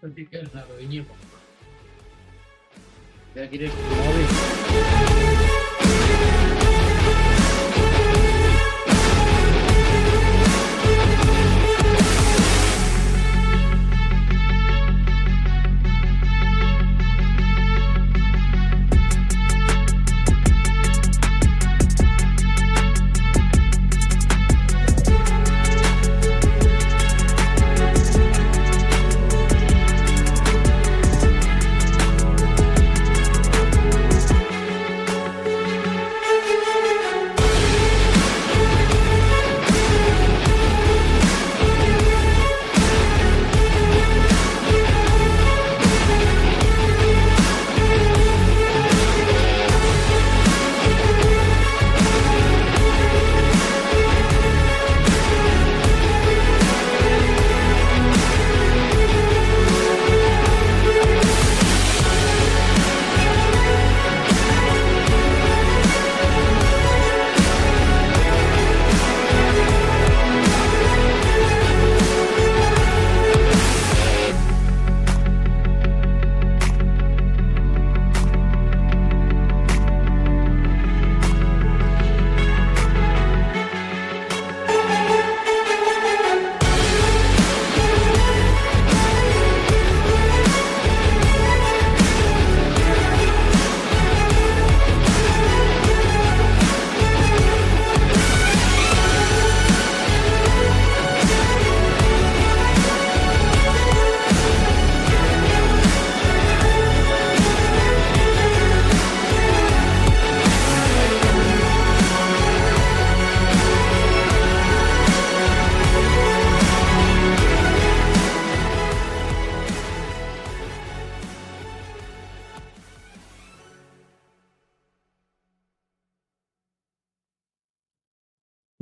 Así que nada, vinimos. Ya quieres.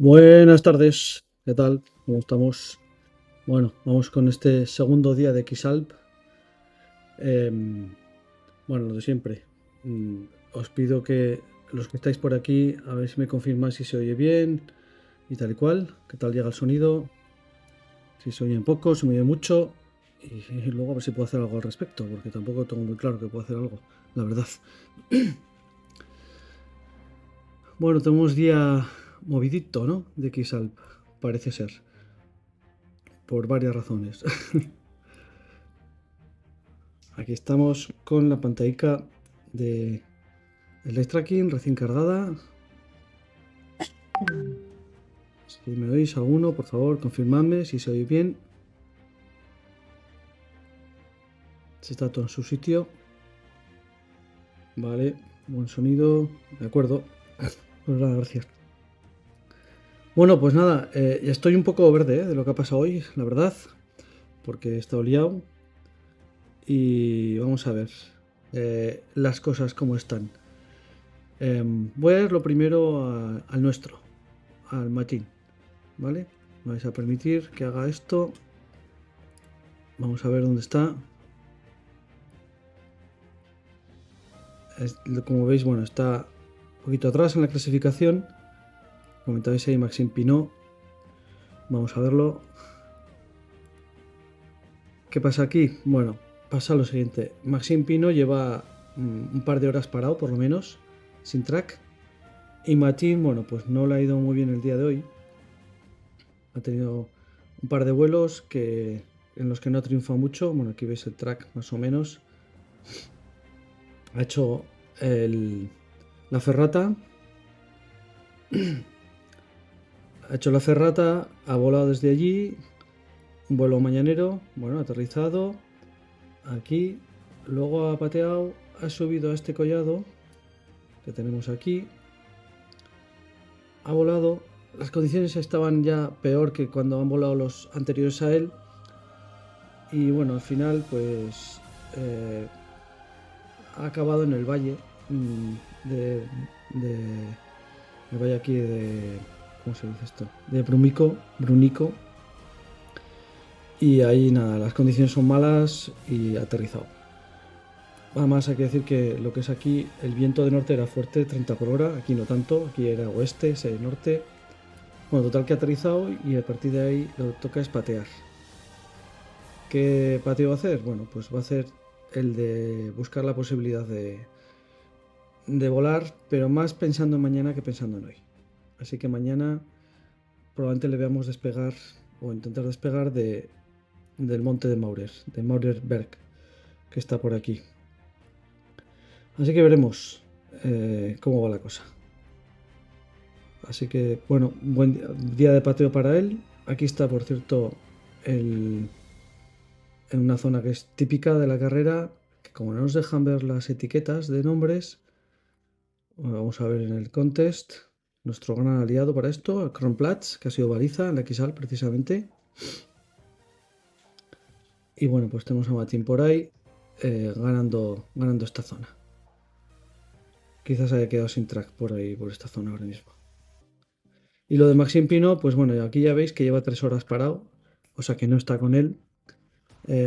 Buenas tardes, ¿qué tal? ¿Cómo estamos? Bueno, vamos con este segundo día de Xalp. Bueno, lo de siempre. Os pido que los que estáis por aquí, a ver si me confirmáis si se oye bien y tal y cual, qué tal llega el sonido, si se oye poco, si me oye mucho, y luego a ver si puedo hacer algo al respecto, porque tampoco tengo muy claro que puedo hacer algo, la verdad. Bueno, tenemos día movidito, ¿no? De Xalp, parece ser. Por varias razones. Aquí estamos con la pantallica de el Light Tracking recién cargada. Si me oís alguno, por favor, confirmadme si se oye bien. Si está todo en su sitio. Vale, buen sonido. De acuerdo. Pues nada, gracias. Bueno, pues nada, ya estoy un poco verde de lo que ha pasado hoy, la verdad. Porque he estado liado. Y vamos a ver las cosas como están. Voy a ir lo primero al nuestro, al Machine, ¿vale? Me vais a permitir que haga esto. Vamos a ver dónde está. Como veis, bueno, está un poquito atrás en la clasificación. Comentabais ahí Maxime Pinot. Vamos a verlo. ¿Qué pasa aquí? Bueno, pasa lo siguiente. Maxime Pinot lleva un par de horas parado, por lo menos, sin track. Y Martín, bueno, pues no le ha ido muy bien el día de hoy. Ha tenido un par de vuelos en los que no ha triunfado mucho. Bueno, aquí veis el track más o menos. Ha hecho la ferrata. Ha hecho la ferrata, ha volado desde allí. Un vuelo mañanero, bueno, aterrizado. Aquí. Luego ha pateado, ha subido a este collado que tenemos aquí. Ha volado. Las condiciones estaban ya peor que cuando han volado los anteriores a él. Y bueno, al final pues ha acabado en el valle el valle aquí de, ¿cómo se dice esto? De Brunico. Y ahí nada, las condiciones son malas y ha aterrizado. Además hay que decir que lo que es aquí, el viento de norte era fuerte, 30 por hora, aquí no tanto, aquí era oeste, ese norte. Bueno, total que ha aterrizado y a partir de ahí lo que toca es patear. ¿Qué patio va a hacer? Bueno, pues va a hacer el de buscar la posibilidad de volar, pero más pensando en mañana que pensando en hoy. Así que mañana probablemente le veamos despegar o intentar despegar del monte de Maurerberg, que está por aquí. Así que veremos cómo va la cosa. Así que, bueno, buen día de pateo para él. Aquí está, por cierto, en una zona que es típica de la carrera, que como no nos dejan ver las etiquetas de nombres, bueno, vamos a ver en el contest, nuestro gran aliado para esto, el Kronplatz, que ha sido baliza en la XAL precisamente. Y bueno, pues tenemos a Matín por ahí ganando esta zona. Quizás haya quedado sin track por ahí, por esta zona ahora mismo. Y lo de Maxim Pino, pues bueno, aquí ya veis que lleva 3 horas parado, o sea que no está con él.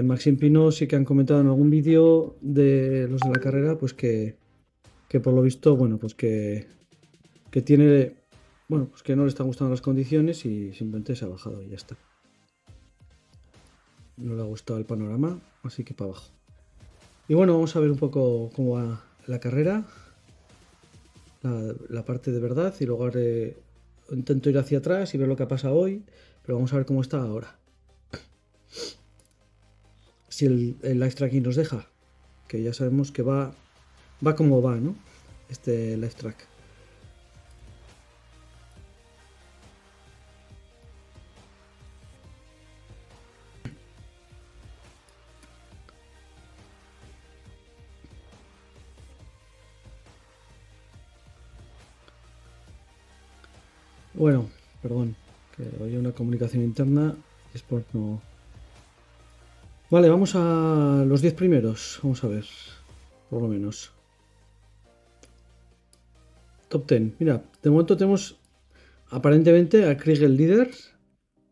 Maxim Pino sí que han comentado en algún vídeo de los de la carrera, pues que por lo visto, bueno, pues que tiene, bueno, pues que no le están gustando las condiciones y simplemente se ha bajado y ya está. No le ha gustado el panorama, así que para abajo. Y bueno, vamos a ver un poco cómo va la carrera, la parte de verdad, y luego intento ir hacia atrás y ver lo que ha pasado hoy, pero vamos a ver cómo está ahora. Si el live tracking nos deja, que ya sabemos que va como va, ¿no? Este live track. Bueno, perdón, que había una comunicación interna y es por no. Vale, vamos a los 10 primeros, vamos a ver, por lo menos. Top 10, mira, de momento tenemos aparentemente a Krieg el líder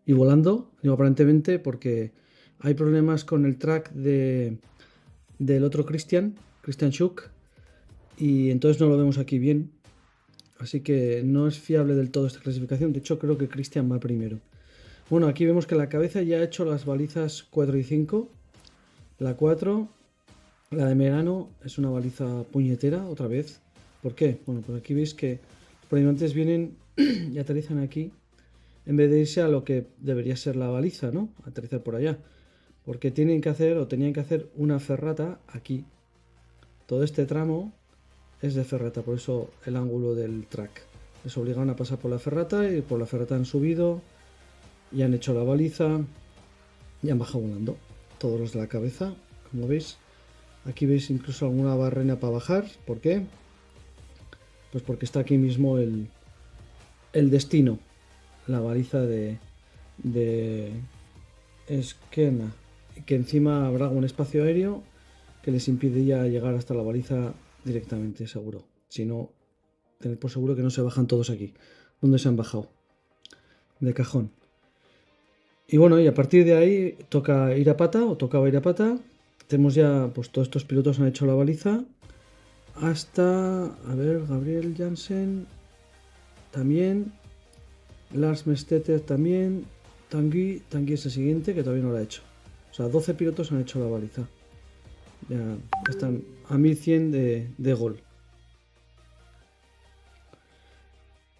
y volando, digo aparentemente porque hay problemas con el track del otro Christian Schuck, y entonces no lo vemos aquí bien. Así que no es fiable del todo esta clasificación. De hecho, creo que Christian va primero. Bueno, aquí vemos que la cabeza ya ha hecho las balizas 4 y 5. La 4, la de Megano, es una baliza puñetera otra vez. ¿Por qué? Bueno, pues aquí veis que los tripulantes vienen y aterrizan aquí en vez de irse a lo que debería ser la baliza, ¿no? Aterrizar por allá. Porque tienen que hacer o tenían que hacer una ferrata aquí. Todo este tramo es de ferrata, por eso el ángulo del track. Les obligaron a pasar por la ferrata y por la ferrata han subido y han hecho la baliza y han bajado volando. Todos los de la cabeza, como veis. Aquí veis incluso alguna barrena para bajar. ¿Por qué? Pues porque está aquí mismo el destino, la baliza de Esquena, que encima habrá un espacio aéreo que les impediría llegar hasta la baliza directamente, seguro. Si no, tener por seguro que no se bajan todos aquí. ¿Dónde se han bajado? De cajón. Y bueno, y a partir de ahí toca ir a pata, o tocaba ir a pata. Tenemos ya, pues todos estos pilotos han hecho la baliza. Hasta, a ver, Gabriel Jansen también. Lars Mesteter también. Tanguy es el siguiente, que todavía no lo ha hecho. O sea, 12 pilotos han hecho la baliza. Ya están a 1100 de gol.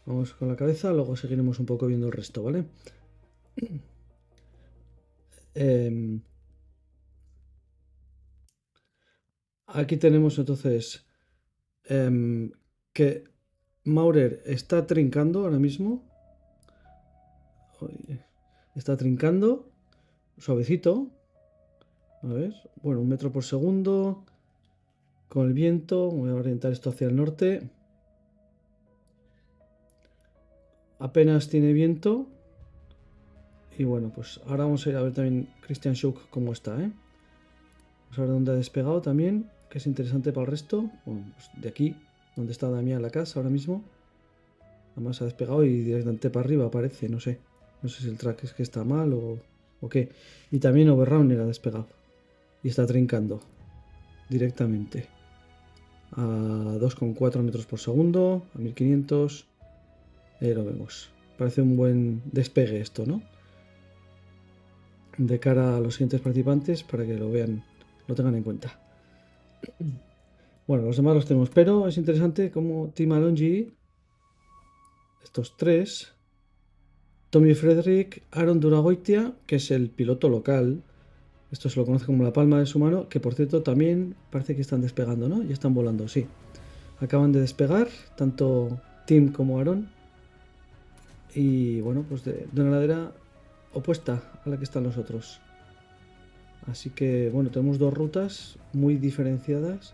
Vamos con la cabeza, luego seguiremos un poco viendo el resto, ¿vale? Aquí tenemos entonces que Maurer está trincando ahora mismo. Está trincando. Suavecito. A ver. Bueno, 1 metro por segundo. Con el viento. Voy a orientar esto hacia el norte. Apenas tiene viento. Y bueno, pues ahora vamos a ir a ver también Christian Schuck cómo está, ¿eh? Vamos a ver dónde ha despegado también, que es interesante para el resto. Bueno, pues de aquí, donde está Damián Lacaz ahora mismo. Además ha despegado y directamente para arriba aparece, no sé. No sé si el track es que está mal o qué. Y también Overrunner ha despegado. Y está trincando directamente. A 2,4 metros por segundo, a 1500. Ahí lo vemos. Parece un buen despegue esto, ¿no? de cara a los siguientes participantes para que lo vean, lo tengan en cuenta. Bueno, los demás los tenemos, pero es interesante como Team Alongi, estos tres, Tommy Frederick, Aaron Duragoitia, que es el piloto local, esto se lo conoce como la palma de su mano, que por cierto también parece que están despegando, ¿no? Ya están volando, sí. Acaban de despegar, tanto Tim como Aaron. Y bueno, pues de una ladera opuesta a la que están los otros. Así que bueno, tenemos dos rutas muy diferenciadas.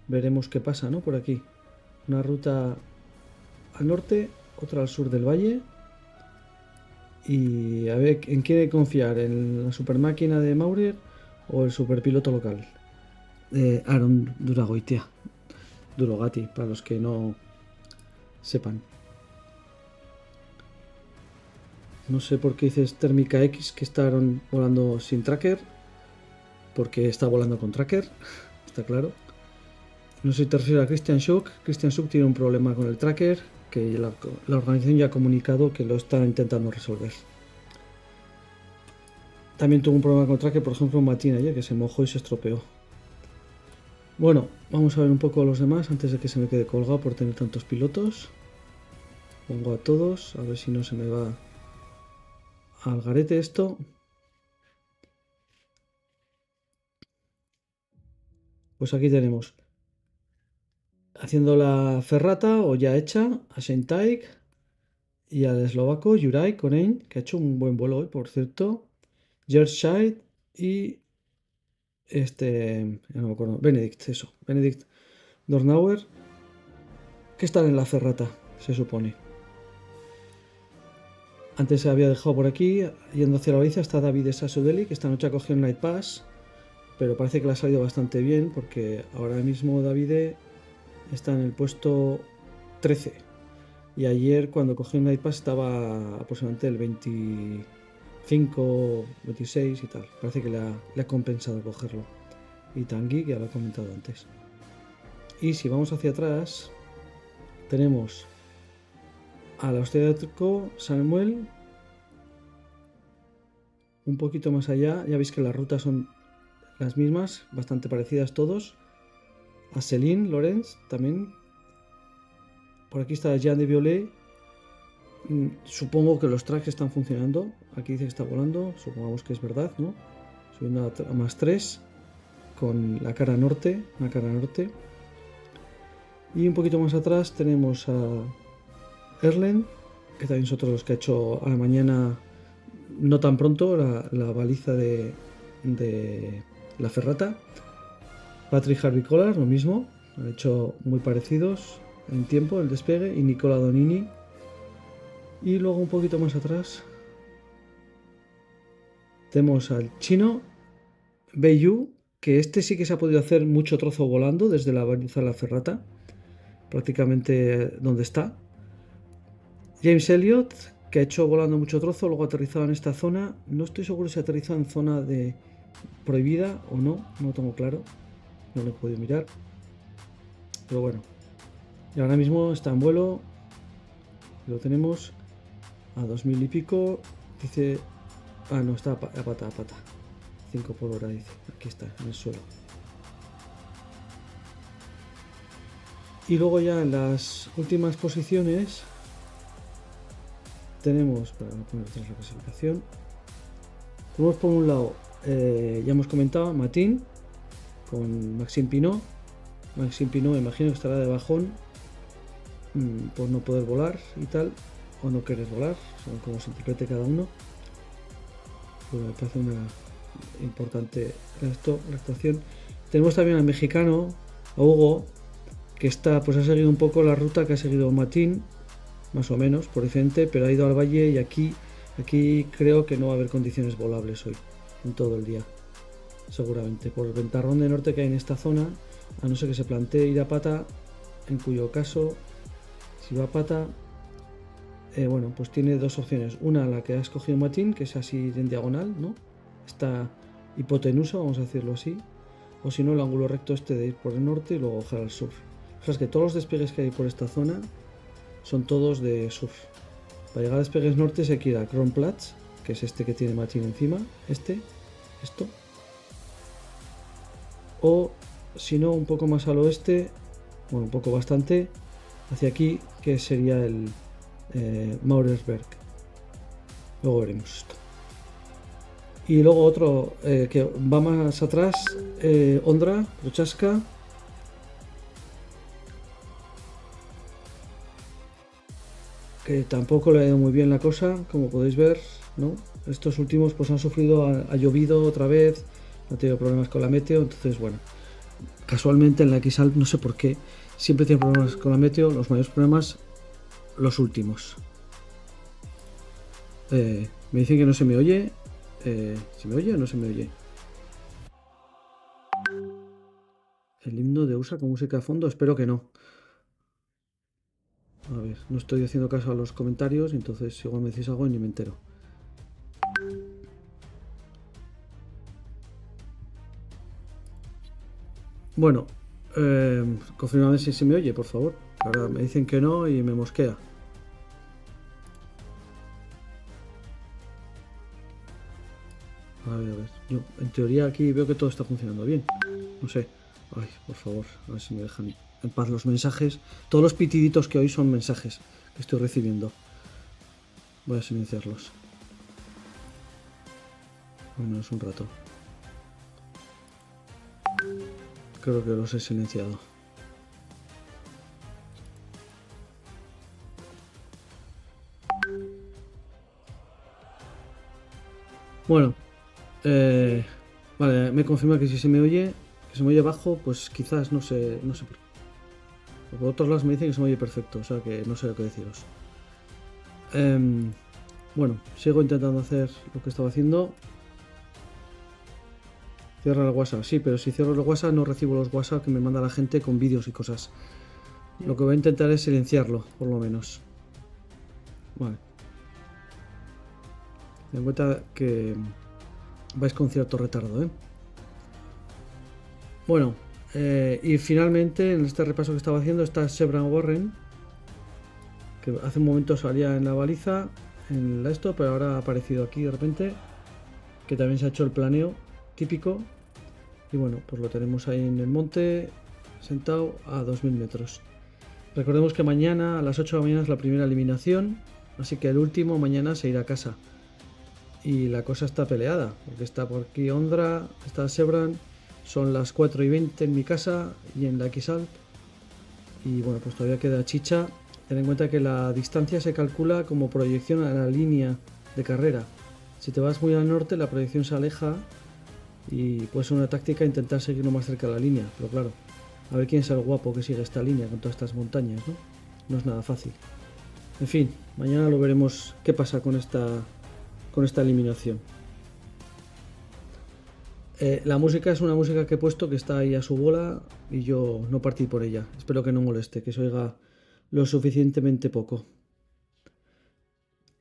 Veremos qué pasa, ¿no? Por aquí. Una ruta al norte, otra al sur del valle. Y a ver en quién confiar, en la super máquina de Maurer o el superpiloto local. Aaron Duragoitia. Durogati, para los que no sepan. No sé por qué dices Térmica X que estaban volando sin tracker. Porque está volando con tracker, está claro. No sé si te refieres a Christian Schuck. Christian Schuck tiene un problema con el tracker que la organización ya ha comunicado que lo está intentando resolver. También tuvo un problema con el tracker, por ejemplo, Matín ayer, que se mojó y se estropeó. Bueno, vamos a ver un poco a los demás antes de que se me quede colgado por tener tantos pilotos. Pongo a todos, a ver si no se me va al garete esto. Pues aquí tenemos, haciendo la ferrata o ya hecha, a Sentaik y al eslovaco Juraj Koneň, que ha hecho un buen vuelo hoy, por cierto. George Scheid y no me acuerdo, Benedikt Dornauer, que están en la ferrata, se supone. Antes se había dejado por aquí, yendo hacia la baliza, está David Sasudeli, que esta noche ha cogido un Night Pass, pero parece que le ha salido bastante bien, porque ahora mismo David está en el puesto 13. Y ayer cuando cogió un Night Pass estaba aproximadamente el 25, 26 y tal. Parece que le ha compensado cogerlo. Y Tanguy, que ya lo he comentado antes. Y si vamos hacia atrás, tenemos al austríaco Samuel. Un poquito más allá, ya veis que las rutas son las mismas, bastante parecidas todos. A Céline Lorenz también. Por aquí está Jean de Violet. Supongo que los tracks están funcionando. Aquí dice que está volando. Supongamos que es verdad, ¿no? Subiendo a más 3. Con la cara norte. Una cara norte. Y un poquito más atrás tenemos a Erlen. Que también es otro de los que ha hecho a la mañana. No tan pronto. La baliza de la ferrata. Patrick Harvey Collar, lo mismo. Han hecho muy parecidos en tiempo el despegue. Y Nicola Donini. Y luego un poquito más atrás tenemos al chino Beiyu, que este sí que se ha podido hacer mucho trozo volando desde la baliza de la ferrata, prácticamente donde está. James Elliott, que ha hecho volando mucho trozo, luego ha aterrizado en esta zona. No estoy seguro si ha aterrizado en zona de prohibida o no, no lo tengo claro, no lo he podido mirar. Pero bueno, y ahora mismo está en vuelo, lo tenemos a 2000 y pico, dice, no, está a pata, 5 por hora, dice, aquí está, en el suelo. Y luego ya en las últimas posiciones tenemos, para no poner atrás la clasificación, tenemos por un lado, ya hemos comentado, Matín, con Maxime Pinot. Maxime Pinot imagino que estará de bajón por no poder volar y tal, o no querer volar, son como se interprete cada uno. Pero me parece una importante la actuación. Tenemos también al mexicano, a Hugo, que está, pues ha seguido un poco la ruta que ha seguido Matín, más o menos, por diferente, pero ha ido al valle y aquí creo que no va a haber condiciones volables hoy, en todo el día, seguramente, por el ventarrón de norte que hay en esta zona, a no ser que se plantee ir a pata, en cuyo caso, si va a pata, bueno, pues tiene dos opciones. Una, la que ha escogido Matín, que es así en diagonal, ¿no? Está hipotenusa, vamos a decirlo así. O si no, el ángulo recto este de ir por el norte y luego bajar al sur. O sea, es que todos los despegues que hay por esta zona son todos de surf. Para llegar a despegues norte hay que ir a Kronplatz, que es este que tiene machín encima, esto. O si no, un poco más al oeste, bueno, un poco bastante, hacia aquí, que sería el Maurersberg. Luego veremos esto. Y luego otro que va más atrás, Ondra, Prochaska. Que tampoco le ha ido muy bien la cosa, como podéis ver, ¿no? Estos últimos pues han sufrido, ha llovido otra vez, han tenido problemas con la meteo, entonces bueno, casualmente en la XALP no sé por qué, siempre tiene problemas con la meteo, los mayores problemas, los últimos. Me dicen que no se me oye, ¿se me oye o no se me oye? El himno de USA con música a fondo, espero que no. A ver, no estoy haciendo caso a los comentarios, entonces igual me decís algo y ni me entero. Bueno, confirmadme si se me oye, por favor. Ahora me dicen que no y me mosquea. A ver. Yo en teoría aquí veo que todo está funcionando bien. No sé. Ay, por favor, a ver si me dejan en paz los mensajes. Todos los pitiditos que hoy son mensajes que estoy recibiendo. Voy a silenciarlos. Al menos un rato. Creo que los he silenciado. Bueno, vale, me confirma que si se me oye, que se me oye bajo, pues quizás no sé por qué. Por otros lados me dicen que se me oye perfecto, o sea que no sé lo que deciros. Bueno, sigo intentando hacer lo que estaba haciendo. Cierra el WhatsApp, sí, pero si cierro el WhatsApp no recibo los WhatsApp que me manda la gente con vídeos y cosas. Lo que voy a intentar es silenciarlo, por lo menos. Vale. Ten en cuenta que vais con cierto retardo, ¿eh? Bueno, y finalmente en este repaso que estaba haciendo está Sebran Warren, que hace un momento salía en la baliza, en esto, pero ahora ha aparecido aquí de repente, que también se ha hecho el planeo típico. Y bueno, pues lo tenemos ahí en el monte, sentado a 2000 metros. Recordemos que mañana a las 8 de la mañana es la primera eliminación, así que el último mañana se irá a casa. Y la cosa está peleada, porque está por aquí Ondra, está Sebran, son las 4:20 en mi casa y en la XALP. Y bueno, pues todavía queda chicha. Ten en cuenta que la distancia se calcula como proyección a la línea de carrera. Si te vas muy al norte, la proyección se aleja y puede ser una táctica intentar seguirlo más cerca de la línea. Pero claro, a ver quién es el guapo que sigue esta línea con todas estas montañas, ¿no? No es nada fácil. En fin, mañana lo veremos qué pasa con esta eliminación. La música es una música que he puesto que está ahí a su bola y yo no partí por ella. Espero que no moleste, que se oiga lo suficientemente poco.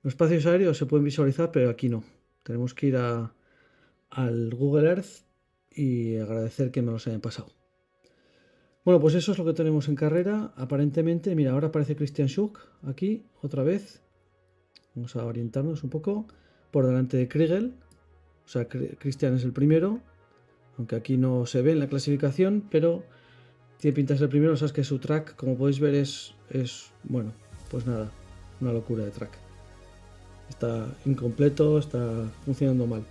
Los espacios aéreos se pueden visualizar, pero aquí no. Tenemos que ir al Google Earth y agradecer que me los hayan pasado. Bueno, pues eso es lo que tenemos en carrera. Aparentemente, mira, ahora aparece Christian Schuck aquí, otra vez. Vamos a orientarnos un poco. Por delante de Kriegel. O sea, Christian es el primero. Aunque aquí no se ve en la clasificación, pero tiene pinta de ser el primero. O sea, es que su track, como podéis ver, es bueno, pues nada, una locura de track. Está incompleto, está funcionando mal.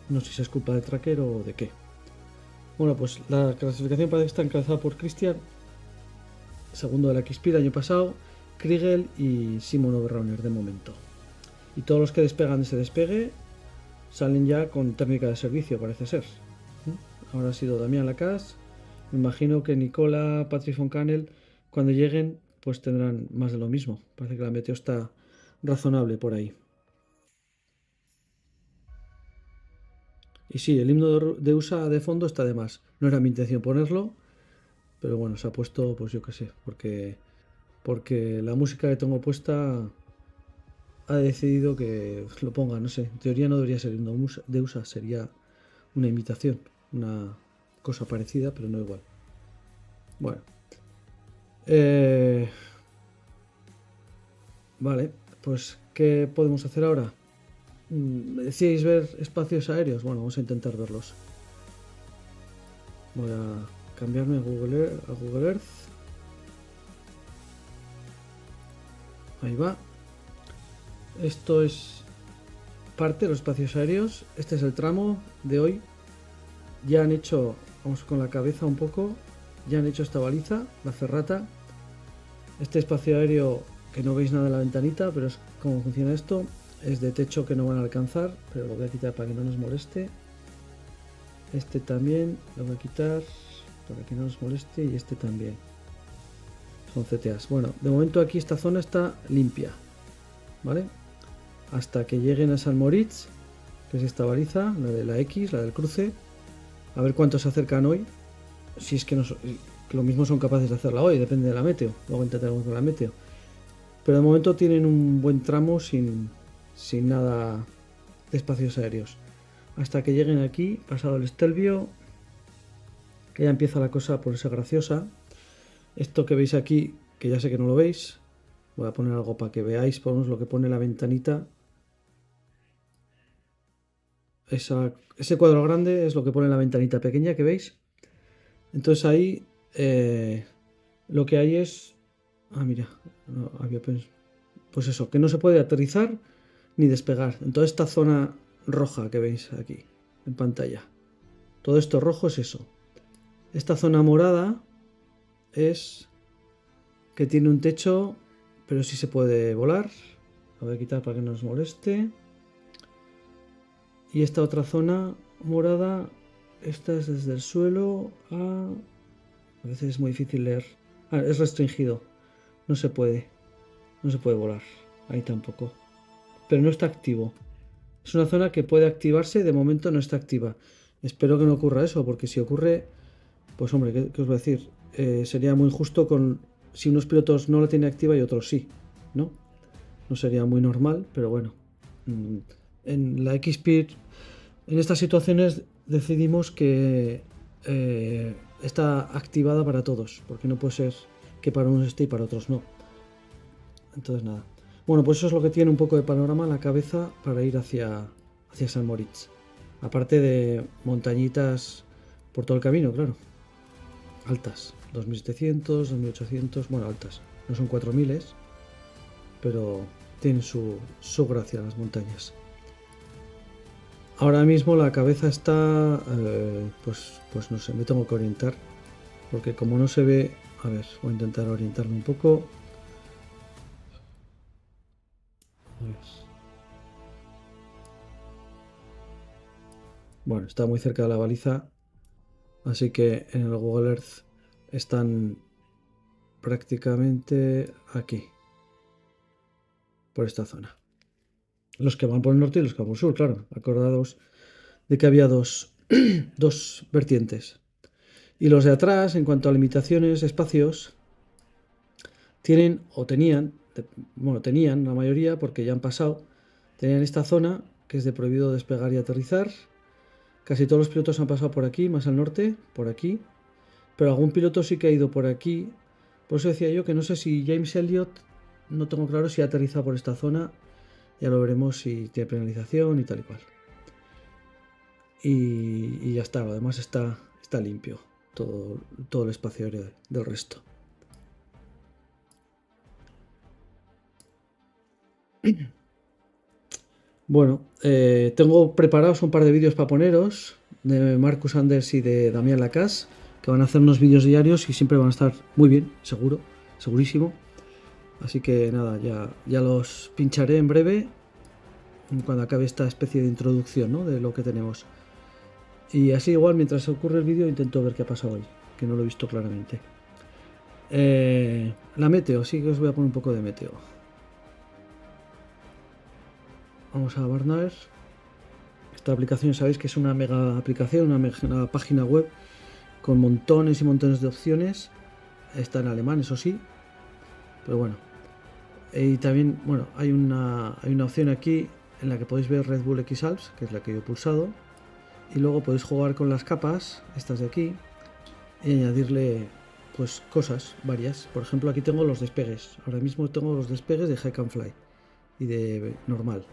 No sé si es culpa del tracker o de qué. Bueno, pues la clasificación parece que está encabezada por Christian, segundo de la XP el año pasado, Kriegel y Simon Oberrauner de momento. Y todos los que despegan de ese despegue salen ya con técnica de servicio, parece ser. Ahora ha sido Damián Lacasse. Me imagino que Nicola, Patrick von Canel, cuando lleguen, pues tendrán más de lo mismo. Parece que la meteo está razonable por ahí. Y sí, el himno de USA de fondo está de más. No era mi intención ponerlo, pero bueno, se ha puesto, pues yo qué sé, porque la música que tengo puesta ha decidido que lo ponga, no sé. En teoría no debería ser el himno de USA, sería una imitación, una cosa parecida, pero no igual. Bueno. Vale, pues ¿qué podemos hacer ahora? Me decíais ver espacios aéreos. Bueno, vamos a intentar verlos. Voy a cambiarme a Google Earth. Ahí va. Esto es parte de los espacios aéreos. Este es el tramo de hoy. Ya han hecho, vamos con la cabeza un poco, ya han hecho esta baliza, la ferrata. Este espacio aéreo, que no veis nada en la ventanita, pero es cómo funciona esto. Es de techo que no van a alcanzar, pero lo voy a quitar para que no nos moleste. Este también lo voy a quitar para que no nos moleste, y este también. Son CTAs. Bueno, de momento aquí esta zona está limpia, ¿vale? Hasta que lleguen a San Moritz, que es esta baliza, la de la X, la del cruce. A ver cuántos se acercan hoy. Si es que, que lo mismo son capaces de hacerla hoy, depende de la meteo. Luego intentaremos con la meteo. Pero de momento tienen un buen tramo sin nada de espacios aéreos. Hasta que lleguen aquí, pasado el Stelvio, que ya empieza la cosa a ponerse graciosa. Esto que veis aquí, que ya sé que no lo veis, voy a poner algo para que veáis, por lo menos lo que pone la ventanita. Ese cuadro grande es lo que pone la ventanita pequeña que veis. Entonces ahí lo que hay es... Ah, mira, no, pues eso, que no se puede aterrizar ni despegar. En toda esta zona roja que veis aquí en pantalla. Todo esto rojo es eso. Esta zona morada es que tiene un techo, pero sí se puede volar. Lo voy a quitar para que no nos moleste. Y esta otra zona morada, esta es desde el suelo a... A veces es muy difícil leer. Ah, es restringido. No se puede. No se puede volar. Ahí tampoco. Pero no está activo. Es una zona que puede activarse. De momento no está activa. Espero que no ocurra eso, porque si ocurre... Pues hombre, ¿qué os voy a decir? Sería muy injusto con... Si unos pilotos no la tienen activa y otros sí, ¿no? No sería muy normal, pero bueno. En la XSpeed, en estas situaciones decidimos que está activada para todos, porque no puede ser que para unos esté y para otros no. Entonces nada. Bueno, pues eso es lo que tiene un poco de panorama en la cabeza para ir hacia San Moritz. Aparte de montañitas por todo el camino, claro. Altas. 2700, 2800, bueno, altas. No son 4000, pero tienen su gracia las montañas. Ahora mismo la cabeza está, pues no sé, me tengo que orientar, porque como no se ve, a ver, voy a intentar orientarme un poco. Bueno, está muy cerca de la baliza, así que en el Google Earth están prácticamente aquí, por esta zona. Los que van por el norte y los que van por el sur, claro. Acordaos de que había dos vertientes. Y los de atrás, en cuanto a limitaciones, espacios, tienen o tenían, bueno, tenían la mayoría porque ya han pasado, tenían esta zona que es de prohibido despegar y aterrizar. Casi todos los pilotos han pasado por aquí, más al norte, por aquí. Pero algún piloto sí que ha ido por aquí. Por eso decía yo que no sé si James Elliott, no tengo claro si ha aterrizado por esta zona. Ya lo veremos si tiene penalización y tal y cual. Y ya está, además está limpio todo el espacio aéreo del resto. Bueno, tengo preparados un par de vídeos para poneros de Marcus Anders y de Damián Lacasse, que van a hacer unos vídeos diarios y siempre van a estar muy bien, seguro, segurísimo. Así que nada, ya los pincharé en breve cuando acabe esta especie de introducción, ¿no?, de lo que tenemos. Y así igual, mientras ocurre el vídeo, intento ver qué ha pasado hoy, que no lo he visto claramente. La meteo, sí que os voy a poner un poco de meteo. Vamos a Barnard. Esta aplicación sabéis que es una mega aplicación, una mega página web con montones y montones de opciones. Está en alemán, eso sí, pero bueno. Y también, bueno, hay una opción aquí en la que podéis ver Red Bull X Alps, que es la que yo he pulsado, y luego podéis jugar con las capas, estas de aquí, y añadirle pues cosas varias. Por ejemplo, aquí tengo los despegues. Ahora mismo tengo los despegues de Hike and Fly y de normal.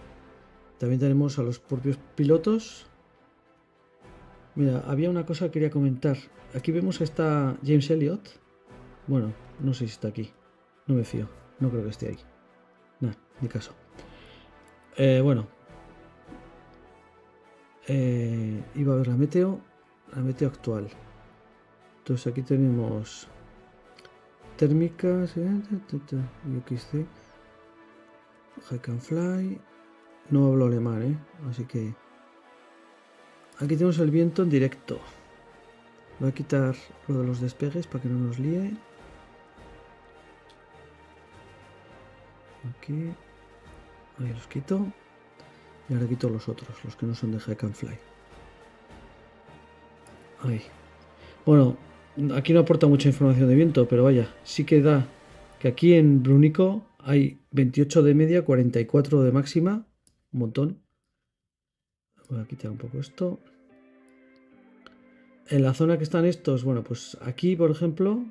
También tenemos a los propios pilotos. Mira, había una cosa que quería comentar. Aquí vemos que está James Elliott. Bueno, no sé si está aquí. No me fío. No creo que esté ahí. Nah, ni caso. Bueno. Iba a ver la meteo actual. Entonces aquí tenemos térmicas, UXC, I can fly. No hablo alemán, así que aquí tenemos el viento en directo. Voy a quitar lo de los despegues para que no nos líe. Aquí, ahí los quito. Y ahora quito los otros, los que no son de I can fly. Ahí. Bueno, aquí no aporta mucha información de viento, pero vaya, sí que da que aquí en Brunico hay 28 de media, 44 de máxima, un montón. Voy a quitar un poco esto. En la zona que están estos, bueno, pues aquí, por ejemplo,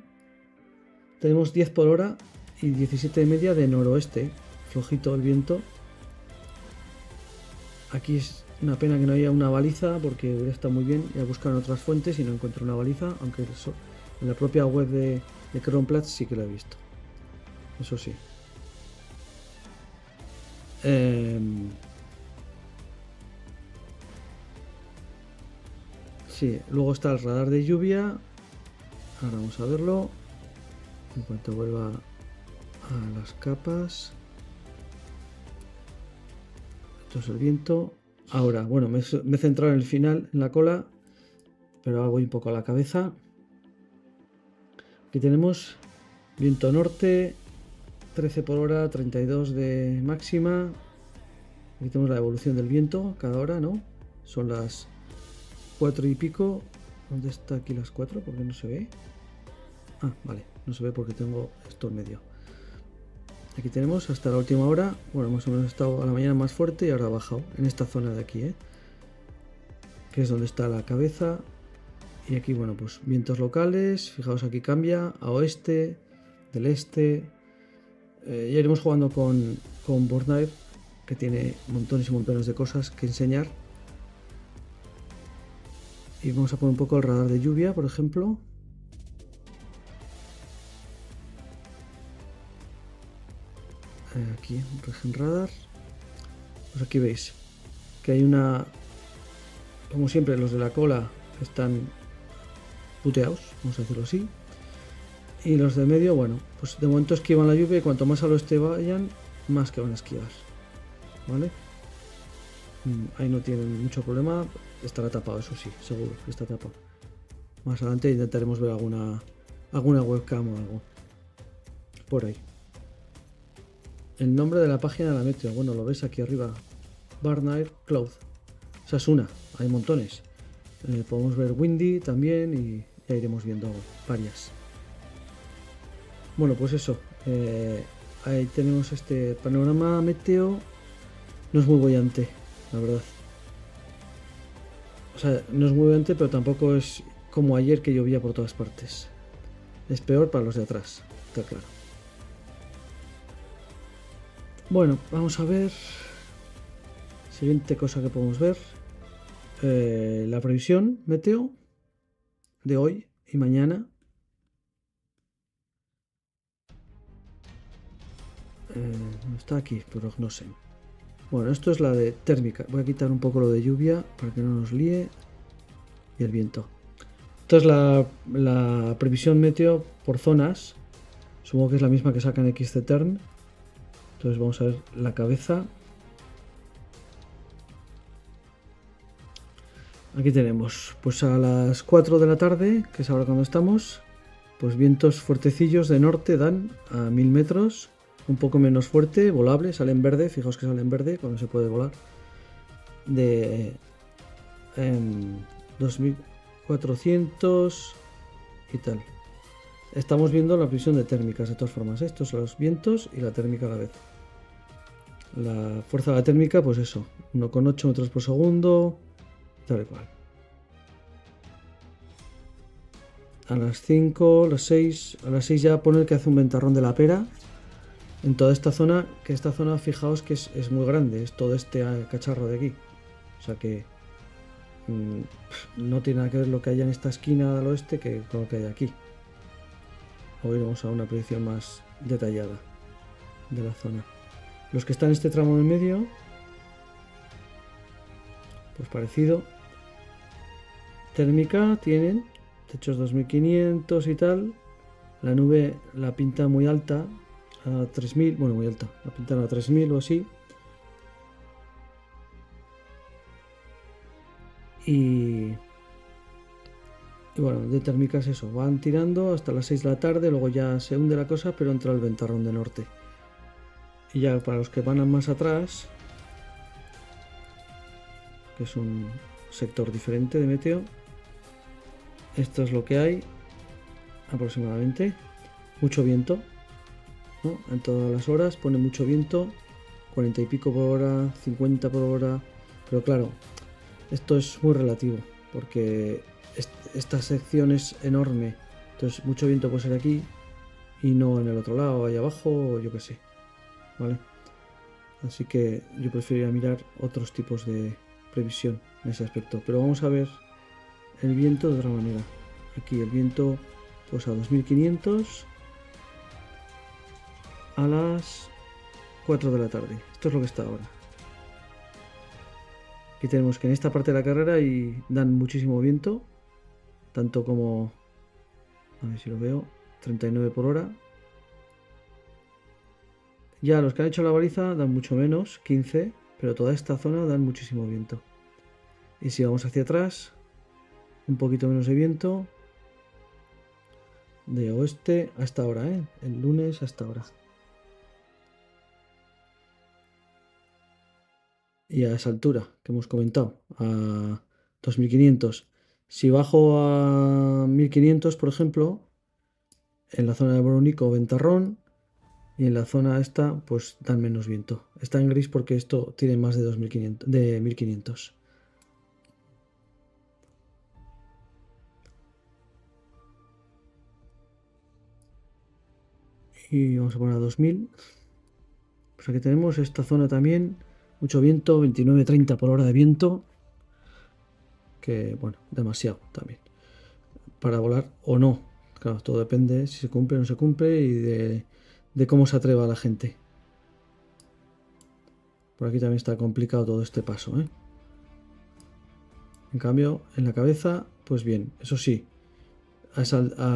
tenemos 10 por hora y 17 de media de noroeste. Flojito el viento. Aquí es una pena que no haya una baliza porque hubiera estado muy bien. Ya buscar otras fuentes y no encuentro una baliza, aunque en la propia web de Kronplatz sí que lo he visto. Eso sí. Sí, luego está el radar de lluvia. Ahora vamos a verlo. En cuanto vuelva a las capas. Esto es el viento. Ahora, bueno, me he centrado en el final, en la cola. Pero ahora voy un poco a la cabeza. Aquí tenemos viento norte, 13 por hora, 32 de máxima. Aquí tenemos la evolución del viento cada hora, ¿no? Son las 4 y pico. ¿Dónde está aquí las 4? ¿Por qué no se ve? Ah, vale, no se ve porque tengo esto en medio. Aquí tenemos hasta la última hora. Bueno, más o menos ha estado a la mañana más fuerte y ahora ha bajado en esta zona de aquí, que es donde está la cabeza. Y aquí, bueno, pues vientos locales. Fijaos, aquí cambia a oeste, del este. Ya iremos jugando con Bornair, que tiene montones y montones de cosas que enseñar. Y vamos a poner un poco el radar de lluvia, por ejemplo. Aquí, Regen Radar. Pues aquí veis que hay una... Como siempre, los de la cola están puteados, vamos a decirlo así. Y los de medio, bueno, pues de momento esquivan la lluvia y cuanto más al oeste vayan, más que van a esquivar. ¿Vale? Ahí no tienen mucho problema. Estará tapado, eso sí, seguro que está tapado. Más adelante intentaremos ver alguna webcam o algo por ahí. El nombre de la página de la meteo, bueno, lo ves aquí arriba. Bornair Cloud. Esa es una, hay montones. Podemos ver Windy también y ya iremos viendo varias. Bueno, pues eso. Ahí tenemos este panorama meteo. No es muy bollante, la verdad. O sea, no es muy bollante, pero tampoco es como ayer que llovía por todas partes. Es peor para los de atrás, está claro. Bueno, vamos a ver. Siguiente cosa que podemos ver. La previsión meteo de hoy y mañana. No está aquí, pero no sé. Bueno, esto es la de térmica. Voy a quitar un poco lo de lluvia para que no nos líe. Y el viento. Esto es la previsión meteo por zonas. Supongo que es la misma que sacan XCTern. Entonces vamos a ver la cabeza. Aquí tenemos, pues a las 4 de la tarde, que es ahora cuando estamos, pues vientos fuertecillos de norte dan a 1000 metros. Un poco menos fuerte, volable, sale en verde. Fijaos que sale en verde cuando se puede volar. De 2400 y tal. Estamos viendo la previsión de térmicas de todas formas. Estos son los vientos y la térmica a la vez. La fuerza de la térmica, pues eso, 1,8 metros por segundo, tal y cual. A las 5, a las 6 ya pone que hace un ventarrón de la pera. en toda esta zona, que esta zona, fijaos que es muy grande, es todo este cacharro de aquí. O sea que no tiene nada que ver lo que hay en esta esquina al oeste que con lo que hay aquí. Hoy vamos a una predicción más detallada de la zona. Los que están en este tramo en medio, pues parecido. Térmica tienen techos 2500 y tal. La nube la pinta muy alta, a 3000, bueno, muy alta, la pintan a 3000 o así. Y bueno, de térmicas eso, van tirando hasta las 6 de la tarde, luego ya se hunde la cosa, pero entra el ventarrón de norte. Y ya para los que van más atrás, que es un sector diferente de meteo, esto es lo que hay aproximadamente. Mucho viento, ¿no? En todas las horas pone mucho viento, 40 y pico por hora, 50 por hora, pero claro, esto es muy relativo, porque esta sección es enorme, entonces mucho viento puede ser aquí y no en el otro lado, ahí abajo, o yo que sé, ¿vale? Así que yo preferiría mirar otros tipos de previsión en ese aspecto, pero vamos a ver el viento de otra manera. Aquí el viento pues a 2500 a las 4 de la tarde, esto es lo que está ahora. Aquí tenemos que en esta parte de la carrera y dan muchísimo viento, tanto como, a ver si lo veo, 39 por hora. Ya los que han hecho la baliza dan mucho menos, 15, pero toda esta zona dan muchísimo viento. Y si vamos hacia atrás, un poquito menos de viento, de oeste hasta ahora, el lunes hasta ahora. Y a esa altura que hemos comentado, a 2500. Si bajo a 1500, por ejemplo, en la zona de Borónico, ventarrón, y en la zona esta, pues dan menos viento. Está en gris porque esto tiene más de 2500, de 1500. Y vamos a poner a 2000. Pues aquí tenemos esta zona también, mucho viento, 29-30 por hora de viento, que bueno, demasiado también, para volar o no. Claro, todo depende si se cumple o no se cumple y de cómo se atreva la gente. Por aquí también está complicado todo este paso, ¿eh? En cambio, en la cabeza, pues bien, eso sí,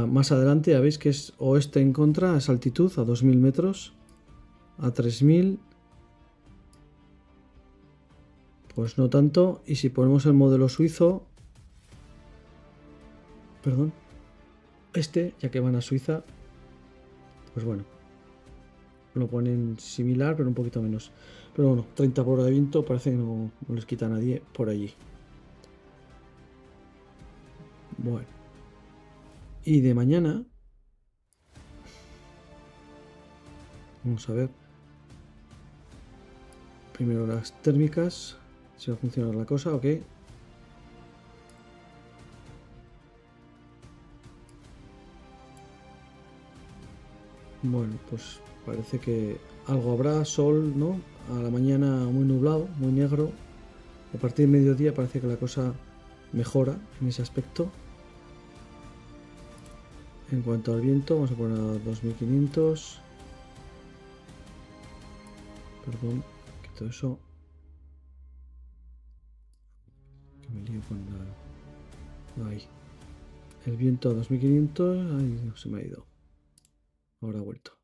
más adelante ya veis que es oeste en contra, a esa altitud, a 2000 metros, a 3000, pues no tanto. Y si ponemos el modelo suizo, perdón, ya que van a Suiza, pues bueno, lo ponen similar, pero un poquito menos. Pero bueno, 30 por hora de viento parece que no les quita a nadie por allí. Bueno. Y de mañana, vamos a ver. Primero las térmicas, si va a funcionar la cosa, ok. Bueno, pues parece que algo habrá, sol, ¿no? A la mañana muy nublado, muy negro. A partir del mediodía parece que la cosa mejora en ese aspecto. En cuanto al viento, vamos a poner a 2500. Perdón, quito eso. Que me lío con la... Ahí. El viento a 2500. Ay, no, se me ha ido. Ahora ha vuelto.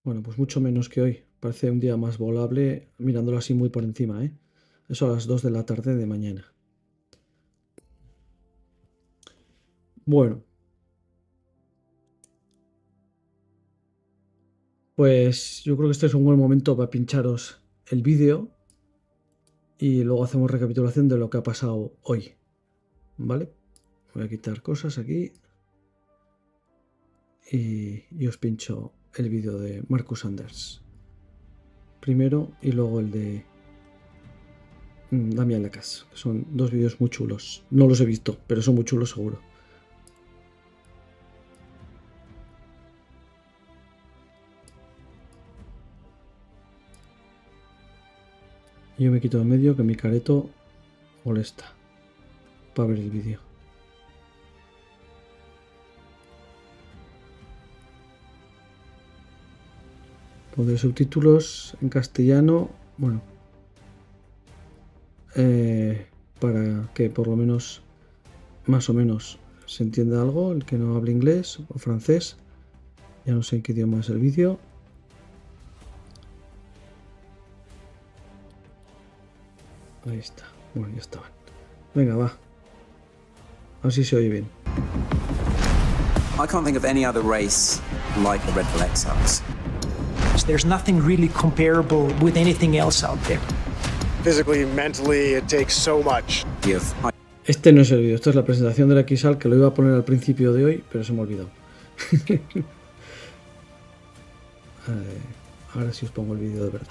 Bueno, pues mucho menos que hoy. Parece un día más volable mirándolo así muy por encima, ¿eh? Eso a las 2 de la tarde de mañana. Bueno. Pues yo creo que este es un buen momento para pincharos el vídeo y luego hacemos recapitulación de lo que ha pasado hoy. ¿Vale? Voy a quitar cosas aquí y os pincho el vídeo de Marcus Anders. Primero y luego el de Damián Lacas. Son dos vídeos muy chulos. No los he visto, pero son muy chulos seguro. Yo me quito de medio que mi careto molesta para ver el vídeo. Pondré subtítulos en castellano, bueno, para que por lo menos, más o menos, se entienda algo, el que no hable inglés o francés. Ya no sé en qué idioma es el vídeo. Ahí está. Bueno, ya estaban. Venga, va. A ver si se oye bien. I can't think of any other race like the Red Bull Exiles. There's nothing really comparable with anything else out there. Physically, mentally, it takes so much. Este no es el vídeo, esta es la presentación de la XAL que lo iba a poner al principio de hoy, pero se me ha olvidado. Ahora sí os pongo el vídeo de verdad.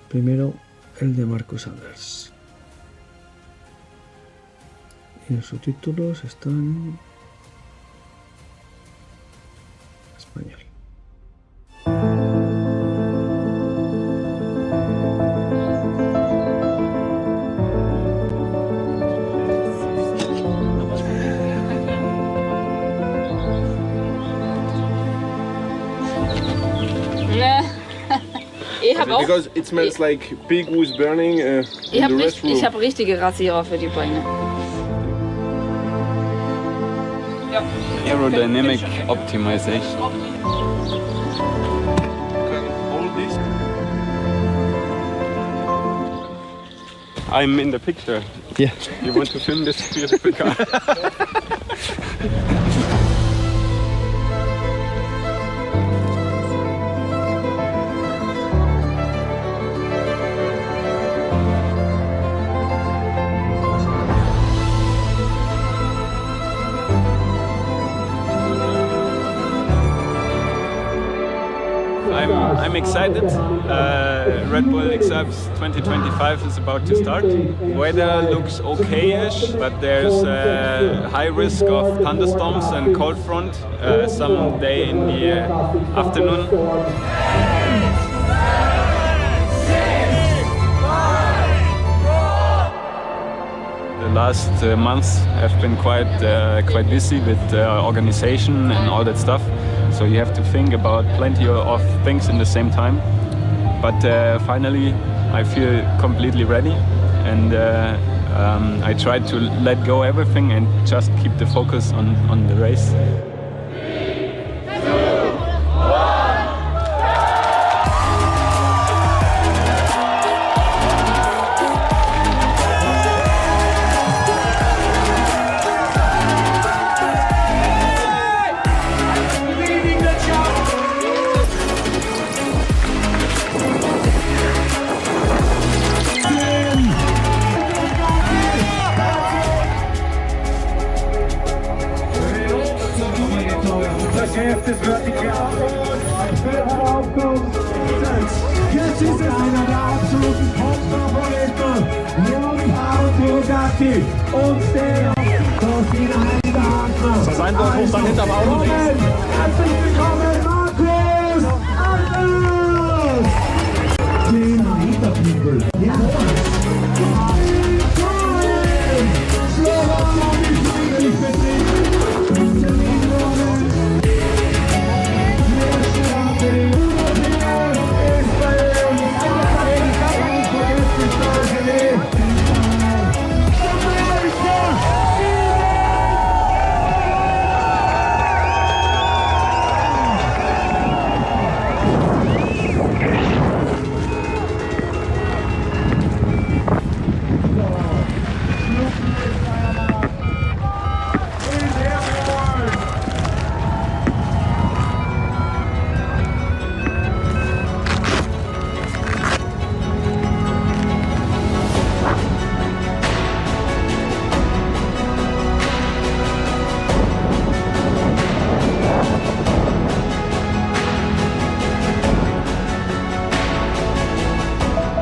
Primero el de Marcus Anders. Y los subtítulos están en español. Because it smells like pig who's burning in the restroom. Ich habe richtige Rasierer für die Beine. Ja. Aerodynamic optimization. Hold this. I'm in the picture. Yeah. You want to film this beautiful car? I'm excited. Red Bull X-Ups 2025 is about to start. Weather looks okay-ish, but there's a high risk of thunderstorms and cold front some day in the afternoon. The last months have been quite busy with organization and all that stuff. So you have to think about plenty of things in the same time. But finally, I feel completely ready, and I tried to let go everything and just keep the focus on the race. Jetzt ist es einer der absoluten Top-Favoriten. Leonhard Bugatti und der Torsten Heidehacker. Das sein Wort muss dann hinterm Auto liegen. Herzlich willkommen, Marcus Anders! Den Hinterflügel.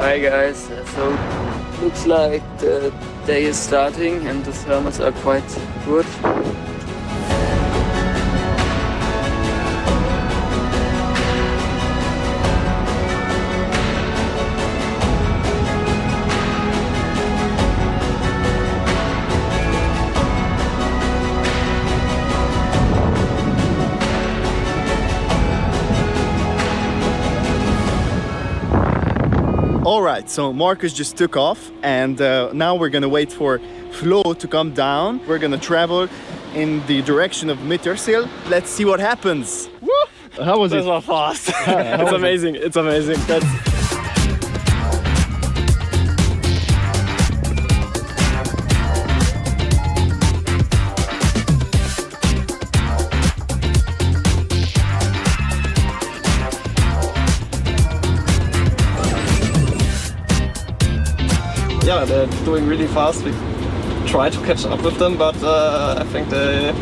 Hi guys, so looks like the day is starting and the thermals are quite good. All right, so Marcus just took off, and now we're gonna wait for Flo to come down. We're gonna travel in the direction of Mittersill. Let's see what happens. Woo! How was it? This was fast. It's amazing. It's amazing. Yeah, they're doing really fast. We try to catch up with them, but I think they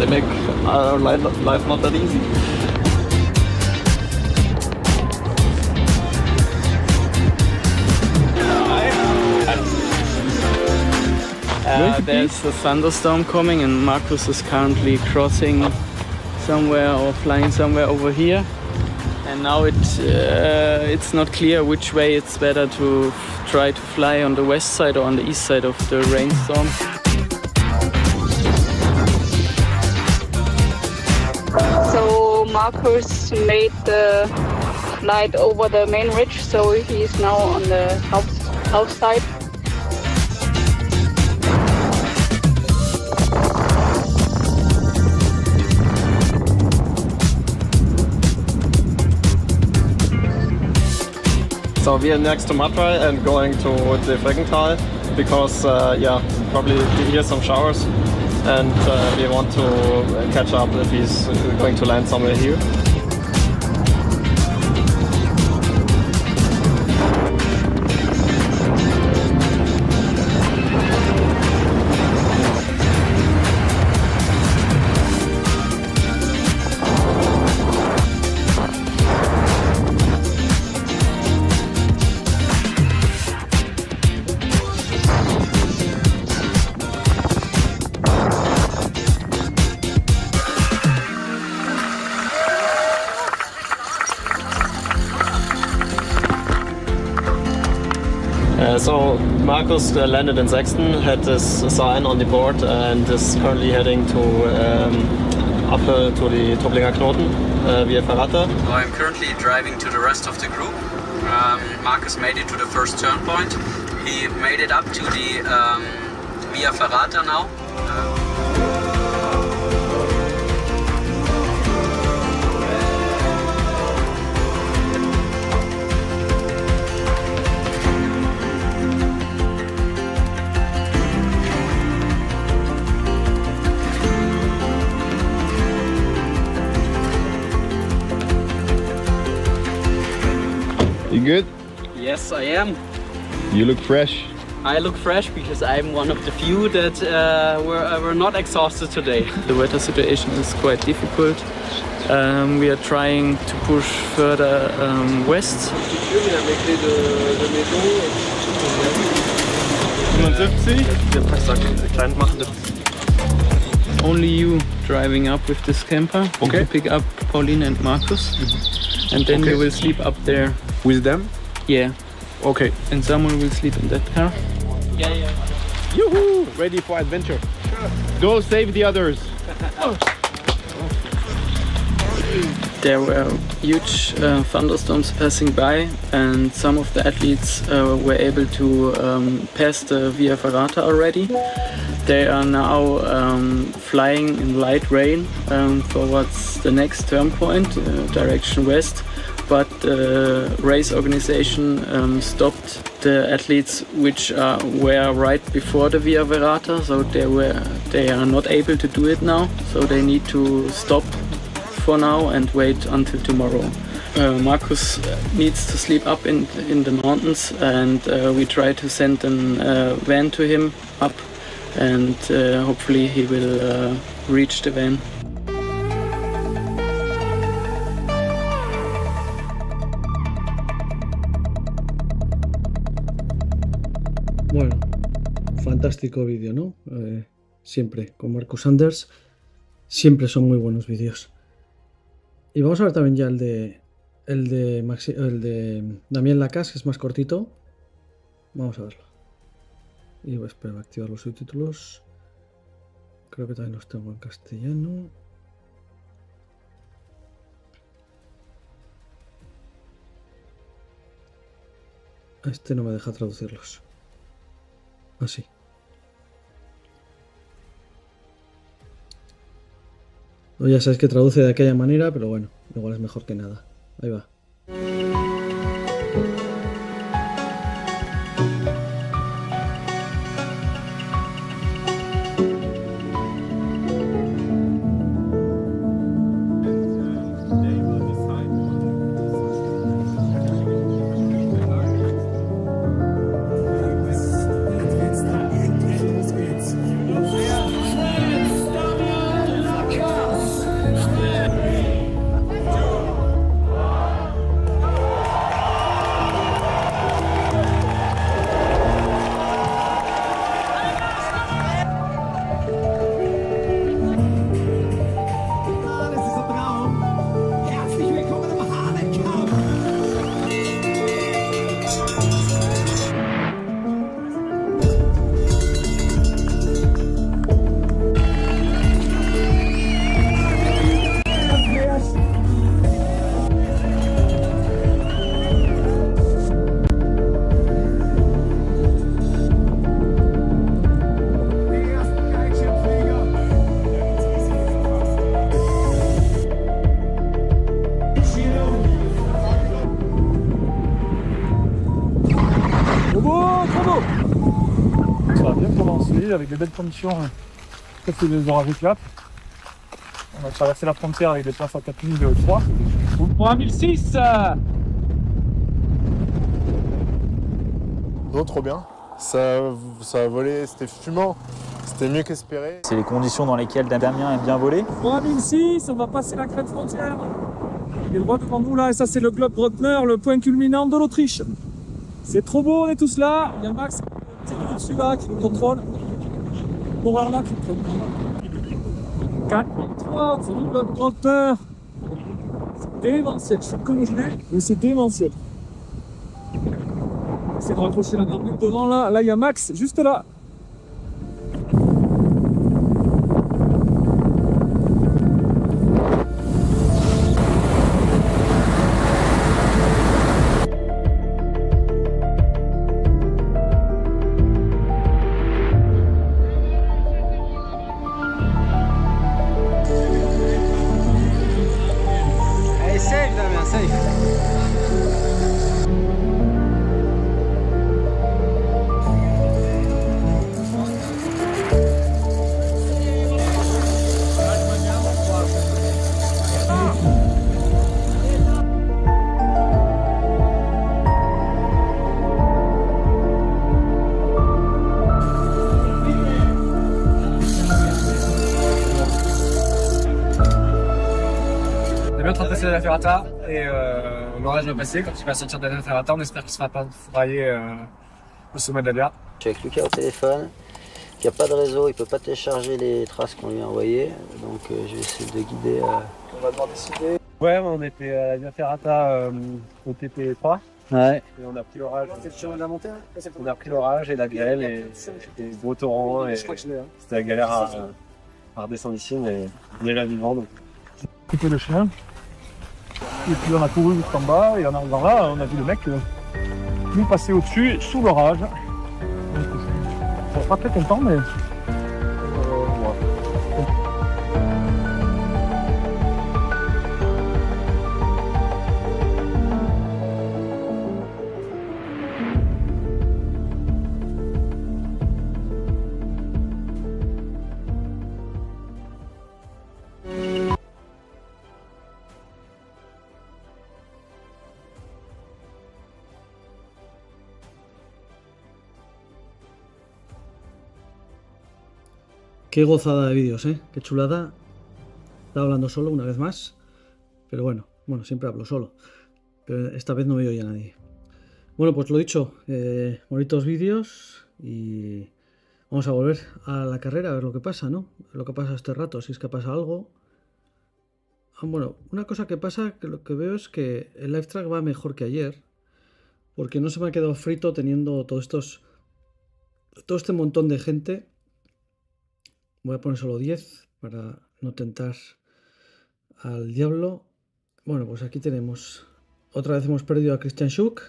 make our life not that easy. There's a thunderstorm coming, and Marcus is currently crossing somewhere or flying somewhere over here. And now it's not clear which way it's better to try to fly, on the west side or on the east side of the rainstorm. So Marcus made the flight over the main ridge, so he's now on the south side. So we are next to Matrei and going to the Freckental because, yeah, probably hear some showers, and we want to catch up if he's going to land somewhere here. So Marcus landed in Sexton, had this sign on the board, and is currently heading to up to the Toblinger Knoten via Ferrata. So I'm currently driving to the rest of the group. Marcus made it to the first turn point. He made it up to the Via Ferrata now. You good? Yes, I am. You look fresh. I look fresh because I'm one of the few that were not exhausted today. The weather situation is quite difficult. We are trying to push further west. 75. Only you driving up with this camper. Okay. To pick up Pauline and Marcus. And then you will sleep up there. With them? Yeah. Okay. And someone will sleep in that car. Yeah. Yoo-hoo! Ready for adventure. Sure. Go save the others. There were huge thunderstorms passing by, and some of the athletes were able to pass the Via Ferrata already. They are now flying in light rain towards the next turn point, direction west. But the race organization stopped the athletes which were right before the Via Ferrata, so they are not able to do it now. So they need to stop for now and wait until tomorrow. Marcus needs to sleep up in the mountains, and we try to send a van to him up, and hopefully he will reach the van. Bueno, fantástico vídeo, ¿no? Siempre con Marcus Anders, siempre son muy buenos vídeos. Y vamos a ver también ya el de Damien Lacasse, que es más cortito. Vamos a verlo. Y voy a activar los subtítulos. Creo que también los tengo en castellano. Este no me deja traducirlos. Así. O ya sabes que traduce de aquella manera, pero bueno, igual es mejor que nada. Ahí va. Avec des belles conditions, peut-être que les orages éclatent. On a traversé la frontière avec des places à 4003. Pour 1006 Oh, trop bien. Ça a volé, c'était fumant. C'était mieux qu'espéré. C'est les conditions dans lesquelles Damien aime bien voler. Pour 1006, on va passer la crête frontière. Il est droit devant nous là, et ça c'est le Globe Grottner, le point culminant de l'Autriche. C'est trop beau, on est tous là. Il y a Max qui est au-dessus là, qui nous contrôle. Pour là, qui nous contrôle. 4.3, c'est le Globe Grottner. C'est démentiel, je suis comme je l'ai, mais c'est démentiel. C'est de raccrocher la grande devant là. Là, il y a Max, juste là. Allez, safe, Damien, safe. On est bien en train de passer la ferrata et l'orage va passer. Quand il va sortir de la ferrata, on espère qu'il ne sera pas fourraillé au sommet de la bière. Je suis avec Lucas au téléphone, qui n'a pas de réseau, il ne peut pas télécharger les traces qu'on lui a envoyées, donc je vais essayer de guider. On va devoir décider. Ouais, on était à la Via Ferrata au TP3. Ouais. Et on a pris l'orage. On a pris l'orage et la grêle et des gros torrents. Et c'était la galère à redescendre ici, mais on est là vivant. Donc. Couper le chien. Et puis on a couru jusqu'en bas et en arrivant là, on a vu le mec nous passer au-dessus sous l'orage. On sera très content, mais. Voilà. Qué gozada de vídeos, ¿eh? Qué chulada. Estaba hablando solo una vez más. Pero bueno, siempre hablo solo. Pero esta vez no me oye a nadie. Bueno, pues lo dicho. Bonitos vídeos. Y vamos a volver a la carrera a ver lo que pasa, ¿no? Lo que pasa este rato, si es que pasa algo. Bueno, una cosa que pasa, que lo que veo es que el live track va mejor que ayer. Porque no se me ha quedado frito teniendo todo este montón de gente. Voy a poner solo 10 para no tentar al diablo. Bueno, pues aquí tenemos. Otra vez hemos perdido a Christian Schuck.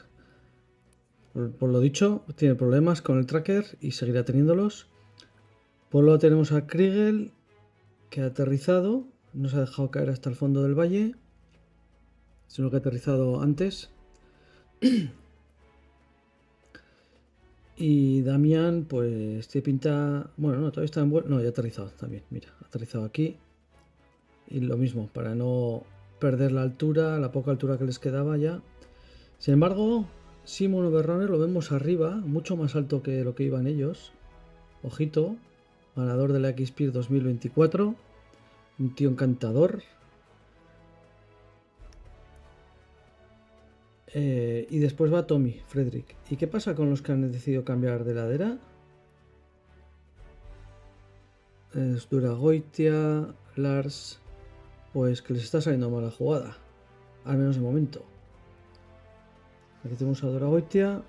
Por lo dicho, tiene problemas con el tracker y seguirá teniéndolos. Por lo tenemos a Kriegel, que ha aterrizado, no se ha dejado caer hasta el fondo del valle, sino que ha aterrizado antes. Y Damián, pues tiene pinta... Bueno, no, todavía está en vuelo. No, ya ha aterrizado también, mira, ha aterrizado aquí. Y lo mismo, para no perder la altura, la poca altura que les quedaba ya. Sin embargo, Simon Overrunner lo vemos arriba, mucho más alto que lo que iban ellos. Ojito, ganador de la X-Speed 2024. Un tío encantador. Y después va Tommy Frederick. ¿Y qué pasa con los que han decidido cambiar de ladera? Es Duragoitia, Lars. Pues que les está saliendo mal la jugada. Al menos de momento. Aquí tenemos a Duragoitia.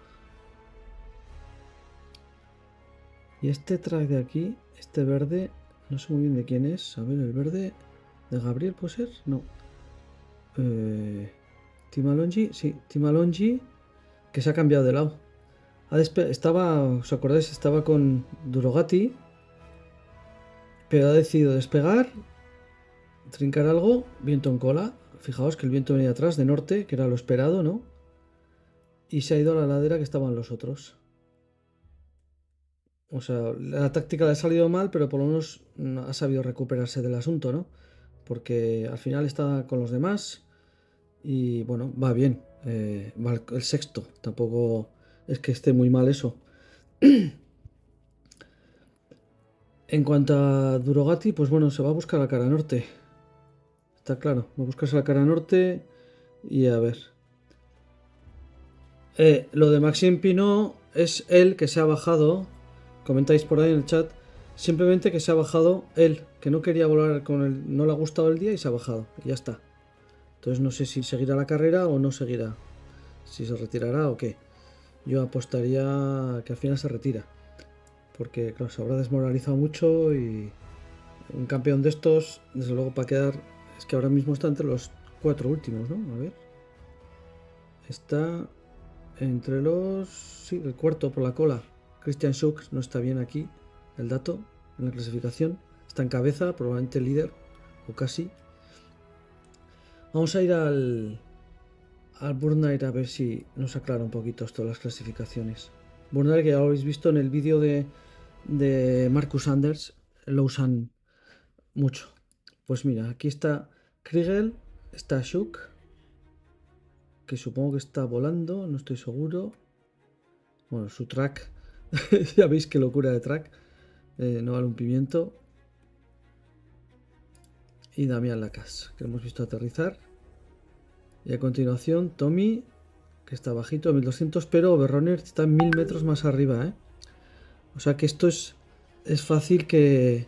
Y este track de aquí, este verde, no sé muy bien de quién es. A ver, el verde de Gabriel, ¿puede ser? No. Timalongi, sí, Timalongi, que se ha cambiado de lado. Estaba, ¿os acordáis? Estaba con Durogati, pero ha decidido despegar, trincar algo, viento en cola. Fijaos que el viento venía atrás, de norte, que era lo esperado, ¿no? Y se ha ido a la ladera que estaban los otros. O sea, la táctica le ha salido mal, pero por lo menos ha sabido recuperarse del asunto, ¿no? Porque al final está con los demás. Y bueno, va bien, va el sexto, tampoco es que esté muy mal eso. En cuanto a Durogati, pues bueno, se va a buscar la cara norte. Está claro, va a buscarse la cara norte y a ver. Lo de Maxime Pinot es él que se ha bajado, comentáis por ahí en el chat, simplemente que se ha bajado él, que no quería volar con él, no le ha gustado el día y se ha bajado, y ya está. Entonces no sé si seguirá la carrera o no seguirá. Si se retirará o qué. Yo apostaría que al final se retira. Porque claro, se habrá desmoralizado mucho y un campeón de estos, desde luego para quedar, es que ahora mismo está entre los 4 últimos, ¿no? A ver. Está entre los... Sí, el cuarto por la cola. Christian Schuck no está bien aquí, el dato, en la clasificación. Está en cabeza, probablemente líder, o casi. Vamos a ir al Burnout a ver si nos aclara un poquito esto de las clasificaciones. Burnout, que ya lo habéis visto en el vídeo de Marcus Anders, lo usan mucho. Pues mira, aquí está Kriegel, está Schuck, que supongo que está volando, no estoy seguro. Bueno, su track, ya veis qué locura de track, no vale un pimiento. Y Damián Lacas, que hemos visto aterrizar. Y a continuación Tommy, que está bajito, a 1200, pero Overrunner está en 1000 metros más arriba, ¿eh? O sea que esto es fácil que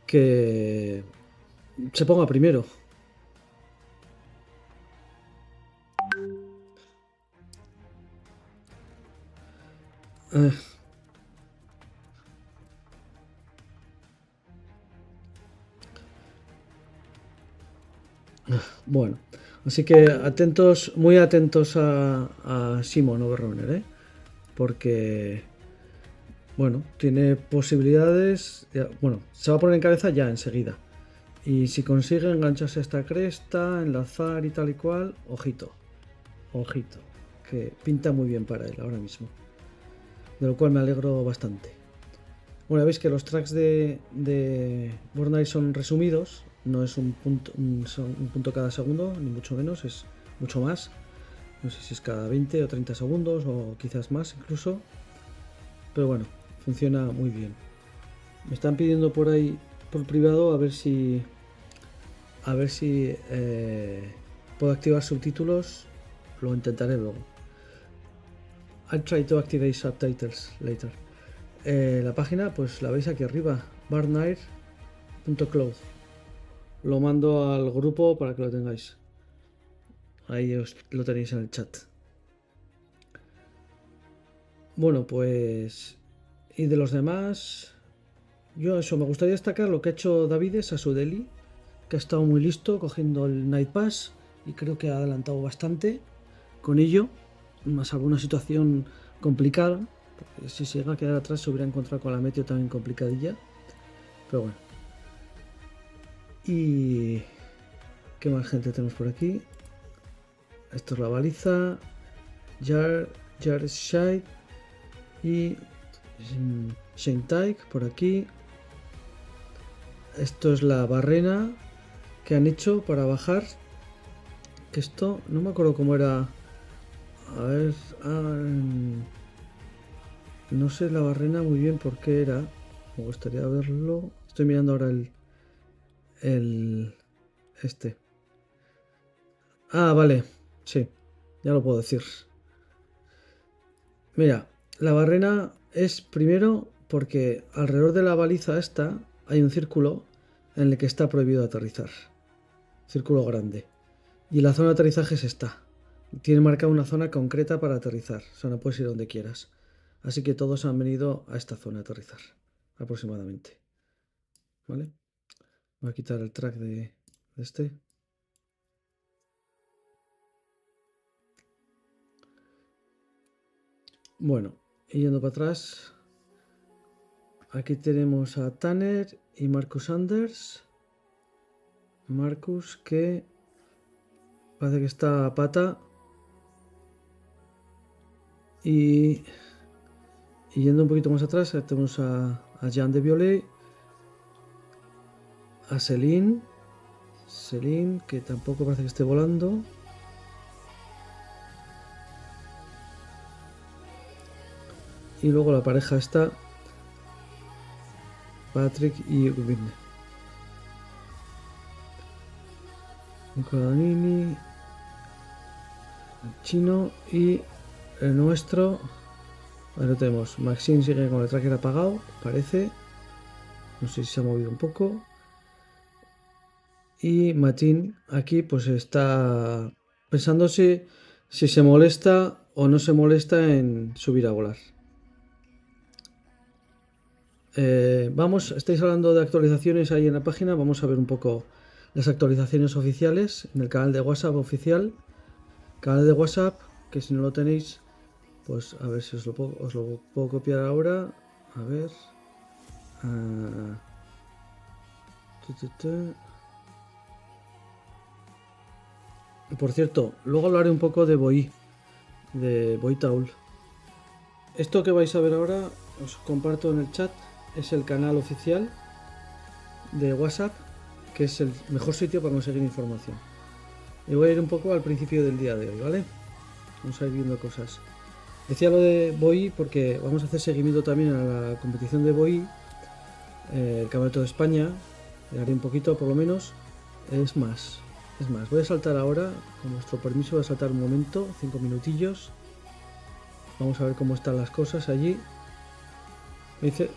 se ponga primero. Bueno, así que atentos, muy atentos a Simon Overrunner, ¿eh? Porque, bueno, tiene posibilidades. Bueno, se va a poner en cabeza ya enseguida. Y si consigue engancharse a esta cresta, enlazar y tal y cual, ojito, ojito, que pinta muy bien para él ahora mismo. De lo cual me alegro bastante. Bueno, veis que los tracks de Burnout son resumidos. No es un punto cada segundo, ni mucho menos, es mucho más. No sé si es cada 20 o 30 segundos o quizás más incluso. Pero bueno, funciona muy bien. Me están pidiendo por ahí, por privado, a ver si puedo activar subtítulos. Lo intentaré luego. I'll try to activate subtitles later. La página, pues la veis aquí arriba, barnair.cloud. Lo mando al grupo para que lo tengáis. Ahí os lo tenéis en el chat. Bueno, pues... Y de los demás... Yo eso, me gustaría destacar lo que ha hecho Davides a su Deli, que ha estado muy listo cogiendo el Night Pass y creo que ha adelantado bastante con ello, más alguna situación complicada, porque si se llega a quedar atrás se hubiera encontrado con la meteo también complicadilla, pero bueno. Y ¿qué más gente tenemos por aquí? Esto es la baliza, Jarshide y Shintaik por aquí. Esto es la barrena que han hecho para bajar. Esto no me acuerdo cómo era. A ver, no sé la barrena muy bien por qué era. Me gustaría verlo. Estoy mirando ahora este. Ah, vale. Sí, ya lo puedo decir. Mira, la barrena es primero porque alrededor de la baliza esta hay un círculo en el que está prohibido aterrizar. Círculo grande. Y la zona de aterrizaje es esta. Tiene marcada una zona concreta para aterrizar. O sea, no puedes ir donde quieras. Así que todos han venido a esta zona a aterrizar. Aproximadamente. ¿Vale? Voy a quitar el track de este. Bueno, y yendo para atrás. Aquí tenemos a Tanner y Marcus Anders. Marcus que parece que está a pata. Y yendo un poquito más atrás tenemos a Jean de Violet, a Celine que tampoco parece que esté volando. Y luego la pareja está Patrick y Ubin. Nicolanini, el chino y el nuestro. Ahí lo tenemos. Maxine sigue con el tracker apagado, parece. No sé si se ha movido un poco. Y Matin aquí pues está pensando si se molesta o no se molesta en subir a volar. Vamos, estáis hablando de actualizaciones ahí en la página. Vamos a ver un poco las actualizaciones oficiales en el canal de WhatsApp oficial. Canal de WhatsApp, que si no lo tenéis, pues a ver si os lo puedo copiar ahora. A ver. Por cierto, luego hablaré un poco de Boy Taul. Esto que vais a ver ahora, os comparto en el chat, es el canal oficial de WhatsApp, que es el mejor sitio para conseguir información. Y voy a ir un poco al principio del día de hoy, ¿vale? Vamos a ir viendo cosas. Decía lo de Boy porque vamos a hacer seguimiento también a la competición de Boy, el Campeonato de España. Le haré un poquito por lo menos. Es más, voy a saltar ahora, con vuestro permiso voy a saltar un momento, 5 minutillos. Vamos a ver cómo están las cosas allí. Me dice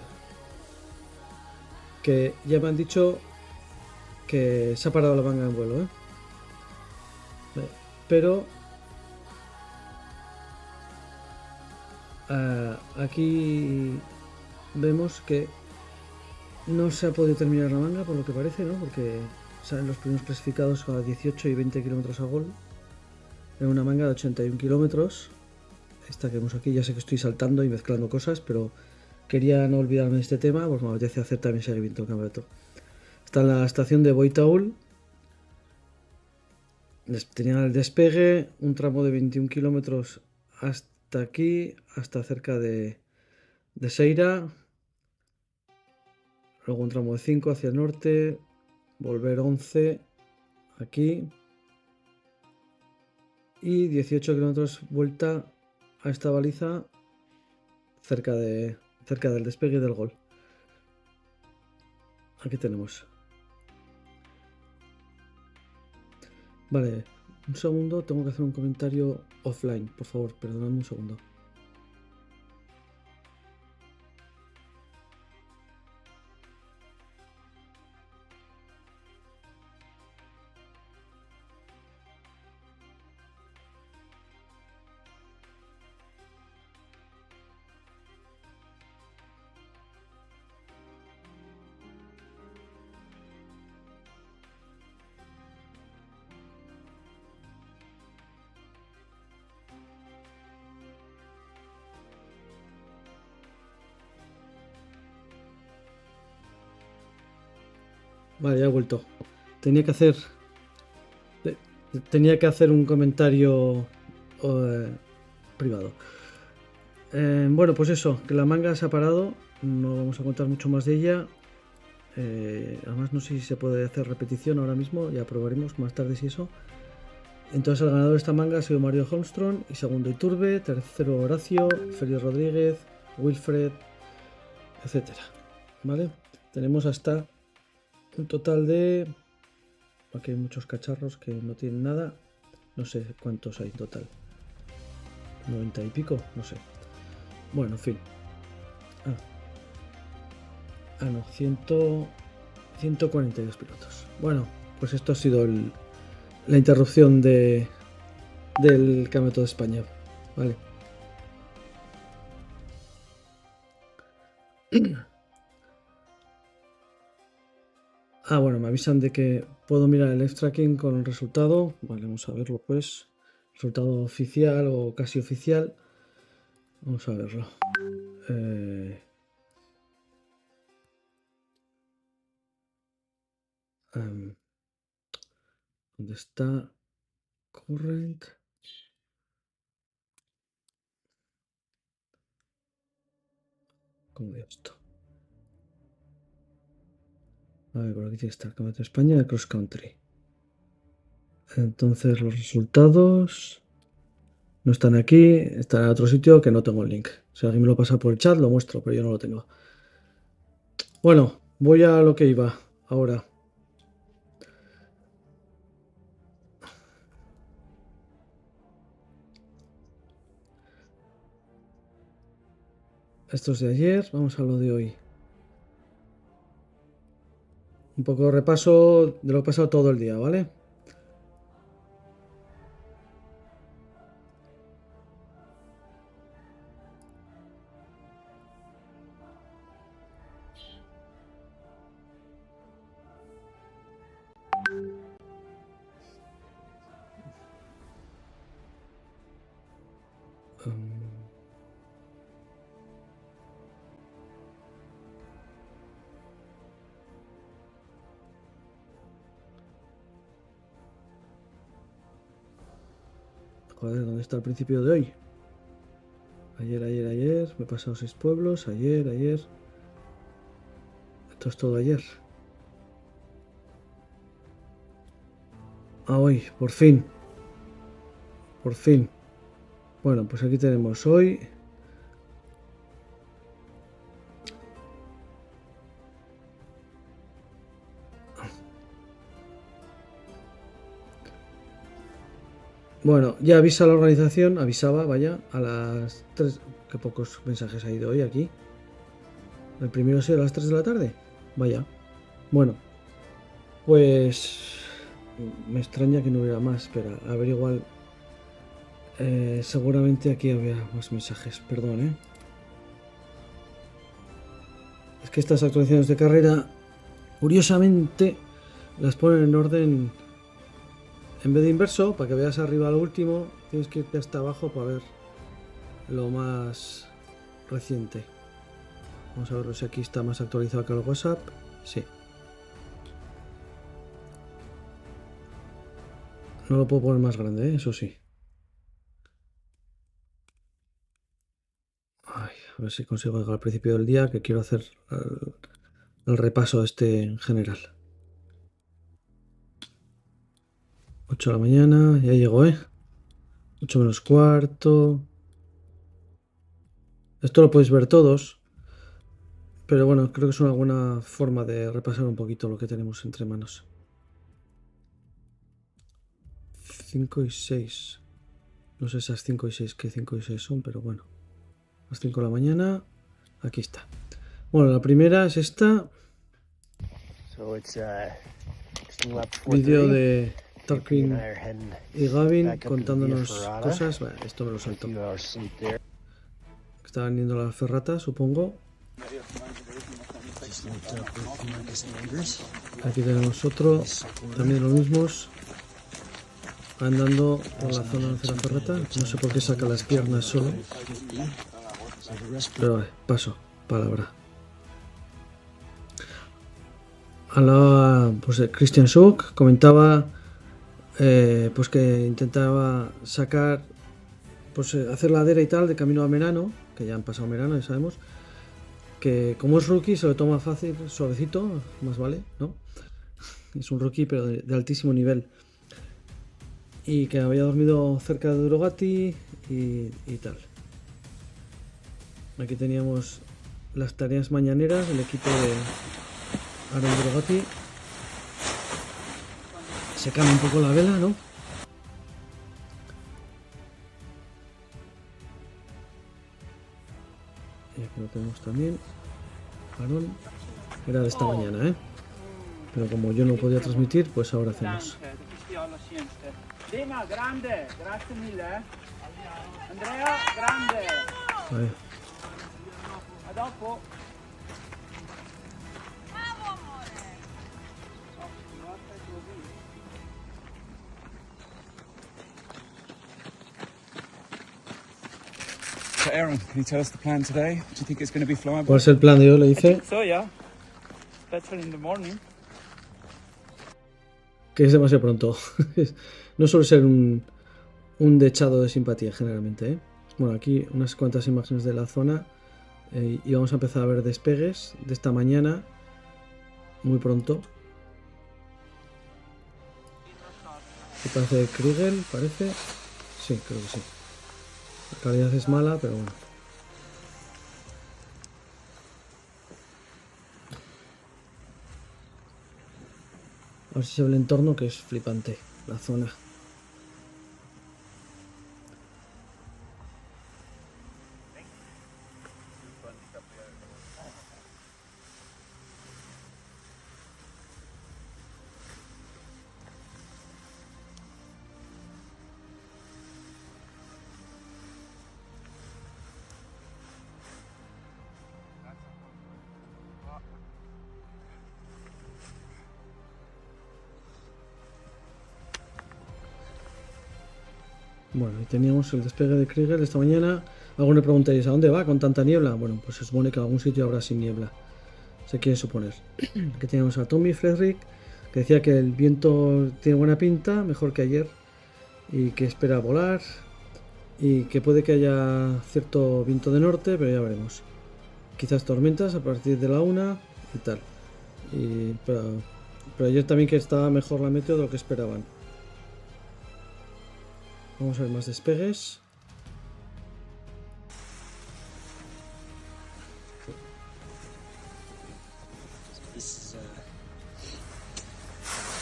que ya me han dicho que se ha parado la manga en vuelo, pero aquí vemos que no se ha podido terminar la manga por lo que parece, ¿no? Porque salen los primeros clasificados a 18 y 20 kilómetros a gol en una manga de 81 kilómetros. Esta que vemos aquí, ya sé que estoy saltando y mezclando cosas, pero quería no olvidarme de este tema, pues me apetece hacer también seguimiento del campeonato. Está en la estación de Boy Taul. Tenía el despegue, un tramo de 21 kilómetros hasta aquí, hasta cerca de Seira. Luego un tramo de 5 hacia el norte, volver 11 aquí. Y 18 kilómetros vuelta a esta baliza cerca del despegue del gol. Aquí tenemos. Vale, un segundo, tengo que hacer un comentario offline, por favor, perdonadme un segundo. Vale, ya he vuelto. Tenía que hacer un comentario privado. Bueno, pues eso, que la manga se ha parado. No vamos a contar mucho más de ella. Además no sé si se puede hacer repetición ahora mismo. Ya probaremos más tarde si eso. Entonces el ganador de esta manga ha sido Mario Holmström. Y segundo Iturbe. Tercero Horacio. Félix Rodríguez. Wilfred. Etcétera. ¿Vale? Tenemos hasta un total de... Aquí hay muchos cacharros que no tienen nada. No sé cuántos hay en total. 90 y pico, no sé. Bueno, en fin. No, 142 pilotos. Bueno, pues esto ha sido la interrupción del Campeonato de España. Vale. Bueno, me avisan de que puedo mirar el live tracking con el resultado. Vale, vamos a verlo pues. Resultado oficial o casi oficial. Vamos a verlo. ¿Dónde está? Current. ¿Cómo veo esto? A ver, por aquí tiene que estar el Campeonato de España de Cross Country. Entonces los resultados no están aquí, están en otro sitio que no tengo el link. Si alguien me lo pasa por el chat, lo muestro, pero yo no lo tengo. Bueno, voy a lo que iba ahora. Esto es de ayer, vamos a lo de hoy. Un poco de repaso de lo que ha pasado todo el día, ¿vale? Joder, ¿dónde está el principio de hoy? Ayer. Me he pasado 6 pueblos. Ayer. Esto es todo ayer. Hoy, por fin. Bueno, pues aquí tenemos hoy. Bueno, ya avisa la organización, avisaba, vaya, a las 3, qué pocos mensajes ha ido hoy aquí. El primero ha sido a las 3 de la tarde, vaya. Bueno, pues me extraña que no hubiera más, espera, a ver igual. Seguramente aquí había más mensajes, perdón, Es que estas actualizaciones de carrera, curiosamente, las ponen en orden. En vez de inverso, para que veas arriba lo último, tienes que irte hasta abajo para ver lo más reciente. Vamos a ver si aquí está más actualizado que el WhatsApp. Sí. No lo puedo poner más grande, eso sí. A ver si consigo llegar al principio del día, que quiero hacer el repaso este en general. 8 de la mañana, ya llegó, 8 menos cuarto. Esto lo podéis ver todos. Pero bueno, creo que es una buena forma de repasar un poquito lo que tenemos entre manos. 5 y 6. No sé esas 5 y 6 qué 5 y 6 son, pero bueno. Las 5 de la mañana. Aquí está. Bueno, la primera es esta. Vídeo de Tarquin y Gavin contándonos cosas. Bueno, esto me lo salto. Estaban yendo a la ferrata, supongo. Aquí tenemos otro, también los mismos, andando por la zona de la ferrata. No sé por qué saca las piernas solo, pero vale, paso, palabra. Pues Christian Schuck comentaba pues que intentaba sacar, pues hacer ladera y tal de camino a Merano, que ya han pasado Merano, ya sabemos, que como es rookie se lo toma fácil, suavecito, más vale, ¿no? Es un rookie pero de altísimo nivel. Y que había dormido cerca de Durogati y tal. Aquí teníamos las tareas mañaneras del equipo de Aaron Durogati. Secando un poco la vela, ¿no? Y aquí lo tenemos también. Aaron. Era de esta mañana, ¿eh? Pero como yo no podía transmitir, pues ahora hacemos. Dima, grande, grazie mille. Andrea, grande. Vale. A dopo. So Aaron, can you tell us the plan today? Do you think it's going to be flyable? ¿Cuál es el plan de hoy? Le dice. So yeah, better in the morning. Que es demasiado pronto. No suele ser un dechado de simpatía generalmente, ¿eh? Bueno, aquí unas cuantas imágenes de la zona y vamos a empezar a ver despegues de esta mañana muy pronto. ¿Qué parece de Kriegel? ¿Parece? Sí, creo que sí. La calidad es mala, pero bueno. A ver si se ve el entorno, que es flipante, la zona. Bueno, y teníamos el despegue de Kriegel esta mañana. Algunos me preguntáis, ¿a dónde va con tanta niebla? Bueno, pues se supone que en algún sitio habrá sin niebla. Se quiere suponer. Aquí teníamos a Tommy Frederick, que decía que el viento tiene buena pinta, mejor que ayer, y que espera volar, y que puede que haya cierto viento de norte, pero ya veremos. Quizás tormentas a partir de la 1 y tal. Pero ayer también que estaba mejor la meteo de lo que esperaban. Vamos a ver más despegues.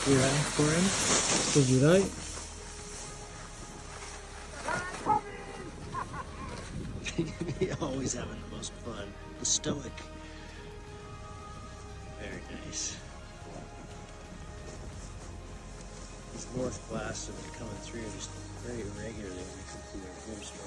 Esto es Yurai. Always having the most fun. The stoic. Very nice. These north blasts have been coming through just very regularly when they come through their very strong.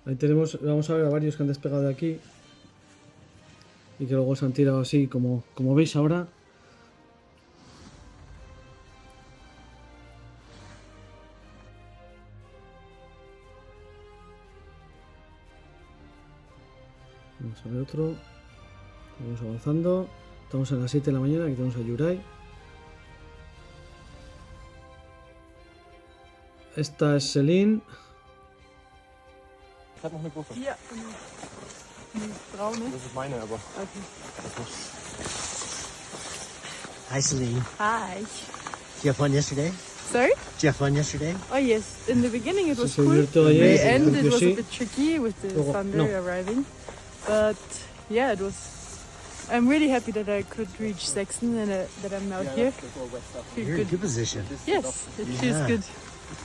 Ahí tenemos, vamos a ver a varios que han despegado de aquí y que luego se han tirado así como veis ahora. Vamos a ver otro. Vamos avanzando. Estamos a las 7 de la mañana. Aquí tenemos a Yurai. Esta es Celine. Ich hab noch eine Gruppe. Ja, braune. Das ist meine, aber. Okay. Hi, Celine. Hi. Did you have fun yesterday? Sorry? Did you have fun yesterday? Oh yes, in the beginning it was Se cool. divirtió In ayer, the end it was sí. a bit tricky with the Luego, thunder no. arriving. But yeah, it was. I'm really happy that I could reach Sexton and that I'm out here. Feel You're in a good. good position. Yes, it Yeah. feels good.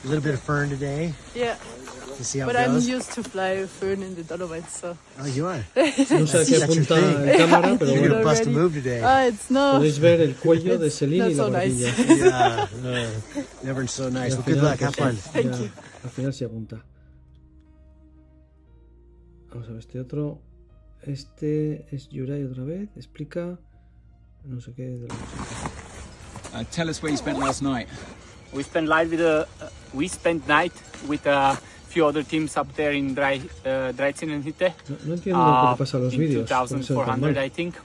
A little bit of fern today. Yeah. To see how But it I'm goes. used to fly fern in the Dolomites, so. Oh, you are. No sé a qué That's your apunta thing. en cámara, pero You're bueno. gonna bust a move today. It's no. Podéis ver el cuello de It's Celine y not la so nice. barbilla. Yeah, never so nice. Y al Well, good final, luck. Have pues, fun. Thank ya, you. al final sí apunta. Vamos a ver este otro. Este es Yurai otra vez. Explica no sé qué de la música. Tell us where you spent last night. We spent night with we spent night with a few other teams up there in Dreizinenhütte. No entiendo lo que le pasa a los in vídeos. 2400, I think.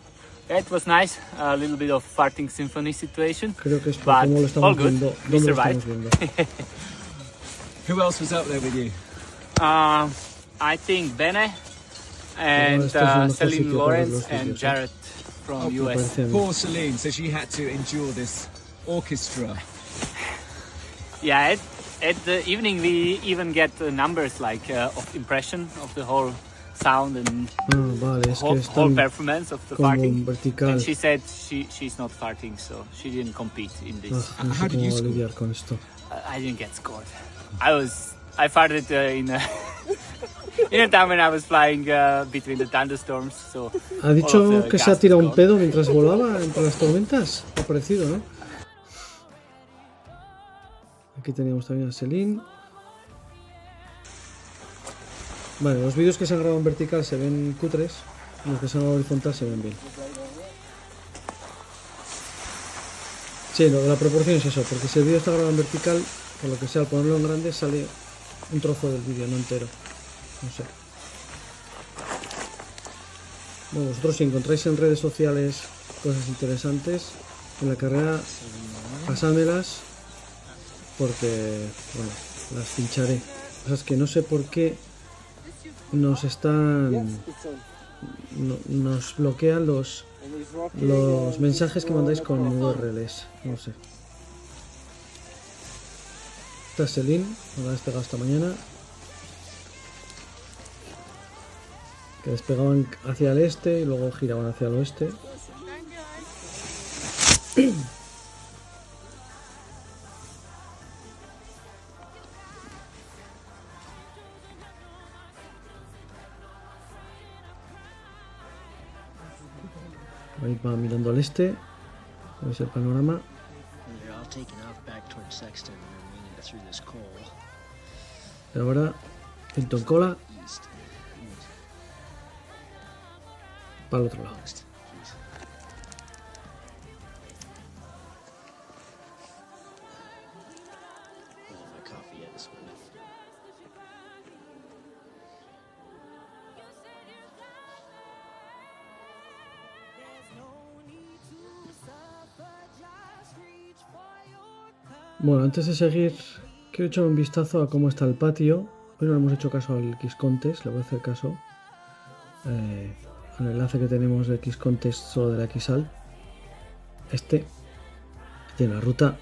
Yeah, it was nice. A little bit of farting symphony situation. Creo que es por but cómo lo all estamos good. viendo. We ¿Dónde lo survived. estamos viendo? Who else was up there with you? I think Bene and esto es un mejor Celine sitio para ver Lawrence los and vídeos, Jared from Oh, US. Poor Celine, so she had to endure this orchestra. Yeah, at the evening we even get numbers like of impression of the whole sound and Vale, es que whole están performance of the como farting. vertical. And she said she's not farting, so she didn't compete in this. No sé cómo lidiar con esto. I didn't get scored. I farted in a time when I was flying between the thunderstorms. So ¿Ha all dicho of the que se ha gas tirado was un gone. pedo mientras volaba entre las tormentas? Ha parecido, ¿no? Aquí teníamos también a Celine. Vale, los vídeos que se han grabado en vertical se ven cutres, los que se han grabado en horizontal se ven bien. Sí, lo de la proporción es eso, porque si el vídeo está grabado en vertical, por lo que sea, al ponerlo en grande sale un trozo del vídeo, no entero. No sé. Bueno, vosotros si encontráis en redes sociales cosas interesantes en la carrera, pasádmelas, porque, bueno, las fincharé. Lo que pasa es que no sé por qué nos bloquean los mensajes que mandáis con URLs. No sé. Esta es Celine, me la ha despegado esta mañana. Que despegaban hacia el este y luego giraban hacia el oeste. Ahí va mirando al este. Veis el panorama. They're all taking off back towards Sexton and then we need to through this coal. Y ahora, Hilton Cola. Para el otro lado. My coffee yet this morning. Bueno, antes de seguir, quiero echar un vistazo a cómo está el patio. Hoy no le hemos hecho caso al X-Contest, le voy a hacer caso. Al enlace que tenemos de X-Contest solo de la XAL. Este. Tiene la ruta.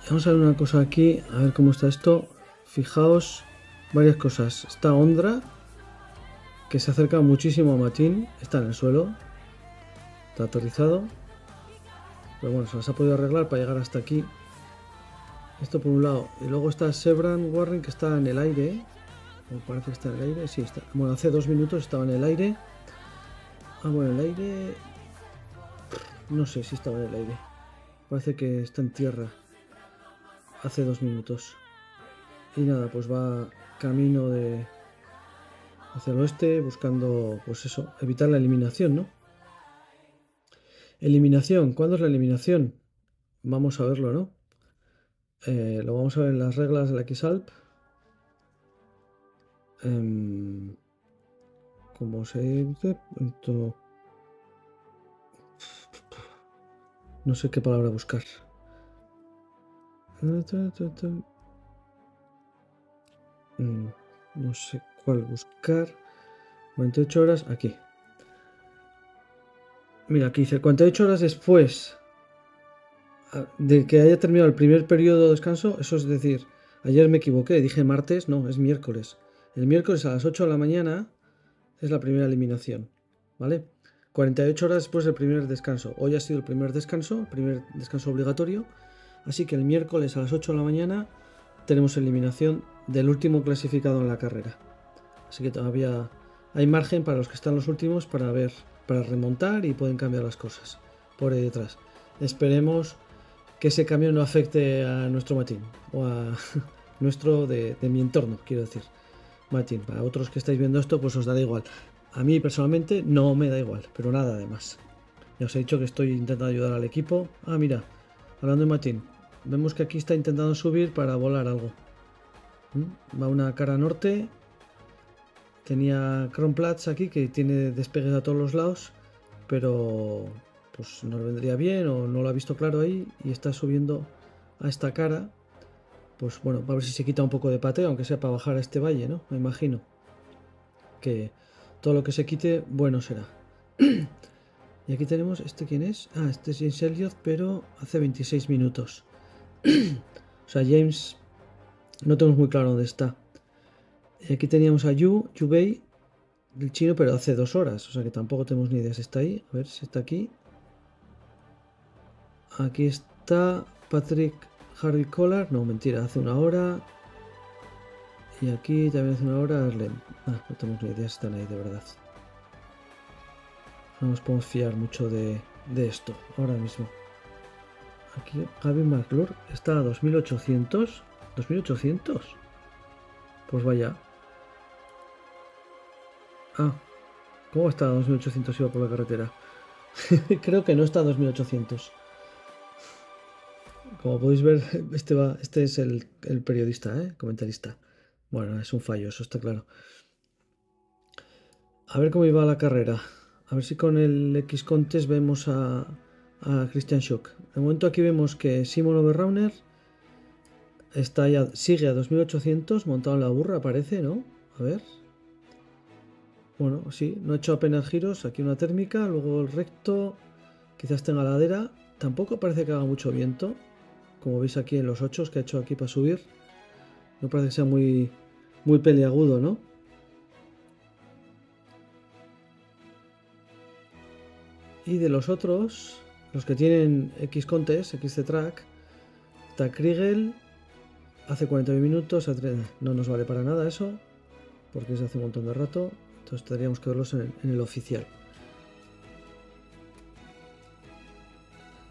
Vamos a ver una cosa aquí, a ver cómo está esto. Fijaos, varias cosas. Está Ondra, que se acerca muchísimo a Matin. Está en el suelo. Está aterrizado. Pero bueno, se las ha podido arreglar para llegar hasta aquí. Esto por un lado. Y luego está Sebran Warren, que está en el aire. Me parece que está en el aire. Sí, está. Bueno, hace 2 minutos estaba en el aire. Ah, bueno, el aire... No sé si estaba en el aire. Parece que está en tierra. Hace 2 minutos. Y nada, pues va camino de... hacia el oeste, buscando, pues eso, evitar la eliminación, ¿no? Eliminación. ¿Cuándo es la eliminación? Vamos a verlo, ¿no? Lo vamos a ver en las reglas de la XALP. ¿Cómo se dice? No sé qué palabra buscar. No sé cuál buscar. 48 horas aquí. Mira, aquí dice 48 horas después de que haya terminado el primer periodo de descanso. Eso es decir, ayer me equivoqué, dije martes, no, es miércoles. El miércoles a las 8 de la mañana es la primera eliminación, ¿vale? 48 horas después del primer descanso. Hoy ha sido el primer descanso obligatorio. Así que el miércoles a las 8 de la mañana tenemos eliminación del último clasificado en la carrera. Así que todavía hay margen para los que están los últimos para remontar y pueden cambiar las cosas por ahí detrás. Esperemos que ese cambio no afecte a nuestro Matin o a nuestro de mi entorno, quiero decir. Matin, para otros que estáis viendo esto, pues os dará igual. A mí personalmente no me da igual, pero nada de más. Ya os he dicho que estoy intentando ayudar al equipo. Ah, mira, hablando de Matin, vemos que aquí está intentando subir para volar algo. Va una cara norte. Tenía Kronplatz aquí que tiene despegues a todos los lados, pero pues no le vendría bien o no lo ha visto claro ahí y está subiendo a esta cara. Pues bueno, a ver si se quita un poco de pateo, aunque sea para bajar a este valle, ¿no? Me imagino que todo lo que se quite, bueno será. Y aquí tenemos, ¿este quién es? Ah, este es James Elliot, pero hace 26 minutos. O sea, James, no tenemos muy claro dónde está. Y aquí teníamos a Yubei, del chino, pero hace 2 horas. O sea que tampoco tenemos ni idea si está ahí. A ver si está aquí. Aquí está Patrick Harvey Collard. No, mentira, hace 1 hora. Y aquí también hace 1 hora Arlen. Ah, no tenemos ni idea si están ahí de verdad. No nos podemos fiar mucho de esto ahora mismo. Aquí Gavin McClure está a 2800. ¿2800? Pues vaya. Ah, ¿cómo está a 2800 iba por la carretera? Creo que no está a 2800. Como podéis ver, este es el periodista, comentarista. Bueno, es un fallo, eso está claro. A ver cómo iba la carrera. A ver si con el X-Contest vemos a Christian Schuck. De momento aquí vemos que Simon Oberrauner está ya, sigue a 2800, montado en la burra, parece, ¿no? A ver. Bueno, sí, no ha hecho apenas giros. Aquí una térmica, luego el recto. Quizás tenga ladera. Tampoco parece que haga mucho viento. Como veis aquí en los 8 que ha hecho aquí para subir. No parece que sea muy peliagudo, ¿no? Y de los otros, los que tienen X-Contest, XC-Track, está Kriegel, hace 49 minutos, no nos vale para nada eso, porque es hace un montón de rato, entonces tendríamos que verlos en el oficial.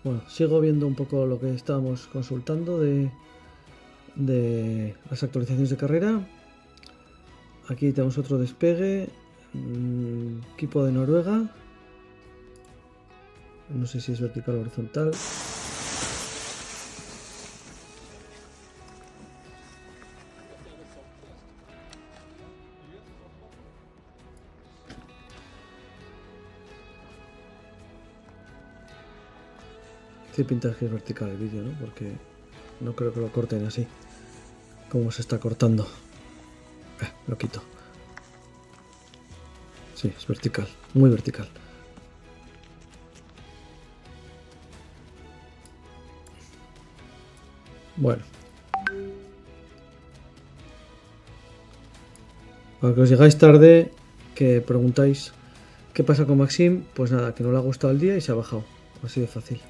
Bueno, sigo viendo un poco lo que estábamos consultando de las actualizaciones de carrera. Aquí tenemos otro despegue, equipo de Noruega. No sé si es vertical o horizontal. Tiene pinta que es vertical el vídeo, ¿no? Porque no creo que lo corten así, como se está cortando. Lo quito. Sí, es vertical, muy vertical. Bueno, para que os llegáis tarde, que preguntáis qué pasa con Maxim, pues nada, que no le ha gustado el día y se ha bajado, así de fácil.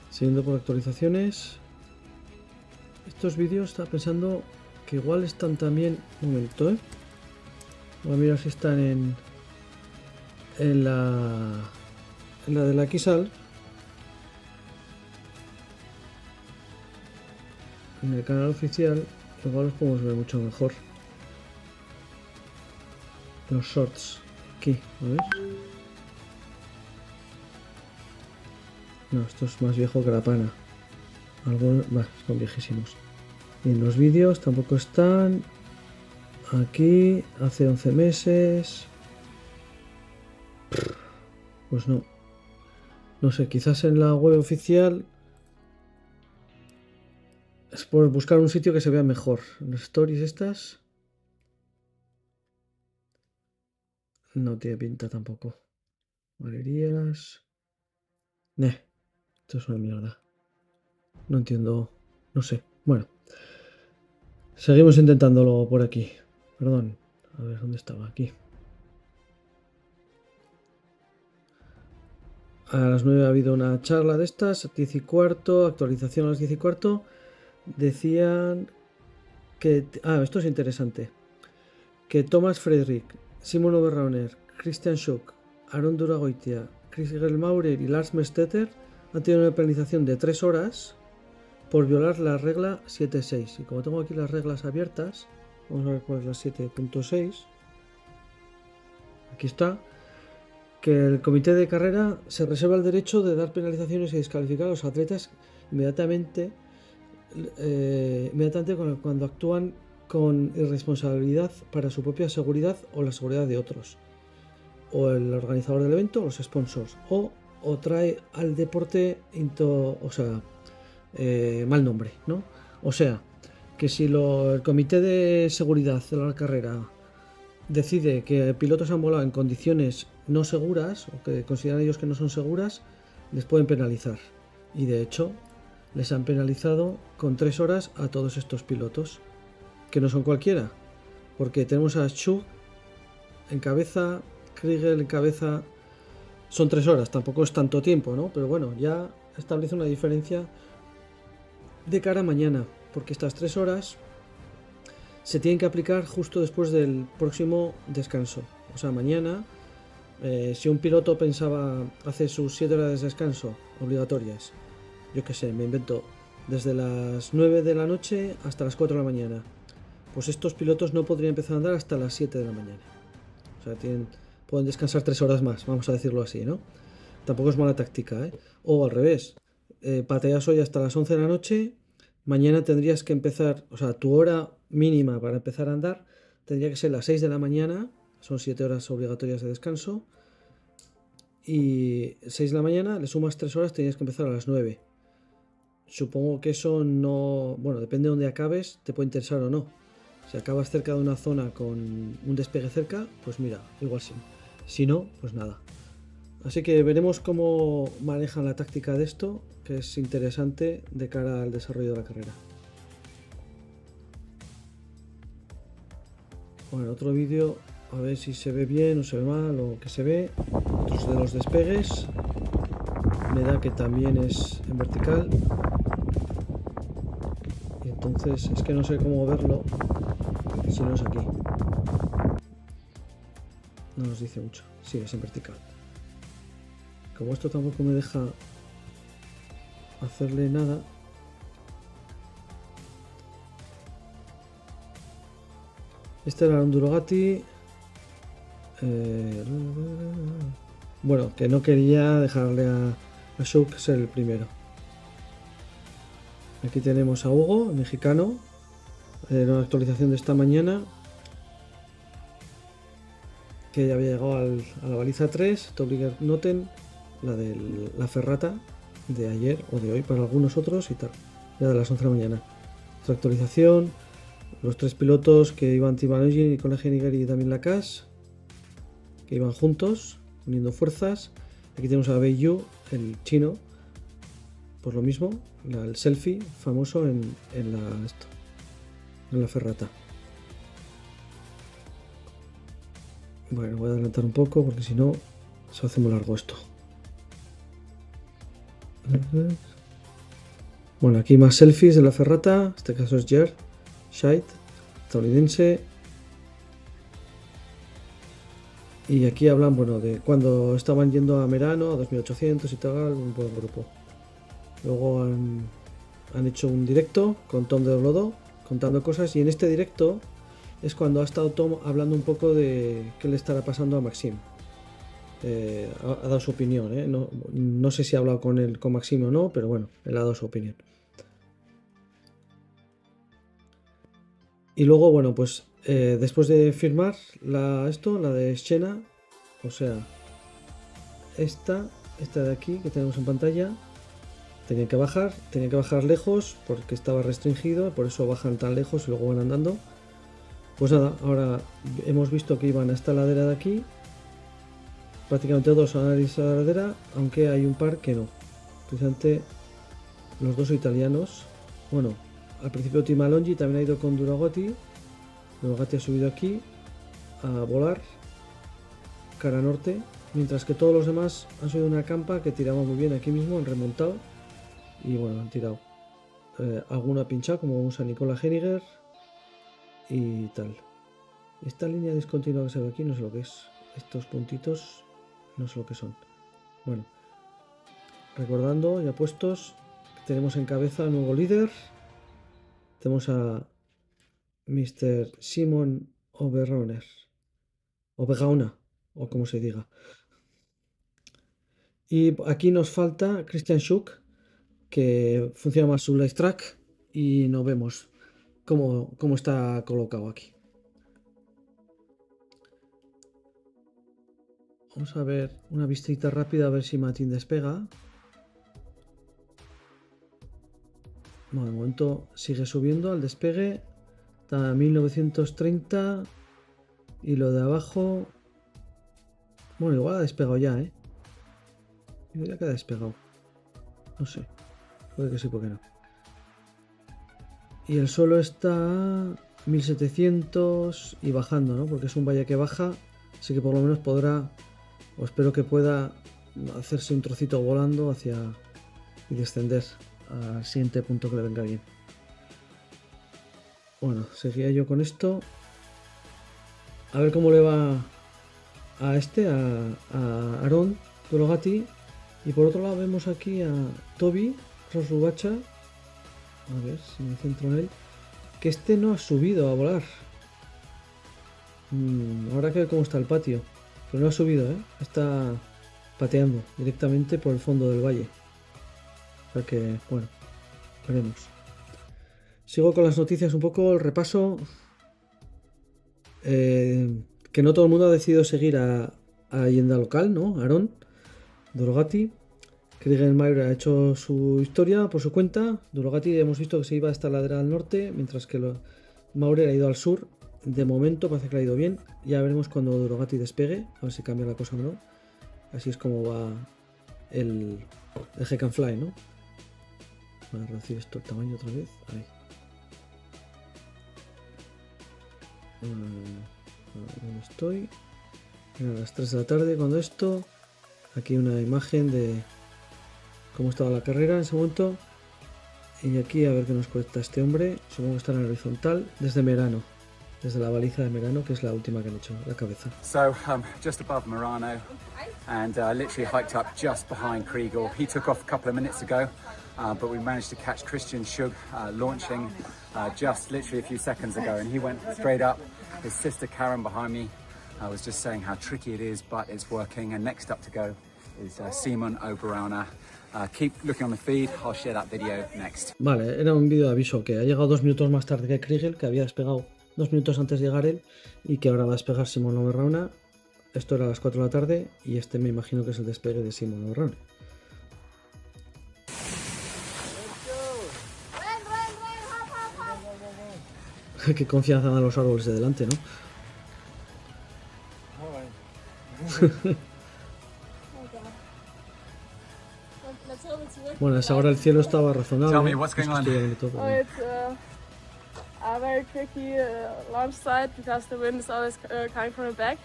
Siguiendo por actualizaciones, estos vídeos estaba pensando que igual están también, un momento, voy a mirar si están en la de la Xal. En el canal oficial igual los podemos ver mucho mejor. Los shorts aquí, a ver. No, esto es más viejo que la pana. Algunos son viejísimos. Y en los vídeos tampoco están. Aquí hace 11 meses. Pues no. No sé, quizás en la web oficial. Es por buscar un sitio que se vea mejor. Las stories estas. No tiene pinta tampoco. Galerías. Esto es una mierda. No entiendo. No sé. Bueno. Seguimos intentándolo por aquí. Perdón. A ver, ¿dónde estaba? Aquí. A las 9 ha habido una charla de estas. 10:15. Actualización a las 10:15. Decían que... esto es interesante. Que Thomas Friedrich, Simon Oberrauner, Christian Schuck, Aaron Duragoitia, Chris Maurer y Lars Mestetter han tenido una penalización de 3 horas por violar la regla 7.6. Y como tengo aquí las reglas abiertas, vamos a ver cuál es la 7.6. Aquí está. Que el comité de carrera se reserva el derecho de dar penalizaciones y descalificar a los atletas inmediatamente cuando actúan con irresponsabilidad para su propia seguridad o la seguridad de otros, o el organizador del evento o los sponsors, o trae al deporte mal nombre, ¿no? O sea, que si el comité de seguridad de la carrera decide que pilotos han volado en condiciones no seguras o que consideran ellos que no son seguras, les pueden penalizar. Y de hecho, les han penalizado con 3 horas a todos estos pilotos, que no son cualquiera, porque tenemos a Schuk en cabeza, Kriegel en cabeza. Son 3 horas, tampoco es tanto tiempo, ¿no? Pero bueno, ya establece una diferencia de cara a mañana, porque estas 3 horas se tienen que aplicar justo después del próximo descanso. O sea, mañana, si un piloto pensaba hacer sus 7 horas de descanso obligatorias, yo qué sé, me invento, desde las 9 de la noche hasta las 4 de la mañana, pues estos pilotos no podrían empezar a andar hasta las 7 de la mañana. O sea, pueden descansar 3 horas más, vamos a decirlo así, ¿no? Tampoco es mala táctica, ¿eh? O al revés, pateas hoy hasta las 11 de la noche, mañana tendrías que empezar, o sea, tu hora mínima para empezar a andar tendría que ser las 6 de la mañana, son 7 horas obligatorias de descanso, y 6 de la mañana le sumas 3 horas, tenías que empezar a las 9. Supongo que eso no, bueno, depende de dónde acabes, te puede interesar o no. Si acabas cerca de una zona con un despegue cerca, pues mira, igual sí. Si no, pues nada. Así que veremos cómo manejan la táctica de esto, que es interesante de cara al desarrollo de la carrera. Bueno, otro vídeo, a ver si se ve bien o se ve mal o que se ve. Otros de los despegues. Me da que también es en vertical. Y entonces es que no sé cómo verlo si no es aquí. No nos dice mucho. Sí, es en vertical. Como esto tampoco me deja hacerle nada. Este era un Durogati. Bueno, que no quería dejarle a Schuk ser el primero. Aquí tenemos a Hugo, el mexicano. Una actualización de esta mañana. Que ya había llegado a la baliza 3. Tobliger Noten. La ferrata de ayer o de hoy para algunos otros y tal. Ya de las 11 de la mañana. Otra actualización. Los 3 pilotos que iban Tim Alonso, Nicolas Henniger y Damien Lacasse, que iban juntos, uniendo fuerzas. Aquí tenemos a Bei Yu, el chino, pues lo mismo, el selfie famoso en la ferrata. Bueno, voy a adelantar un poco porque si no se hace muy largo esto. Bueno, aquí más selfies de la ferrata, en este caso es Jer Scheidt, estadounidense. Y aquí hablan, bueno, de cuando estaban yendo a Merano, a 2800 y tal, un buen grupo. Luego han hecho un directo con Tom de Doblodo, contando cosas, y en este directo es cuando ha estado Tom hablando un poco de qué le estará pasando a Maxime. Ha dado su opinión, ¿eh? No sé si ha hablado con Maxime o no, pero bueno, él ha dado su opinión. Y luego, bueno, pues después de firmar la de Xena, o sea, esta de aquí que tenemos en pantalla, tenían que bajar lejos porque estaba restringido, por eso bajan tan lejos y luego van andando. Pues nada, ahora hemos visto que iban a esta ladera de aquí, prácticamente todos van a esa ladera, aunque hay un par que no. Precisamente los dos italianos, bueno, al principio Tim Alonso también ha ido con Durogati. Durogati ha subido aquí a volar cara norte, mientras que todos los demás han subido una campa que tiraba muy bien aquí mismo, han remontado y bueno, han tirado. Alguna pinchada, como vemos a Nicolas Henniger y tal. Esta línea discontinua que se ve aquí no sé lo que es. Estos puntitos no sé lo que son. Bueno, recordando, ya puestos, tenemos en cabeza al nuevo líder. Tenemos a Mr. Simon Oberrauner, o como se diga. Y aquí nos falta Christian Schuk, que funciona más su Live Track y nos vemos cómo está colocado aquí. Vamos a ver una vistita rápida a ver si Martín despega. Bueno, de momento sigue subiendo al despegue. Está a 1930 y lo de abajo... Bueno, igual ha despegado ya, ¿eh? Yo diría que ha despegado. No sé. Puede que sí, puede que no. Y el suelo está a 1700 y bajando, ¿no? Porque es un valle que baja. Así que por lo menos podrá, o espero que pueda, hacerse un trocito volando hacia y descender al siguiente punto que le venga bien. Bueno, seguía yo con esto. A ver cómo le va a Aaron Dologati. Y por otro lado vemos aquí a Toby Rosrubacha. A ver si me centro en él. Que este no ha subido a volar. Habrá que ver cómo está el patio. Pero no ha subido, ¿eh? Está pateando directamente por el fondo del valle. O sea que, bueno, veremos. Sigo con las noticias un poco, el repaso. Que no todo el mundo ha decidido seguir a Leyenda Local, ¿no? Aaron Dologati. Krigen Mayer ha hecho su historia por su cuenta. Dologati hemos visto que se iba hasta la ladera al norte, mientras que Maurer ha ido al sur. De momento parece que le ha ido bien. Ya veremos cuando Dologati despegue, a ver si cambia la cosa o no. Así es como va el Heck and Fly, ¿no? Voy a reducir esto el tamaño otra vez. Ahí. ¿Dónde estoy? A las 3 de la tarde cuando esto. Aquí una imagen de cómo estaba la carrera en ese momento. Y aquí a ver qué nos cuesta este hombre. Supongo que está en el horizontal desde Merano. Desde la baliza de Merano, que es la última que han hecho, la cabeza. So, just above Merano, and literally hiked up just behind Kriegel. He took off a couple of minutes ago, but we managed to catch Christian Schug launching just literally a few seconds ago, and he went straight up. His sister Karen behind me was just saying how tricky it is, but it's working. And next up to go is Simon Oberauner. Keep looking on the feed. I'll share that video next. Vale, era un vídeo de aviso que ha llegado 2 minutos más tarde que Kriegel, que había despegado 2 minutos antes de llegar él, y que ahora va a despegar Simon Oberauner. Esto era a las 4 de la tarde y este me imagino que es el despegue de Simon Oberauner. Qué confianza dan los árboles de delante, ¿no? Bueno, a esa hora el cielo estaba razonable. A very tricky launch site because the wind is always coming from the back.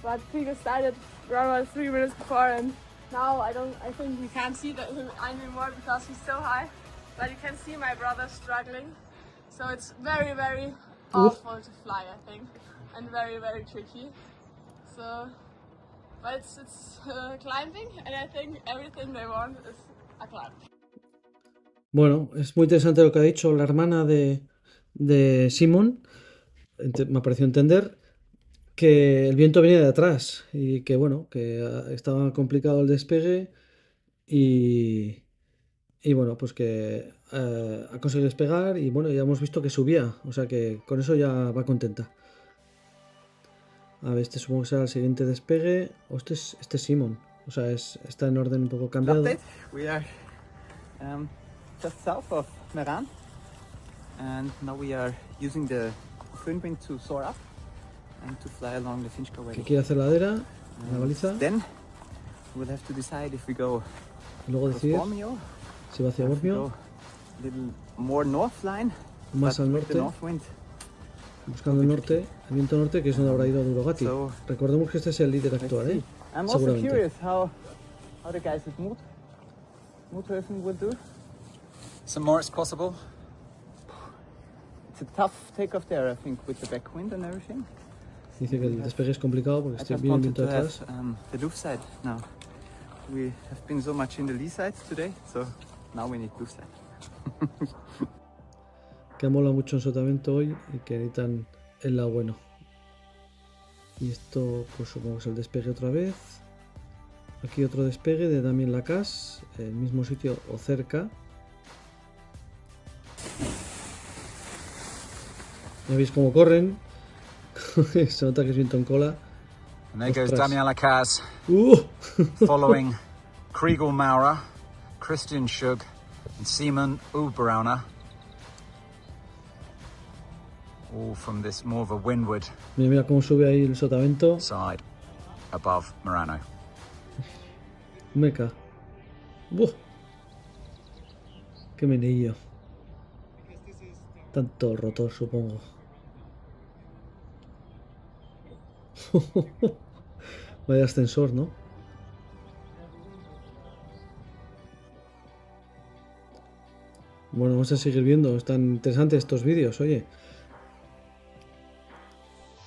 But Kriegel started around 3 minutes before, and now I think we can't see that anymore because he's so high. But you can see my brother struggling. So it's very, very awful to fly, I think, and very, very tricky. So, but it's climbing, and I think everything they want is a climb. Bueno, es muy interesante lo que ha dicho la hermana de Simon. Me ha parecido entender que el viento venía de atrás y que bueno, que estaba complicado el despegue y bueno, pues que ha conseguido despegar y bueno, ya hemos visto que subía, o sea que con eso ya va contenta. A ver, este supongo que será el siguiente despegue. O este es Simon, o sea, está en orden un poco cambiado. We are just south of Meran. And now we are using the Föhnwind to soar up and to fly along the Finchka Valley. Que quiere hacer ladera, la baliza. Then we'll have to decide if we go luego decidir si va hacia Bormio. A little more north line, más al norte. Buscando el norte, el viento norte, que es donde habrá ido Dologati. Recordemos que este es el líder actual, ¿eh? I'm also curious how the guys at Muthofen will do. Some more is possible. It's a tough takeoff there, I think, with the backwind and everything. Dice que el despegue es complicado porque estoy bien viento atrás. The Luft side now. We have been so much in the lee sides today, so now we need Luft side. Que mola mucho en Sotavento hoy y que necesitan el lado bueno. Y esto, pues supongo que es el despegue otra vez. Aquí otro despegue de Damien Lacasse, el mismo sitio o cerca. Ya veis cómo corren. Se nota que es viento en cola. And there goes Ostras. Damian Lacaz following Kriegel Maurer, Christian Schug, and Simon Uberauner. All from this more of a windward Mira, mira cómo sube ahí el sotavento. side above Murano. Meca. ¡Buah! ¡Qué meneillo! Tanto rotor, supongo. Vaya ascensor, ¿no? Bueno, vamos a seguir viendo. Están interesantes estos vídeos, oye.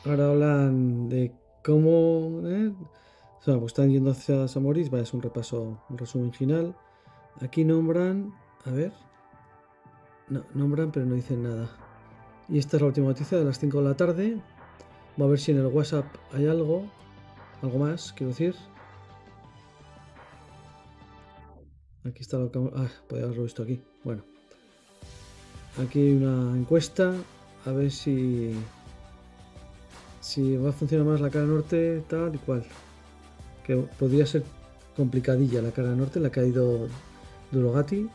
Ahora hablan de cómo... O sea, pues están yendo hacia Samoris. Vaya, es un repaso, un resumen final. Aquí nombran... A ver... No, nombran pero no dicen nada. Y esta es la última noticia de las 5 de la tarde. Va a ver si en el WhatsApp hay algo. Algo más, quiero decir. Aquí está lo que... Ah, podría haberlo visto aquí. Bueno. Aquí hay una encuesta. A ver si va a funcionar más la cara norte, tal y cual. Que podría ser complicadilla la cara norte, la que ha ido Durogati.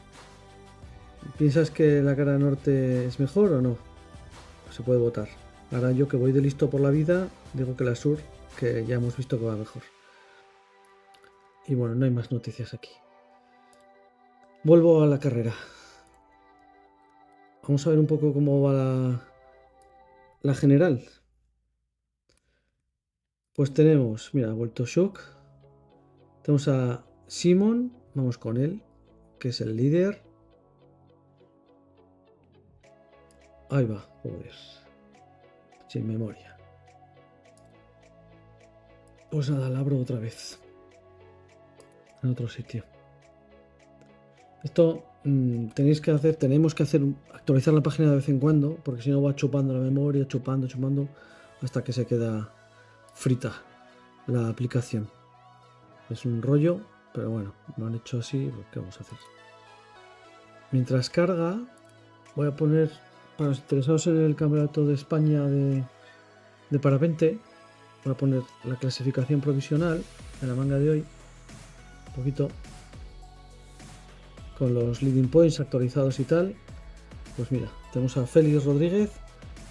¿Piensas que la cara norte es mejor o no? Se puede votar. Ahora yo, que voy de listo por la vida, digo que la sur, que ya hemos visto que va mejor. Y bueno, no hay más noticias aquí. Vuelvo a la carrera. Vamos a ver un poco cómo va la general. Pues tenemos, mira, ha vuelto Shock. Tenemos a Simon, vamos con él, que es el líder. Ahí va, joder. Sin memoria. Pues nada, la abro otra vez. En otro sitio. Esto tenemos que hacer, actualizar la página de vez en cuando, porque si no va chupando la memoria, chupando, hasta que se queda frita la aplicación. Es un rollo, pero bueno, lo han hecho así, pues ¿qué vamos a hacer? Mientras carga, voy a poner, para los interesados en el Campeonato de España de parapente, voy a poner la clasificación provisional de la manga de hoy, un poquito, con los leading points actualizados y tal. Pues mira, tenemos a Félix Rodríguez,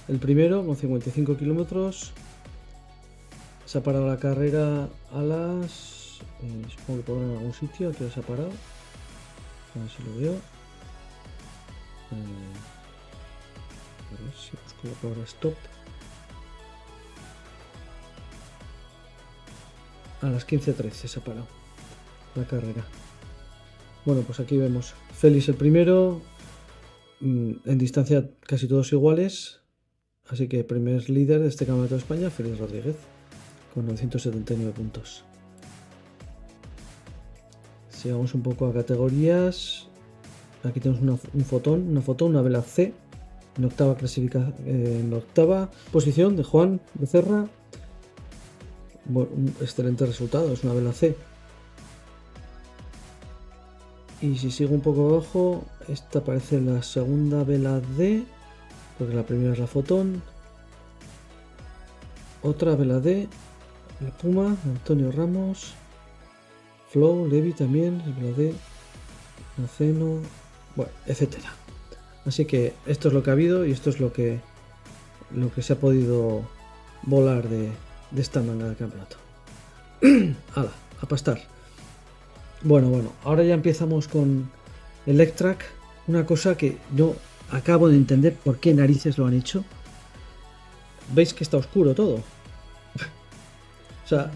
el primero, con 55 kilómetros. Se ha parado la carrera a las... supongo que podrá en algún sitio. Aquí se ha parado. A ver si lo veo. A ver si busco la palabra stop. A las 15:13 se ha parado la carrera. Bueno, pues aquí vemos Félix el primero. En distancia casi todos iguales. Así que primer líder de este Campeonato de España, Félix Rodríguez, con 979 puntos. Si vamos un poco a categorías, aquí tenemos una foto, una vela C, en octava posición de Juan Becerra. Bueno, un excelente resultado, es una vela C. Y si sigo un poco abajo, esta parece la segunda vela D, porque la primera es la Fotón. Otra vela D, la Puma, Antonio Ramos, Flow, Levi también, vela D, Naceno, bueno, etcétera. Así que esto es lo que ha habido y esto es lo que se ha podido volar de esta manga de campeonato. ¡Hala! A pastar. Bueno, ahora ya empezamos con el Lectrac, una cosa que no acabo de entender por qué narices lo han hecho. ¿Veis que está oscuro todo? O sea,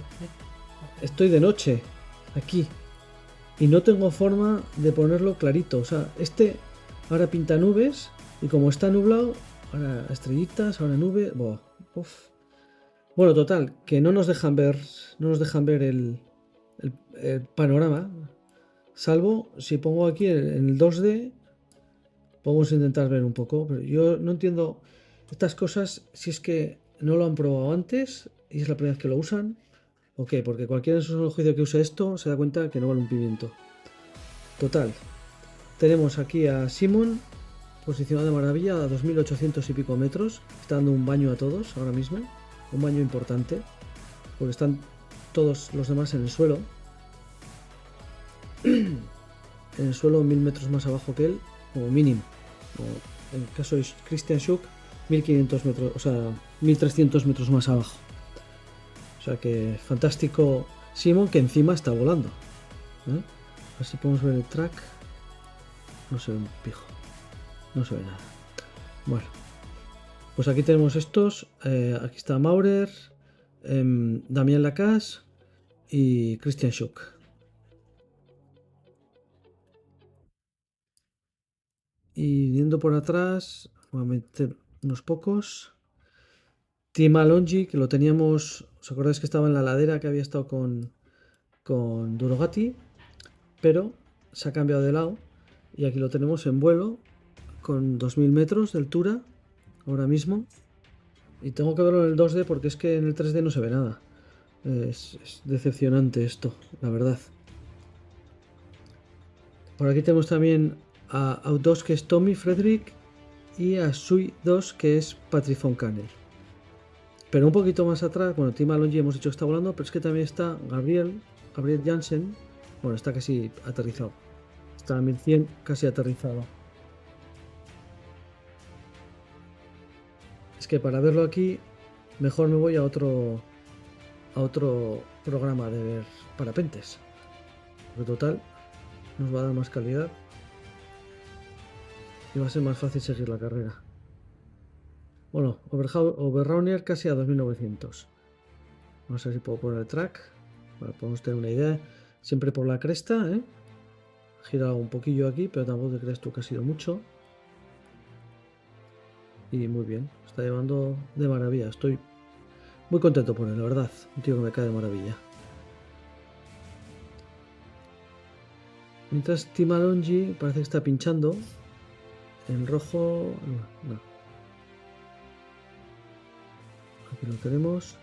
estoy de noche aquí y no tengo forma de ponerlo clarito. O sea, ahora pinta nubes y como está nublado, ahora estrellitas, ahora nube. Bueno, total, que no nos dejan ver el panorama, salvo si pongo aquí en el 2D. Podemos intentar ver un poco, pero yo no entiendo estas cosas, si es que no lo han probado antes y es la primera vez que lo usan, o qué, porque cualquiera en su juicio que use esto se da cuenta que no vale un pimiento. Total, tenemos aquí a Simon, posicionado de maravilla a 2800 y pico metros. Está dando un baño a todos ahora mismo. Un baño importante. Porque están todos los demás en el suelo. En el suelo 1000 metros más abajo que él, como mínimo. En el caso de Christian Schuck, 1500 metros, o sea, 1300 metros más abajo. O sea que fantástico Simon, que encima está volando. A ver si podemos ver el track. No se ve un pijo. No se ve nada. Bueno. Pues aquí tenemos estos. Aquí está Maurer, Damien Lacasse y Christian Schuck. Y yendo por atrás, voy a meter unos pocos. Tim Alongi, que lo teníamos, ¿os acordáis que estaba en la ladera, que había estado con Durogati? Pero se ha cambiado de lado y aquí lo tenemos en vuelo con 2000 metros de altura ahora mismo. Y tengo que verlo en el 2D porque es que en el 3D no se ve nada. Es decepcionante esto, la verdad. Por aquí tenemos también a Out2, que es Tommy Frederick, y a Sui 2, que es Patrick von Canel. Pero un poquito más atrás, bueno, Tim Alongi hemos dicho que está volando, pero es que también está Gabriel Jansen. Bueno, está casi aterrizado. Está a 1100, casi aterrizado. Es que para verlo aquí, mejor me voy a otro programa de ver parapentes. Porque total, nos va a dar más calidad. Y va a ser más fácil seguir la carrera. Bueno, Overrunner casi a 2900. Vamos a ver si puedo poner el track. Bueno, podemos tener una idea. Siempre por la cresta, ¿eh? Gira un poquillo aquí, pero tampoco te crees tú que ha sido mucho. Y muy bien, está llevando de maravilla. Estoy muy contento por él, la verdad. Un tío que me cae de maravilla. Mientras Tim Alongi parece que está pinchando. En rojo, no. Aquí lo tenemos.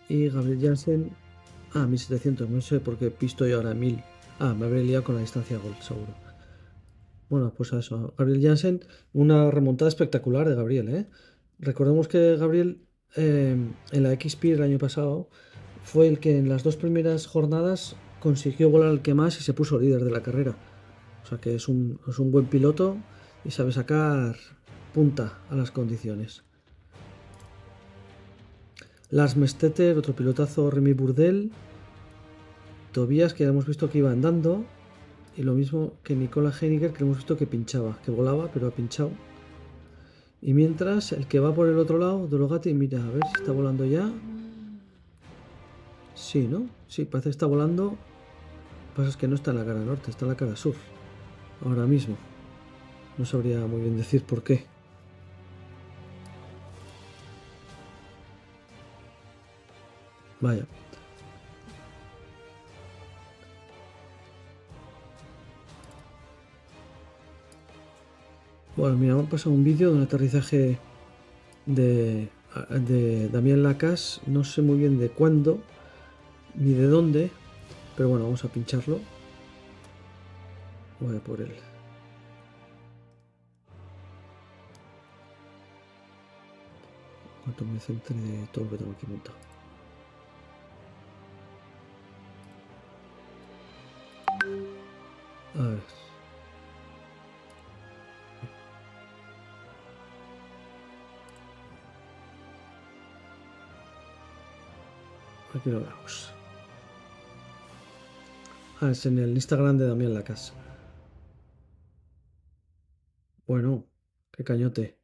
Y Gabriel Jansen, 1700, no sé por qué he visto yo ahora 1000. Me habré liado con la distancia Gold, seguro. Bueno, pues a eso. Gabriel Jansen, una remontada espectacular de Gabriel, ¿eh? Recordemos que Gabriel en la XP el año pasado fue el que en las 2 primeras jornadas consiguió volar al que más y se puso líder de la carrera. O sea que es un buen piloto y sabe sacar punta a las condiciones. Lars Mestetter, otro pilotazo, Remy Burdel, Tobias, que ya hemos visto que iba andando, y lo mismo que Nicola Heiniger, que hemos visto que pinchaba, que volaba, pero ha pinchado. Y mientras, el que va por el otro lado, Durogati, mira, a ver si está volando ya. Sí, ¿no? Sí, parece que está volando. Lo que pasa es que no está en la cara norte, está en la cara sur. Ahora mismo. No sabría muy bien decir por qué. Vaya. Bueno, mira, me ha pasado un vídeo de un aterrizaje de Damien Lacasse. No sé muy bien de cuándo ni de dónde, pero bueno, vamos a pincharlo. Voy a por él. Cuanto me centre de todo lo que tengo aquí montado. A ver. Aquí lo vemos. Es en el Instagram de Damien Lacasse. Bueno, qué cañote.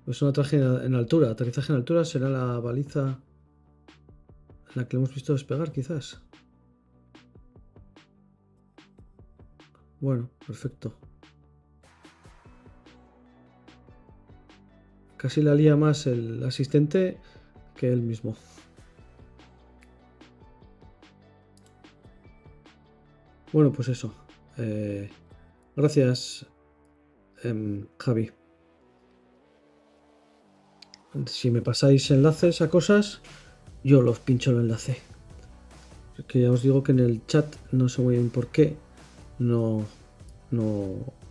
Es un aterrizaje en altura. Aterrizaje en altura será la baliza en la que le hemos visto despegar, quizás. Bueno, perfecto. Casi la lía más el asistente que él mismo. Bueno, pues eso. Gracias, Javi. Si me pasáis enlaces a cosas, yo los pincho el enlace. Que ya os digo que en el chat no sé muy bien por qué no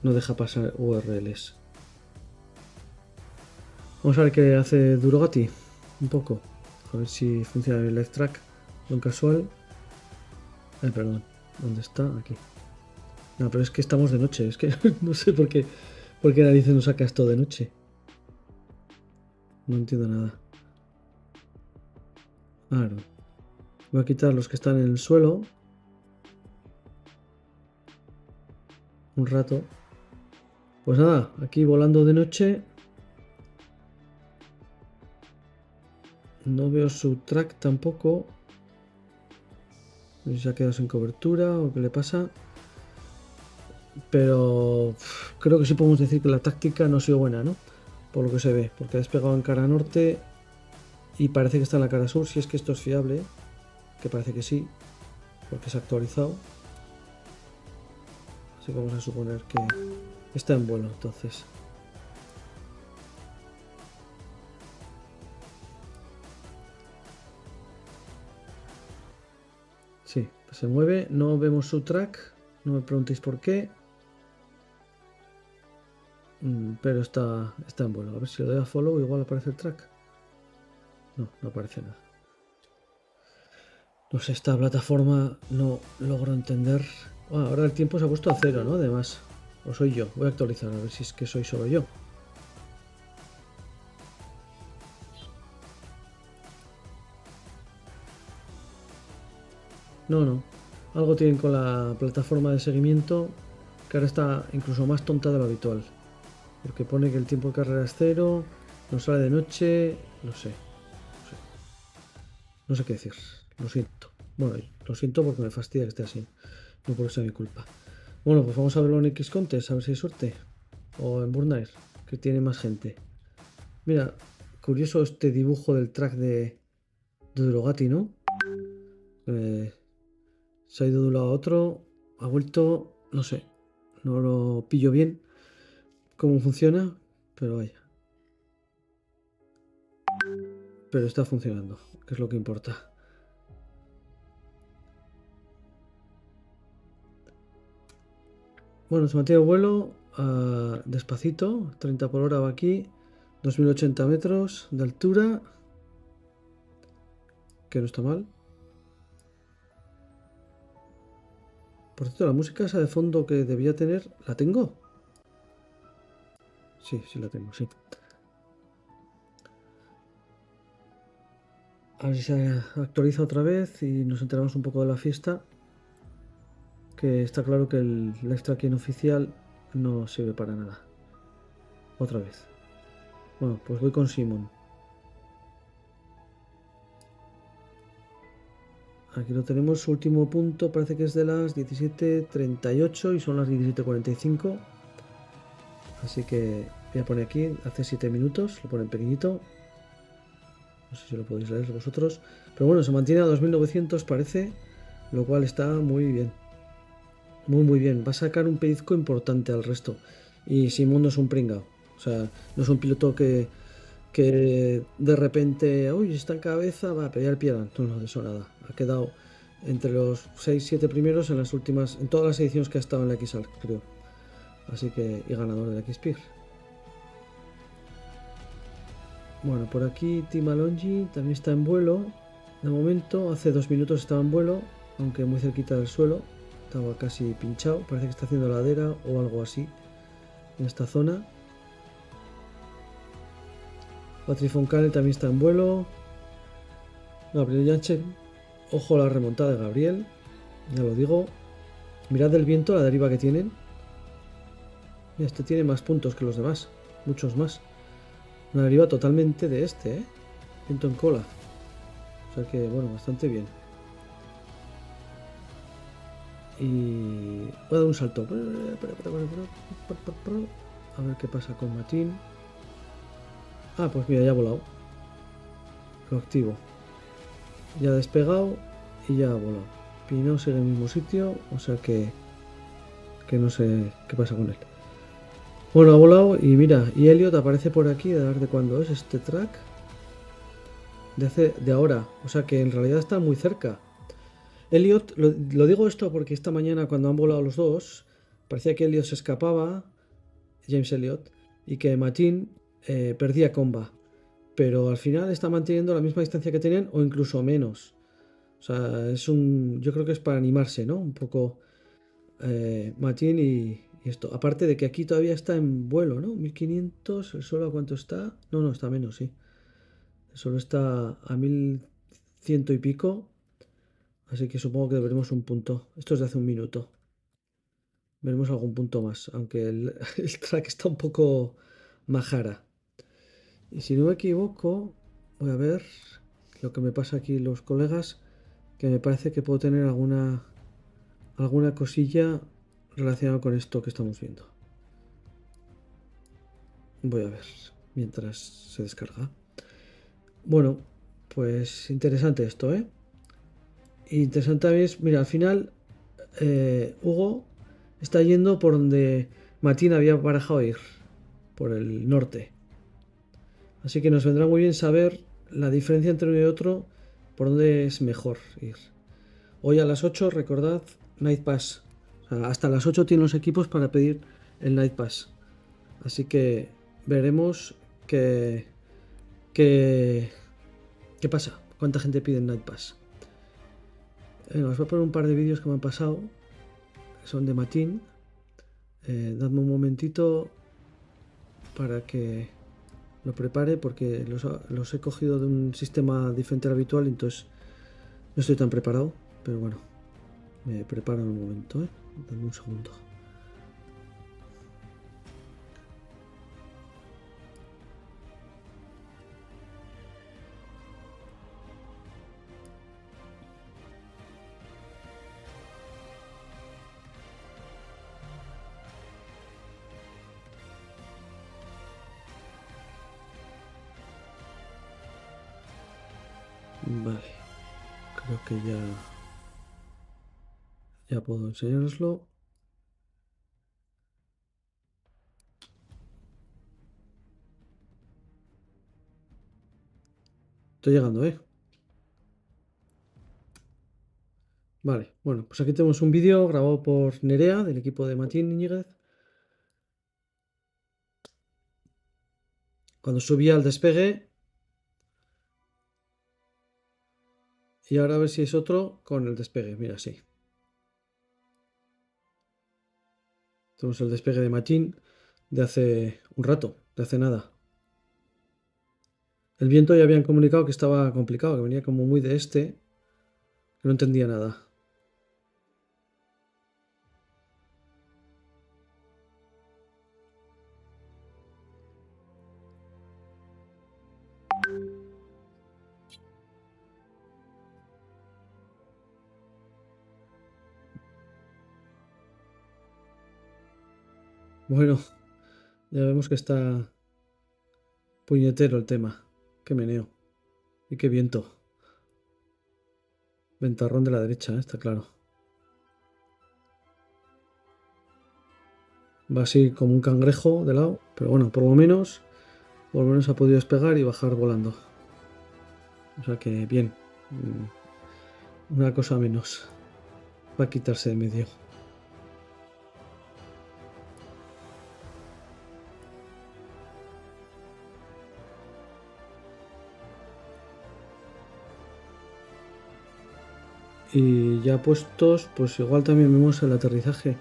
deja pasar URLs. Vamos a ver qué hace Durogati un poco. A ver si funciona el live track. Don casual. Perdón. ¿Dónde está? Aquí. No, pero es que estamos de noche. Es que no sé por qué narices nos saca esto de noche. No entiendo nada. Claro. Voy a quitar los que están en el suelo. Un rato. Pues nada, aquí volando de noche. No veo su track tampoco. No sé si se ha quedado sin cobertura o qué le pasa. Pero creo que sí podemos decir que la táctica no ha sido buena, ¿no? Por lo que se ve. Porque ha despegado en cara norte y parece que está en la cara sur. Si es que esto es fiable, que parece que sí, porque se ha actualizado. Así que vamos a suponer que está en vuelo, entonces. Sí, pues se mueve, no vemos su track, no me preguntéis por qué. Pero está en vuelo. A ver si le doy a follow, igual aparece el track. No aparece nada. No sé, esta plataforma no logro entender. Ahora el tiempo se ha puesto a 0, ¿no? Además, o soy yo. Voy a actualizar a ver si es que soy solo yo. No. Algo tienen con la plataforma de seguimiento, que ahora está incluso más tonta de lo habitual. Porque pone que el tiempo de carrera es 0, no sale de noche, no sé. No sé qué decir, lo siento. Bueno, lo siento porque me fastidia que esté así, no porque sea mi culpa. Bueno, pues vamos a verlo en X-Contest, a ver si hay suerte. O en Burnair, que tiene más gente. Mira, curioso este dibujo del track de Durogati, ¿no? Se ha ido de un lado a otro, ha vuelto, no sé, no lo pillo bien cómo funciona, pero vaya. Pero está funcionando, que es lo que importa. Bueno, se mantiene el vuelo despacito, 30 por hora va aquí, 2080 metros de altura, que no está mal. Por cierto, la música esa de fondo que debía tener, ¿la tengo? Sí la tengo, sí. A ver si se actualiza otra vez y nos enteramos un poco de la fiesta. Que está claro que el live tracking oficial no sirve para nada. Otra vez. Bueno, pues voy con Simon. Aquí lo tenemos, su último punto parece que es de las 17:38 y son las 17:45. Así que voy a poner aquí, hace 7 minutos, lo pone en pequeñito. No sé si lo podéis leer vosotros. Pero bueno, se mantiene a 2900 parece, lo cual está muy bien. Muy bien, va a sacar un pellizco importante al resto. Y Simon no es un pringao. O sea, no es un piloto que de repente, uy, está en cabeza, va a pelear piedra. No, de eso nada. Ha quedado entre los 6-7 primeros en las últimas, en todas las ediciones que ha estado en la XARC, creo. Así que, y ganador de la XPIR. Bueno, por aquí Team Alongi también está en vuelo. De momento, hace 2 minutos estaba en vuelo, aunque muy cerquita del suelo. Estaba casi pinchado, parece que está haciendo ladera o algo así en esta zona. Patrick Foncane también está en vuelo. Gabriel Janssen, ojo a la remontada de Gabriel, ya lo digo. Mirad el viento, la deriva que tienen. Y este tiene más puntos que los demás, muchos más. Una deriva totalmente de este, viento en cola. O sea que, bueno, bastante bien. Y voy a dar un salto. A ver qué pasa con Matín. Ah, pues mira, ya ha volado. Lo activo. Ya ha despegado y ya ha volado. Pinot sigue en el mismo sitio, o sea que no sé qué pasa con él. Bueno, ha volado y mira, y Elliot aparece por aquí, a ver de cuándo es este track. De ahora, o sea que en realidad está muy cerca. Elliot, lo digo esto porque esta mañana cuando han volado los dos, parecía que Elliot se escapaba, James Elliot, y que Martin perdía comba. Pero al final está manteniendo la misma distancia que tenían o incluso menos. O sea, yo creo que es para animarse, ¿no? Un poco Martin y esto. Aparte de que aquí todavía está en vuelo, ¿no? 1500, ¿el suelo a cuánto está? No, está menos, sí. El suelo está a 1100 y pico. Así que supongo que veremos un punto. Esto es de hace un minuto. Veremos algún punto más. Aunque el track está un poco majara. Y si no me equivoco, voy a ver lo que me pasa aquí los colegas. Que me parece que puedo tener alguna cosilla relacionada con esto que estamos viendo. Voy a ver mientras se descarga. Bueno, pues interesante esto, ¿eh? Interesante también es, mira, al final Hugo está yendo por donde Martin había barajado ir, por el norte. Así que nos vendrá muy bien saber la diferencia entre uno y otro, por dónde es mejor ir. Hoy a las 8, recordad, Night Pass. O sea, hasta las 8 tienen los equipos para pedir el Night Pass. Así que veremos qué pasa, cuánta gente pide el Night Pass. Os voy a poner un par de vídeos que me han pasado, que son de Martin. Dadme un momentito para que lo prepare, porque los he cogido de un sistema diferente al habitual, entonces no estoy tan preparado, pero bueno, me preparo en un momento, Dadme un segundo. Vale, creo que ya puedo enseñaroslo. Estoy llegando, Vale, bueno, pues aquí tenemos un vídeo grabado por Nerea, del equipo de Martin Íñiguez, cuando subía al despegue. Y ahora a ver si es otro con el despegue. Mira, sí. Tenemos el despegue de Martin de hace un rato, de hace nada. El viento ya habían comunicado que estaba complicado, que venía como muy de este, que no entendía nada. Bueno, ya vemos que está puñetero el tema. Qué meneo. Y qué viento. Ventarrón de la derecha, está claro. Va así como un cangrejo de lado, pero bueno, por lo menos ha podido despegar y bajar volando. O sea que bien. Una cosa menos. Va a quitarse de medio. Y ya puestos, pues igual también vemos el aterrizaje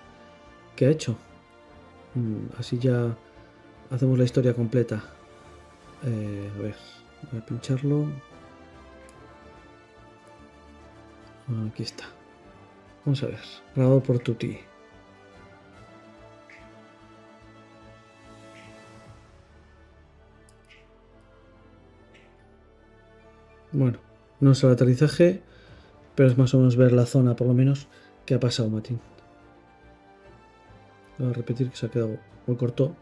que ha hecho. Así ya hacemos la historia completa. A ver, voy a pincharlo. Aquí está. Vamos a ver. Grabado por Tutti. Bueno, no es el aterrizaje, pero es más o menos ver la zona, por lo menos, que ha pasado Martin. Voy a repetir que se ha quedado muy corto.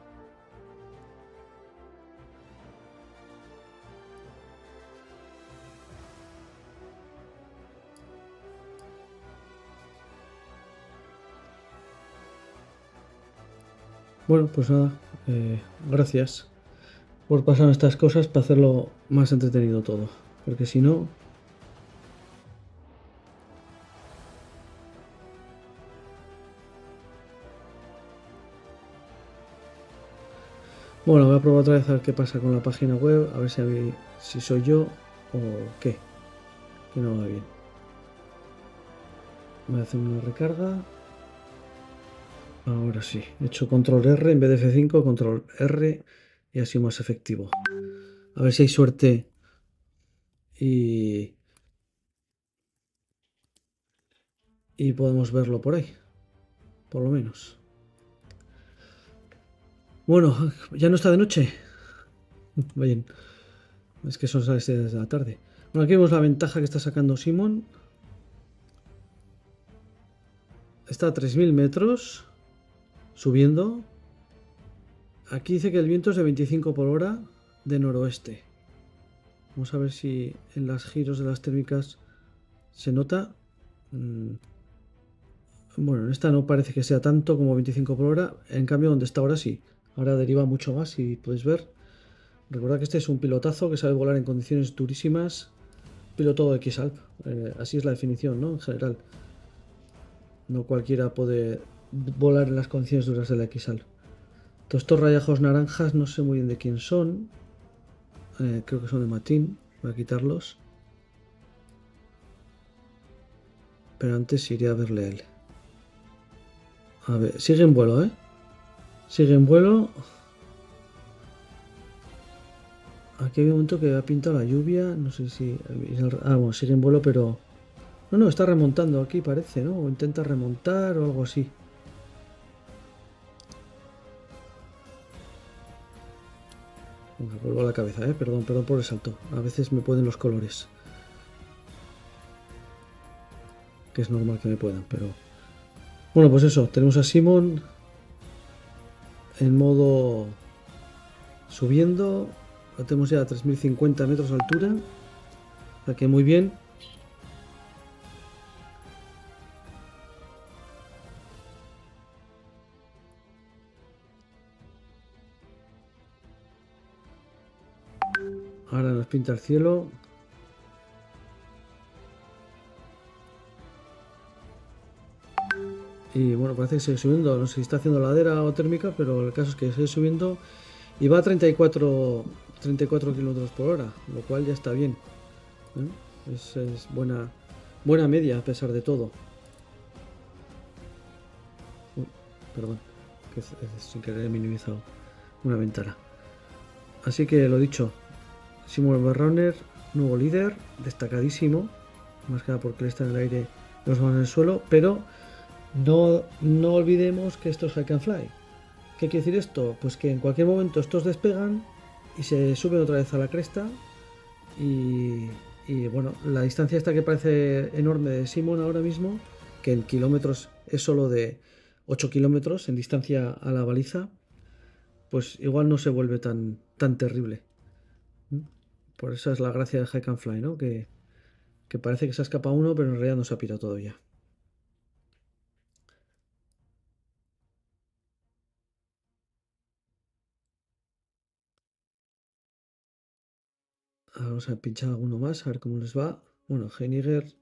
Bueno, pues nada, gracias por pasar estas cosas para hacerlo más entretenido todo, porque si no... Bueno, voy a probar otra vez a ver qué pasa con la página web, a ver si soy yo o qué, que no va bien. Voy a hacer una recarga. Ahora sí, he hecho control R en vez de F5, control R y ha sido más efectivo. A ver si hay suerte y podemos verlo por ahí, por lo menos. Bueno, ya no está de noche. Bien, es que son las 6 de la tarde. Bueno, aquí vemos la ventaja que está sacando Simon. Está a 3000 metros subiendo. Aquí dice que el viento es de 25 por hora de noroeste. Vamos a ver si en los giros de las térmicas se nota. Bueno, en esta no parece que sea tanto como 25 por hora. En cambio, donde está ahora sí. Ahora deriva mucho más, si podéis ver. Recordad que este es un pilotazo que sabe volar en condiciones durísimas. Piloto de XALP. Así es la definición, ¿no? En general. No cualquiera puede volar en las condiciones duras de la XALP. Todos estos rayajos naranjas no sé muy bien de quién son. Creo que son de Matin. Voy a quitarlos. Pero antes iré a verle a él. A ver, sigue en vuelo, ¿eh? Sigue en vuelo. Aquí hay un momento que ha pintado la lluvia. No sé si... bueno, sigue en vuelo, pero... No, está remontando aquí, parece, ¿no? O intenta remontar o algo así. Venga, vuelvo a la cabeza, ¿eh? Perdón por el salto. A veces me pueden los colores. Que es normal que me puedan, pero... Bueno, pues eso. Tenemos a Simon en modo subiendo. Lo tenemos ya a 3050 metros de altura. O sea que muy bien. Ahora nos pinta el cielo. Y bueno, parece que sigue subiendo. No sé si está haciendo ladera o térmica, pero el caso es que sigue subiendo. Y va a 34 kilómetros por hora, lo cual ya está bien. Es buena media a pesar de todo. Uy, perdón, que sin querer he minimizado una ventana. Así que lo dicho, Simon Barrowner, nuevo líder, destacadísimo, más que nada porque él está en el aire y los vamos en el suelo, pero no olvidemos que esto es Hike and Fly. ¿Qué quiere decir esto? Pues que en cualquier momento estos despegan y se suben otra vez a la cresta y bueno, la distancia esta que parece enorme de Simon ahora mismo, que en kilómetros es solo de 8 kilómetros en distancia a la baliza, pues igual no se vuelve tan terrible. Por eso es la gracia de Hike and Fly, ¿no? Que parece que se ha escapado uno, pero en realidad no se ha pirado todavía. Vamos a pinchar alguno más, a ver cómo les va. Bueno, Heiniger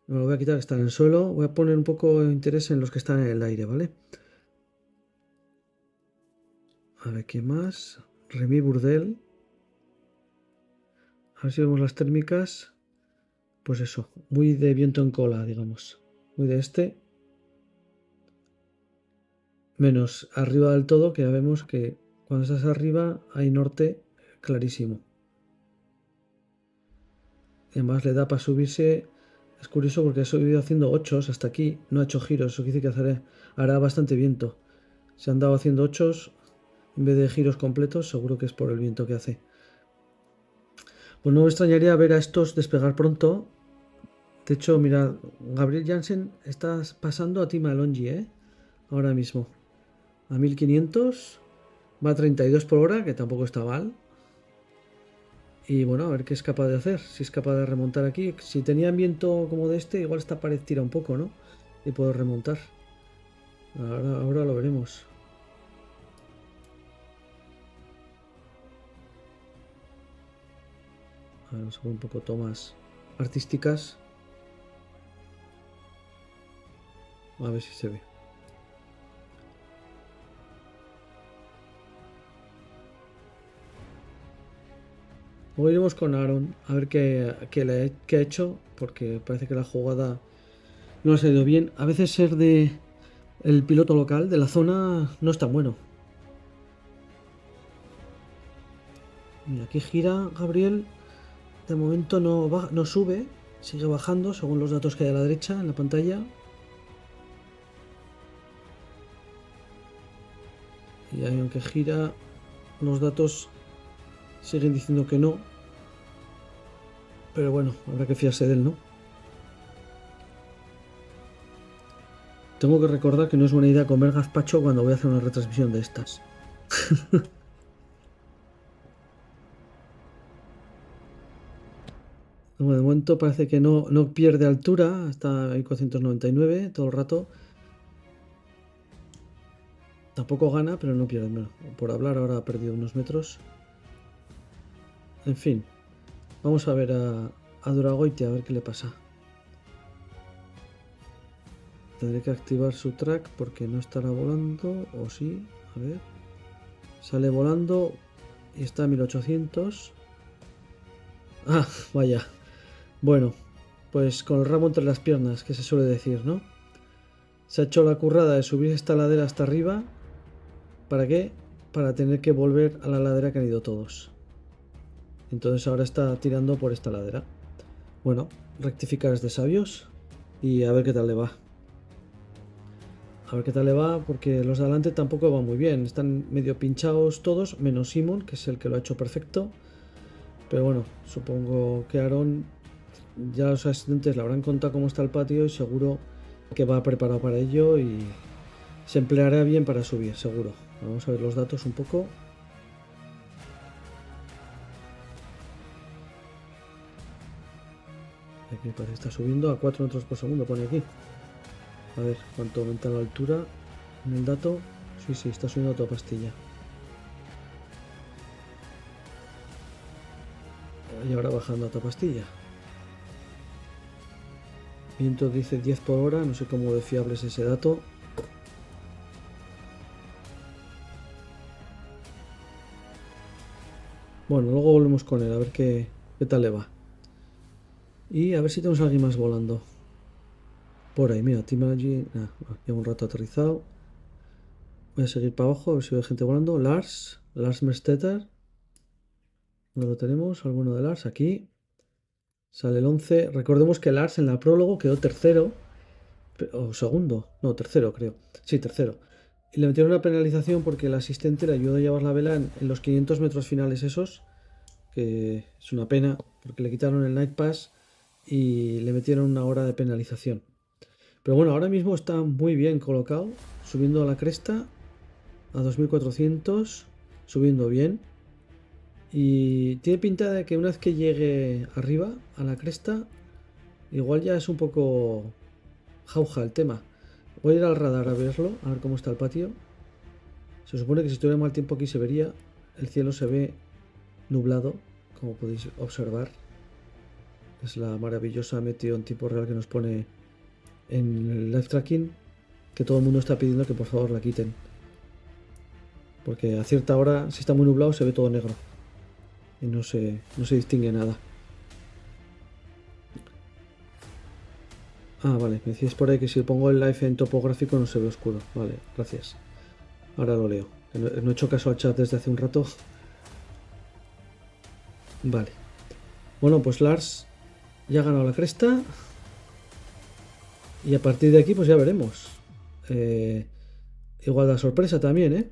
me lo voy a quitar, que está en el suelo. Voy a poner un poco de interés en los que están en el aire, ¿vale? A ver, ¿qué más? Remy Burdel. A ver si vemos las térmicas. Pues eso, muy de viento en cola, digamos. Muy de este. Menos arriba del todo, que ya vemos que cuando estás arriba hay norte clarísimo. Y además le da para subirse. Es curioso porque ha subido haciendo 8 hasta aquí. No ha hecho giros, eso quiere decir que hará bastante viento. Se han dado haciendo 8 en vez de giros completos, seguro que es por el viento que hace. Pues no me extrañaría ver a estos despegar pronto. De hecho, mirad, Gabriel Jansen está pasando a Tim Alongi, ahora mismo. A 1500, va a 32 por hora, que tampoco está mal. Y bueno, a ver qué es capaz de hacer, si es capaz de remontar aquí. Si tenía viento como de este, igual esta pared tira un poco, ¿no? Y puedo remontar. Ahora lo veremos. Vamos a ver un poco tomas artísticas. A ver si se ve. Luego iremos con Aaron a ver qué ha hecho, porque parece que la jugada no ha salido bien. A veces ser de el piloto local de la zona no es tan bueno. Y aquí gira Gabriel. De momento no sube, sigue bajando según los datos que hay a la derecha en la pantalla. Y ahí, aunque gira, los datos siguen diciendo que no. Pero bueno, habrá que fiarse de él, ¿no? Tengo que recordar que no es buena idea comer gazpacho cuando voy a hacer una retransmisión de estas. Bueno, de momento parece que no pierde altura. Está ahí 499 todo el rato. Tampoco gana, pero no pierde. Bueno, por hablar ahora ha perdido unos metros. En fin. Vamos a ver a Duragoitia, a ver qué le pasa. Tendré que activar su track porque no estará volando. O sí, a ver. Sale volando y está a 1800. Ah, vaya. Bueno, pues con el ramo entre las piernas, que se suele decir, ¿no? Se ha hecho la currada de subir esta ladera hasta arriba. ¿Para qué? Para tener que volver a la ladera que han ido todos. Entonces ahora está tirando por esta ladera. Bueno, rectificar es de sabios. Y a ver qué tal le va. A ver qué tal le va, porque los de adelante tampoco van muy bien. Están medio pinchados todos, menos Simon, que es el que lo ha hecho perfecto. Pero bueno, supongo que Aaron, ya los asistentes le habrán contado cómo está el patio y seguro que va preparado para ello y se empleará bien para subir, seguro. Vamos a ver los datos un poco. Aquí parece que está subiendo a 4 metros por segundo, pone aquí. A ver cuánto aumenta la altura en el dato. Sí, está subiendo a toda pastilla. Y ahora bajando a toda pastilla. Viento dice 10 por hora, no sé cómo de fiable es ese dato. Bueno, luego volvemos con él, a ver qué tal le va. Y a ver si tenemos a alguien más volando. Por ahí, mira, Team allí. Lleva un rato aterrizado. Voy a seguir para abajo, a ver si veo gente volando. Lars Merstetter. ¿Dónde lo tenemos? Alguno de Lars aquí. Sale el 11. Recordemos que Lars en la prólogo quedó tercero. O segundo. No, tercero creo. Sí, tercero. Y le metieron una penalización porque el asistente le ayudó a llevar la vela en los 500 metros finales esos. Que es una pena porque le quitaron el Night Pass y le metieron una hora de penalización. Pero bueno, ahora mismo está muy bien colocado. Subiendo a la cresta. A 2400. Subiendo bien. Y tiene pinta de que una vez que llegue arriba, a la cresta, igual ya es un poco jauja el tema. Voy a ir al radar a verlo, a ver cómo está el patio. Se supone que si estuviera mal tiempo aquí se vería. El cielo se ve nublado, como podéis observar. Es la maravillosa meteo en tiempo real que nos pone en el live tracking, que todo el mundo está pidiendo que por favor la quiten. Porque a cierta hora, si está muy nublado, se ve todo negro. Y no se distingue nada. Ah, vale, me decís por ahí que si pongo el live en topográfico no se ve oscuro. Vale, gracias. Ahora lo leo. No he hecho caso al chat desde hace un rato. Vale. Bueno, pues Lars ya ha ganado la cresta. Y a partir de aquí pues ya veremos. Igual da sorpresa también, ¿eh?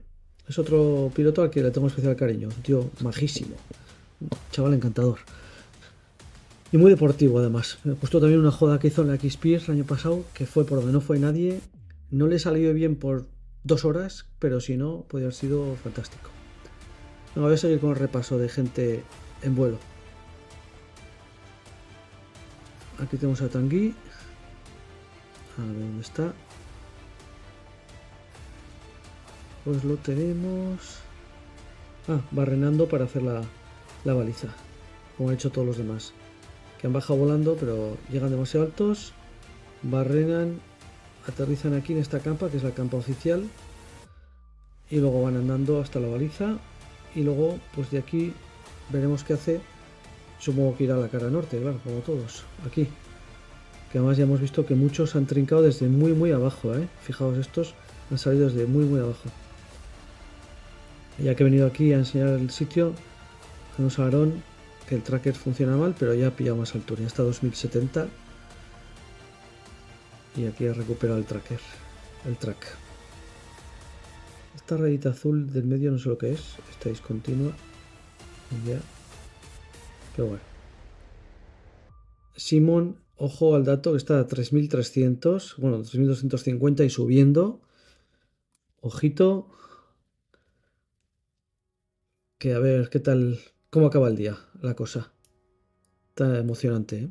Es otro piloto al que le tengo especial cariño. Un tío majísimo. Un chaval encantador. Y muy deportivo además. Me gustó también una joda que hizo en la X-Pierce el año pasado, que fue por donde no fue nadie. No le salió bien por 2 horas, pero si no, podría haber sido fantástico. Bueno, voy a seguir con el repaso de gente en vuelo. Aquí tenemos a Tanguy. A ver dónde está. Pues lo tenemos. Barrenando para hacer la baliza, como han hecho todos los demás, que han bajado volando pero llegan demasiado altos, barrenan, aterrizan aquí en esta campa, que es la campa oficial, y luego van andando hasta la baliza, y luego pues de aquí veremos qué hace Supongo que irá a la cara norte, claro, como todos. Aquí. Que además ya hemos visto que muchos han trincado desde muy abajo, ¿eh? Fijaos, estos han salido desde muy abajo. Ya que he venido aquí a enseñar el sitio, tenemos a Aarón, que el tracker funciona mal, pero ya ha pillado más altura. Ya está a 2070. Y aquí he recuperado el tracker, el track. Esta rayita azul del medio no sé lo que es, está discontinua. Y ya. Pero bueno. Simon, ojo al dato que está a 3300, bueno, 3250 y subiendo. Ojito. Que a ver qué tal, cómo acaba el día la cosa. Está emocionante, ¿eh?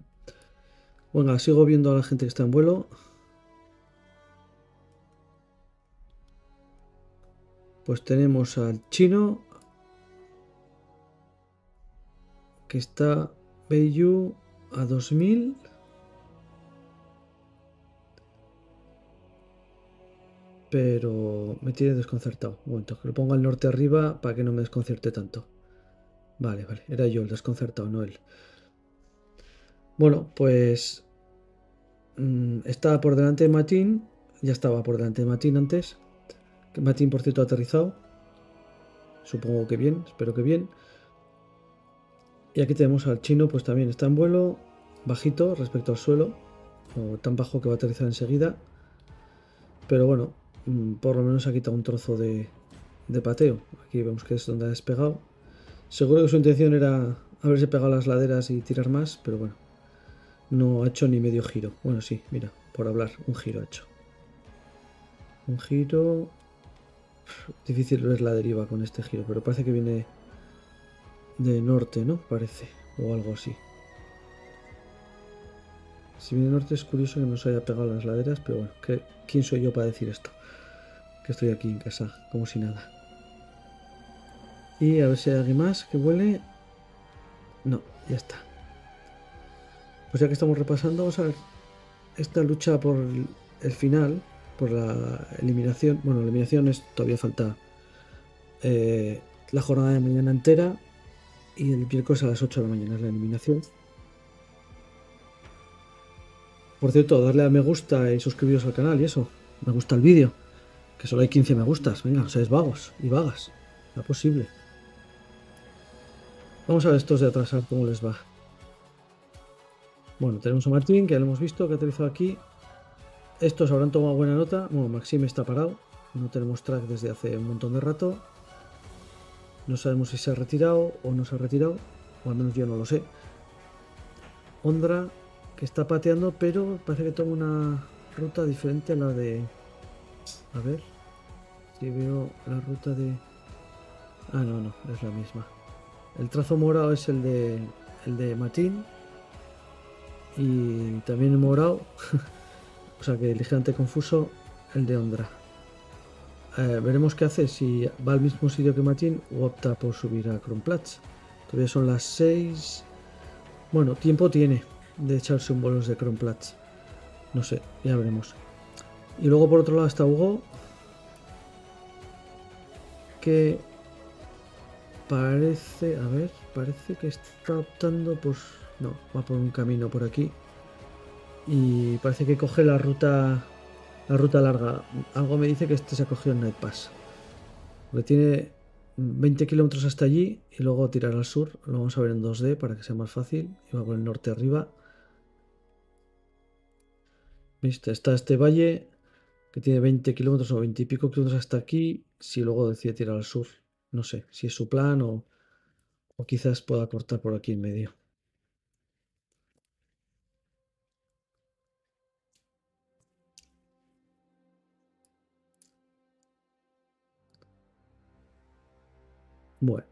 Venga, sigo viendo a la gente que está en vuelo. Pues tenemos al chino, que está Beiyou a 2000. Pero me tiene desconcertado. Un momento, que lo pongo al norte arriba para que no me desconcerte tanto. Vale, era yo el desconcertado, no él. Bueno, pues está por delante de Matin. Ya estaba por delante de Matin antes. Que Matin, por cierto, ha aterrizado. Supongo que bien, espero que bien. Y aquí tenemos al chino, pues también está en vuelo, bajito respecto al suelo, o tan bajo que va a aterrizar enseguida. Pero bueno, por lo menos ha quitado un trozo de pateo. Aquí vemos que es donde ha despegado. Seguro que su intención era haberse pegado las laderas y tirar más, pero bueno, no ha hecho ni medio giro. Bueno, sí, mira, por hablar, un giro ha hecho. Un giro... Difícil ver la deriva con este giro, pero parece que viene de norte, ¿no? Parece, o algo así. Si viene de norte es curioso que no se haya pegado las laderas, pero bueno, ¿quién soy yo para decir esto? Que estoy aquí en casa, como si nada. Y a ver si hay alguien más que vuele. No, ya está. Pues ya que estamos repasando, vamos a ver esta lucha por el final, por la eliminación. Bueno, la eliminación es todavía falta la jornada de mañana entera. Y el miércoles a las 8 de la mañana es la eliminación. Por cierto, darle a me gusta y suscribiros al canal y eso. Me gusta el vídeo. Que solo hay 15 me gustas. Venga, no seáis vagos y vagas. No es posible. Vamos a ver estos de atrás, a ver cómo les va. Bueno, tenemos a Martín, que ya lo hemos visto, que ha aterrizado aquí. Estos habrán tomado buena nota. Bueno, Maxime está parado. No tenemos track desde hace un montón de rato. No sabemos si se ha retirado o no se ha retirado. O al menos yo no lo sé. Ondra, que está pateando, pero parece que toma una ruta diferente a la de... A ver. Si veo la ruta de... Ah, no, es la misma. El trazo morado es el de Matin. Y también el morado, o sea que ligeramente confuso, el de Ondra. Veremos qué hace, si va al mismo sitio que Matin o opta por subir a Kronplatz. Todavía son las 6. Bueno, tiempo tiene de echarse un bolos de Kronplatz. No sé, ya veremos. Y luego por otro lado está Hugo, que parece, a ver, parece que está optando por... No, va por un camino por aquí. Y parece que coge la ruta larga. Algo me dice que este se ha cogido el Night Pass. Porque tiene 20 kilómetros hasta allí y luego tirar al sur. Lo vamos a ver en 2D para que sea más fácil. Y va por el norte arriba. ¿Viste? Está este valle que tiene 20 kilómetros o 20 y pico kilómetros hasta aquí. Si luego decide tirar al sur. No sé si es su plan o quizás pueda cortar por aquí en medio. Bueno.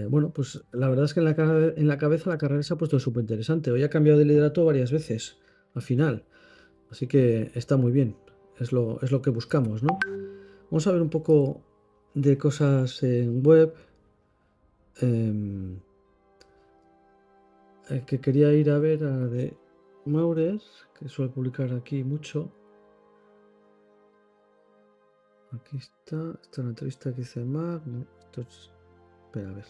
Bueno, pues la verdad es que en la cabeza la carrera se ha puesto súper interesante. Hoy ha cambiado de liderato varias veces al final. Así que está muy bien. Es lo que buscamos, ¿no? Vamos a ver un poco de cosas en web. Que quería ir a ver a la de Maures, que suele publicar aquí mucho. A Aquí está. Esta es la entrevista que hice Mark. No, esto es... Espera, a ver.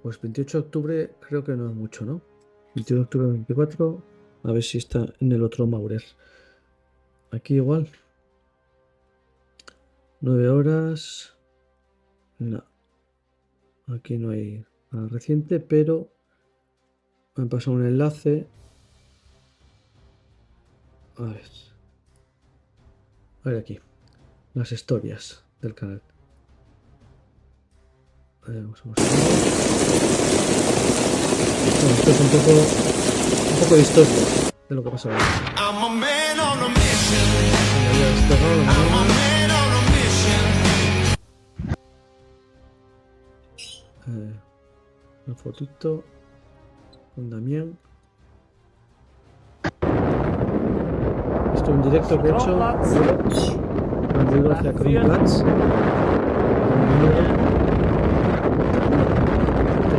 Pues 28 de octubre creo que no es mucho, ¿no? 28 de octubre 24. A ver si está en el otro Maurer. Aquí igual. 9 horas. No. Aquí no hay nada reciente, pero me han pasado un enlace. A ver aquí. Las historias del canal. Vamos a mostrar. Bueno, esto es un poco de historia de lo que pasa ahora. Una fotito con Damián. Esto es un directo que he hecho cuando he ido hacia Kronplatz.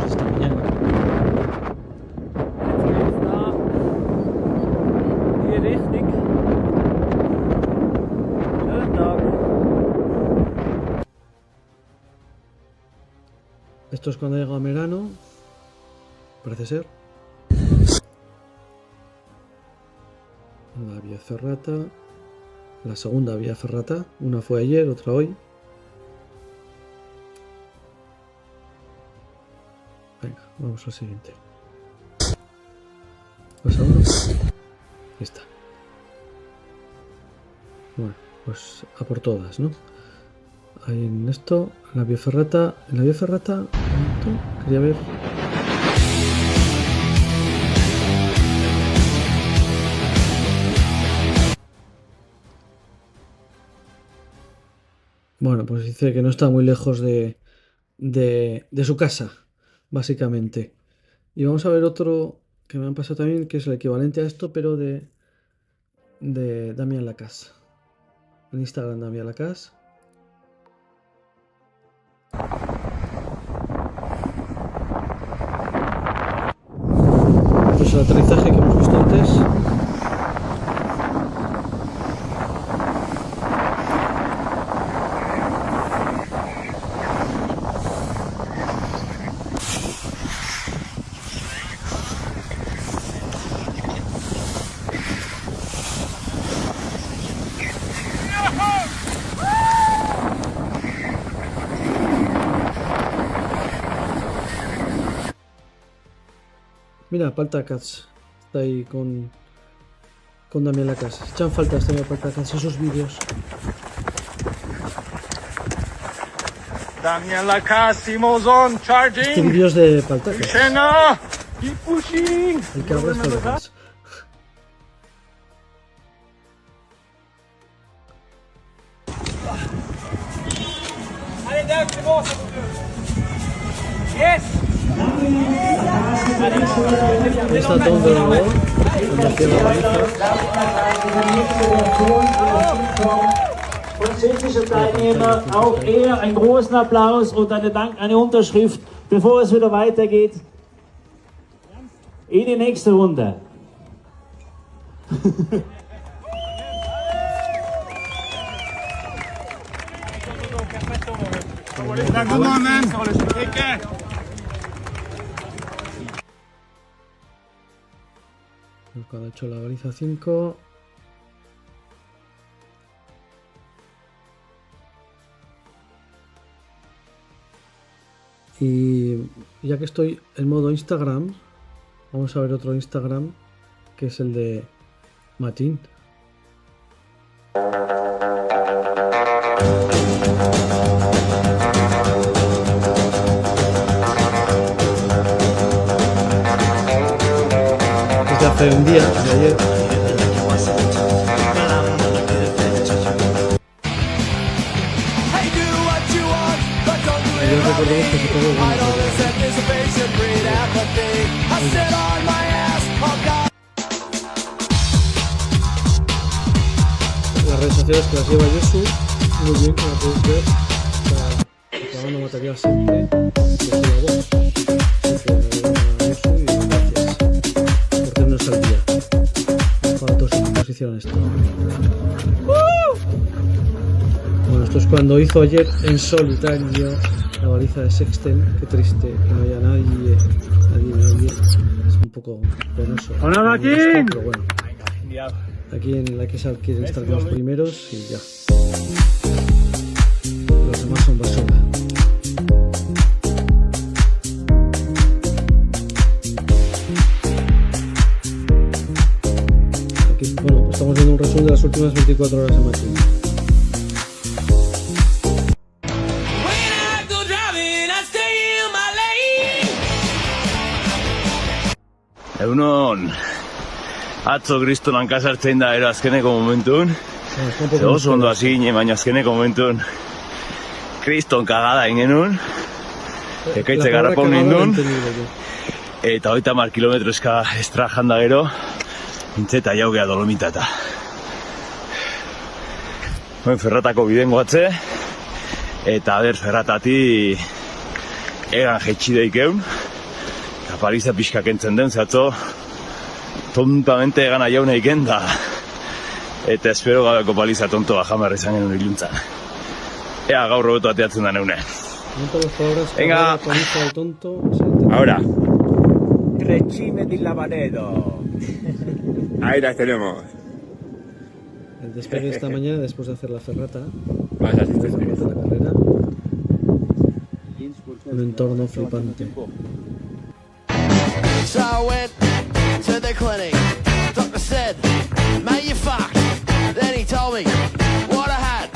Esta mañana. Hier richtig. Guten Tag. Esto es cuando llega a Merano. Parece ser. La vía ferrata. La segunda vía ferrata. Una fue ayer, otra hoy. Venga, vamos al siguiente. Pasamos. Ahí está. Bueno, pues a por todas, ¿no? Ahí en esto, en la vía ferrata. En la vía ferrata, quería ver. Bueno, pues dice que no está muy lejos de su casa, básicamente. Y vamos a ver otro que me han pasado también, que es el equivalente a esto, pero de Damián Lacasse. En Instagram, Damián Lacasse. Pues el aterrizaje que hemos visto antes. Mira, Paltakats está ahí con Damián Lacasse. Echan falta este Paltakats, esos vídeos. Damián Lacasse, Simozon, charging. Este vídeos de Paltakats. Keep pushing. El que habla es Paltakats. Yes. Ahí está todo el dolor, cuando cierra la baliza. Französische Teilnehmer, auch eher einen großen Applaus und eine Unterschrift, bevor es wieder weitergeht in die nächste Runde. Come on, man. Take care. Cuando he hecho la baliza 5. Y ya que estoy en modo Instagram, vamos a ver otro Instagram, que es el de Matin. Desde hace un día, de ayer. Y yo recordemos que se todo bueno. Las redes sociales que las lleva Josu, muy bien, como podéis ver, está grabando material siempre. Yo soy la voz. Así que me voy a Josu y gracias por tenernos al día. Para todos que hicieran esto. Bueno, esto es cuando hizo ayer en solitario la baliza de Sexten. Qué triste que no haya nadie. Es un poco penoso. Pero bueno. Aquí en la que quieren estar con los primeros y ya. Los demás son basura. Aquí, bueno, pues estamos viendo un resumen de las últimas 24 horas de Machín. Egunon, atzo kristonan kasartzen da ero azkeneko momentun. Oso ondo hasi ginen, baina azkeneko momentun kriston kagada ingenun. Ekaitze garrapau nindun. Eta 30 kilometro estra janda gero, nintzeta jaugea Dolomitata. Ferratako biden goatze, eta ferratati egan jetxideik eun. Eta paliza pixka kentzen den, zehatzo tontamente gana jaune iken da. Eta espero gabeko paliza tontoa jamar izan genuen iluntzan. Ea gaur robeto ateatzen da neune. Venga. Ahora. Regime di Lavaredo. Ahí las tenemos. El despegue esta mañana después de hacer la ferrata. Vas a asistir la carrera. Un entorno flipante. So I went to the clinic. Doctor said, "Mate, you fucked." Then he told me what I had.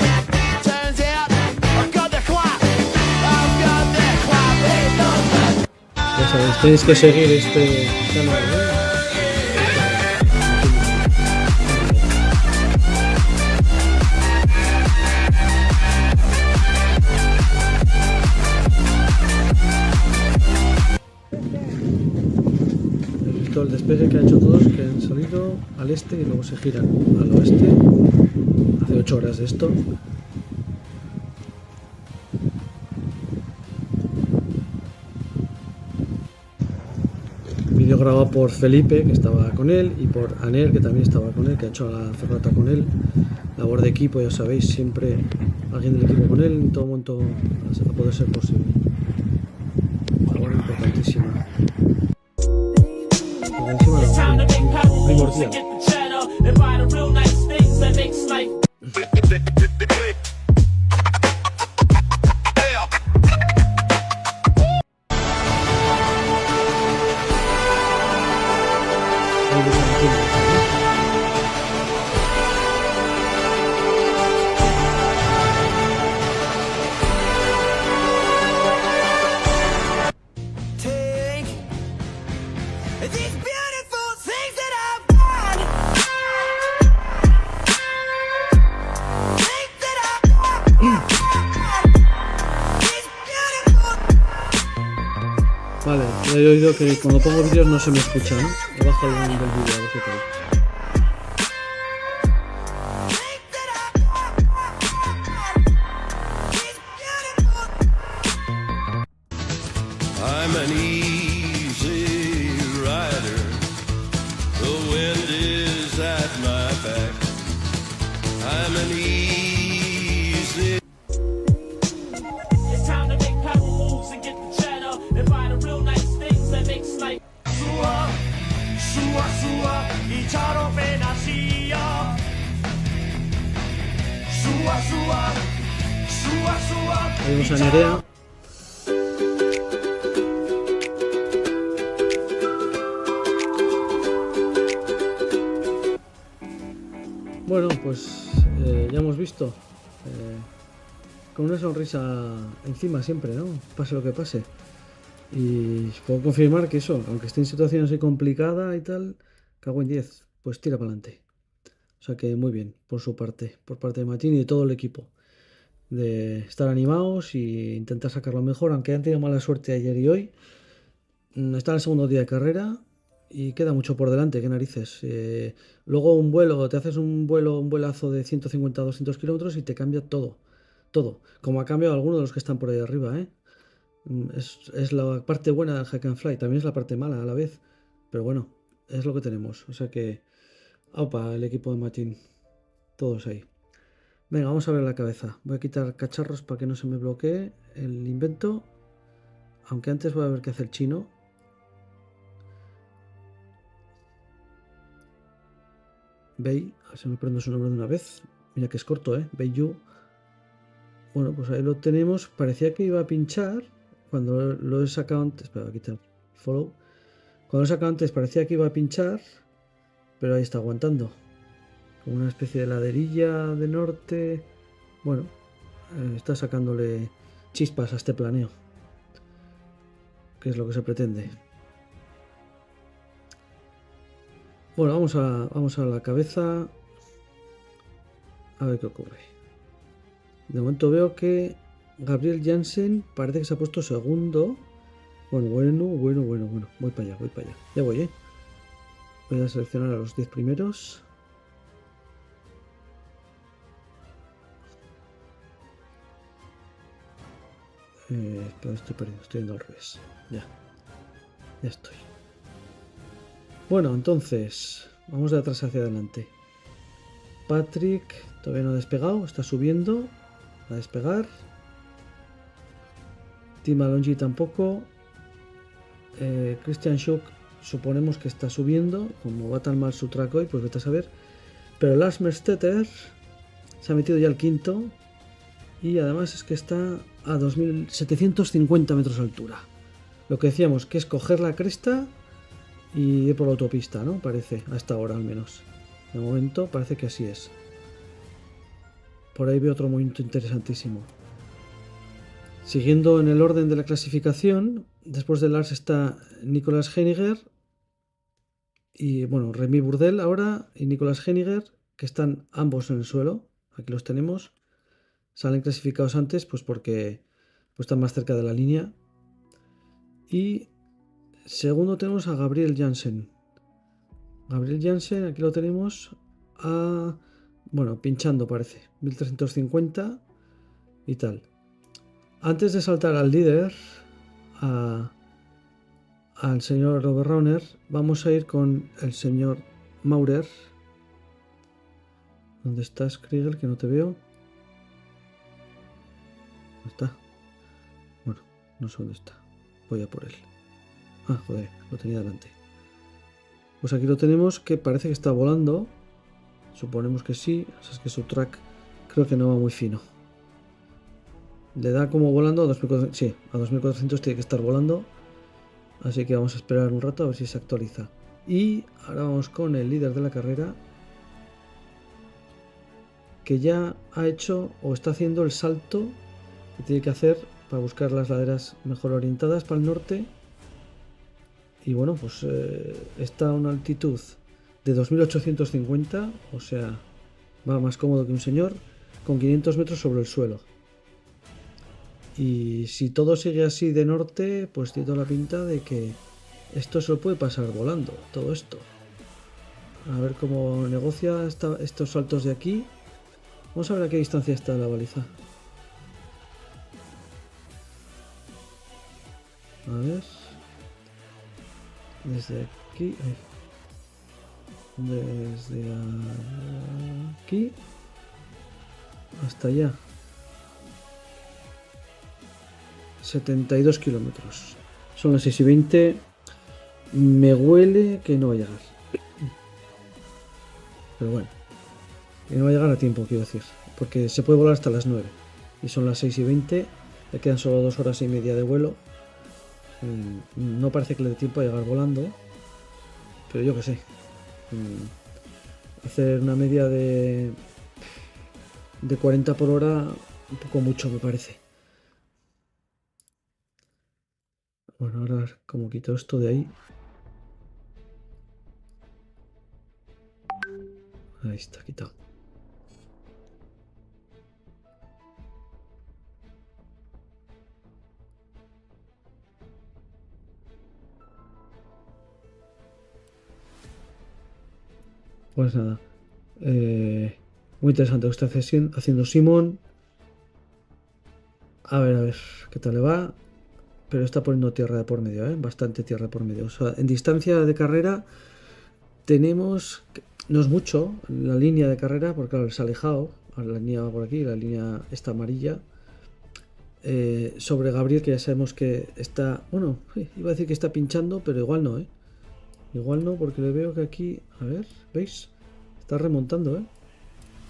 Turns out I've got the clap. I've got the clap. Ya sabéis, tenéis que seguir este canal, ¿eh? El despegue que ha hecho todos, que han salido al este y luego se giran al oeste. Hace 8 horas de esto. Vídeo grabado por Felipe, que estaba con él, y por Aner, que también estaba con él, que ha hecho la ferrata con él. Labor de equipo, ya sabéis, siempre alguien del equipo con él, en todo momento a poder ser posible. Labor importantísima. Primordial. Vale, ya he oído que cuando pongo vídeos no se me escucha, ¿no? He bajado el volumen del vídeo, a ver qué tal. I'm an easy rider. The wind is at my back. I'm an easy. It's time to make power moves and get the cheddar and buy the real nice things that makes life. Sua, sua, sua, y charo penasía. Sua, sua, sua, sua. Vemos a Nerea. Bueno, pues ya hemos visto, con una sonrisa encima siempre, ¿no? Pase lo que pase. Y puedo confirmar que eso, aunque esté en situación así complicada y tal, cago en 10, pues tira para adelante. O sea que muy bien, por su parte, por parte de Martín y de todo el equipo. De estar animados y intentar sacarlo mejor, aunque han tenido mala suerte ayer y hoy. Está en el segundo día de carrera. Y queda mucho por delante, qué narices. Luego un vuelo, te haces un vuelazo de 150 a 200 kilómetros y te cambia todo. Todo. Como ha cambiado alguno de los que están por ahí arriba, ¿eh? Es la parte buena del Hack and Fly. También es la parte mala a la vez. Pero bueno, es lo que tenemos. O sea que Opa, el equipo de Matin. Todos ahí. Venga, vamos a ver la cabeza. Voy a quitar cacharros para que no se me bloquee el invento. Aunque antes voy a ver qué hace el chino. Bei, a ver si me aprendo su nombre de una vez. Mira que es corto, Beiyu. Bueno, pues ahí lo tenemos. Parecía que iba a pinchar. Cuando lo he sacado antes. Espera, voy a quitar follow. Cuando lo he sacado antes parecía que iba a pinchar. Pero ahí está aguantando. Como una especie de laderilla de norte. Bueno, está sacándole chispas a este planeo. Que es lo que se pretende. Bueno, vamos a la cabeza. A ver qué ocurre. De momento veo que Gabriel Jansen parece que se ha puesto segundo. Bueno. Voy para allá. Ya voy, Voy a seleccionar a los 10 primeros. Pero estoy perdiendo, estoy yendo al revés. Ya estoy. Bueno, entonces, vamos de atrás hacia adelante. Patrick todavía no ha despegado, está subiendo. Va a despegar. Tim Alongi tampoco. Christian Schuck suponemos que está subiendo. Como va tan mal su track hoy, pues vete a saber. Pero Lars Merstetter se ha metido ya al quinto. Y además es que está a 2.750 metros de altura. Lo que decíamos, que es coger la cresta y ir por la autopista, ¿no? Parece, hasta ahora al menos. De momento parece que así es. Por ahí veo otro movimiento interesantísimo. Siguiendo en el orden de la clasificación, después de Lars está Nicolas Heiniger y, bueno, Remy Burdel ahora y Nicolas Heiniger, que están ambos en el suelo. Aquí los tenemos. Salen clasificados antes, pues porque están más cerca de la línea. Y segundo tenemos a Gabriel Jansen. Gabriel Jansen, aquí lo tenemos pinchando parece. 1350 y tal. Antes de saltar al líder, al señor Robert Rauner, vamos a ir con el señor Maurer. ¿Dónde estás, Kriegel? Que no te veo. ¿Dónde está? Bueno, no sé dónde está. Voy a por él. Ah, joder, lo tenía delante. Pues aquí lo tenemos, que parece que está volando. Suponemos que sí. O sea, es que su track creo que no va muy fino. Le da como volando a 2400. Sí, a 2400 tiene que estar volando. Así que vamos a esperar un rato a ver si se actualiza. Y ahora vamos con el líder de la carrera, que ya ha hecho o está haciendo el salto que tiene que hacer para buscar las laderas mejor orientadas para el norte. Y bueno, pues está a una altitud de 2850, o sea, va más cómodo que un señor, con 500 metros sobre el suelo. Y si todo sigue así de norte, pues tiene toda la pinta de que esto se lo puede pasar volando, todo esto. A ver cómo negocia estos saltos de aquí. Vamos a ver a qué distancia está la baliza. A ver. Desde aquí. Desde aquí hasta allá. 72 kilómetros. Son las 6:20. Me huele que no va a llegar. Pero bueno. Que no va a llegar a tiempo, quiero decir. Porque se puede volar hasta las 9. Y son las 6:20. Le quedan solo 2 horas y media de vuelo. No parece que le dé tiempo a llegar volando. Pero yo qué sé. Hacer una media de 40 por hora, un poco mucho me parece. Bueno, ahora como quito esto de ahí. Ahí está, quitado. Pues nada, muy interesante lo que está haciendo Simon. A ver qué tal le va. Pero está poniendo tierra de por medio, bastante tierra por medio. O sea, en distancia de carrera tenemos, no es mucho, la línea de carrera, porque claro, se ha alejado, la línea va por aquí, la línea esta amarilla, sobre Gabriel, que ya sabemos que está, bueno, iba a decir que está pinchando, pero igual no, igual no, porque le veo que aquí, a ver, ¿veis? Está remontando,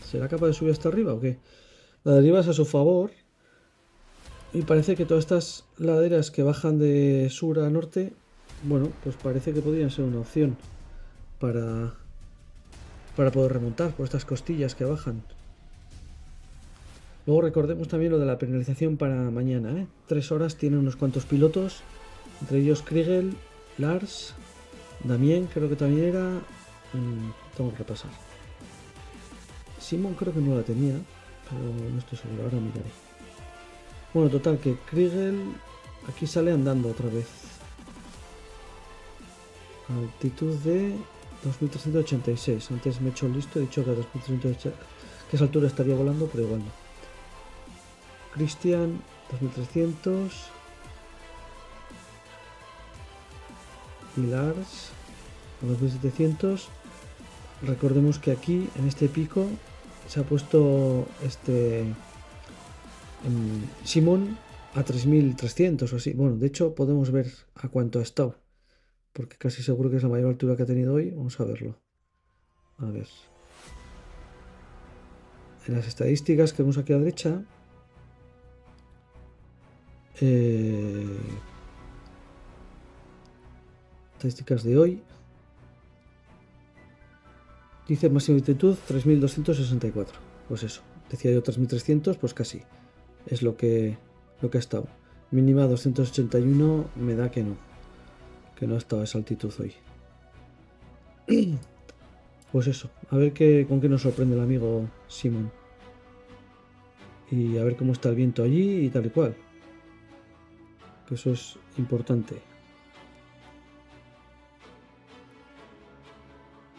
¿será capaz de subir hasta arriba o qué? La deriva es a su favor, y parece que todas estas laderas que bajan de sur a norte, bueno, pues parece que podrían ser una opción para poder remontar por estas costillas que bajan. Luego recordemos también lo de la penalización para mañana, 3 horas, tiene unos cuantos pilotos, entre ellos Kriegel, Lars, Damien creo que también era, tengo que repasar. Simon creo que no la tenía, pero no estoy seguro, ahora miraré. Bueno, total, que Kriegel aquí sale andando otra vez. Altitud de 2386. Antes me he hecho listo, he dicho que a 2386, que esa altura estaría volando, pero igual no. Christian, 2300. Y Lars, a 2700. Recordemos que aquí, en este pico, se ha puesto Simon a 3300 o así. Bueno, de hecho podemos ver a cuánto ha estado, porque casi seguro que es la mayor altura que ha tenido hoy. Vamos a verlo. A ver. En las estadísticas que vemos aquí a la derecha, estadísticas de hoy, dice máxima altitud 3264. Pues eso, decía yo 3300, pues casi es lo que ha estado. Mínima 281, me da que no ha estado a esa altitud hoy. Pues eso, a ver con qué nos sorprende el amigo Simon, y a ver cómo está el viento allí y tal y cual, que eso es importante.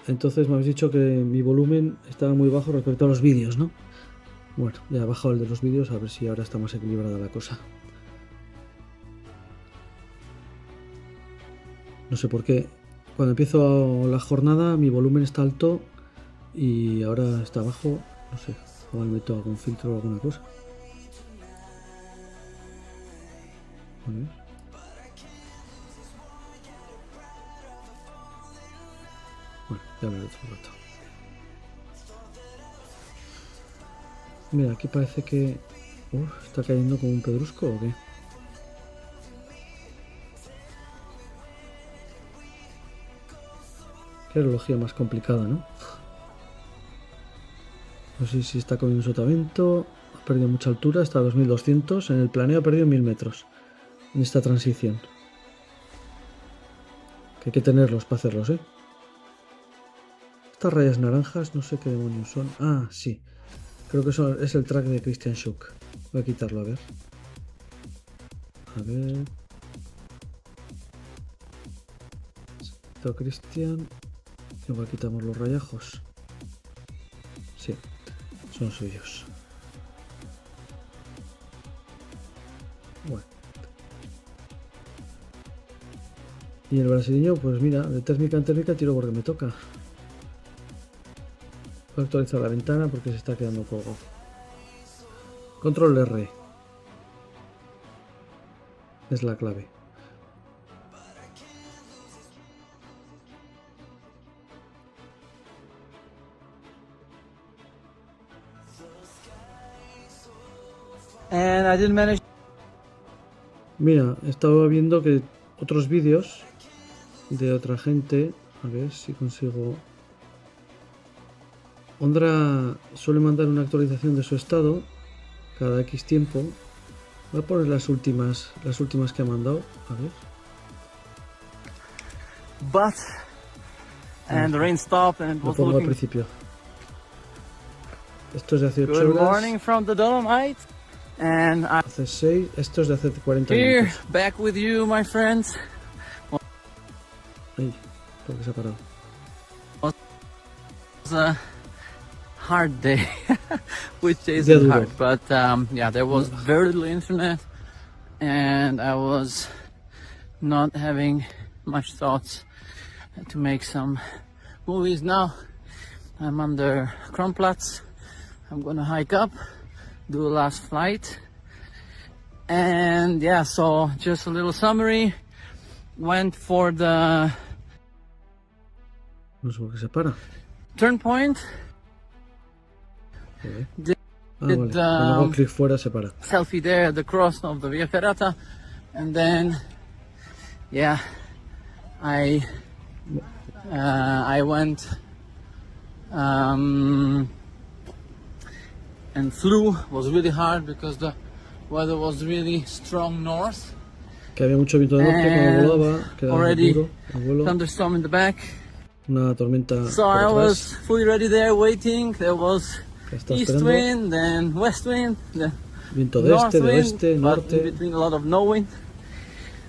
Entonces me habéis dicho que mi volumen estaba muy bajo respecto a los vídeos, ¿no? Bueno, ya he bajado el de los vídeos, a ver si ahora está más equilibrada la cosa. No sé por qué. Cuando empiezo la jornada mi volumen está alto y ahora está bajo. No sé, igual meto algún filtro o alguna cosa. A ver. Bueno, ya lo haré otro rato. Mira, aquí parece que... está cayendo como un pedrusco o qué. Qué aerología más complicada, ¿no? No sé si está comiendo sotavento. Ha perdido mucha altura, está a 2200. En el planeo ha perdido 1000 metros en esta transición. Que hay que tenerlos para hacerlos, ¿eh? Estas rayas naranjas, no sé qué demonios son. Ah, sí. Creo que eso es el track de Christian Schuck. Voy a quitarlo, a ver. A ver. Esto Christian. Igual quitamos los rayajos. Sí, son suyos. Bueno. Y el brasileño, pues mira, de térmica en térmica tiro porque me toca. Voy a actualizar la ventana porque se está quedando colgado. Control R. Es la clave. And I didn't manage. Mira, estaba viendo que otros vídeos de otra gente, a ver si consigo. Ondra suele mandar una actualización de su estado cada X tiempo. Voy a poner las últimas que ha mandado, a ver. But and the rain stopped and it Lo was pongo al looking principio. Esto es de hace 8 good horas. morning from the Dolomites. And I Hace 6, esto es de hace 40 here minutos. back with you, my friends. Ay, ¿por qué se ha parado? It was a hard day, which Día isn't duro. hard, but yeah, there was very little internet, and I was not having much thoughts to make some movies now. I'm under Kronplatz. I'm gonna hike up, do a last flight. And yeah, so just a little summary. Went for the No sé por qué se para. turn point. Did, Vale. Cuando hago clic fuera se para. selfie there at the cross of the Via Ferrata. And then, yeah, I went and flew. Was really hard because the weather was really strong north. Que había mucho viento de norte cuando volaba, quedaba Already duro el vuelo. thunderstorm in the back. Una tormenta So por I atrás. was fully ready there waiting. There was Que estaba east esperando. wind, then west wind, then Viento de north este, de wind, oeste, but norte. in between a lot of no wind.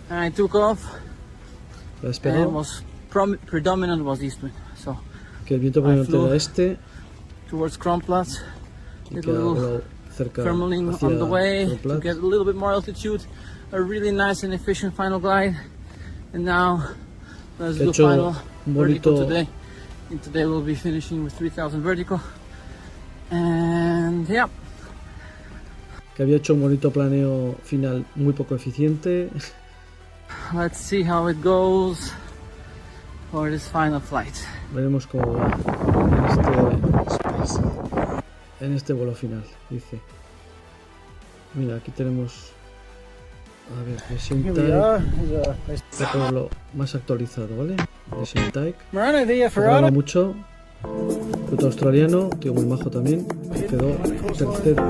And I took off. La And despegado. was predominant was east wind. So Que el viento predominante flew era este. towards Kronplatz. Y que Little volado cerca thermaling hacia on the way to Kronplatz. get a little bit more altitude. A really nice and efficient final glide. And now let's Que ha do hecho final un vertical bonito- today. And today we'll be finishing with 3000 vertical. And yeah. Que había hecho un bonito planeo final muy poco eficiente. Let's see how it goes for this final flight. Veremos cómo va en este vuelo final, dice. Mira, aquí tenemos. A ver, Descent Here we are. Type. Saco lo más actualizado, ¿vale? Descent Type. Marana Via Se graba Ferrata. mucho. Piloto australiano, tío muy majo también. Quedó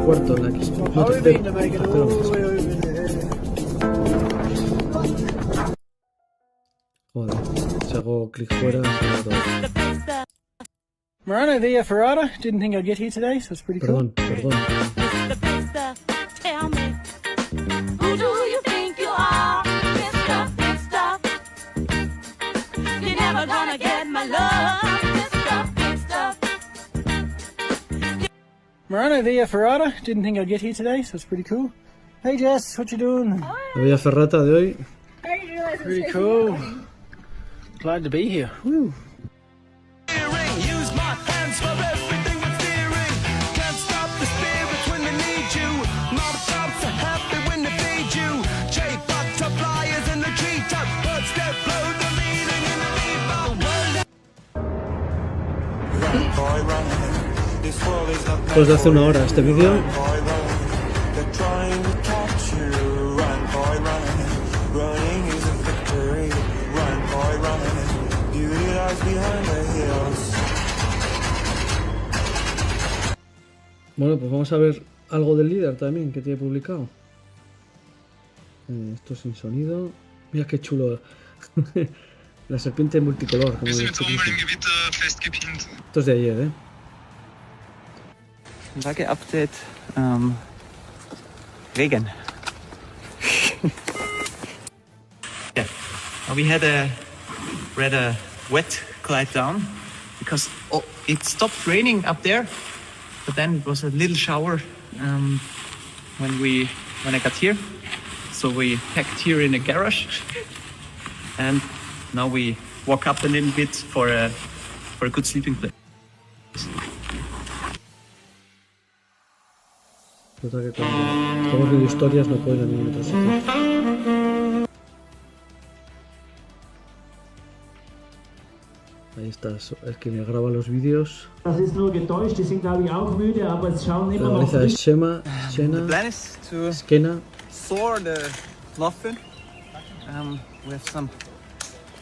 cuarto en la X. No, How we tercero. been to make it all Tercero. the way over there? Joder, si hago clic fuera, se va todo. Marana Via Ferrata. Didn't think I'd get here today, so it's pretty cool. Perdón. Tell me, who do you think you are, Mr. Mr.? You're never gonna get my love, Mr. Mr. Marana Via Ferrata. Didn't think I'd get here today, so it's pretty cool. Hey Jess, what you doing? La Villa Ferrata de hoy. Pretty cool. Glad to be here. Woo. Use my hands for everything but fearing. Can't stop the spirits when they need you. Mobs are happy when they feed you. Jay butterflies in the treetop. Birds that flow the meaning in the leaf of the world. Run, boy, run. This world is not Después de hace una hora este vídeo, boy, run. They're trying to catch you. Run, boy, run. Running is a victory. Run, boy, run. Beauty lies behind the hills. bueno, pues vamos a ver algo del líder también que tiene publicado. Esto sin sonido. Mira qué chulo. La serpiente multicolor. Como esto es de ayer, ¿eh? Lage-Update. Regen. Yeah. We had a rather wet glide down because it stopped raining up there, but then it was a little shower when I got here. So we packed here in a garage, and now we walk up a little bit for a good sleeping place. Nota que cuando estamos viendo historias no puedo ir a ningún otro sitio. Ahí está, es que me graba los vídeos. Das ist nur getäuscht, die sind glaube ich auch müde, aber es schauen La immer noch baliza es Shena, The plan is to Skena. soar the Loftfin. We have some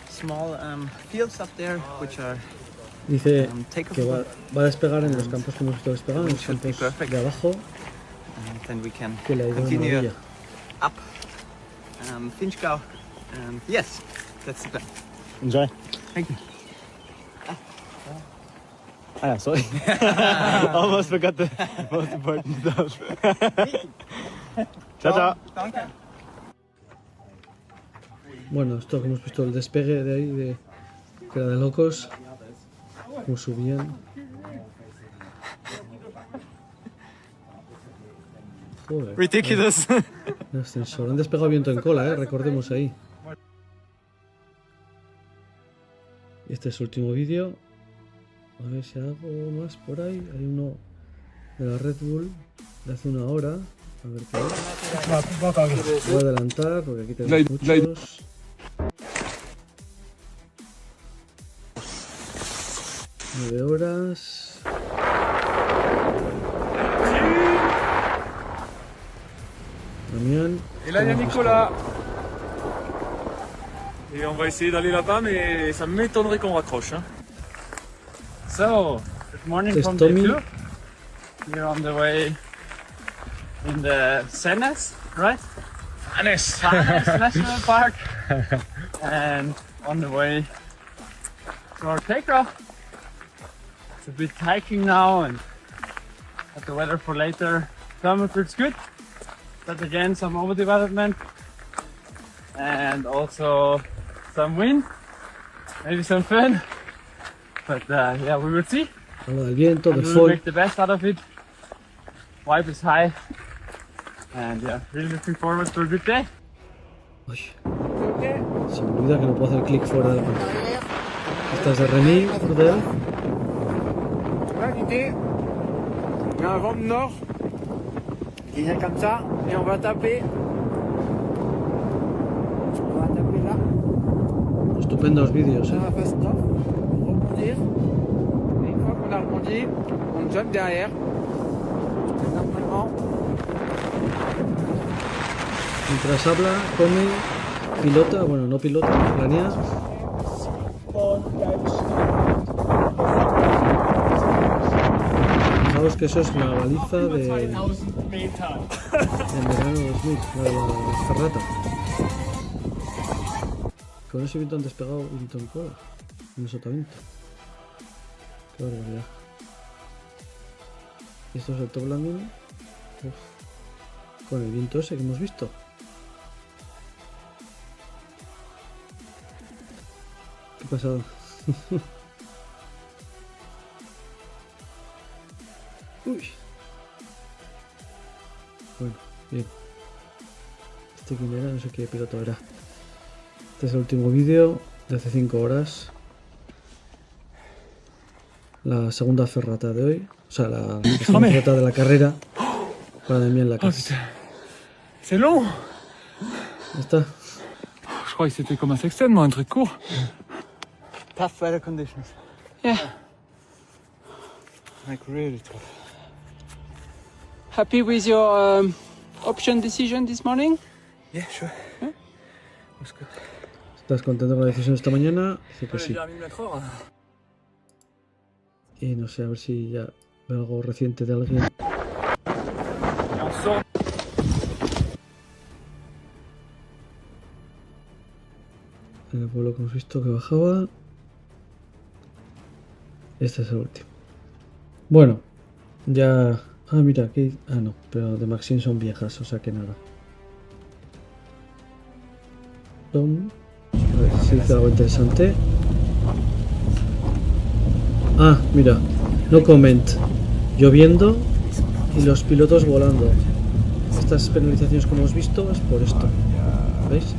small fields up there which are Dice take que va a despegar en los campos que hemos visto despegar, en los should be campos perfect. de abajo, and then we can que le ha ido de continue maravilla. up Finchgau. And yes, that's the plan. Enjoy. Thank you. Ah, sorry. Almost forgot the most important stuff. Ciao, ciao. Bueno, esto que hemos visto, el despegue de ahí, que era de locos, como subían. Joder. Ridiculous. El ascensor. Han despegado viento en cola, recordemos ahí. Y este es el último vídeo. A ver si hago más por ahí. Hay uno de la Red Bull de hace una hora. A ver qué es. Voy a adelantar porque aquí tenemos muchos. Nueve horas. Damián. Et là, il y a Nicolas. Et on va essayer d'aller là-bas, mais ça m'étonnerait qu'on raccroche. Hein. So, good morning There's from Tommy. the club. We're on the way in the Senes, right? Senes National Park. And on the way to our takeoff. It's a bit hiking now and got the weather for later. Thermometer's good, but again some overdevelopment and also some wind, maybe some fun. But yeah, we will see. Habla del viento, And del we will sol. make the best out of it. Vibe is high. And yeah, really looking forward to a good day. Uy. Se me olvida que no puedo hacer clic fuera de la pantalla. Esta es de Rémi, Frudel. Voilà l'idée. Il y a un vent de nord qui vient comme ça et on va taper. On va taper là. Estupendos vídeos, Dans la face nord. Rebondir. Et une fois qu'on a rebondi, on jump derrière. Normalement. Mientras habla, come, pilota, bueno, no pilota, planea. Fijaos que eso es la baliza de verano 2000, la de la Ferrata. Con ese viento han despegado viento en cola, en el sotavento. Qué barbaridad. Y esto es el top landing. Uf. Con el viento ese que hemos visto. ¿Qué pasado? Uy. Bueno, bien. Este quién era, no sé qué piloto era. Este es el último vídeo de hace 5 horas. La segunda ferrata de hoy. O sea, la segunda ferrata de la carrera. Para Damien en la casa. C'est long. Ya está. Je crois que c'était comme un sextaine, moi, un truc court. Tough weather conditions. Yeah. Like really tough. Happy with your option decision this morning? Yeah, sure. Was good. ¿Estás contento con la decisión esta mañana? Dice que sí. Y no sé, a ver si ya veo algo reciente de alguien. En el pueblo que hemos visto que bajaba. Este es el último. Bueno, ya... Ah, mira, aquí... Ah, no, pero de Maxine son viejas, o sea que nada. Tom... A ver si dice algo interesante. Ah, mira, no comment. Lloviendo y los pilotos volando. Estas penalizaciones que hemos visto es por esto. ¿Veis?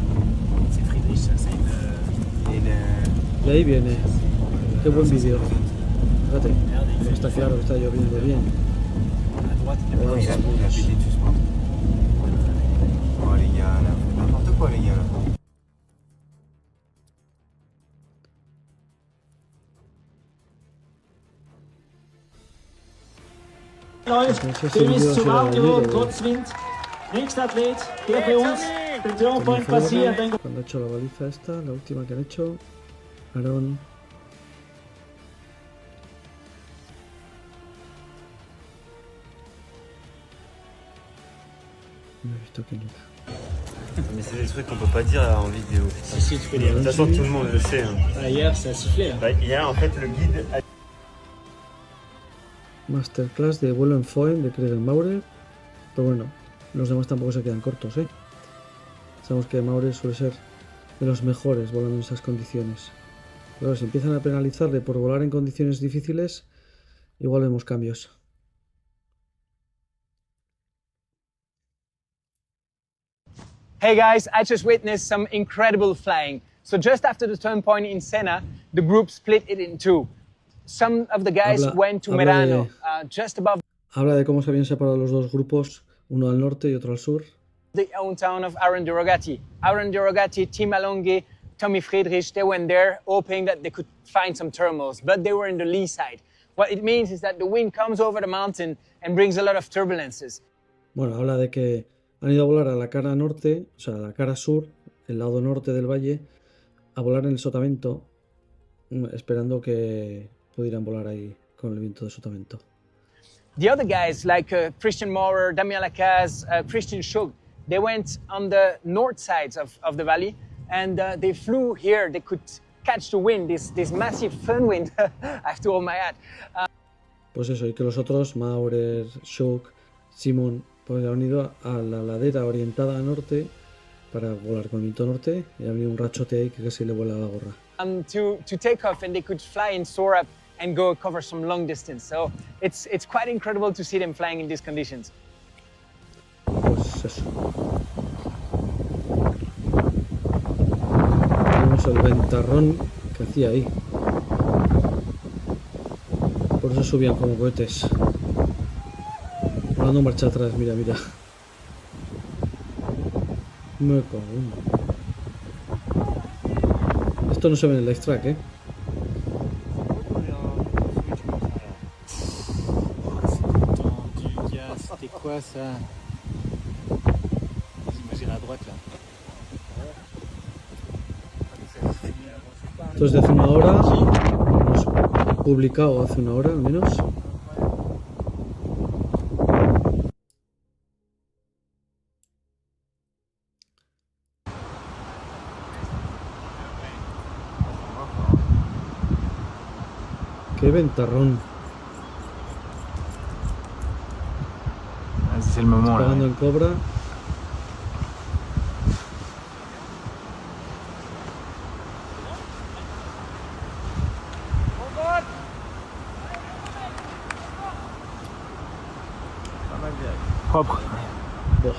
Y ahí viene. Qué buen vídeo. Fíjate, está claro que está lloviendo bien. Läuft, Tim ist zu warm geworden, trotz Wind. Nächster Athlet, hier bei uns, den Turnpoint passiert. Cuando ha hecho la baliza esta, la última que han hecho, Aaron. No he visto quién era. Mais c'est des trucs qu'on peut pas dire en vidéo. Si, tu peux dire. De toute façon, tout le monde le sait. Hein. Hier, ça a sifflé. Là. Bah, hier, en fait, le guide a... Masterclass de vuelo en Foen de Craig Maurer. Pero bueno, los demás tampoco se quedan cortos, ¿eh? Sabemos que Maurer suele ser de los mejores volando en esas condiciones. Pero si empiezan a penalizarle por volar en condiciones difíciles, igual vemos cambios. Hey guys, I just witnessed some incredible flying. So just after the turn point in Senna, the group split it in two. some of the guys went to Merano, just above Habla de cómo se habían separado los dos grupos, uno al norte y otro al sur. the own town of Aaron de Rogati. Aaron de Rogati, Tim Alonghi, Tommy Friedrich, they went there hoping that they could find some thermals, but they were in the lee side. What it means is that the wind comes over the mountain and brings a lot of turbulences. Bueno, habla de que han ido a volar a la cara norte, o sea, a la cara sur, el lado norte del valle, a volar en el sotavento, esperando que pudieran volar ahí con el viento de sotavento. The other guys, like Christian Maurer, Damien Lacaze, Christian Schug, they went on the north sides of the valley, and they flew here. They could catch the wind, this massive fun wind. I have to hold my hat. Pues eso, y que los otros, Maurer, Schug, Simon, pues han ido a la ladera orientada al norte para volar con el viento norte, y ha habido un rachote ahí que casi le vuela la gorra. To take off, and they could fly and soar up and go cover some long distance. So it's quite incredible to see them flying in these conditions. Pues eso. Vemos el ventarrón que hacía ahí. Por eso subían como cohetes. Dando marcha atrás, mira, mira. Me cago en... Esto no se ve en el live track, ¿eh? C'était quoi ça? J'imagine à droite là. Esto es de hace una hora, hemos publicado hace una hora al menos. ¡Qué ventarrón! Ese es el momento. Pagando el Cobra. Propre. Buah.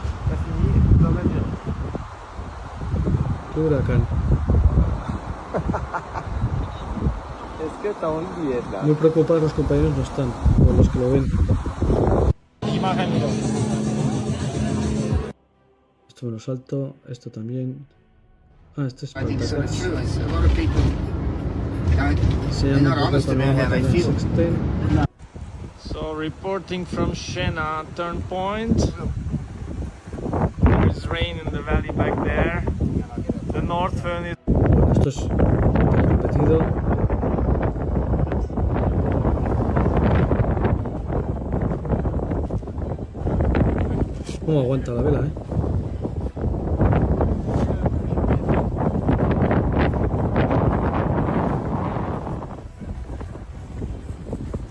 Qué huracán. Est-ce que t'as envie d'y être là? Muy preocupados los compañeros no están, o los que lo ven. Esto me lo salto, esto también. Ah, este es para el Takac. Se llama Sexten. So reporting from Shena turn point. There's rain in the valley back there. The north fern is... Bueno, esto es repetido. ¿Cómo aguanta la vela,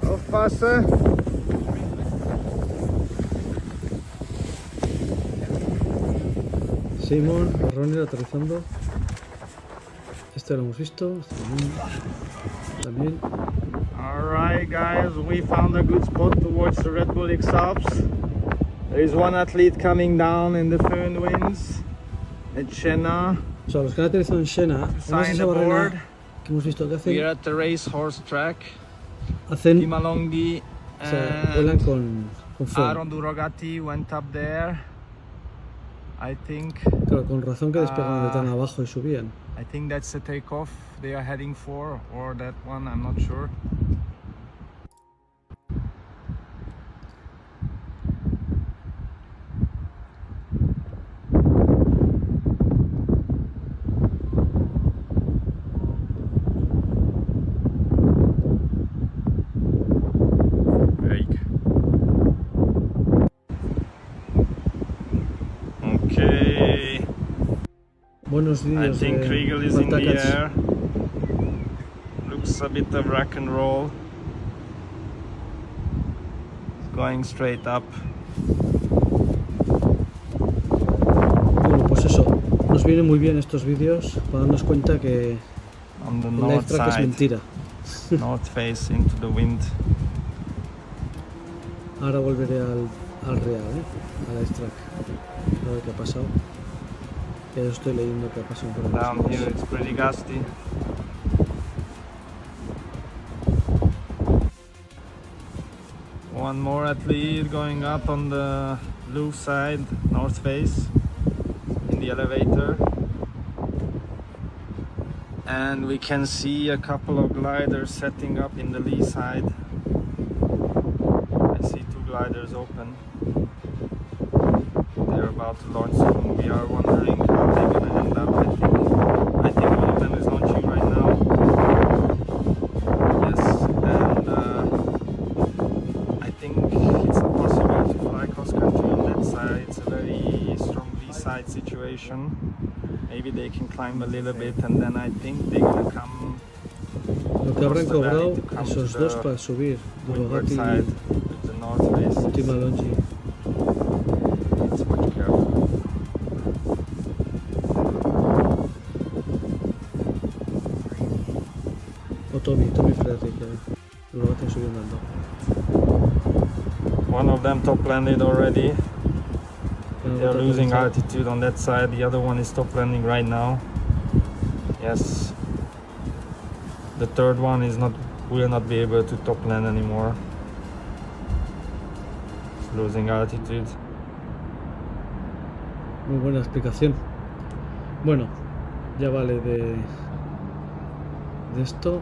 Aufpassen! Simon, Runner aterrizando. Este lo hemos visto. Este también. Alright guys, we found a good spot towards the Red Bull X Alps. There is one athlete coming down in the foehn winds at Shena. O sea, los que han aterrizado en Shena, en esa barrera que hemos visto que hacen. We're at the racehorse track. Hacen. Tim Alonghi O sea, vuelan con foehn. Aaron de Rogati went up there. I think. Claro, con razón que despegaban de tan abajo y subían. I think that's the takeoff they are heading for, or that one, I'm not sure. Okay. Buenos días. I think Kriegel is in the air. Looks a bit of rock and roll. It's going straight up. Bueno, pues eso. Nos vienen muy bien estos vídeos para darnos cuenta que On the el north live track es side. mentira. North face into the wind. Ahora volveré al real, al live track. A ver qué ha pasado. Ya estoy leyendo qué ha pasado por Down aquí. here it's pretty gusty. one more athlete going up on the blue side, north face, in the elevator. And we can see a couple of gliders setting up in the lee side. I see 2 gliders open. They're about to launch soon. We are wondering how they're gonna end up. I think one of them is launching right now. Yes, and I think it's not possible to fly cross country on that side. It's a very strong lee side situation. Maybe they can climb a little bit and then I think they're gonna come. Lo que habrán cobrado esos dos para subir, Durogati y Ultima Longi. It's much careful. O Tommy Frederick, Durogati subiendo andando. One of them top landed already. They're losing altitude on that side. The other one is top landing right now. Yes. The third one will not be able to top land anymore. It's losing altitude. Muy buena explicación. Bueno, ya vale de esto.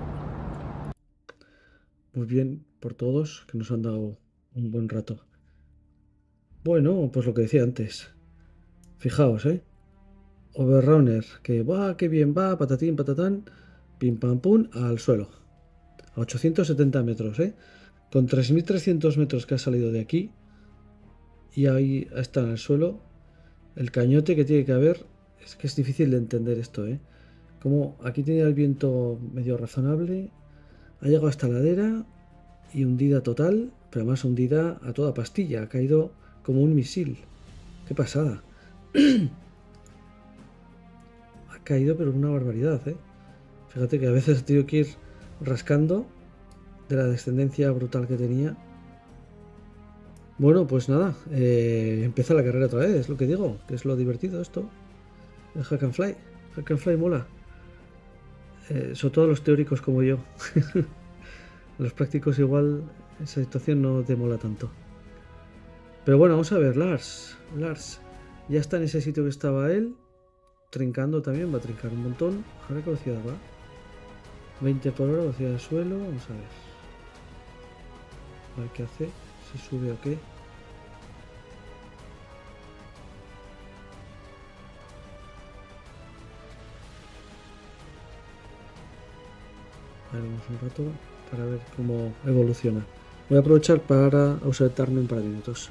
Muy bien por todos, que nos han dado un buen rato. Bueno, pues lo que decía antes. Fijaos, Overrunner, que va, que bien va, patatín, patatán, pim pam pum, al suelo. A 870 metros, Con 3.300 metros que ha salido de aquí. Y ahí está en el suelo. El cañote que tiene que haber. Es que es difícil de entender esto, Como aquí tenía el viento medio razonable. Ha llegado a esta ladera. Y hundida total. Pero además hundida a toda pastilla. Ha caído como un misil. Qué pasada. Ha caído pero una barbaridad, Fíjate que a veces he tenido que ir rascando de la descendencia brutal que tenía. Bueno, pues nada, empieza la carrera otra vez, es lo que digo, que es lo divertido esto. El hack and fly. Hack and fly mola. Sobre todo los teóricos como yo. Los prácticos igual esa situación no te mola tanto. Pero bueno, vamos a ver, Lars ya está en ese sitio que estaba él, trincando también, va a trincar un montón. A ver qué velocidad va. 20 por hora, velocidad del suelo, vamos a ver. A ver qué hace, si sube o qué. Veremos un rato para ver cómo evoluciona. Voy a aprovechar para ausentarme un par de minutos.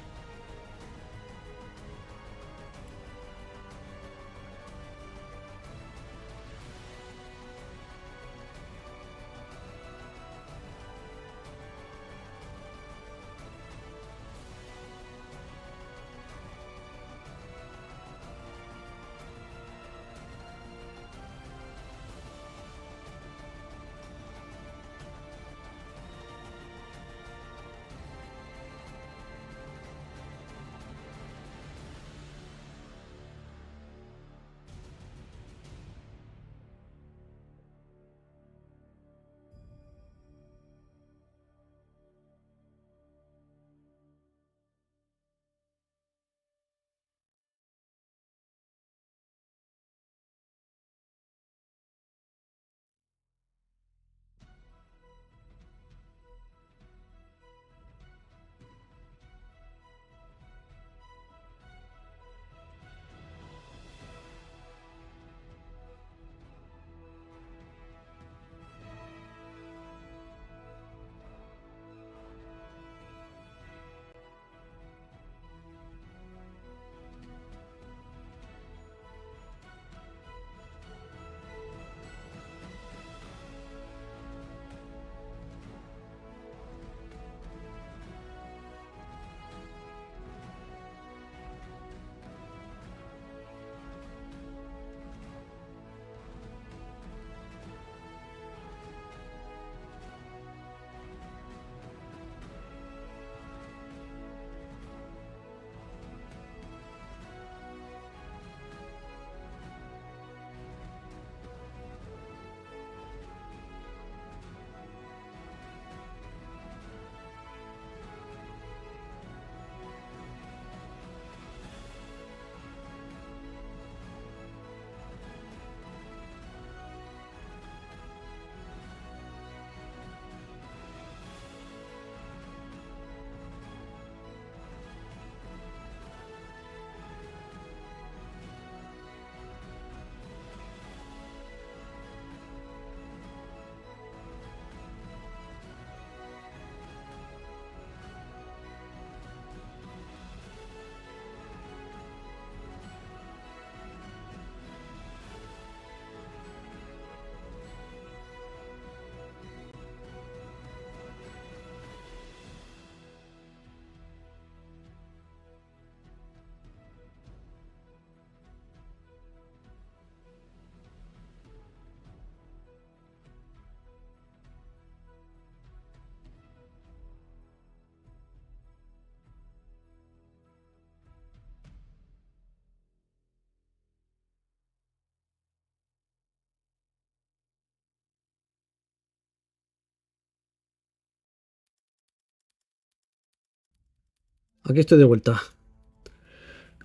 Aquí estoy de vuelta.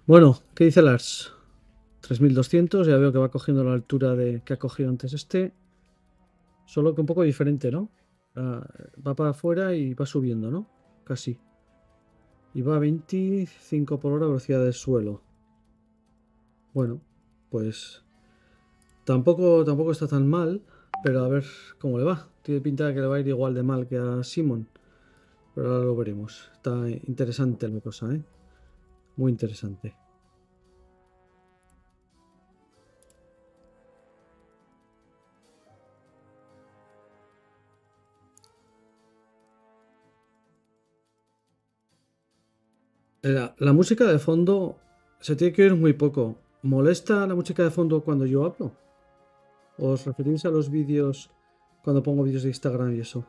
Bueno, ¿qué dice Lars? 3200, ya veo que va cogiendo la altura de que ha cogido antes este. Solo que un poco diferente, ¿no? Va para afuera y va subiendo, ¿no? Casi. Y va a 25 por hora velocidad del suelo. Bueno, pues tampoco está tan mal, pero a ver cómo le va. Tiene pinta de que le va a ir igual de mal que a Simon. Pero ahora lo veremos. Está interesante la cosa, ¿eh? Muy interesante. La música de fondo se tiene que oír muy poco. ¿Molesta la música de fondo cuando yo hablo? ¿O os referís a los vídeos cuando pongo vídeos de Instagram y eso?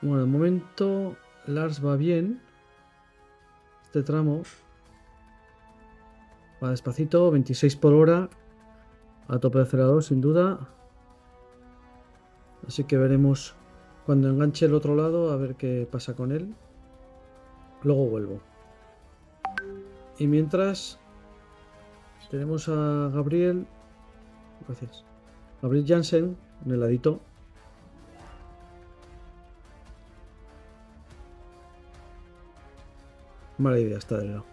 Bueno, de momento Lars va bien. Este tramo va despacito, 26 por hora. A tope de acelerador, sin duda. Así que veremos cuando enganche el otro lado, a ver qué pasa con él. Luego vuelvo. Y mientras tenemos a Gabriel. Gracias. Gabriel Jansen en el ladito. Mala idea esta del lado.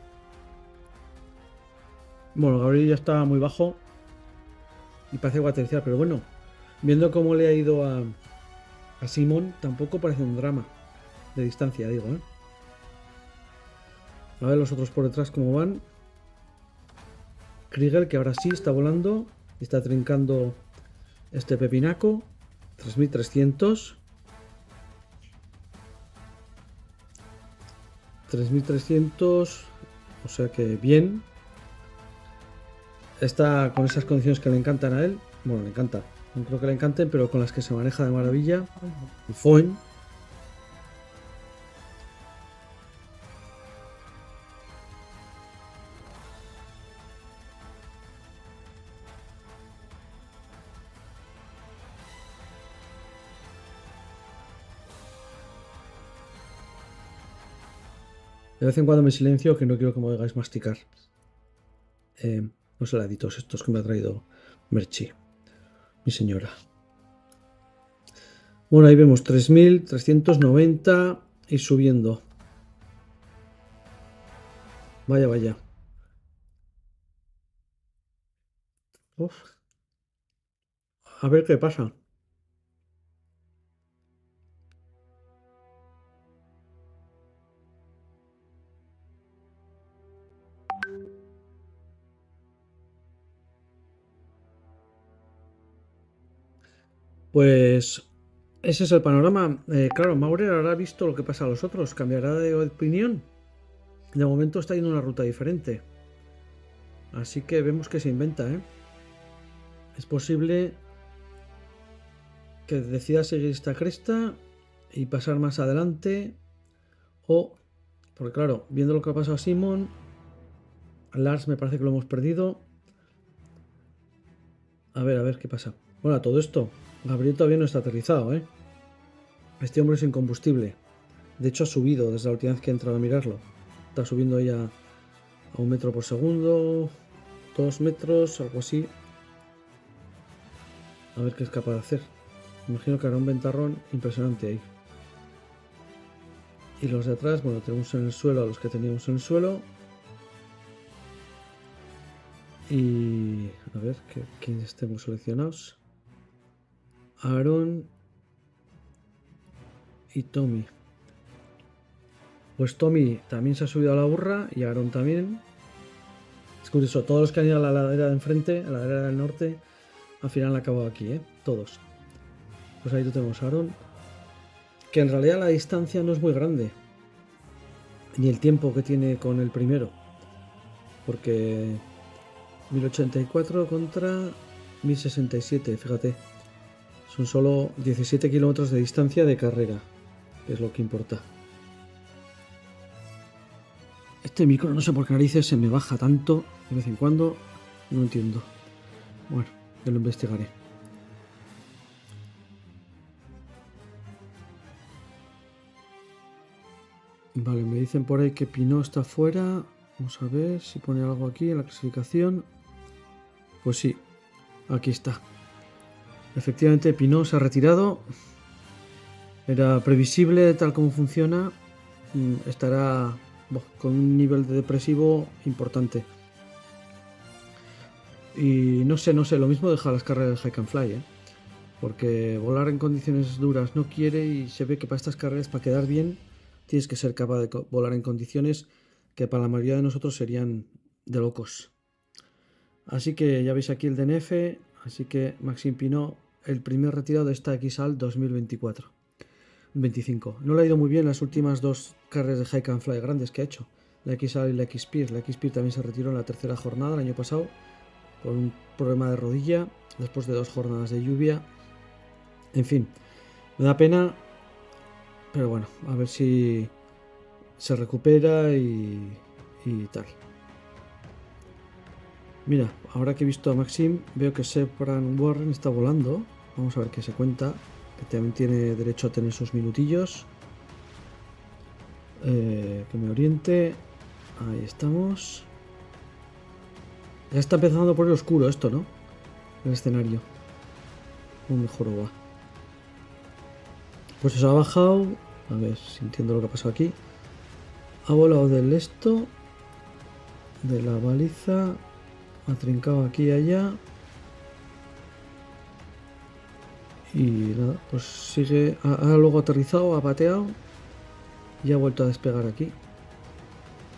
Bueno, Gabriel ya está muy bajo. Y parece que va a aterrizar, pero bueno, viendo cómo le ha ido a Simon, tampoco parece un drama de distancia, digo, ¿eh? A ver los otros por detrás cómo van. Kriegel, que ahora sí está volando, está trincando este pepinaco. 3300. 3300, o sea que bien. Está con esas condiciones que le encantan a él. Bueno, le encanta. No creo que le encanten, pero con las que se maneja de maravilla. El Foin. De vez en cuando me silencio, que no quiero que me oigáis masticar. Los heladitos estos que me ha traído Merchi, mi señora. Bueno, ahí vemos 3390 y subiendo. Vaya, vaya. Uf. A ver qué pasa. Pues ese es el panorama. Claro, Maurer habrá visto lo que pasa a los otros. ¿Cambiará de opinión? De momento está yendo una ruta diferente. Así que vemos que se inventa, ¿eh? Es posible que decida seguir esta cresta y pasar más adelante. O, porque claro, viendo lo que ha pasado a Simon, a Lars me parece que lo hemos perdido. A ver qué pasa. Bueno, a todo esto, Gabriel todavía no está aterrizado, ¿eh? Este hombre es incombustible. De hecho ha subido desde la última vez que he entrado a mirarlo. Está subiendo ya a 1 metro por segundo, 2 metros, algo así. A ver qué es capaz de hacer. Me imagino que hará un ventarrón impresionante ahí. Y los de atrás, bueno, tenemos en el suelo a los que teníamos en el suelo. Y a ver, ¿quiénes estemos seleccionados? Aaron y Tommy. Pues Tommy también se ha subido a la burra y Aaron también. Es curioso, todos los que han ido a la ladera de enfrente, a la ladera del norte, al final han acabado aquí, ¿eh? Todos. Pues ahí lo tenemos a Aaron. Que en realidad la distancia no es muy grande. Ni el tiempo que tiene con el primero. Porque 1084 contra 1067, fíjate. Son solo 17 kilómetros de distancia de carrera, que es lo que importa. Este micro no sé por qué narices se me baja tanto de vez en cuando, no entiendo. Bueno, Ya lo investigaré. Vale, me dicen por ahí que Pinot está fuera. Vamos a ver si pone algo aquí en la clasificación. Pues sí, aquí está. Efectivamente, Pinot se ha retirado. Era previsible tal como funciona. Estará con un nivel de depresivo importante. Y no sé, lo mismo deja las carreras de Hike and Fly, porque volar en condiciones duras no quiere, y se ve que para estas carreras, para quedar bien, tienes que ser capaz de volar en condiciones que para la mayoría de nosotros serían de locos. Así que ya veis aquí el DNF, así que Maxime Pinot, el primer retirado de esta XAL 2024. 25. No le ha ido muy bien las últimas dos carreras de Hike and Fly grandes que ha hecho, la XAL y la X-Speed. La X-Speed también se retiró en la tercera jornada el año pasado por un problema de rodilla, después de 2 jornadas de lluvia. En fin, me da pena, pero bueno, a ver si se recupera y tal. Mira, ahora que he visto a Maxime, veo que Sepran Warren está volando. Vamos a ver qué se cuenta, que también tiene derecho a tener sus minutillos. Que me oriente. Ahí estamos. Ya está empezando a poner oscuro esto, ¿no? El escenario. Un mejor va. Pues eso ha bajado. A ver, si entiendo lo que ha pasado aquí. Ha volado del esto. De la baliza. Ha trincado aquí y allá. Y nada, pues sigue. Ha luego aterrizado, ha pateado. Y ha vuelto a despegar aquí.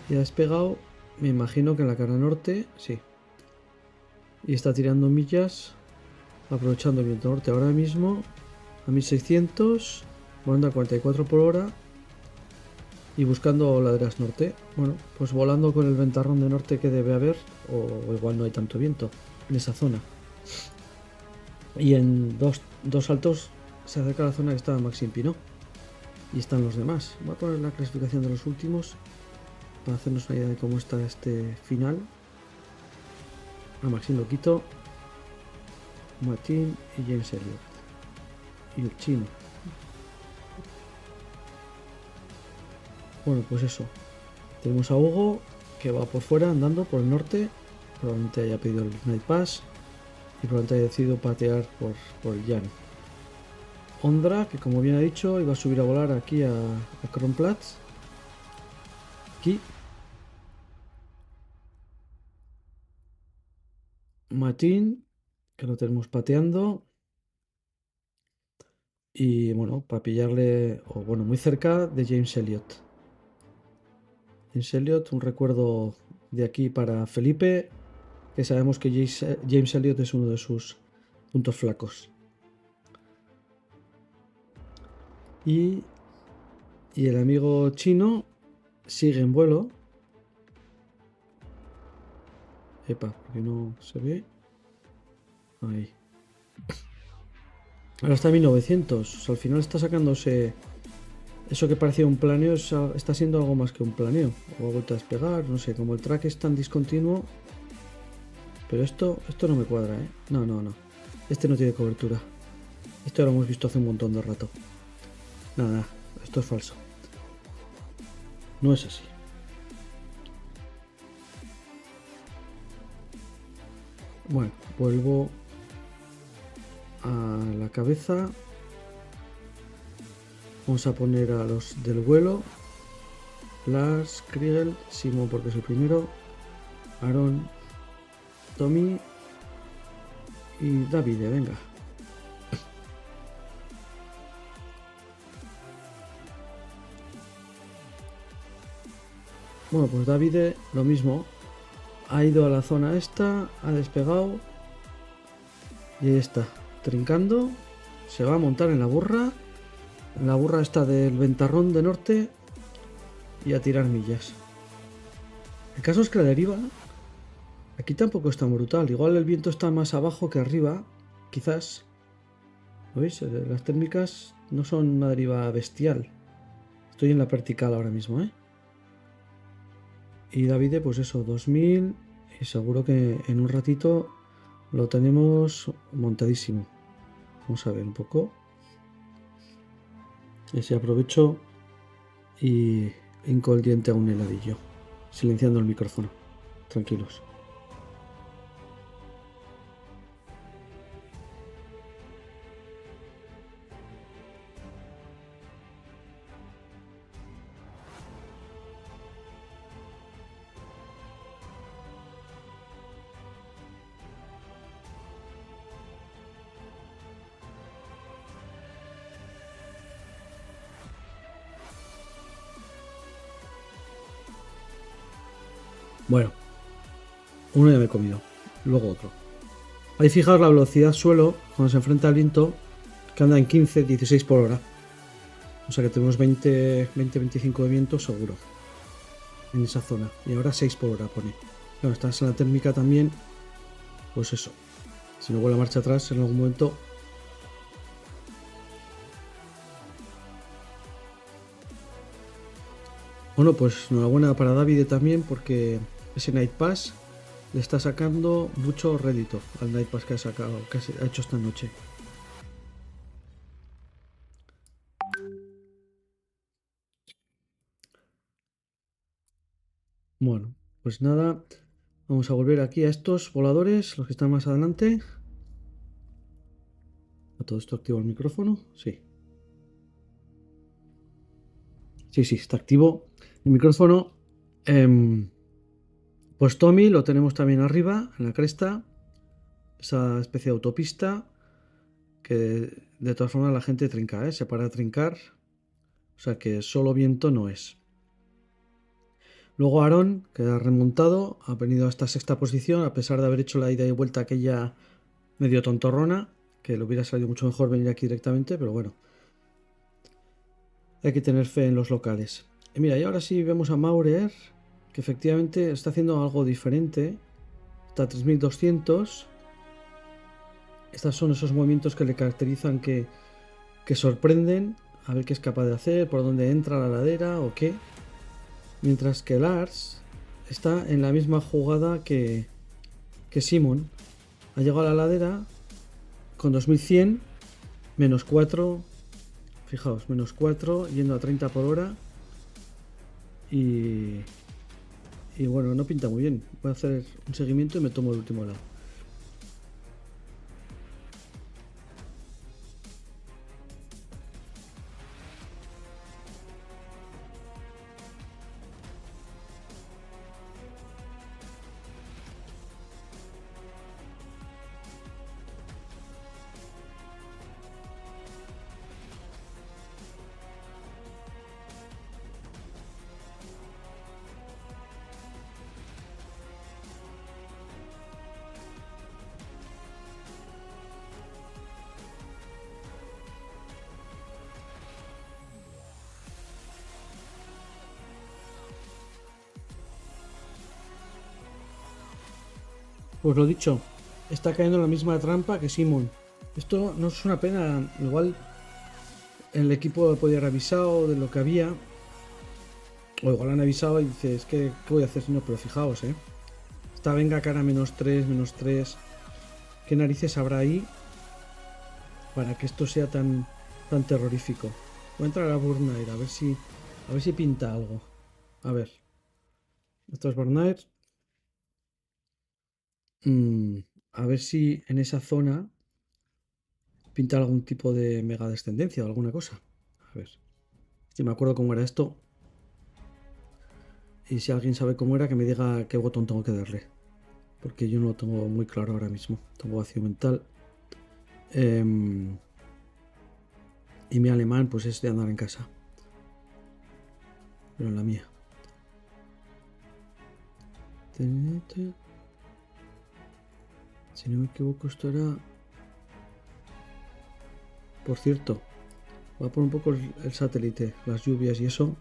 Y ha despegado, me imagino que en la cara norte, sí. Y está tirando millas, aprovechando el viento norte ahora mismo a 1600, volando a 44 por hora y buscando laderas norte. Bueno, pues volando con el ventarrón de norte que debe haber, o igual no hay tanto viento en esa zona. Y en dos saltos se acerca a la zona que estaba Maxime Pinot y están los demás. Voy a poner la clasificación de los últimos para hacernos una idea de cómo está este final. A Maxime lo quito, Martín y James Elliott y el chino. Bueno, pues eso, tenemos a Hugo que va por fuera andando por el norte, probablemente haya pedido el Night Pass y probablemente haya decidido patear por el llano. Ondra, que como bien ha dicho, iba a subir a volar aquí a Kronplatz, aquí. Martín, que lo tenemos pateando. Y bueno, para pillarle, o bueno, muy cerca de James Elliott. James Elliott, un recuerdo de aquí para Felipe, que sabemos que James Elliott es uno de sus puntos flacos. Y el amigo chino sigue en vuelo. Epa, porque no se ve. Ahí. Ahora está en 1900. Al final está sacándose. Eso que parecía un planeo está siendo algo más que un planeo. O ha vuelto a despegar, no sé. Como el track es tan discontinuo. Pero esto no me cuadra, ¿eh? No. Este no tiene cobertura. Esto lo hemos visto hace un montón de rato. Nada, esto es falso. No es así. Bueno, vuelvo a la cabeza. Vamos a poner a los del vuelo. Lars, Kriegel, Simon porque es el primero, Aaron, Tommy y David, venga. Bueno, pues David lo mismo. Ha ido a la zona esta, ha despegado y ahí está, trincando. Se va a montar en la burra esta del ventarrón de norte y a tirar millas. El caso es que la deriva aquí tampoco es tan brutal. Igual el viento está más abajo que arriba, quizás. ¿Lo veis? Las térmicas no son una deriva bestial. Estoy en la vertical ahora mismo, ¿eh? Y David, pues eso, 2000, y seguro que en un ratito Lo tenemos montadísimo. Vamos a ver un poco. Y así aprovecho y hinco el diente a un heladillo, silenciando el micrófono. Tranquilos. Bueno, uno ya me he comido, luego otro. Ahí fijaos la velocidad suelo cuando se enfrenta al viento, que anda en 15, 16 por hora. O sea que tenemos 20, 25 de viento seguro en esa zona. Y ahora 6 por hora pone. Claro, estás en la térmica también, pues eso. Si no vuelve a marcha atrás en algún momento. Bueno, pues enhorabuena para David también, porque ese Night Pass le está sacando mucho rédito al Night Pass que ha sacado, que ha hecho esta noche. Bueno, pues nada, vamos a volver aquí a estos voladores, los que están más adelante. ¿A todo esto activo el micrófono? Sí. Sí, está activo el micrófono. Pues Tommy lo tenemos también arriba, en la cresta. Esa especie de autopista que de todas formas la gente trinca, ¿eh? Se para a trincar. O sea que solo viento no es. Luego Aaron, que ha remontado, ha venido a esta sexta posición, a pesar de haber hecho la ida y vuelta aquella medio tontorrona, que le hubiera salido mucho mejor venir aquí directamente, pero bueno. Hay que tener fe en los locales. Y mira, y ahora sí vemos a Maurer, que efectivamente está haciendo algo diferente. Está a 3200. Estos son esos movimientos que le caracterizan, que sorprenden. A ver qué es capaz de hacer, por dónde entra la ladera o qué. Mientras que Lars está en la misma jugada que Simon. Ha llegado a la ladera con 2100, menos 4. Fijaos, menos 4, yendo a 30 por hora. Y bueno, no pinta muy bien. Voy a hacer un seguimiento y me tomo el último lado. Pues lo dicho, está cayendo en la misma trampa que Simon. Esto no es una pena, igual el equipo podía haber avisado de lo que había, o igual han avisado y dices, ¿qué voy a hacer si no? Pero fijaos, esta venga cara menos 3, ¿qué narices habrá ahí para que esto sea tan terrorífico? Voy a entrar a Burnair a ver si pinta algo. A ver, esto es Burnair. A ver si en esa zona pinta algún tipo de mega descendencia o alguna cosa. A ver, si me acuerdo cómo era esto. Y si alguien sabe cómo era, que me diga qué botón tengo que darle. Porque yo no lo tengo muy claro ahora mismo. Tengo vacío mental. Y mi alemán pues es de andar en casa. Pero en la mía. Si no me equivoco, esto era... Por cierto, voy a poner un poco el satélite, las lluvias y eso.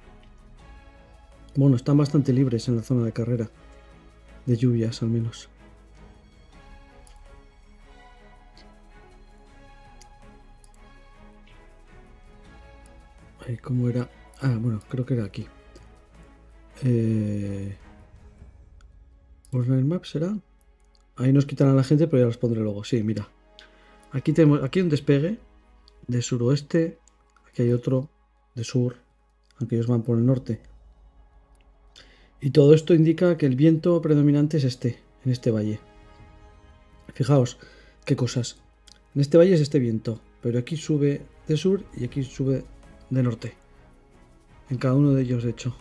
Bueno, están bastante libres en la zona de carrera. De lluvias, al menos. Ay, ¿cómo era? Ah, bueno, creo que era aquí. ¿Burnair Map será? Ahí nos quitan a la gente, pero ya los pondré luego. Sí, mira. Aquí tenemos, aquí hay un despegue de suroeste. Aquí hay otro de sur, aunque ellos van por el norte. Y todo esto indica que el viento predominante es este, en este valle. Fijaos qué cosas. En este valle es este viento, pero aquí sube de sur y aquí sube de norte. En cada uno de ellos, de hecho.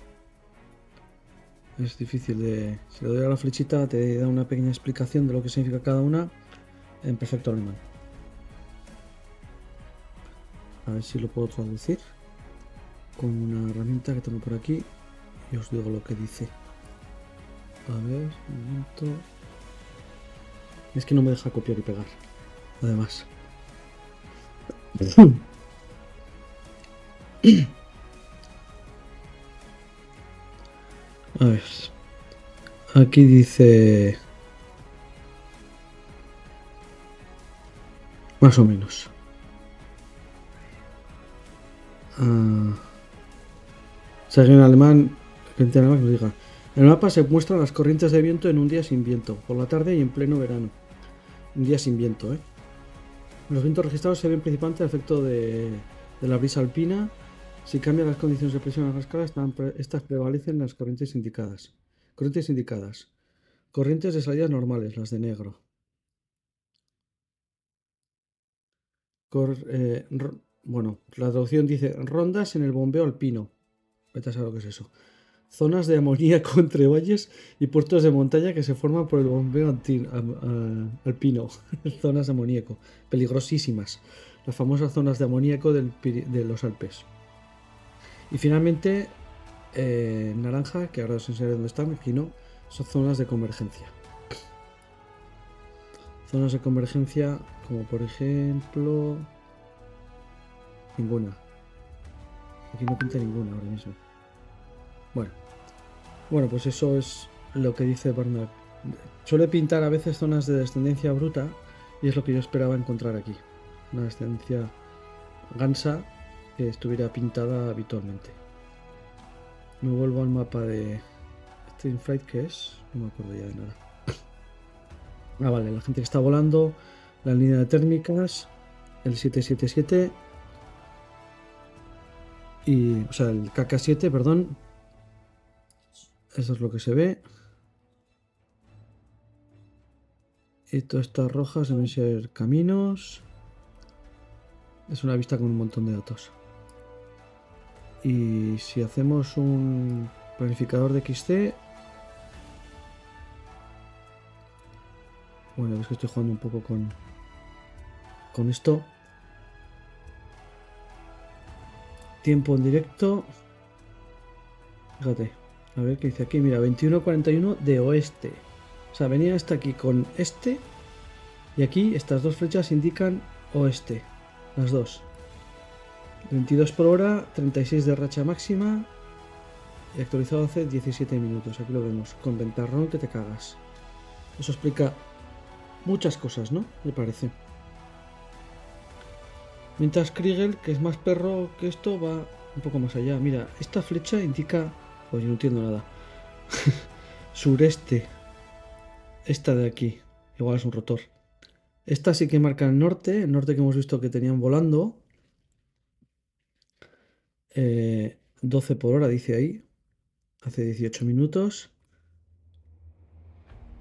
Es difícil de... Si le doy a la flechita te da una pequeña explicación de lo que significa cada una en perfecto alemán. A ver si lo puedo traducir con una herramienta que tengo por aquí y os digo lo que dice. A ver, un momento. Es que no me deja copiar y pegar. Además. A ver. Aquí dice... Más o menos. Si alguien en alemán, gente en alemán que lo diga. En el mapa se muestran las corrientes de viento en un día sin viento, por la tarde y en pleno verano. Un día sin viento, ¿eh? Los vientos registrados se ven principalmente al efecto de la brisa alpina. Si cambian las condiciones de presión a la escala, estas prevalecen las corrientes indicadas. Corrientes indicadas. Corrientes de salidas normales, las de negro. Bueno, la traducción dice rondas en el bombeo alpino. Vete a saber lo que es eso. Zonas de amoníaco entre valles y puertos de montaña que se forman por el bombeo alpino. Zonas de amoníaco. Peligrosísimas. Las famosas zonas de amoníaco de los Alpes. Y finalmente, naranja, que ahora os enseñaré dónde está, me imagino, son zonas de convergencia. Zonas de convergencia, como por ejemplo... Ninguna. Aquí no pinta ninguna ahora mismo. Bueno, pues eso es lo que dice Bernard. Suele pintar a veces zonas de descendencia bruta y es lo que yo esperaba encontrar aquí. Una descendencia gansa que estuviera pintada habitualmente. Me vuelvo al mapa de Streamflight, ¿qué es? No me acuerdo ya de nada. Ah, vale, la gente que está volando, la línea de térmicas, el 777 y, o sea, el KK7, perdón. Eso es lo que se ve. Y todas estas rojas deben ser caminos. Es una vista con un montón de datos. Y si hacemos un planificador de XC... Bueno, es que estoy jugando un poco con esto. Tiempo en directo. Fíjate. A ver qué dice aquí. Mira, 21:41 de oeste. O sea, venía hasta aquí con este. Y aquí estas dos flechas indican oeste. Las dos. 22 por hora, 36 de racha máxima. Y actualizado hace 17 minutos. Aquí lo vemos. Con ventarrón que te cagas. Eso explica muchas cosas, ¿no? Me parece. Mientras Kriegel, que es más perro que esto, va un poco más allá. Mira, esta flecha indica... Pues yo no entiendo nada. Sureste. Esta de aquí. Igual es un rotor. Esta sí que marca el norte que hemos visto que tenían volando. 12 por hora dice ahí. Hace 18 minutos.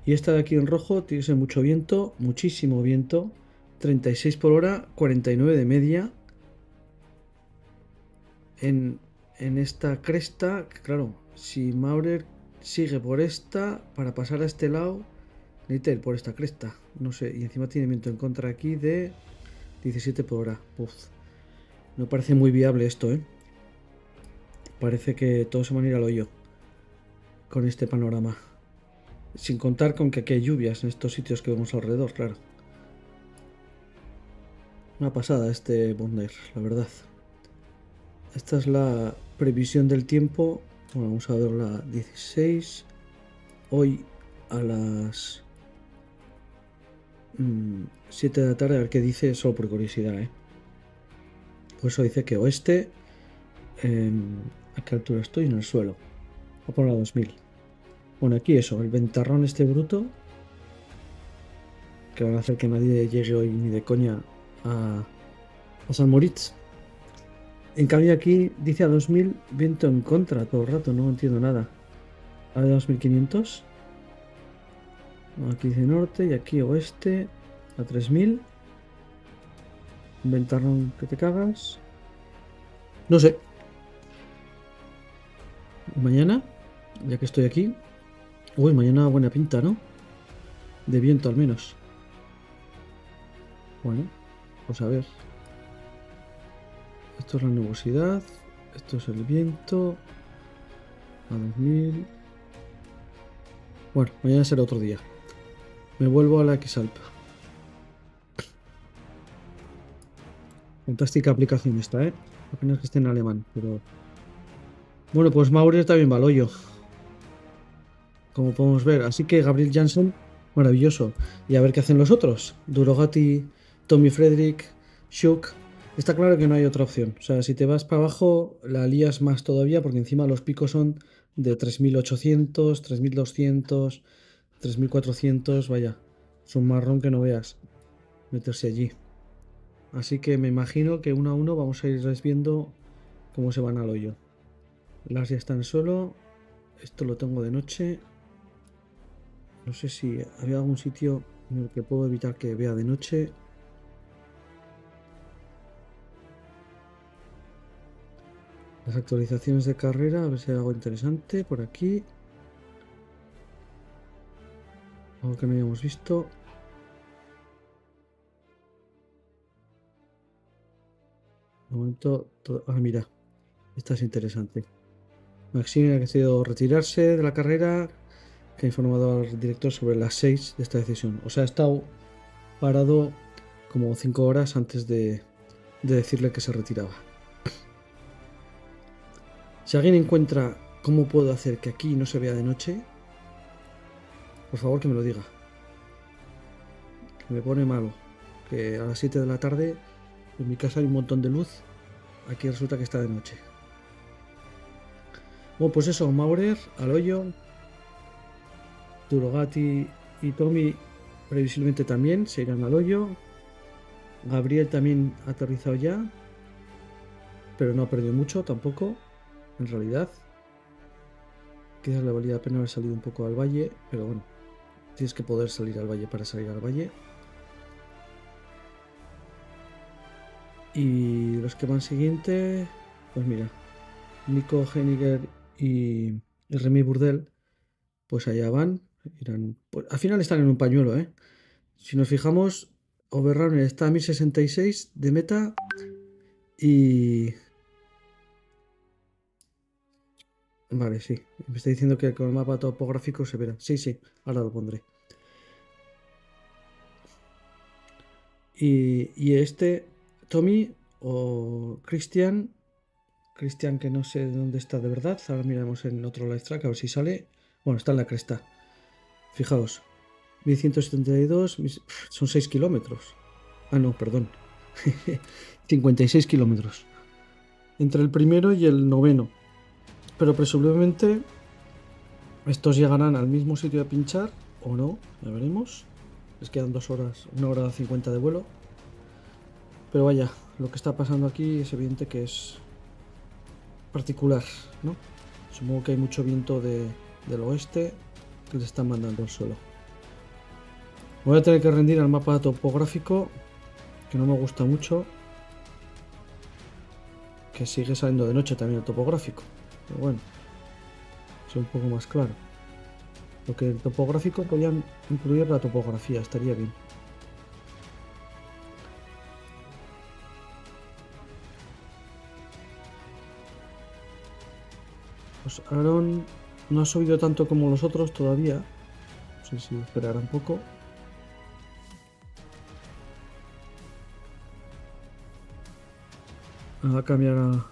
Y esta de aquí en rojo tiene que ser mucho viento, muchísimo viento. 36 por hora, 49 de media. En esta cresta, claro, si Maurer sigue por esta, para pasar a este lado, necesita ir por esta cresta. No sé, y encima tiene viento en contra aquí de 17 por hora. Uf. No parece muy viable esto, ¿eh? Parece que todos se van a ir al hoyo con este panorama. Sin contar con que aquí hay lluvias en estos sitios que vemos alrededor, claro. Una pasada este Bonder, la verdad. Esta es la previsión del tiempo. Bueno, vamos a ver la 16. Hoy a las 7 de la tarde, a ver qué dice, solo por curiosidad, ¿eh? Por eso dice que oeste. ¿A qué altura estoy? En el suelo. Voy a poner a 2000. Bueno, aquí eso, el ventarrón este bruto. que van a hacer que nadie llegue hoy ni de coña a San Moritz. En cambio aquí dice a 2000 viento en contra todo el rato, no entiendo nada. A 2500. Aquí dice norte y aquí oeste a 3000. Un ventarrón que te cagas. No sé. ¿Y mañana? Ya que estoy aquí. Uy, mañana buena pinta, ¿no? De viento al menos. Bueno, pues a ver. Esto es la nubosidad. Esto es el viento. A 2000. Bueno, mañana será otro día. Me vuelvo a la Xalp. Fantástica aplicación esta, ¿eh? Apenas que esté en alemán, pero... Bueno, pues Maurer también va al hoyo. Como podemos ver. Así que Gabriel Janssen, maravilloso. Y a ver qué hacen los otros. Durogati, Tommy Frederick, Shuk. Está claro que no hay otra opción. O sea, si te vas para abajo, la lías más todavía, porque encima los picos son de 3800, 3200, 3400. Vaya, es un marrón que no veas meterse allí. Así que me imagino que uno a uno vamos a ir viendo cómo se van al hoyo. Las ya están solo. Esto lo tengo de noche. No sé si había algún sitio en el que puedo evitar que vea de noche. Las actualizaciones de carrera, a ver si hay algo interesante por aquí. Algo que no hayamos visto. De momento, mira, esta es interesante. Maxime ha decidido retirarse de la carrera, que ha informado al director sobre las 6 de esta decisión. O sea, ha estado parado como 5 horas antes de decirle que se retiraba. Si alguien encuentra cómo puedo hacer que aquí no se vea de noche, por favor que me lo diga. Que me pone malo. Que a las 7 de la tarde en mi casa hay un montón de luz. Aquí resulta que está de noche. Bueno, pues eso, Maurer al hoyo. Durogati y Tommy previsiblemente también se irán al hoyo. Gabriel también ha aterrizado ya, pero no ha perdido mucho tampoco, en realidad. Quizás le valía la pena haber salido un poco al valle, pero bueno, tienes que poder salir al valle para salir al valle. Y los que van siguiente, pues mira, Nico Henniger y Remy Burdel, pues allá van. Irán, pues, al final están en un pañuelo, ¿eh? Si nos fijamos, Overrunner está a 1066 de meta y... Vale, sí. Me está diciendo que con el mapa topográfico se verá. Sí, sí, ahora lo pondré. Y este, Tommy o Christian que no sé dónde está de verdad. Ahora miramos en otro live track a ver si sale. Bueno, está en la cresta. Fijaos. 1172, son 6 kilómetros. Ah, no, perdón. 56 kilómetros. Entre el primero y el noveno. Pero presumiblemente estos llegarán al mismo sitio a pinchar o no, ya veremos. Les quedan 2 horas, 1 hora 50 de vuelo. Pero vaya, lo que está pasando aquí es evidente que es particular, ¿no? Supongo que hay mucho viento del oeste que les están mandando al suelo. Voy a tener que rendir al mapa topográfico, que no me gusta mucho. Que sigue saliendo de noche también el topográfico. Pero bueno, es un poco más claro. Lo que el topográfico podían incluir la topografía, estaría bien. Pues Aaron no ha subido tanto como los otros todavía. No sé si esperará un poco. Va a cambiar a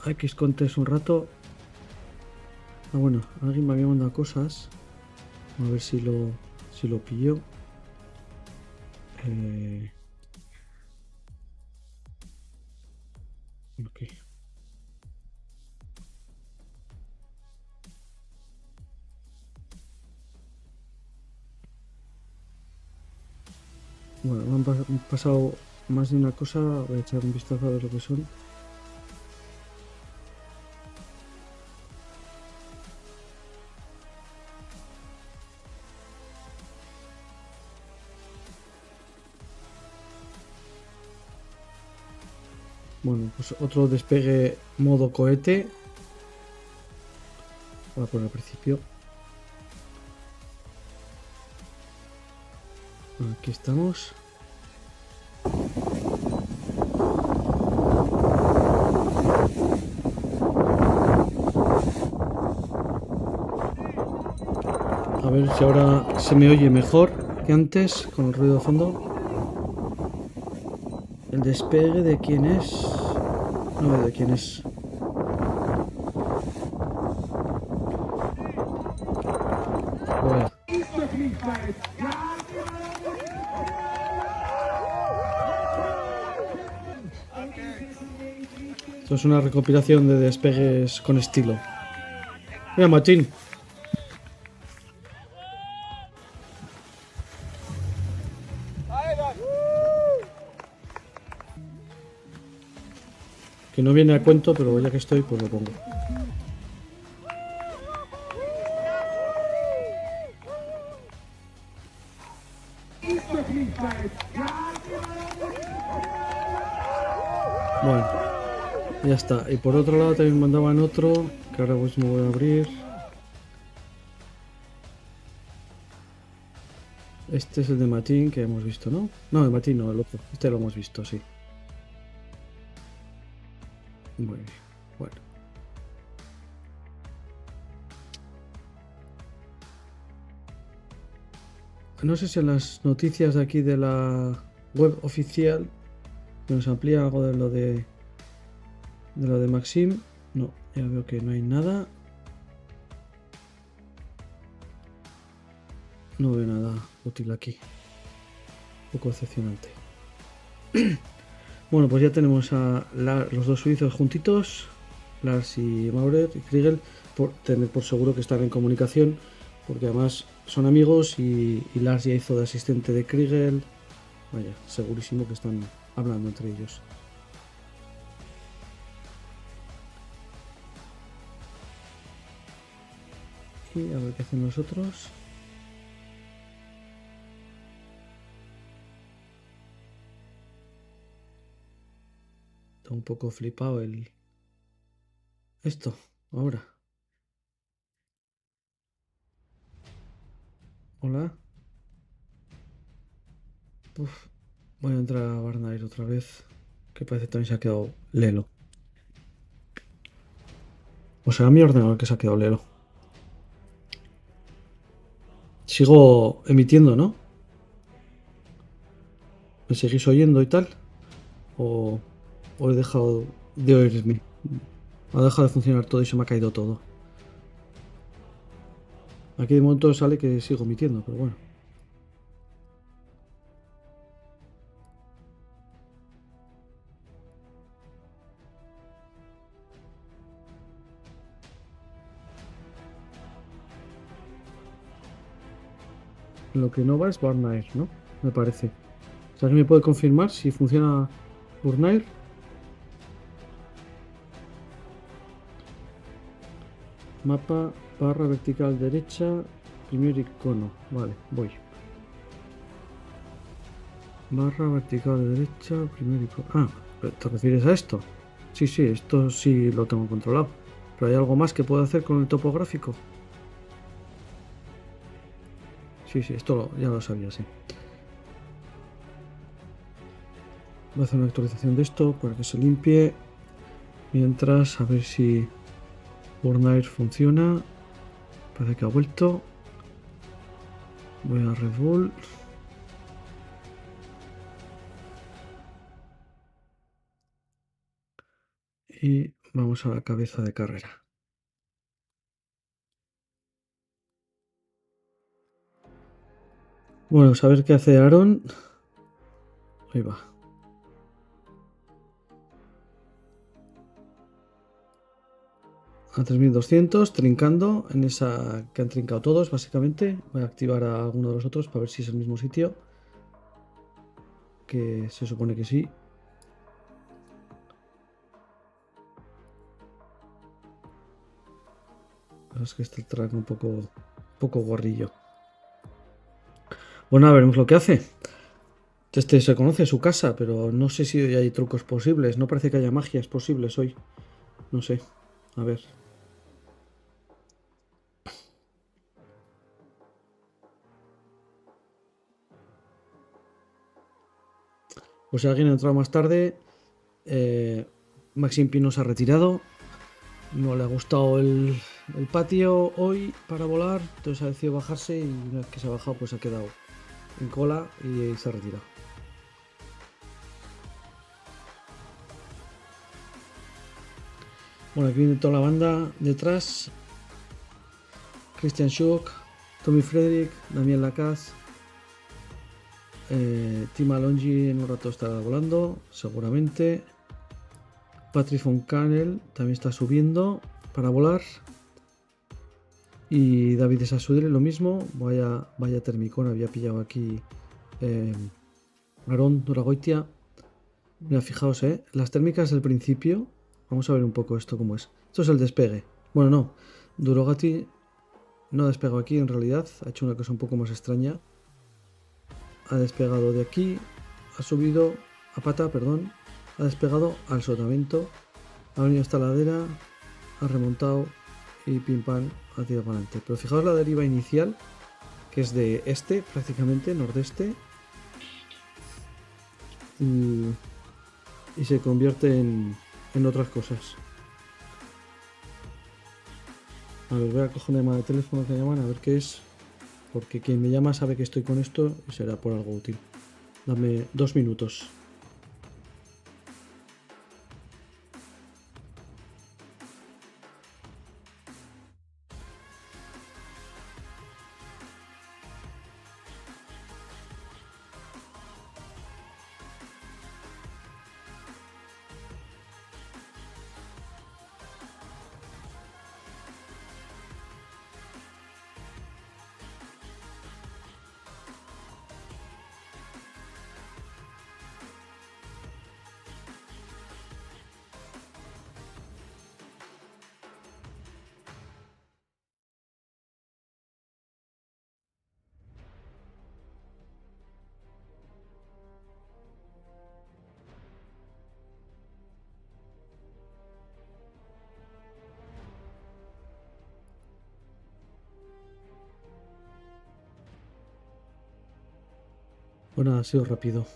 X-Contes un rato. Ah, bueno, alguien me había mandado cosas. A ver si lo pilló. Ok. han pasado más de una cosa. Voy a echar un vistazo a ver lo que son. Bueno, pues otro despegue modo cohete. Voy a poner al principio. Aquí estamos. A ver si ahora se me oye mejor que antes con el ruido de fondo. El despegue de quién es. No veo de quién es. Bueno. Esto es una recopilación de despegues con estilo. Mira, Machín. Que no viene a cuento, pero ya que estoy, pues lo pongo. Bueno, ya está. Y por otro lado también mandaban otro, que ahora mismo voy a abrir. Este es el de Matín que hemos visto, ¿no? No, el Matín no, el otro. Este lo hemos visto, sí. Muy bien, bueno. No sé si en las noticias de aquí de la web oficial nos amplía algo de lo de Maxim. No, ya veo que no hay nada. No veo nada útil aquí. Un poco decepcionante. Bueno, pues ya tenemos a los dos suizos juntitos, Lars y Maurer y Kriegel, por tener por seguro que están en comunicación, porque además son amigos y Lars ya hizo de asistente de Kriegel. Vaya, segurísimo que están hablando entre ellos. Y a ver qué hacen los otros. Está un poco flipado esto, ahora. Hola. Uf, voy a entrar a Barnair otra vez, que parece que también se ha quedado lelo. O sea, mi ordenador que se ha quedado lelo. Sigo emitiendo, ¿no? ¿Me seguís oyendo y tal? ¿O he dejado de oírme? Ha dejado de funcionar todo y se me ha caído todo. Aquí de momento sale que sigo emitiendo, pero bueno. Lo que no va es Barnair, ¿no? Me parece. ¿Alguien me puede confirmar si funciona Barnair? Mapa, barra vertical derecha, primer icono. Vale, voy. Barra vertical derecha, primer icono. Ah, ¿te refieres a esto? Sí, sí, esto sí lo tengo controlado. ¿Pero hay algo más que puedo hacer con el topográfico? Sí, sí, esto ya lo sabía, sí. Voy a hacer una actualización de esto para que se limpie. Mientras, a ver si Barnair funciona. Parece que ha vuelto. Voy a Red Bull. Y vamos a la cabeza de carrera. Bueno, a ver qué hace Aaron. Ahí va. A 3200, trincando en esa que han trincado todos, básicamente. Voy a activar a alguno de los otros para ver si es el mismo sitio. que se supone que sí. Es que este track un poco guarrillo. Bueno, veremos lo que hace. Este se conoce su casa, pero no sé si hoy hay trucos posibles. No parece que haya magias posibles hoy. No sé. A ver. Pues si alguien ha entrado más tarde, Maxim Pino se ha retirado. No le ha gustado el patio hoy para volar, entonces ha decidido bajarse y una vez que se ha bajado pues ha quedado en cola y se ha retirado. Bueno, aquí viene toda la banda detrás. Christian Schug, Tommy Frederick, Damien Lacaze, Tim Alongi en un rato estará volando, seguramente. Patrick von Canel también está subiendo para volar. Y David Sasudre lo mismo. Vaya termicón había pillado aquí Aarón Duragoitia. Mira, fijaos, las térmicas del principio. Vamos a ver un poco esto cómo es. Esto es el despegue. Bueno, no. Durogati no ha despegado aquí en realidad. Ha hecho una cosa un poco más extraña. Ha despegado de aquí. Ha subido a pata, perdón. Ha despegado al sotavento. Ha venido a esta ladera. Ha remontado. Y pim pam ha tirado para adelante. Pero fijaos la deriva inicial. Que es de este, prácticamente, nordeste. Y se convierte en otras cosas. A ver, voy a coger una llamada de teléfono que llaman a ver qué es. Porque quien me llama sabe que estoy con esto y será por algo útil. Dame 2 minutos. Bueno, ha sido rápido.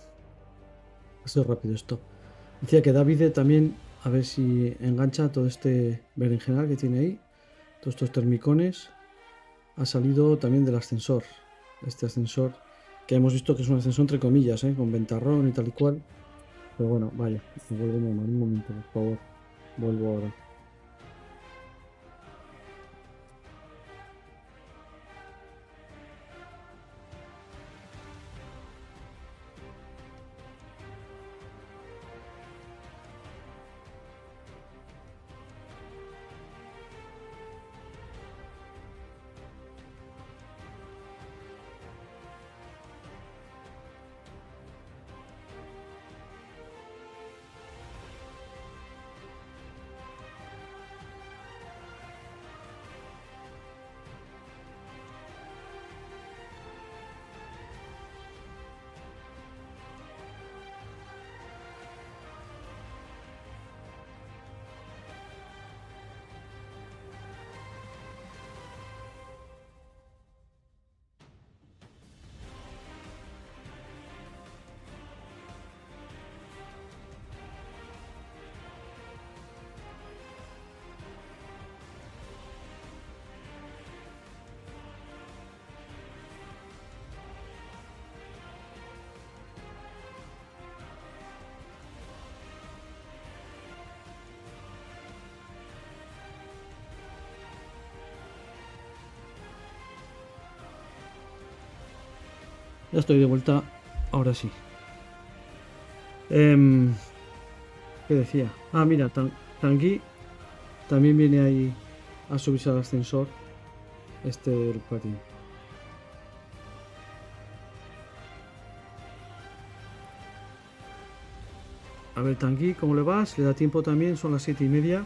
Ha sido rápido esto. Decía que David también, a ver si engancha todo este berenjenal que tiene ahí. Todos estos termicones. Ha salido también del ascensor. Este ascensor que hemos visto que es un ascensor entre comillas, con ventarrón y tal y cual. Pero bueno, vaya. Me vuelvo a llamar un momento, por favor. Vuelvo ahora. Ya estoy de vuelta, ahora sí. ¿Qué decía? Ah, mira, Tanguy también viene ahí a subirse al ascensor. El patín. A ver, Tanguy, ¿cómo le va? Si le da tiempo también, son las 7:30.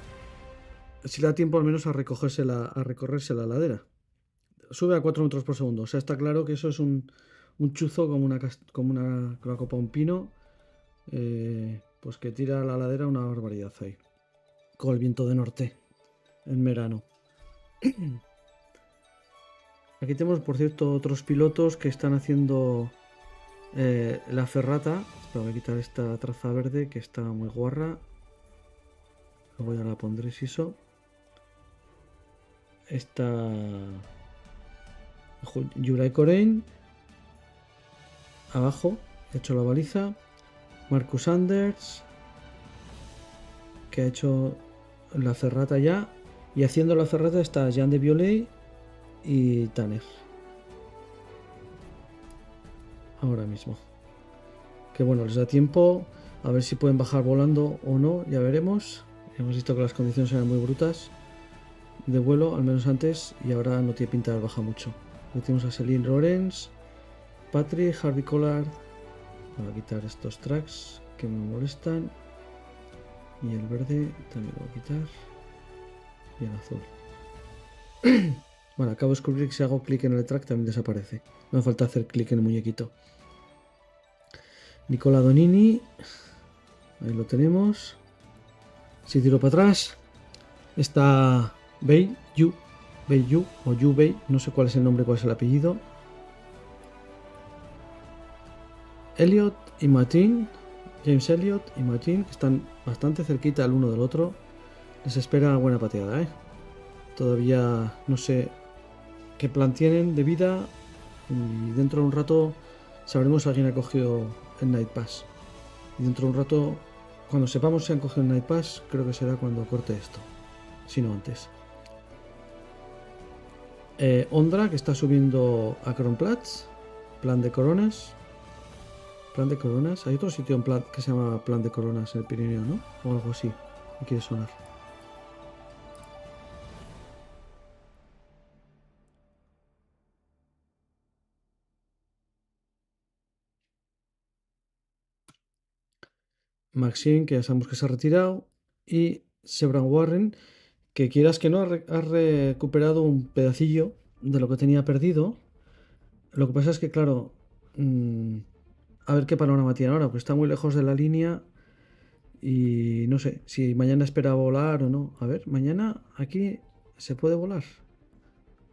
Si le da tiempo al menos a recorrerse la ladera. Sube a 4 metros por segundo. O sea, está claro que eso es un chuzo como una copa de un pino. Pues que tira la ladera una barbaridad ahí. Con el viento de norte. En verano. Aquí tenemos, por cierto, otros pilotos que están haciendo la ferrata. Espera, voy a quitar esta traza verde que está muy guarra. Luego ya la pondré si eso. Está Juraj Koren. Abajo, he hecho la baliza. Marcus Anders, que ha hecho la ferrata ya. Y haciendo la ferrata está Jean de Violet y Tanner. Ahora mismo. Que bueno, les da tiempo. A ver si pueden bajar volando o no, ya veremos. Hemos visto que las condiciones eran muy brutas de vuelo, al menos antes, y ahora no tiene pinta de bajar mucho. Aquí tenemos a Celine Lorenz, Patrick, Harvey Collard. Voy a quitar estos tracks que me molestan. Y el verde también lo voy a quitar. Y el azul. Bueno, acabo de descubrir que si hago clic en el track también desaparece. No hace falta hacer clic en el muñequito. Nicola Donini. Ahí lo tenemos. Si tiro para atrás. Está Bei Yu o Yu Bei. No sé cuál es el nombre, cuál es el apellido. Elliot y Martin. James Elliot y Martin, que están bastante cerquita el uno del otro. Les espera buena pateada, Todavía no sé qué plan tienen de vida. Y dentro de un rato sabremos si alguien ha cogido el Night Pass. Y dentro de un rato, cuando sepamos si han cogido el Night Pass, creo que será cuando corte esto. Si no antes. Ondra, que está subiendo a Kronplatz. Plan de Coronas. Plan de Coronas. Hay otro sitio en plan que se llama Plan de Coronas en el Pirineo, ¿no? O algo así. Me quiere sonar. Maxine, que ya sabemos que se ha retirado. Y Sebran Warren, que quieras que no, ha recuperado un pedacillo de lo que tenía perdido. Lo que pasa es que, claro, a ver qué panorama tiene ahora, porque está muy lejos de la línea y no sé si mañana espera volar o no. A ver, mañana aquí se puede volar.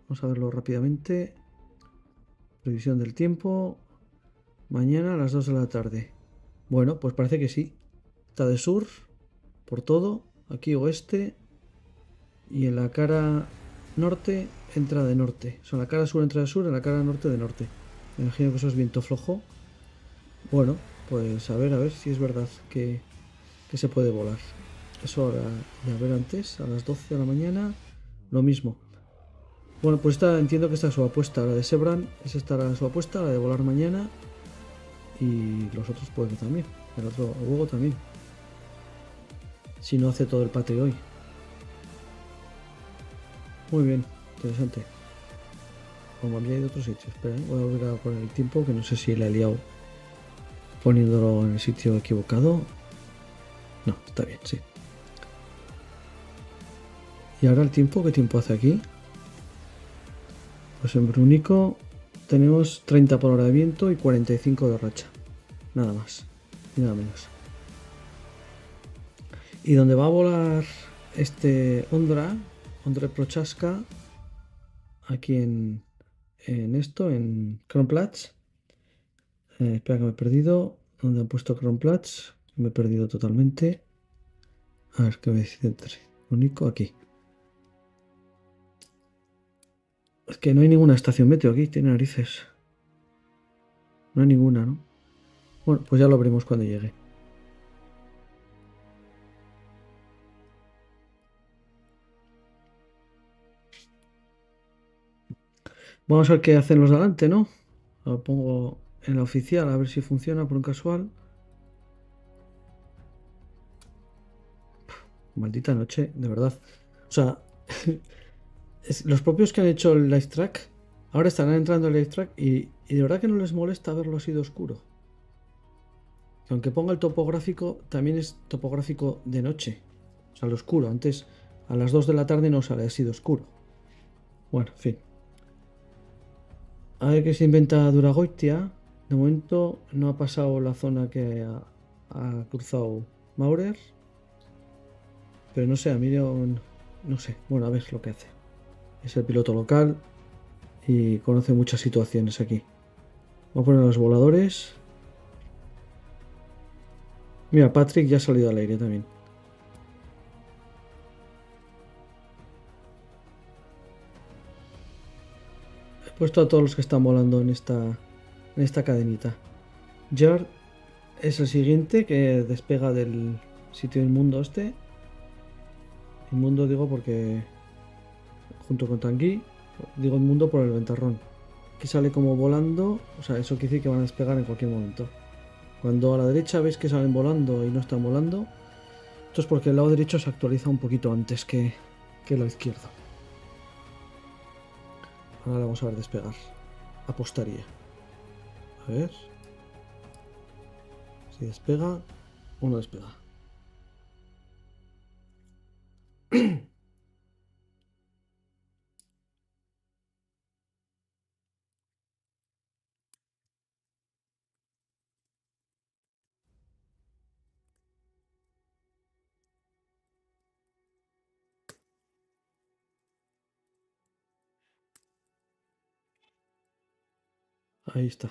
Vamos a verlo rápidamente. Previsión del tiempo. Mañana a las 2 de la tarde. Bueno, pues parece que sí. Está de sur, por todo. Aquí oeste. Y en la cara norte entra de norte. O sea, en la cara sur entra de sur, en la cara norte de norte. Me imagino que eso es viento flojo. Bueno, pues a ver si es verdad que se puede volar. Eso ahora, ya ver antes, a las 12 de la mañana, lo mismo. Bueno, pues entiendo que esta es su apuesta, la de Sebran, esa estará su apuesta, la de volar mañana. Y los otros pueden que también, el otro luego también. Si no hace todo el patio hoy. Muy bien, interesante. Como había ido a otro sitio, espera, voy a volver a poner el tiempo, que no sé si le he liado poniéndolo en el sitio equivocado. No, está bien, sí. Y ahora el tiempo, ¿qué tiempo hace aquí? Pues en Brunico tenemos 30 por hora de viento y 45 de racha. Nada más y nada menos. Y donde va a volar este Ondra Prochaska, aquí en Kronplatz. Espera que me he perdido. ¿Dónde han puesto Kronplatz? Me he perdido totalmente. A ver, que me dice único aquí. Es que no hay ninguna estación meteo aquí, tiene narices. No hay ninguna, ¿no? Bueno, pues ya lo abrimos cuando llegue. Vamos a ver qué hacen los de adelante, ¿no? Lo pongo en la oficial a ver si funciona por un casual. Maldita noche, de verdad. O sea, los propios que han hecho el live track ahora estarán entrando al live track y de verdad que no les molesta verlo así de oscuro. Que aunque ponga el topográfico, también es topográfico de noche. O sea, lo oscuro. Antes, a las 2 de la tarde no sale así de oscuro. Bueno, en fin. A ver qué se inventa Duragoitia. De momento no ha pasado la zona que ha cruzado Maurer. Pero no sé, a mí no sé. Bueno, a ver lo que hace. Es el piloto local y conoce muchas situaciones aquí. Vamos a poner los voladores. Mira, Patrick ya ha salido al aire también. He puesto a todos los que están volando en esta cadenita. Jar es el siguiente que despega del sitio inmundo este. Inmundo digo porque junto con Tanguy, digo inmundo por el ventarrón. Que sale como volando, o sea, eso quiere decir que van a despegar en cualquier momento. Cuando a la derecha veis que salen volando y no están volando, esto es porque el lado derecho se actualiza un poquito antes que el lado izquierdo. Ahora vamos a ver despegar. Apostaría. A ver. Si despega o no despega. Ahí está.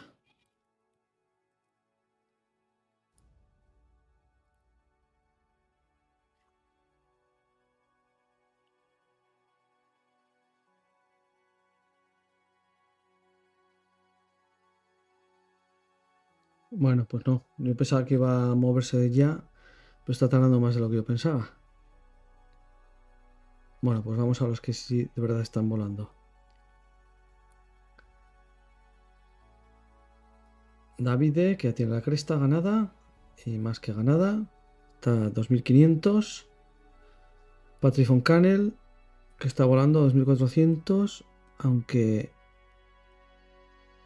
Bueno, pues no. Yo pensaba que iba a moverse ya, pero está tardando más de lo que yo pensaba. Bueno, pues vamos a los que sí de verdad están volando. Davide, que ya tiene la cresta ganada, y más que ganada. Está a 2500. Patrick von Canel, que está volando a 2400, aunque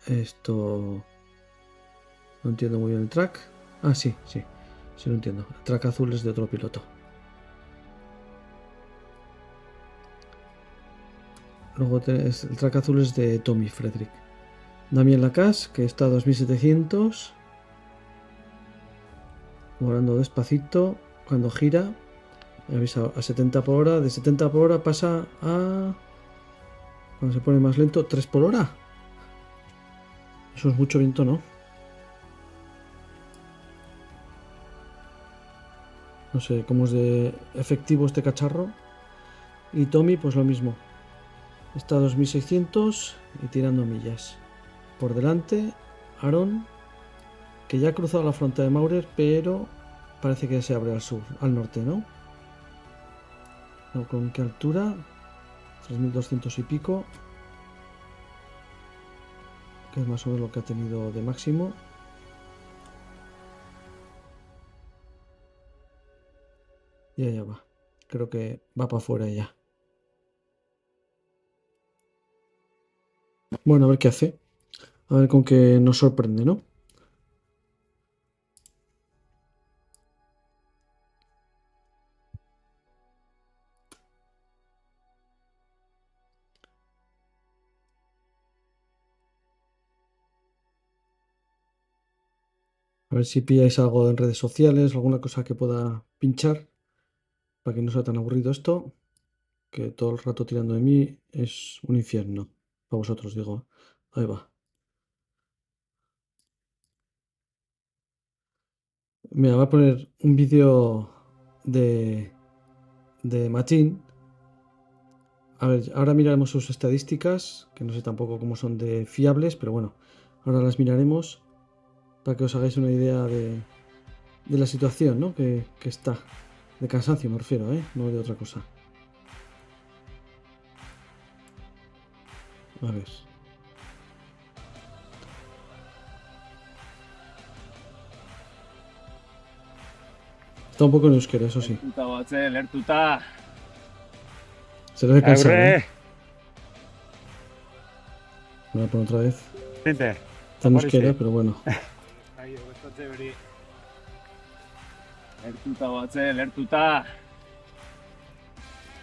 esto no entiendo muy bien el track. Ah, sí lo entiendo. El track azul es de otro piloto. Luego el track azul es de Tommy Frederick. Damien Lacasse, que está a 2700, volando despacito. Cuando gira, a 70 por hora. De 70 por hora pasa a... Cuando se pone más lento, 3 por hora. Eso es mucho viento, ¿no? No sé cómo es de efectivo este cacharro. Y Tommy, pues lo mismo. Está a 2600 y tirando millas. Por delante, Aaron, que ya ha cruzado la frontera de Maurer, pero parece que se abre al sur, al norte, ¿no? ¿Con qué altura? 3200 y pico. Que es más o menos lo que ha tenido de máximo. Y allá va. Creo que va para afuera ya. Bueno, a ver qué hace. A ver con qué nos sorprende, ¿no? A ver si pilláis algo en redes sociales, alguna cosa que pueda pinchar, para que no sea tan aburrido esto, que todo el rato tirando de mí es un infierno. Para vosotros, digo. Ahí va. Mira, voy a poner un vídeo de Machine. A ver, ahora miraremos sus estadísticas, que no sé tampoco cómo son de fiables, pero bueno, ahora las miraremos para que os hagáis una idea de la situación, ¿no? que está. De cansancio me refiero, ¿eh? No de otra cosa. A ver. Está un poco en euskera, eso sí. Se le ve cansado, ¿eh? Voy a poner otra vez. Está en euskera, pero bueno. Lertuta batze, lertuta.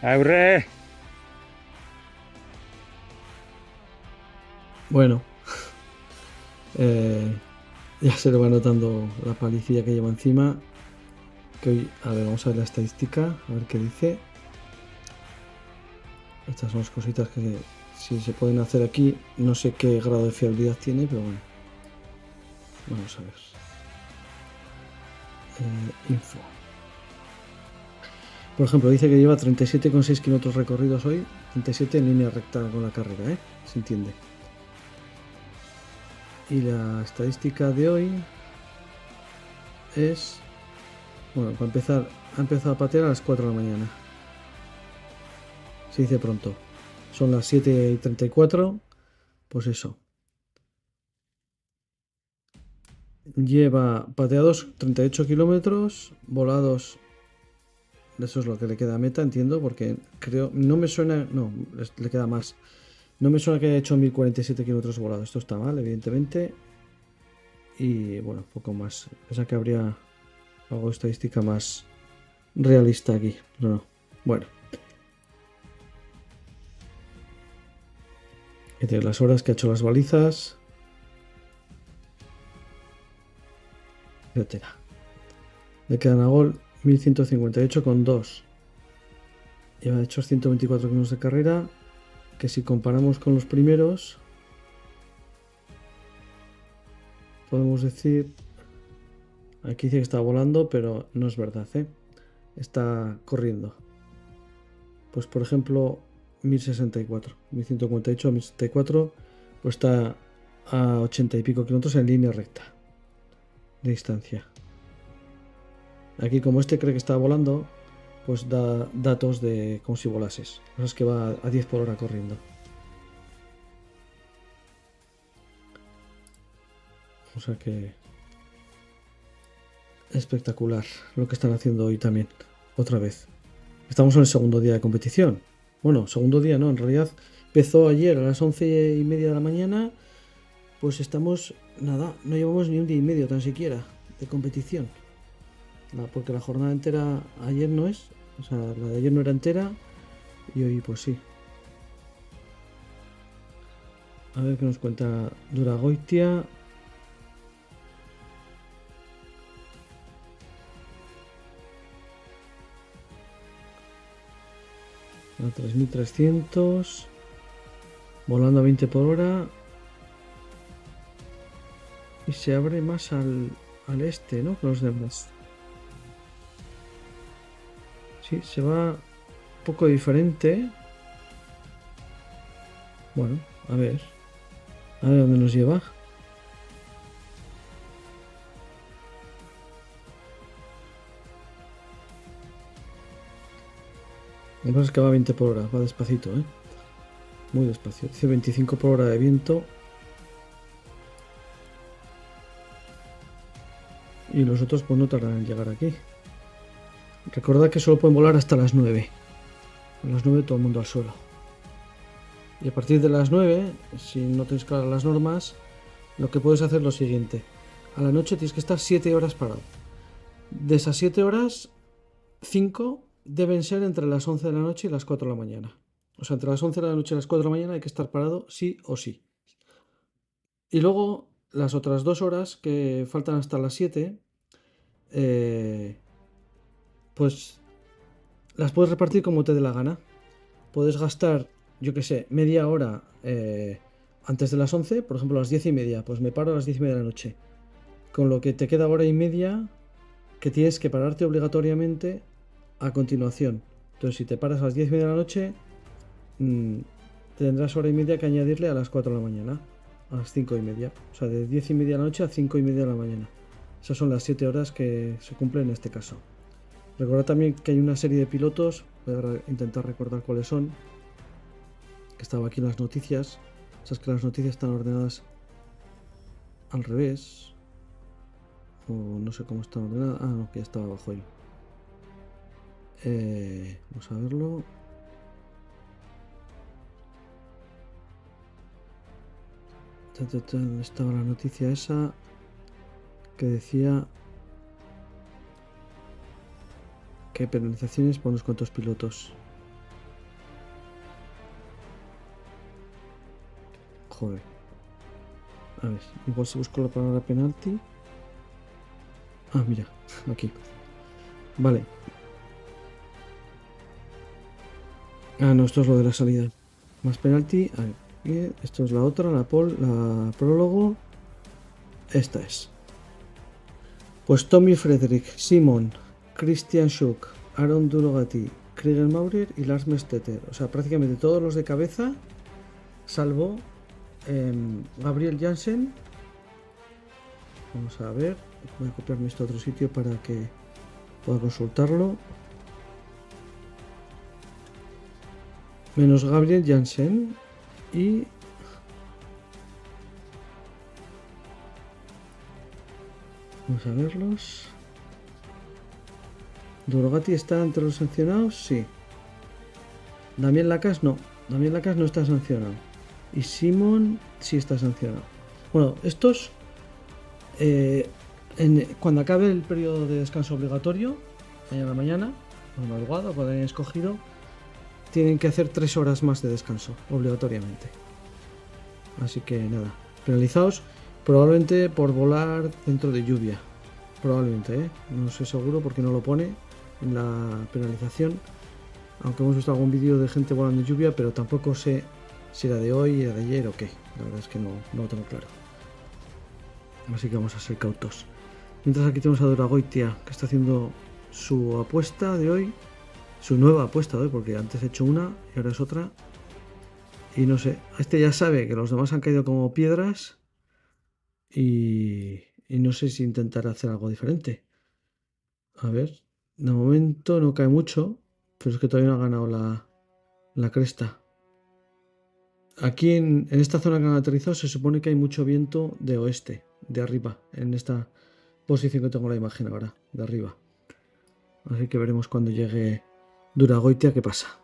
Aurre! Bueno, ya se le va notando la palicilla que lleva encima. Que hoy, a ver, vamos a ver la estadística, a ver qué dice. Estas son las cositas que si se pueden hacer aquí. No sé qué grado de fiabilidad tiene, pero bueno. Vamos a ver. Info. Por ejemplo, dice que lleva 37,6 kilómetros recorridos hoy. 37 en línea recta con la carrera, ¿eh? Se entiende. Y la estadística de hoy es... Bueno, para empezar, ha empezado a patear a las 4 de la mañana. Se dice pronto. Son las 7:34. Pues eso. Lleva pateados 38 kilómetros, volados. Eso es lo que le queda a meta, entiendo, porque creo. No me suena. No, le queda más. No me suena que haya hecho 1047 kilómetros volados. Esto está mal, evidentemente. Y bueno, poco más. Pensaba que habría algo de estadística más realista aquí. Pero no. Bueno. Entre las horas que ha hecho las balizas. Etcétera. Le quedan a gol 1158,2. Lleva hechos 124 kilómetros de carrera. Que si comparamos con los primeros, podemos decir. Aquí dice que está volando, pero no es verdad, ¿eh? Está corriendo. Pues por ejemplo, 1064. 1148 a 1064. Pues está a 80 y pico kilómetros en línea recta de distancia. Aquí, como este cree que está volando, pues da datos de como si volases. O sea, es que va a 10 por hora corriendo. O sea que... espectacular lo que están haciendo hoy también. Otra vez. Estamos en el segundo día de competición. Bueno, segundo día no, en realidad empezó ayer a las 11:30 de la mañana. Pues estamos... nada, no llevamos ni un día y medio tan siquiera de competición. Porque la jornada entera ayer no es. O sea, la de ayer no era entera. Y hoy pues sí. A ver qué nos cuenta Duragoitia. A 3300. Volando a 20 por hora. Y se abre más al este, ¿no? Que los demás. Sí, se va un poco diferente. Bueno, a ver. A ver dónde nos lleva. Lo que pasa es que va a 20 por hora, va despacito, ¿eh? Muy despacio. Dice 25 por hora de viento. Y los otros pues no tardan en llegar aquí. Recordad que solo pueden volar hasta las 9. A las 9 todo el mundo al suelo. Y a partir de las 9, si no tenéis claras las normas, lo que puedes hacer es lo siguiente. A la noche tienes que estar 7 horas parado. De esas 7 horas, 5 deben ser entre las 11 de la noche y las 4 de la mañana. O sea, entre las 11 de la noche y las 4 de la mañana hay que estar parado sí o sí. Y luego, las otras 2 horas que faltan hasta las 7, pues las puedes repartir como te dé la gana. Puedes gastar, yo que sé, media hora antes de las 11, por ejemplo a las 10:30, pues me paro a las 10:30 de la noche. Con lo que te queda hora y media que tienes que pararte obligatoriamente a continuación. Entonces si te paras a las 10:30 de la noche, tendrás hora y media que añadirle a las 4 de la mañana, a las 5:30. O sea, de 10:30 de la noche a 5:30 de la mañana. Esas son las 7 horas que se cumplen en este caso. Recordad también que hay una serie de pilotos, voy a intentar recordar cuáles son, que estaba aquí en las noticias. Esas que las noticias están ordenadas al revés, o no sé cómo están ordenadas. Ah, no, que ya estaba abajo ahí. Vamos a verlo. ¿Dónde estaba la noticia esa que decía que hay penalizaciones por unos cuantos pilotos. Joder. A ver, igual si busco la palabra penalti. Ah, mira, aquí. Vale. Ah, no, esto es lo de la salida. Más penalti. A ver, bien, esto es la otra, la prólogo. Esta es. Pues Tommy Frederick, Simon, Christian Schuck, Aaron Durogati, Krieger Maurer y Lars Mesteter. O sea, prácticamente todos los de cabeza, salvo Gabriel Jansen. Vamos a ver. Voy a copiarme esto a otro sitio para que pueda consultarlo. Menos Gabriel Jansen y vamos a verlos. Durogati está entre los sancionados, sí. Damián Lacas no. Damián Lacas no está sancionado. Y Simon sí está sancionado. Bueno, estos cuando acabe el periodo de descanso obligatorio, mañana, o madrugada, cuando hayan escogido, tienen que hacer 3 horas más de descanso, obligatoriamente. Así que nada, penalizados probablemente por volar dentro de lluvia. Probablemente, no sé seguro porque no lo pone en la penalización. Aunque hemos visto algún vídeo de gente volando en lluvia, pero tampoco sé si era de hoy, era de ayer o qué. La verdad es que no lo tengo claro. Así que vamos a ser cautos. Mientras aquí tenemos a Duragoitia, que está haciendo su apuesta de hoy. Su nueva apuesta de hoy, porque antes he hecho una y ahora es otra. Y no sé, este ya sabe que los demás han caído como piedras. Y no sé si intentar hacer algo diferente. A ver, de momento no cae mucho, pero es que todavía no ha ganado la cresta. Aquí en esta zona que han aterrizado se supone que hay mucho viento de oeste, de arriba, en esta posición que tengo la imagen ahora, de arriba. Así que veremos cuando llegue Duragoitia qué pasa.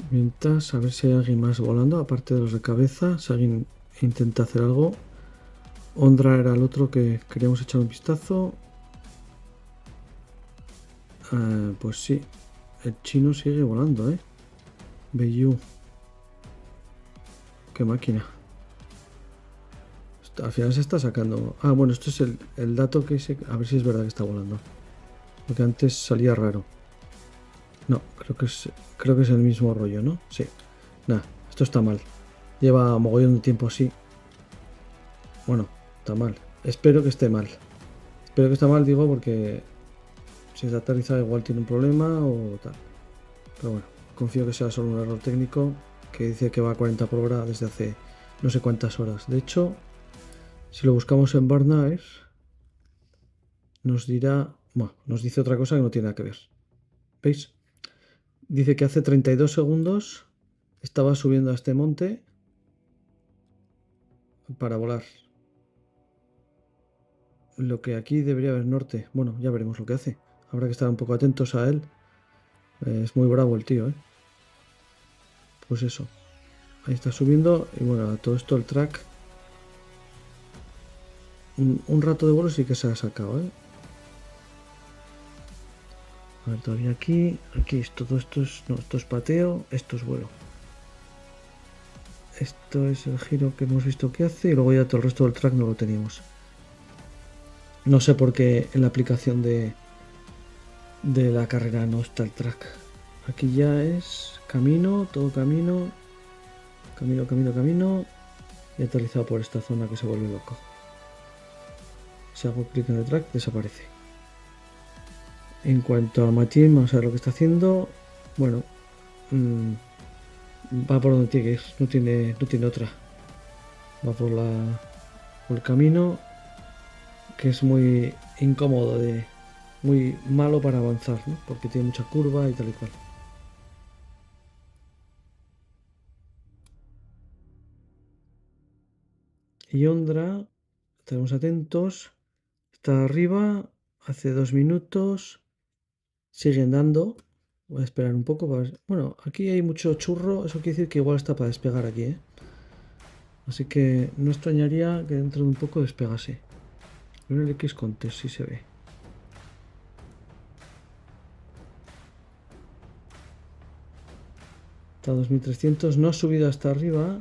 Mientras, a ver si hay alguien más volando, aparte de los de cabeza, si alguien intenta hacer algo. Ondra era el otro que queríamos echar un vistazo. Pues sí, el chino sigue volando, Beiyu. Qué máquina. Al final se está sacando. Ah, bueno, esto es el dato que a ver si es verdad que está volando. Porque antes salía raro. No, creo que es el mismo rollo, ¿no? Sí. Nada, esto está mal. Lleva mogollón de tiempo así. Bueno, está mal. Espero que esté mal. Espero que esté mal, digo, porque si está aterrizado igual tiene un problema o tal. Pero bueno, confío que sea solo un error técnico que dice que va a 40 por hora desde hace no sé cuántas horas. De hecho, si lo buscamos en Barnair, nos dirá... Bueno, nos dice otra cosa que no tiene nada que ver. ¿Veis? Dice que hace 32 segundos estaba subiendo a este monte para volar. Lo que aquí debería haber norte. Bueno, ya veremos lo que hace. Habrá que estar un poco atentos a él. Es muy bravo el tío, Pues eso. Ahí está subiendo. Y bueno, a todo esto el track. Un rato de vuelo sí que se ha sacado, A ver, todavía aquí todo esto es... No, esto es pateo, esto es vuelo. Esto es el giro que hemos visto que hace y luego ya todo el resto del track no lo teníamos. No sé por qué en la aplicación de la carrera no está el track. Aquí ya es camino, todo camino. Camino. Y aterrizado por esta zona que se vuelve loco. Si hago clic en el track, desaparece. En cuanto a Matías, vamos a ver lo que está haciendo. Bueno, va por donde tiene que ir, no tiene otra. Va por el camino, que es muy incómodo, muy malo para avanzar, ¿no? Porque tiene mucha curva y tal y cual. Y Ondra, estaremos atentos. Está arriba, hace 2 minutos. Sigue andando, Voy a esperar un poco para ver. Bueno, aquí hay mucho churro, eso quiere decir que igual está para despegar aquí, ¿eh? Así que no extrañaría que dentro de un poco despegase. Pero el X-Contest sí se ve. Está a 2300, no ha subido hasta arriba.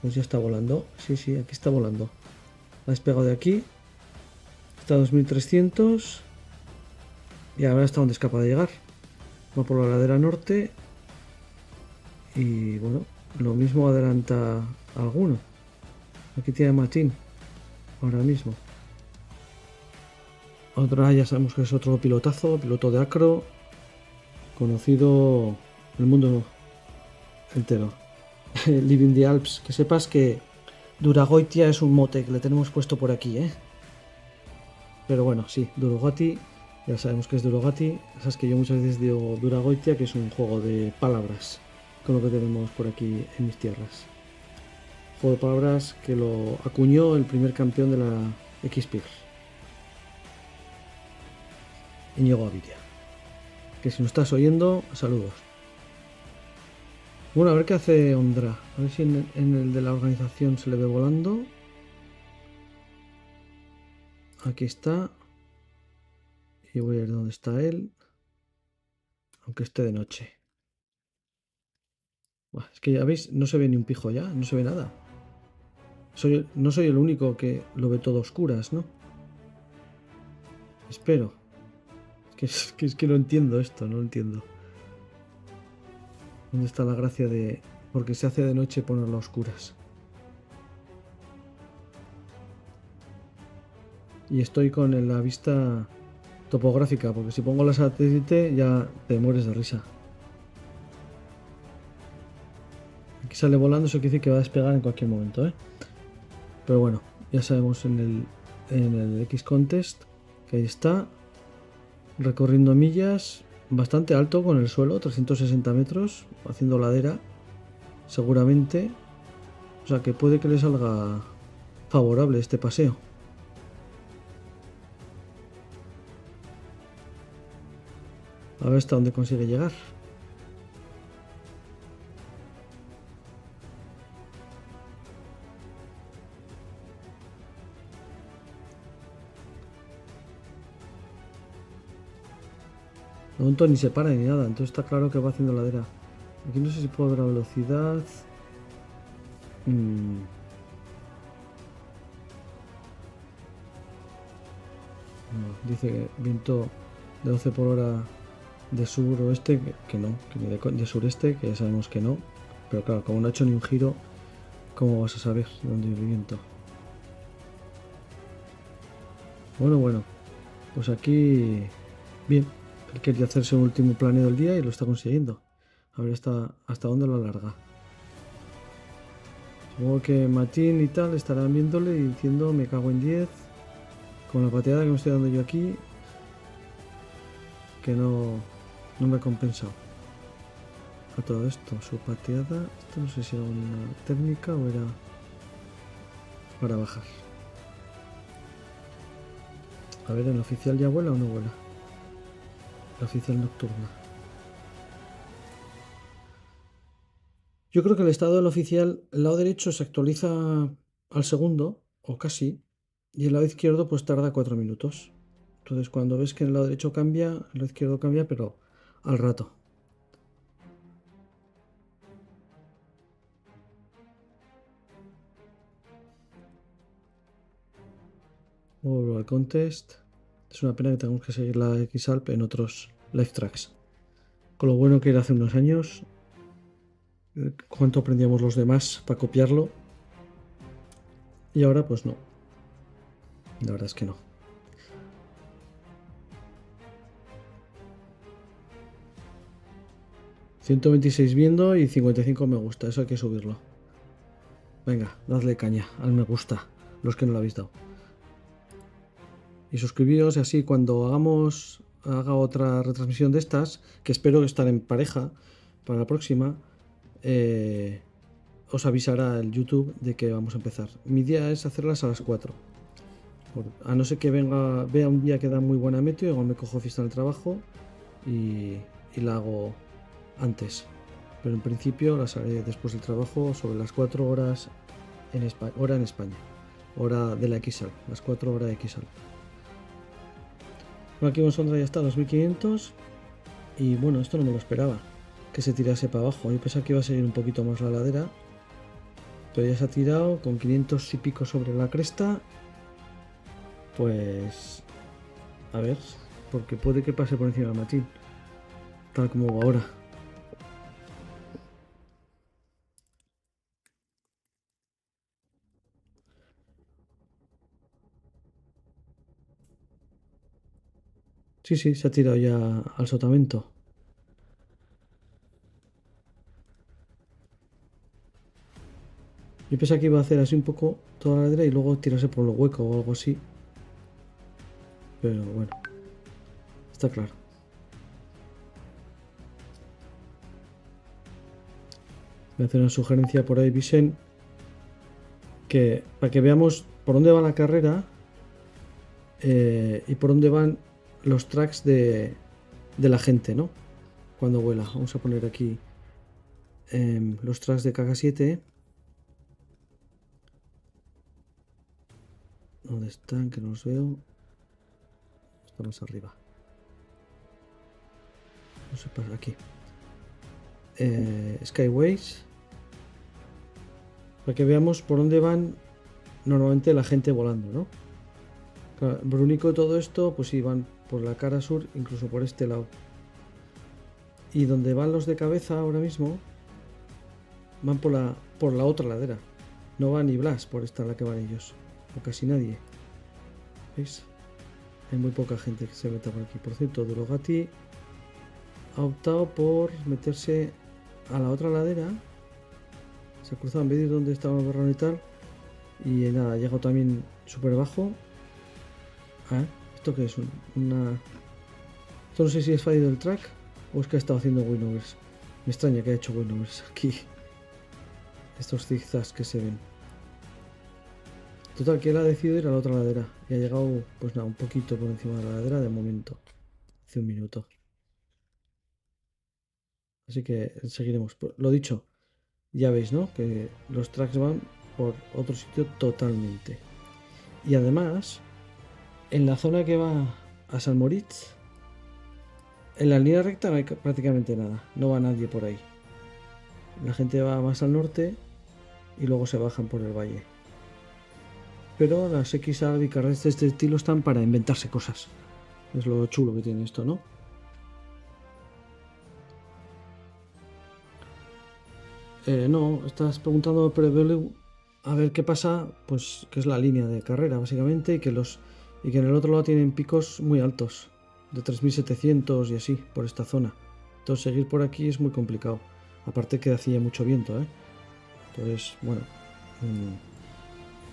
Pues ya está volando. Sí, aquí está volando. Ha despegado de aquí. Está a 2300. Y ahora está donde es capaz de llegar. Va por la ladera norte. Y bueno, lo mismo adelanta a alguno. Aquí tiene Martín. Ahora mismo. Otra, ya sabemos que es otro pilotazo. Piloto de acro. Conocido en el mundo entero. Living the Alps. Que sepas que Duragoitia es un mote que le tenemos puesto por aquí, ¿eh? Pero bueno, sí, Durogati. Ya sabemos que es Durogati. Sabes que yo muchas veces digo Duragoitia, que es un juego de palabras con lo que tenemos por aquí en mis tierras. Juego de palabras que lo acuñó el primer campeón de la X-Pix, Íñigo Gaviria. Que si nos estás oyendo, saludos. Bueno, a ver qué hace Ondra. A ver si en el de la organización se le ve volando. Aquí está. Y voy a ver dónde está él. Aunque esté de noche. Buah, es que ya veis, no se ve ni un pijo ya. No se ve nada. No soy el único que lo ve todo a oscuras, ¿no? Espero. Es que no entiendo esto, no lo entiendo. ¿Dónde está la gracia de...? Porque se hace de noche ponerlo a oscuras. Y estoy con la vista topográfica, porque si pongo la satélite ya te mueres de risa. Aquí sale volando, eso quiere decir que va a despegar en cualquier momento, ¿eh? Pero bueno, ya sabemos en el X-Contest que ahí está, recorriendo millas, bastante alto con el suelo, 360 metros, haciendo ladera, seguramente. O sea que puede que le salga favorable este paseo. A ver hasta dónde consigue llegar. De momento ni se para ni nada, entonces está claro que va haciendo ladera. Aquí no sé si puedo ver la velocidad. No, dice que viento de 12 por hora de suroeste, que no, que ni de sureste, que ya sabemos que no. Pero claro, como no ha hecho ni un giro, ¿cómo vas a saber dónde viene el viento? Bueno, pues aquí bien. Él quería hacerse un último planeo del día y lo está consiguiendo. A ver hasta dónde lo alarga. Supongo que Martín y tal estarán viéndole y diciendo me cago en 10. Con la pateada que me estoy dando yo aquí. Que no me ha compensado. A todo esto, su pateada. Esto no sé si era una técnica o era para bajar. A ver, ¿en el oficial ya vuela o no vuela? La oficial nocturna. Yo creo que el estado del oficial, el lado derecho se actualiza al segundo, o casi, y el lado izquierdo pues tarda 4 minutos. Entonces cuando ves que el lado derecho cambia, el lado izquierdo cambia, pero al rato. Vuelvo al contest. Es una pena que tengamos que seguir la X-Alp en otros live tracks. Con lo bueno que era hace unos años, cuánto aprendíamos los demás para copiarlo. Y ahora pues no. La verdad es que no. ...126 viendo y 55 me gusta. Eso hay que subirlo. Venga, dadle caña al me gusta, los que no lo habéis dado. Y suscribíos y así cuando haga otra retransmisión de estas, que espero que estar en pareja para la próxima, os avisará el YouTube de que vamos a empezar. Mi idea es hacerlas a las 4. A no ser que vea un día que da muy buena meteo, igual me cojo fiesta en el trabajo y la hago antes. Pero en principio las haré después del trabajo sobre las 4 horas hora en España. Hora de la XAL, las 4 horas de XAL. Bueno, aquí Sondra ya está a 2500 y bueno, esto no me lo esperaba, que se tirase para abajo. Yo pensaba que iba a seguir un poquito más la ladera, pero ya se ha tirado con 500 y pico sobre la cresta. Pues a ver, porque puede que pase por encima del matín, tal como va ahora. Sí, se ha tirado ya al sotavento. Yo pensaba que iba a hacer así un poco toda la ladera y luego tirarse por los huecos o algo así. Pero bueno, está claro. Voy a hacer una sugerencia por ahí, Visen, que para que veamos por dónde va la carrera y por dónde van los tracks de la gente, ¿no? Cuando vuela. Vamos a poner aquí los tracks de KK7. ¿Dónde están? Que no los veo. Estamos arriba. No sé, pasa aquí. Skyways. Para que veamos por dónde van normalmente la gente volando, ¿no? Claro, Brunico, todo esto, pues sí, van por la cara sur, incluso por este lado. Y donde van los de cabeza ahora mismo, van por la otra ladera. No va ni Blas por esta la que van ellos. O casi nadie. ¿Veis? Hay muy poca gente que se meta por aquí. Por cierto, Durogati ha optado por meterse a la otra ladera. Se ha cruzado en vez de donde estaba el barrón y tal. Y nada, ha llegado también súper bajo. ¿Esto qué es? Esto no sé si es fallido el track o es que ha estado haciendo winovers. Me extraña que haya hecho winovers aquí. Estos zigzags que se ven. Total, que él ha decidido ir a la otra ladera. Y ha llegado, pues nada, un poquito por encima de la ladera de momento. Hace un minuto. Así que seguiremos. Lo dicho, ya veis, ¿no? Que los tracks van por otro sitio totalmente. Y además, en la zona que va a San Moritz, en la línea recta no hay prácticamente nada. No va nadie por ahí. La gente va más al norte y luego se bajan por el valle. Pero las XAL y carreras de este estilo están para inventarse cosas. Es lo chulo que tiene esto, ¿no? No, estás preguntando a ver qué pasa, pues que es la línea de carrera básicamente y que en el otro lado tienen picos muy altos, de 3700 y así, por esta zona. Entonces seguir por aquí es muy complicado. Aparte que hacía mucho viento, ¿eh? Entonces, bueno.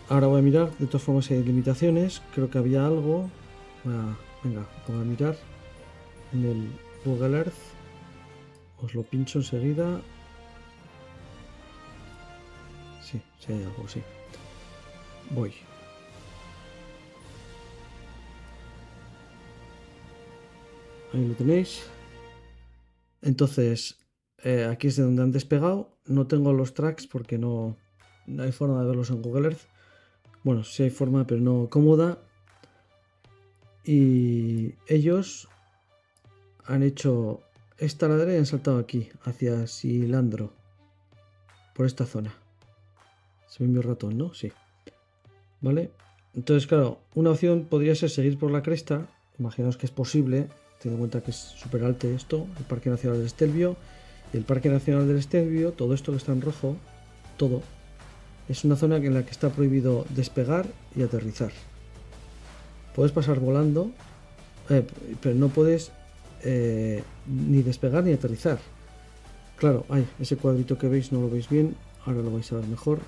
Ahora voy a mirar, de todas formas hay limitaciones, creo que había algo. Venga, voy a mirar en el Google Earth. Os lo pincho enseguida. Sí hay algo, sí. Voy. Ahí lo tenéis. Entonces, aquí es de donde han despegado. No tengo los tracks porque no hay forma de verlos en Google Earth. Bueno, sí hay forma, pero no cómoda. Y ellos han hecho esta ladera y han saltado aquí, hacia Silandro. Por esta zona. Se ve mi ratón, ¿no? Sí. ¿Vale? Entonces, claro, una opción podría ser seguir por la cresta. Imaginaos que es posible, teniendo en cuenta que es súper alto esto, el Parque Nacional del Stelvio. Y el Parque Nacional del Stelvio, todo esto que está en rojo, todo, es una zona en la que está prohibido despegar y aterrizar. Puedes pasar volando, pero no puedes ni despegar ni aterrizar. Claro, ese cuadrito que veis no lo veis bien, ahora lo vais a ver mejor.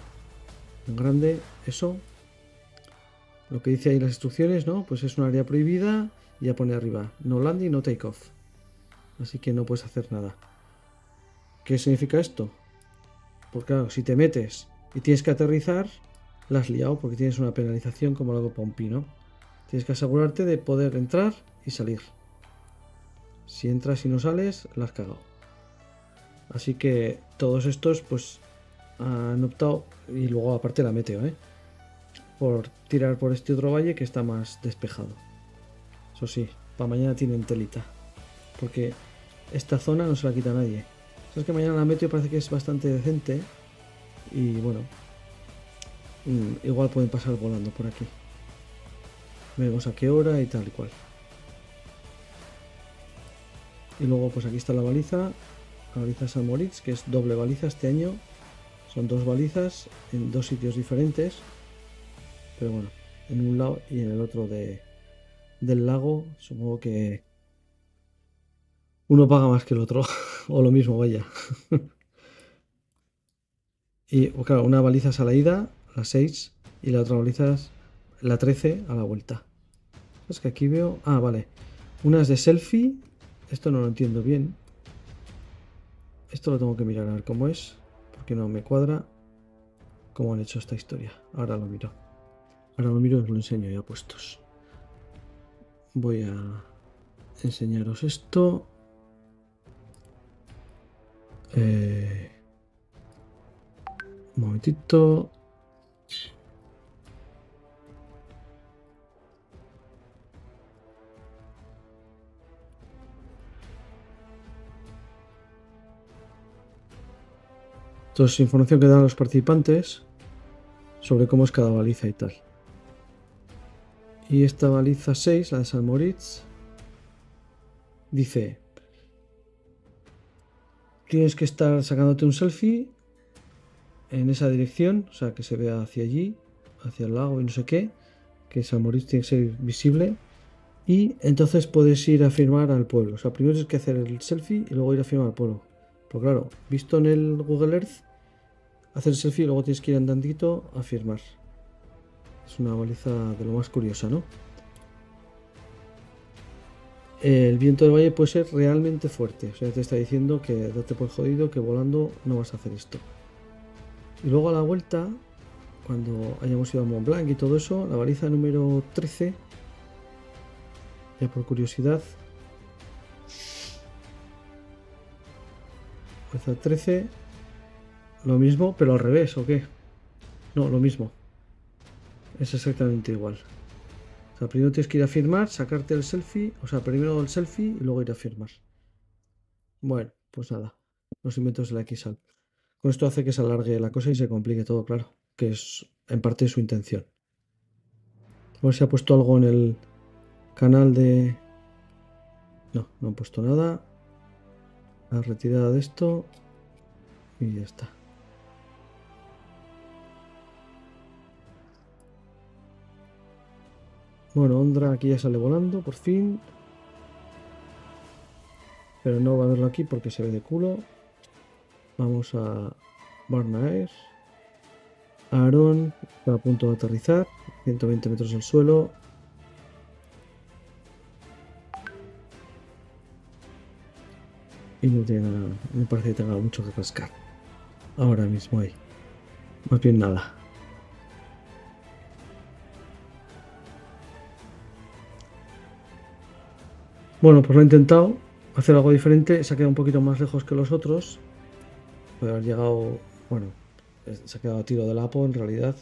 En grande, eso. Lo que dice ahí las instrucciones, ¿no? Pues es un área prohibida y ya pone arriba, no landing, no take off. Así que no puedes hacer nada. ¿Qué significa esto? Porque claro, si te metes y tienes que aterrizar, la has liado porque tienes una penalización como la Copa Umpi, ¿no? Tienes que asegurarte de poder entrar y salir. Si entras y no sales, la has cagado. Así que todos estos pues han optado, y luego aparte la meteo, por tirar por este otro valle que está más despejado. Eso sí, para mañana tienen telita, porque esta zona no se la quita nadie. Sabes que mañana la meteo parece que es bastante decente y bueno, igual pueden pasar volando por aquí. Vemos a qué hora y tal y cual. Y luego pues aquí está la baliza San Moritz, que es doble baliza este año. Son 2 balizas en 2 sitios diferentes, pero bueno, en un lado y en el otro del lago. Supongo que uno paga más que el otro, o lo mismo, vaya. Y claro, una baliza es a la ida, la 6, y la otra baliza es la 13 a la vuelta. Es que aquí veo... Ah, vale. Una es de selfie. Esto no lo entiendo bien. Esto lo tengo que mirar a ver cómo es, porque no me cuadra cómo han hecho esta historia. Ahora lo miro. Ahora lo miro y os lo enseño ya puestos. Voy a enseñaros esto. Un momentito. Esto es información que dan los participantes sobre cómo es cada baliza y tal. Y esta baliza 6, la de San Moritz, dice: tienes que estar sacándote un selfie en esa dirección, o sea, que se vea hacia allí, hacia el lago y no sé qué, que San Moritz tiene que ser visible, y entonces puedes ir a firmar al pueblo. O sea, primero tienes que hacer el selfie y luego ir a firmar al pueblo. Pero claro, visto en el Google Earth, hacer el selfie y luego tienes que ir andandito a firmar. Es una baliza de lo más curiosa, ¿no? El viento del valle puede ser realmente fuerte. O sea, te está diciendo que date por jodido, que volando no vas a hacer esto. Y luego a la vuelta, cuando hayamos ido a Mont Blanc y todo eso, la baliza número 13, ya por curiosidad, baliza 13, lo mismo, pero al revés, ¿o qué? No, lo mismo. Es exactamente igual. O sea, primero tienes que ir a firmar, sacarte el selfie, o sea, primero el selfie y luego ir a firmar. Bueno, pues nada, los inventos de la XAL. Con esto hace que se alargue la cosa y se complique todo, claro, que es en parte su intención. A ver si ha puesto algo en el canal de... No, no han puesto nada. La retirada de esto y ya está. Bueno, Ondra aquí ya sale volando, por fin. Pero no va a verlo aquí porque se ve de culo. Vamos a Barnaer. Aaron está a punto de aterrizar. 120 metros del suelo. Y no tiene nada, me parece que tenga mucho que rascar. Ahora mismo ahí. Más bien nada. Bueno, pues lo he intentado hacer algo diferente. Se ha quedado un poquito más lejos que los otros. Puede haber llegado... Bueno, se ha quedado a tiro del Apo en realidad.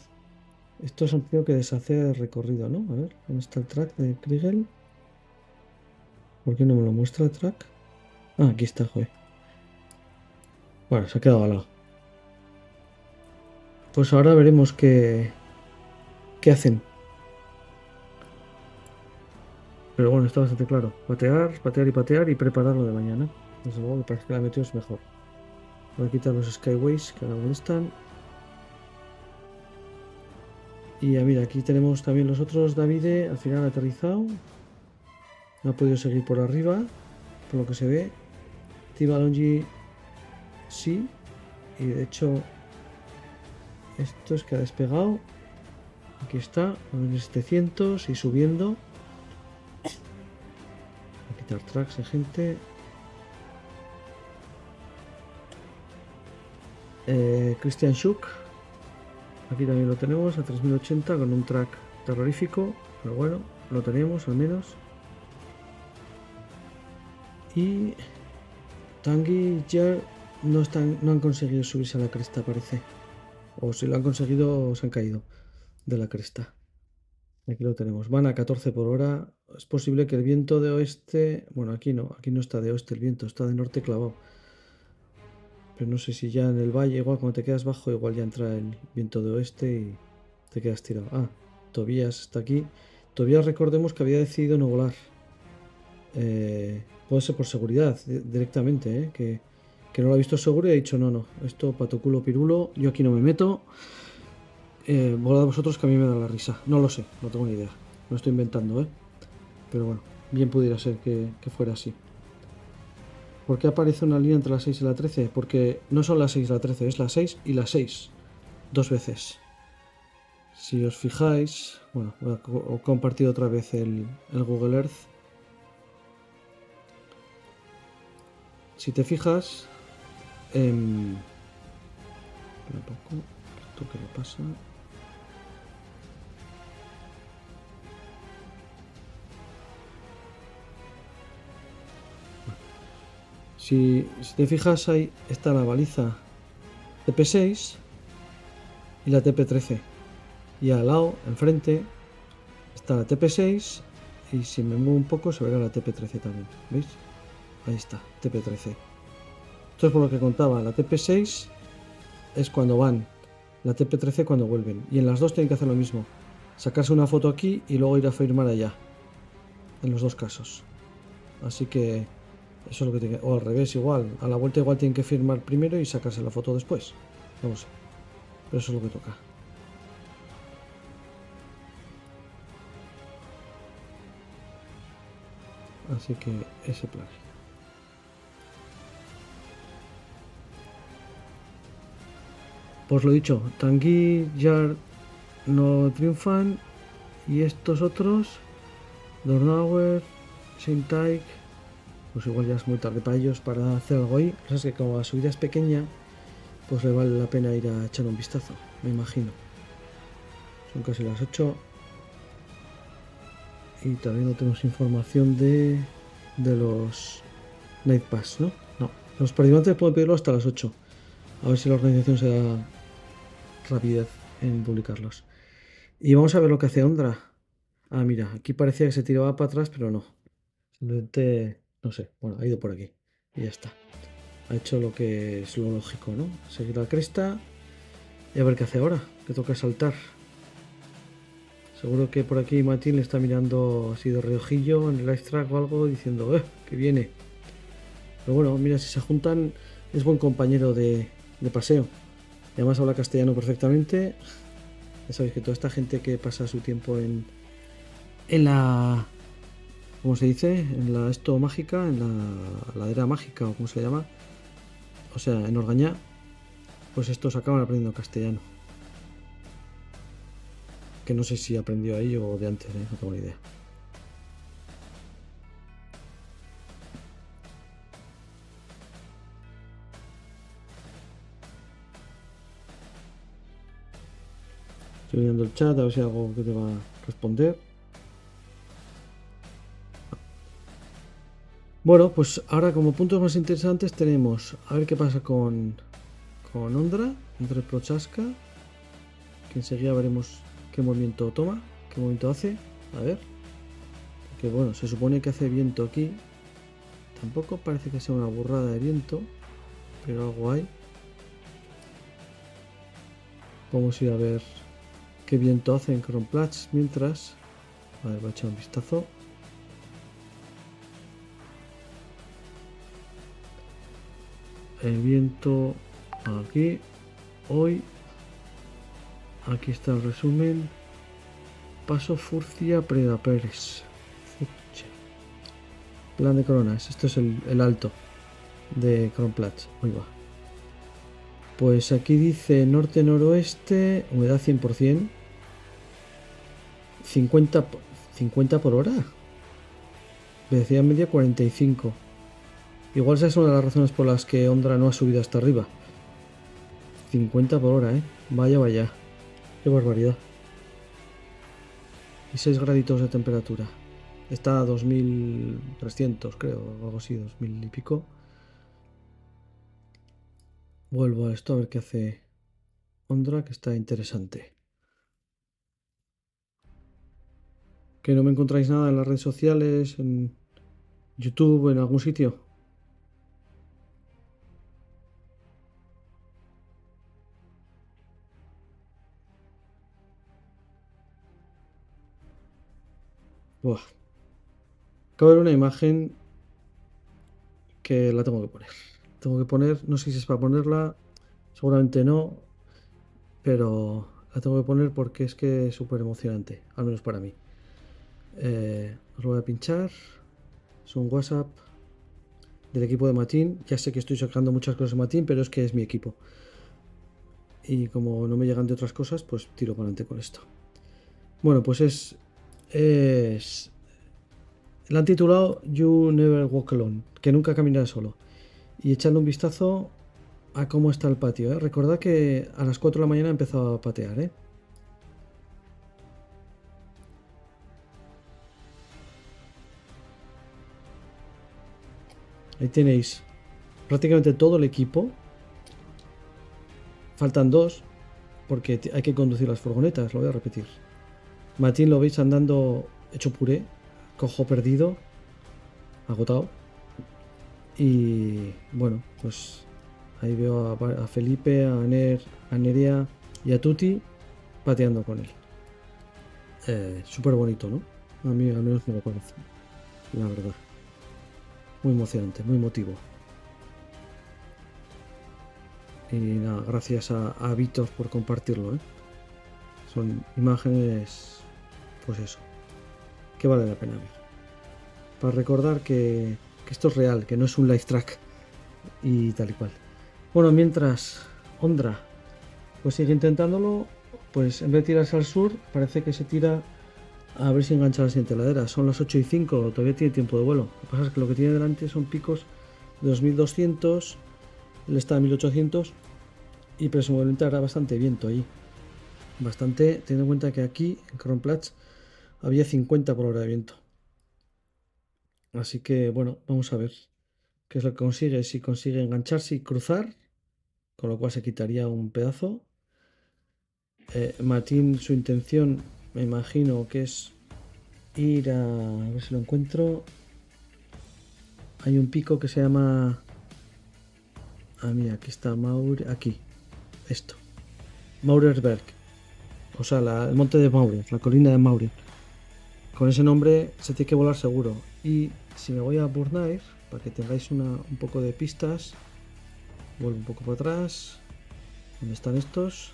Esto es un tío que deshace el recorrido, ¿no? A ver, ¿dónde está el track de Kriegel? ¿Por qué no me lo muestra el track? Ah, aquí está, joder. Bueno, se ha quedado al lado. Pues ahora veremos qué hacen. Pero bueno, está bastante claro. Patear, patear y patear y preparar lo de mañana. Desde luego me parece que la meteo es mejor. Voy a quitar los Skyways que ahora molestan. Y ya mira, aquí tenemos también los otros. Davide al final ha aterrizado. No ha podido seguir por arriba, por lo que se ve. Tibalongi sí. Y de hecho, esto es que ha despegado. Aquí está, a 1700 y subiendo. Voy a quitar tracks de gente. Christian Schuck. Aquí también lo tenemos a 3080 con un track terrorífico, pero bueno. lo tenemos al menos. Y Tanguy y Jar no han conseguido subirse a la cresta, parece. O si lo han conseguido, se han caído de la cresta. Aquí lo tenemos. Van a 14 por hora. Es posible que el viento de oeste... Bueno, aquí no está de oeste el viento, está de norte clavado. Pero no sé si ya en el valle, igual cuando te quedas bajo, igual ya entra el viento de oeste y te quedas tirado. Ah, Tobías está aquí. Tobías, recordemos que había decidido no volar. Puede ser por seguridad directamente, que no lo ha visto seguro y ha dicho no, esto pato culo pirulo, yo aquí no me meto. Volad vosotros que a mí me da la risa. No lo sé, no tengo ni idea. No estoy inventando, pero bueno, bien pudiera ser que fuera así. ¿Por qué aparece una línea entre la 6 y la 13? Porque no son la 6 y la 13, es la 6 y la 6. 2 veces. Si os fijáis, bueno, voy a compartir otra vez el Google Earth. Si te fijas, un poco, ¿esto qué le pasa? Si te fijas, ahí está la baliza TP6 y la TP13. Y al lado, enfrente, está la TP6 y si me muevo un poco se verá la TP13 también. ¿Veis? Ahí está, TP13. Esto es por lo que contaba. La TP6 es cuando van, la TP13 cuando vuelven. Y en las dos tienen que hacer lo mismo. Sacarse una foto aquí y luego ir a firmar allá. En los dos casos. Así que eso es lo que tiene que... O al revés, igual. A la vuelta igual tienen que firmar primero y sacarse la foto después. No lo sé. Pero eso es lo que toca. Así que ese plan. Pues lo dicho, Tanguy, Jar no triunfan y estos otros, Dornauer, Shintaik, pues igual ya es muy tarde para ellos para hacer algo ahí. O sea, es que como la subida es pequeña, pues le vale la pena ir a echar un vistazo, me imagino. Son casi las 8 y todavía no tenemos información de los Night Pass, ¿no? No, los participantes pueden pedirlo hasta las 8. A ver si la organización se da rapidez en publicarlos. Y vamos a ver lo que hace Ondra. Ah, mira, aquí parecía que se tiraba para atrás, pero no. Simplemente, no sé, bueno, ha ido por aquí. Y ya está. Ha hecho lo que es lo lógico, ¿no? Seguir la cresta y a ver qué hace ahora, que toca saltar. Seguro que por aquí Martín le está mirando así de reojillo en el live track o algo, diciendo, que viene. Pero bueno, mira, si se juntan, es buen compañero de paseo. Y además habla castellano perfectamente. Ya sabéis que toda esta gente que pasa su tiempo en la... ¿Cómo se dice? En la esto mágica, en la ladera mágica o como se llama. O sea, en Orgañá. Pues estos acaban aprendiendo castellano. Que no sé si aprendió ahí o de antes, no tengo ni idea. Estoy viendo el chat a ver si hay algo que te va a responder. Bueno, pues ahora como puntos más interesantes tenemos a ver qué pasa con Ondra, entre Prochaska, que enseguida veremos qué movimiento toma, qué movimiento hace. A ver, que bueno, se supone que hace viento aquí. Tampoco parece que sea una burrada de viento, pero algo hay. Vamos a ir a ver qué viento hace en Kronplatz mientras. A ver, voy a echar un vistazo. El viento aquí, hoy, aquí está el resumen. Paso Furcia Preda Pérez. Plan de coronas, esto es el alto de Kronplatz. Ahí va. Pues aquí dice norte-noroeste, humedad 100%, 50 por hora. Velocidad media 45. Igual esa es una de las razones por las que Ondra no ha subido hasta arriba. 50 por hora, Vaya, vaya. Qué barbaridad. y 6 graditos de temperatura. Está a 2300, creo, o algo así, 2000 y pico. Vuelvo a esto a ver qué hace Ondra, que está interesante. ¿Que no me encontráis nada en las redes sociales, en YouTube, en algún sitio? Buah. Acabo de ver una imagen que la tengo que poner. Tengo que poner, no sé si es para ponerla, seguramente no, pero la tengo que poner porque es que es súper emocionante, al menos para mí. Os lo voy a pinchar. Es un WhatsApp del equipo de Matin. Ya sé que estoy sacando muchas cosas de Matin, pero es que es mi equipo. Y como no me llegan de otras cosas, pues tiro para adelante con esto. Bueno, pues es la han titulado You Never Walk Alone, que nunca caminarás solo. Y echando un vistazo a cómo está el patio, ¿eh? Recordad que a las 4 de la mañana he empezado a patear, ¿eh? Ahí tenéis prácticamente todo el equipo. Faltan 2 porque hay que conducir las furgonetas, lo voy a repetir. Matin lo veis andando hecho puré, cojo perdido, agotado. Y bueno, pues ahí veo a Felipe, a Nerea y a Tuti pateando con él. Súper bonito, ¿no? A mí al menos me lo parece, la verdad. Muy emocionante, muy emotivo. Y nada, gracias a Víctor por compartirlo, ¿eh? Son imágenes, pues eso, que vale la pena ver. Para recordar que esto es real, que no es un live track y tal y cual. Bueno, mientras Ondra pues sigue intentándolo, pues en vez de tirarse al sur, parece que se tira a ver si engancha la siguiente ladera. Son las 8:05, todavía tiene tiempo de vuelo. Lo que pasa es que lo que tiene delante son picos de 2200, él está a 1800 y presumiblemente hará bastante viento ahí. Bastante, teniendo en cuenta que aquí en Kronplatz había 50 por hora de viento. Así que bueno, vamos a ver qué es lo que consigue. Si consigue engancharse y cruzar, con lo cual se quitaría un pedazo. Matin, su intención, me imagino que es ir a ver si lo encuentro. Hay un pico que se llama... Ah, mira, aquí está aquí. Esto. Maurersberg. O sea, el monte de Maurer, la colina de Maurer. Con ese nombre se tiene que volar seguro. Y si me voy a Burnair, para que tengáis un poco de pistas, vuelvo un poco para atrás. ¿Dónde están estos?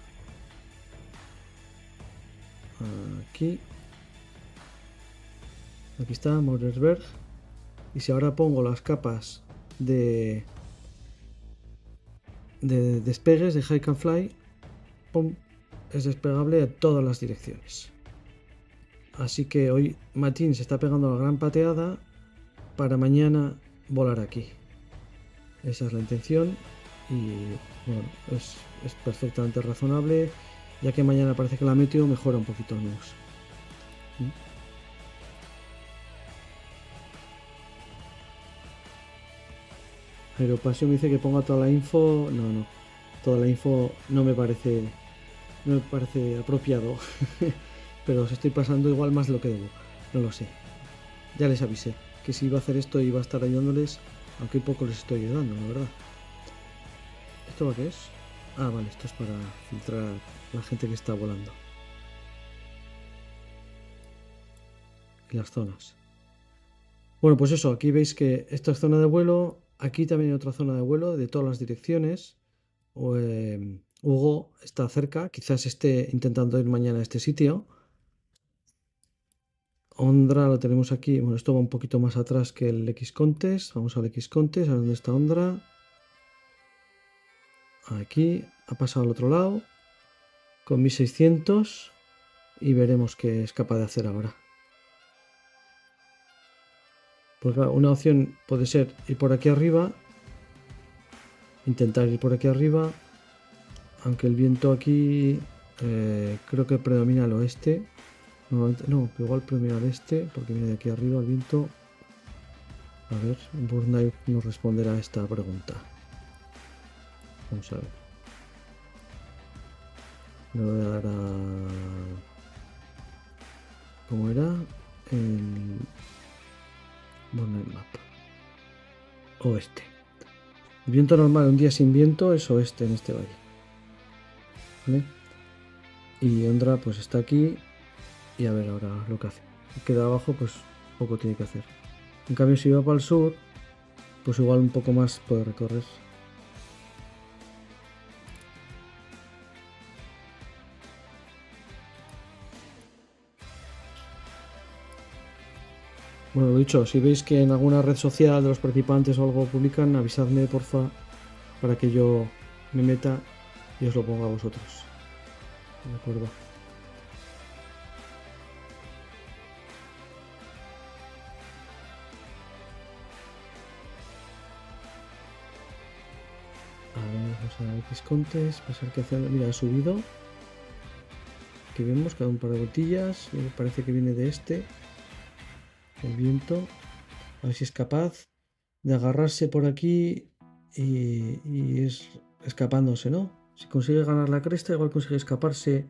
Aquí. Aquí está Maurersberg. Y si ahora pongo las capas de despegues de Hike and Fly, ¡pum!, es despegable a todas las direcciones. Así que hoy Matin se está pegando la gran pateada para mañana volar aquí. Esa es la intención y bueno, es perfectamente razonable, ya que mañana parece que la meteo mejora un poquito al menos. Aeropasio me dice que ponga toda la info. No, toda la info no me parece apropiado. Pero os estoy pasando igual más de lo que debo. No lo sé. Ya les avisé que si iba a hacer esto iba a estar ayudándoles, aunque poco les estoy ayudando, la verdad. ¿Esto para qué es? Ah, vale, esto es para filtrar a la gente que está volando. Y las zonas. Bueno, pues eso, aquí veis que esta es zona de vuelo. Aquí también hay otra zona de vuelo de todas las direcciones. Hugo está cerca, quizás esté intentando ir mañana a este sitio. Ondra lo tenemos aquí. Bueno, esto va un poquito más atrás que el X-Contest. Vamos al X-Contest, a ver dónde está Ondra. Aquí, ha pasado al otro lado con 1600 y veremos qué es capaz de hacer ahora. Pues claro, una opción puede ser ir por aquí arriba, intentar ir por aquí arriba, aunque el viento aquí creo que predomina al oeste, Normalmente, no, igual primero al este, porque viene de aquí arriba el viento. A ver, Burnight nos responderá a esta pregunta. Vamos a ver. Le voy a dar a... ¿Cómo era? El Burnight Map. Oeste. El viento normal, un día sin viento, es oeste en este valle. ¿Vale? Y Ondra pues está aquí. Y a ver ahora lo que hace. Queda abajo, pues poco tiene que hacer. En cambio, si va para el sur, pues igual un poco más puede recorrer. Bueno, lo dicho, si veis que en alguna red social de los participantes o algo publican, avisadme porfa para que yo me meta y os lo ponga a vosotros. De acuerdo. A ver, vamos a ver X Contest, pasar que hacer. Mira, ha subido. Aquí vemos que da un par de vueltillas. Parece que viene de este. El viento. A ver si es capaz de agarrarse por aquí y es escapándose, ¿no? Si consigue ganar la cresta, igual consigue escaparse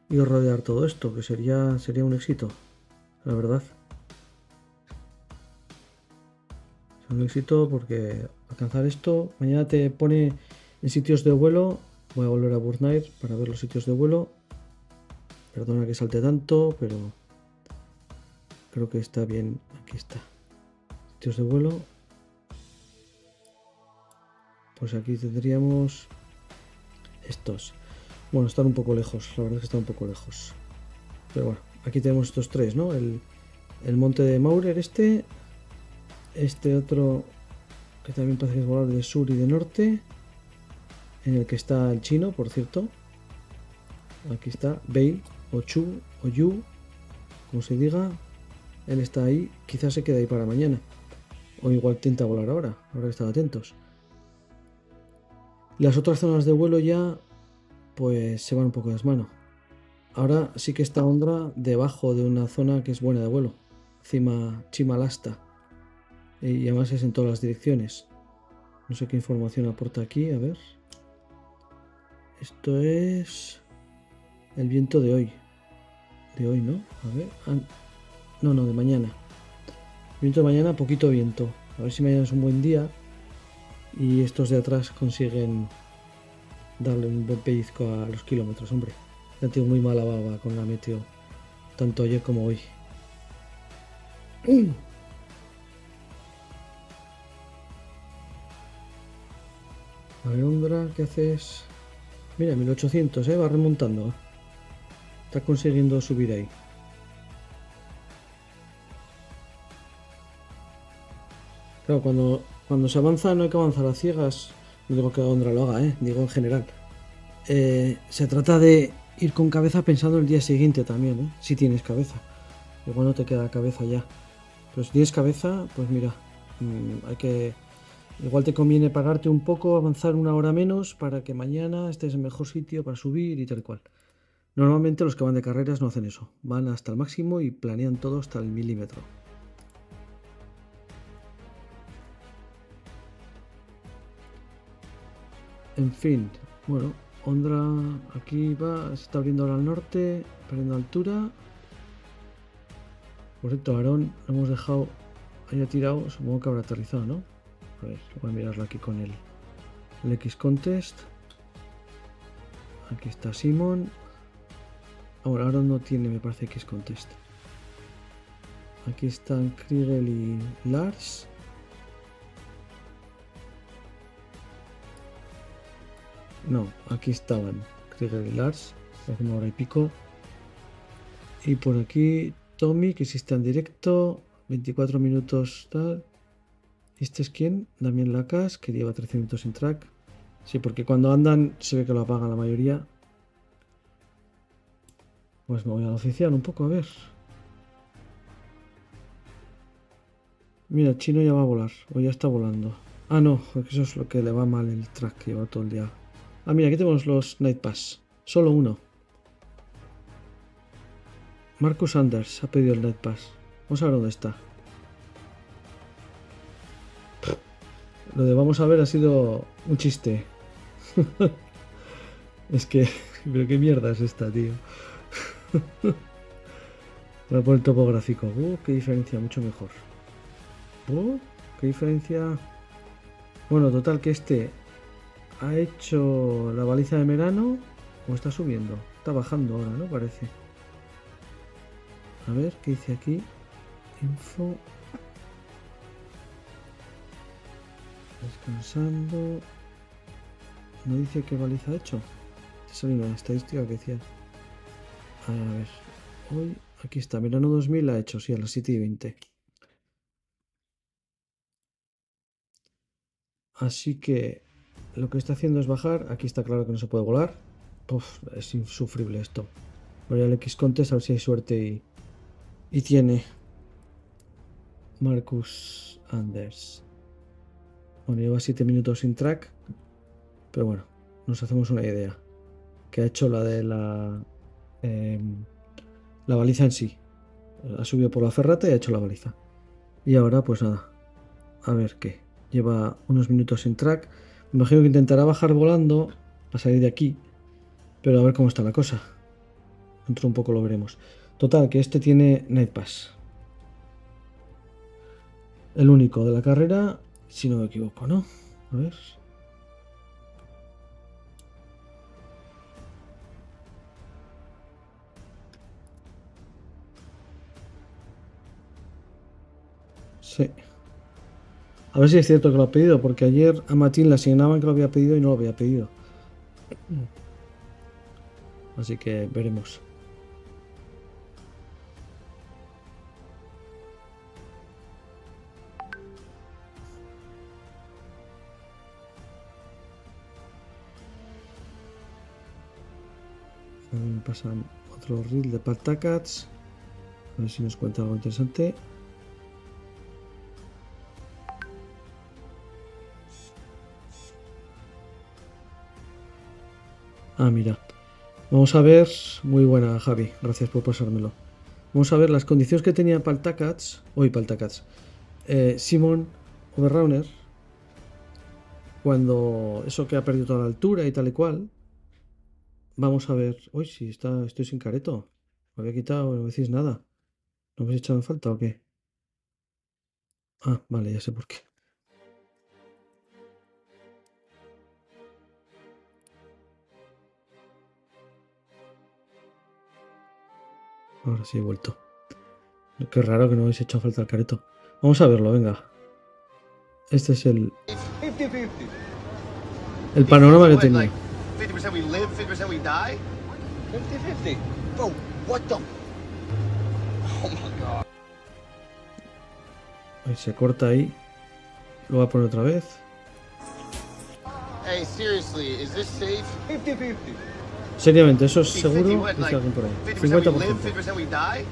y rodear todo esto, que sería un éxito, la verdad. Es un éxito porque alcanzar esto, mañana te pone en sitios de vuelo. Voy a volver a Burnight para ver los sitios de vuelo. Perdona que salte tanto, pero creo que está bien. Aquí está. Sitios de vuelo. Pues aquí tendríamos estos. Bueno, están un poco lejos. La verdad es que están un poco lejos. Pero bueno, aquí tenemos estos tres, ¿no? El monte de Maurer este otro que también parece que es volable de sur y de norte, en el que está el chino, por cierto. Aquí está Bei o Chu o Yu, como se diga. Él está ahí, quizás se quede ahí para mañana, o igual intenta volar ahora que están atentos. Las otras zonas de vuelo ya pues se van un poco de desmano. Ahora sí que está Ondra debajo de una zona que es buena de vuelo, encima Chimalasta, y además es en todas las direcciones. No sé qué información aporta aquí, a ver. Esto es el viento de hoy. De hoy, ¿no? A ver. No, de mañana. Viento de mañana, poquito viento. A ver si mañana es un buen día y estos de atrás consiguen darle un buen pellizco a los kilómetros, hombre. Ya tengo muy mala baba con la meteo, tanto ayer como hoy. A ver, Ondra, ¿qué haces? Mira, 1800, va remontando. Está consiguiendo subir ahí. Claro, cuando se avanza no hay que avanzar a ciegas. No digo que Ondra lo haga, digo en general. Se trata de ir con cabeza pensando el día siguiente también, si tienes cabeza. Igual no te queda cabeza ya. Pero si tienes cabeza, pues mira, igual te conviene pagarte un poco, avanzar una hora menos para que mañana estés en mejor sitio para subir y tal cual. Normalmente los que van de carreras no hacen eso. Van hasta el máximo y planean todo hasta el milímetro. En fin, bueno, Ondra aquí va, se está abriendo ahora al norte, perdiendo altura. Por cierto, Aarón lo hemos dejado ahí tirado, supongo que habrá aterrizado, ¿no? A ver, voy a mirarlo aquí con el X Contest. Aquí está Simon. Ahora Aarón no tiene, me parece, X Contest. Aquí están Kriegel y Lars. No, aquí estaban Kriegel y Lars, hace una hora y pico. Y por aquí Tommy, que sí está en directo, 24 minutos tal. ¿Y este es quién? Damián Lacas, que lleva 13 minutos en track. Sí, porque cuando andan se ve que lo apagan la mayoría. Pues me voy al oficial un poco, a ver. Mira, el chino ya va a volar, o ya está volando. Ah, no, porque eso es lo que le va mal el track, que lleva todo el día. Ah, mira, aquí tenemos los Night Pass. Solo uno. Marcus Anders ha pedido el Night Pass. Vamos a ver dónde está. Lo de vamos a ver ha sido un chiste. Es que... Pero qué mierda es esta, tío. Voy a poner el topográfico. Qué diferencia, mucho mejor. Qué diferencia. Bueno, total que este ha hecho la baliza de Merano. ¿O está subiendo? Está bajando ahora, ¿no? Parece. A ver, ¿qué dice aquí? Info. Descansando. ¿No dice qué baliza ha hecho? Sale una estadística que decía. A ver. Hoy. Aquí está. Verano 2000 ha hecho, sí, a las 7:20. Así que lo que está haciendo es bajar. Aquí está claro que no se puede volar. Uf, es insufrible esto. Voy al X Contest a ver si hay suerte y tiene Marcus Anders. Bueno, lleva 7 minutos sin track. Pero bueno, nos hacemos una idea. Que ha hecho la de la baliza en sí. Ha subido por la ferrata y ha hecho la baliza. Y ahora pues nada. A ver qué. Lleva unos minutos sin track. Me imagino que intentará bajar volando para salir de aquí. Pero a ver cómo está la cosa. Dentro un poco lo veremos. Total, que este tiene Night Pass. El único de la carrera, si no me equivoco, ¿no? A ver. Sí. A ver si es cierto que lo ha pedido, porque ayer a Matín le asignaban que lo había pedido y no lo había pedido. Así que veremos. Pasan otro reel de Paltakats. A ver si nos cuenta algo interesante. Ah, mira. Vamos a ver. Muy buena, Javi. Gracias por pasármelo. Vamos a ver las condiciones que tenía Paltakats. Simon Overrunner. Cuando eso que ha perdido toda la altura y tal y cual. Vamos a ver. Uy, sí, estoy sin careto. Me había quitado, no me decís nada. ¿No me habéis echado en falta o qué? Ah, vale, ya sé por qué. Ahora sí he vuelto. Qué raro que no habéis echado falta el careto. Vamos a verlo, venga. Este es el panorama que tenía. 50% we live, 50% we die? 50-50. Bro, what the? Oh my god. Ahí se corta ahí. Lo voy a poner otra vez. Hey, seriously, is this safe? 50-50. Seriamente, ¿eso es seguro? Dice alguien por ahí. 50% we live, 50% we die?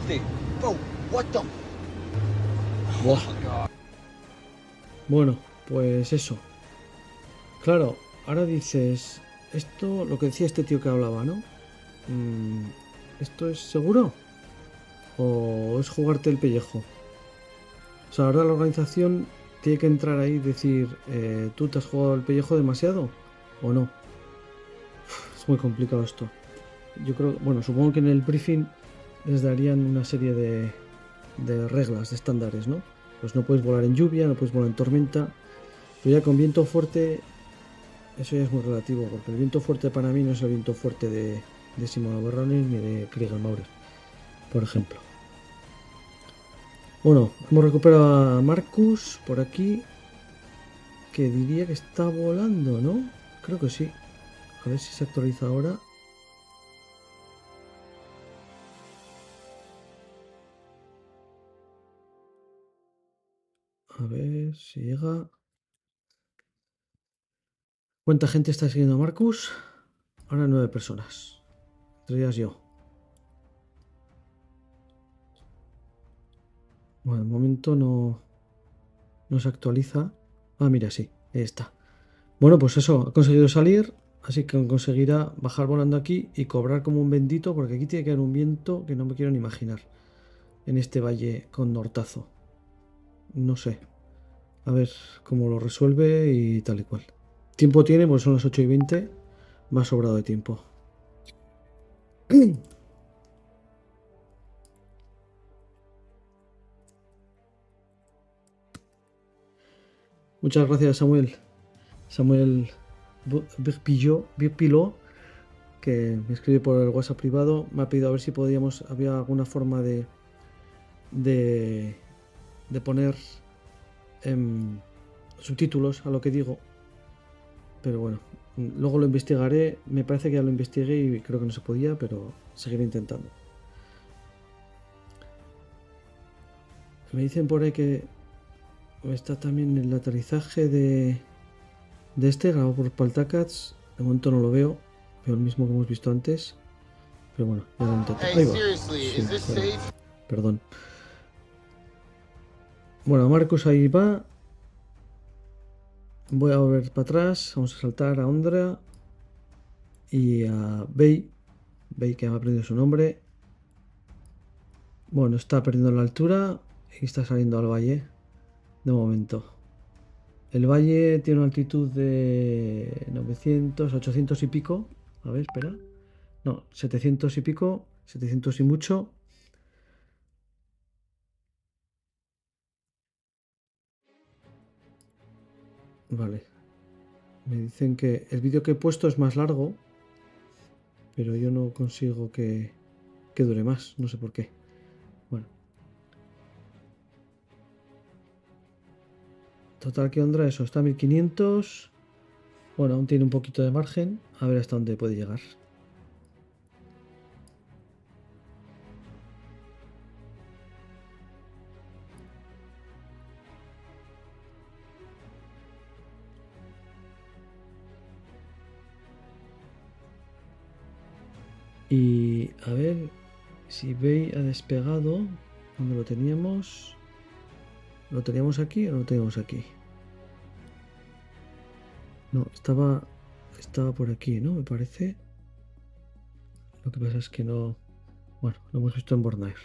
50-50. Bro, what the? Buah. Bueno, pues eso. Claro, ahora dices, esto, lo que decía este tío que hablaba, ¿no? ¿Esto es seguro? ¿O es jugarte el pellejo? O sea, ahora la organización tiene que entrar ahí y decir, ¿tú te has jugado el pellejo demasiado? ¿O no? Es muy complicado esto. Yo creo, bueno, supongo que en el briefing les darían una serie de reglas, de estándares, ¿no? Pues no puedes volar en lluvia, no puedes volar en tormenta, pero ya con viento fuerte, eso ya es muy relativo, porque el viento fuerte para mí no es el viento fuerte de Simon Overrunner ni de Krieger Maurer, por ejemplo. Bueno, hemos recuperado a Marcus por aquí, que diría que está volando, ¿no? Creo que sí. A ver si se actualiza ahora. A ver si llega. ¿Cuánta gente está siguiendo a Marcus? Ahora 9 personas. Entre ellas yo. Bueno, de momento no se actualiza. Ah, mira, sí, ahí está. Bueno, pues eso, ha conseguido salir. Así que conseguirá bajar volando aquí y cobrar como un bendito, porque aquí tiene que haber un viento que no me quiero ni imaginar. En este valle con nortazo. No sé. A ver cómo lo resuelve y tal y cual. Tiempo tiene, pues son las 8:20. Va sobrado de tiempo. Muchas gracias, Samuel. Samuel Birpiló, que me escribe por el WhatsApp privado. Me ha pedido a ver si había alguna forma de poner subtítulos a lo que digo. Pero bueno, luego lo investigaré. Me parece que ya lo investigué y creo que no se podía, pero seguiré intentando. Me dicen por ahí que está también el aterrizaje de este grabado por Paltacats. De momento no lo veo. Veo el mismo que hemos visto antes. Pero bueno, ya lo intento. Ahí va. Sí, perdón. Bueno, Marcos ahí va. Voy a volver para atrás. Vamos a saltar a Ondra y a Bey. Bey, que me ha aprendido su nombre. Bueno, está perdiendo la altura y está saliendo al valle. De momento. El valle tiene una altitud de 900, 800 y pico. A ver, espera. No, 700 y pico. 700 y mucho. Vale. Me dicen que el vídeo que he puesto es más largo. Pero yo no consigo que dure más. No sé por qué. Bueno. Total, que Ondra, eso, está a 1500. Bueno, aún tiene un poquito de margen. A ver hasta dónde puede llegar. Y a ver si Bey ha despegado. ¿Dónde lo teníamos? ¿Lo teníamos aquí o no lo teníamos aquí? No, estaba por aquí, ¿no? Me parece. Lo que pasa es que no... Bueno, lo hemos visto en Bornair.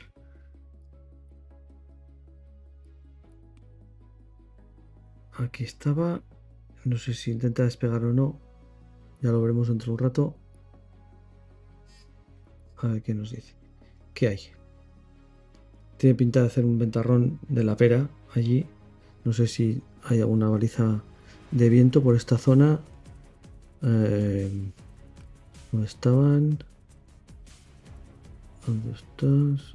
Aquí estaba. No sé si intenta despegar o no. Ya lo veremos dentro de un rato. A ver qué nos dice. ¿Qué hay? Tiene pinta de hacer un ventarrón de la pera allí. No sé si hay alguna baliza de viento por esta zona. ¿Dónde estaban? ¿Dónde estás?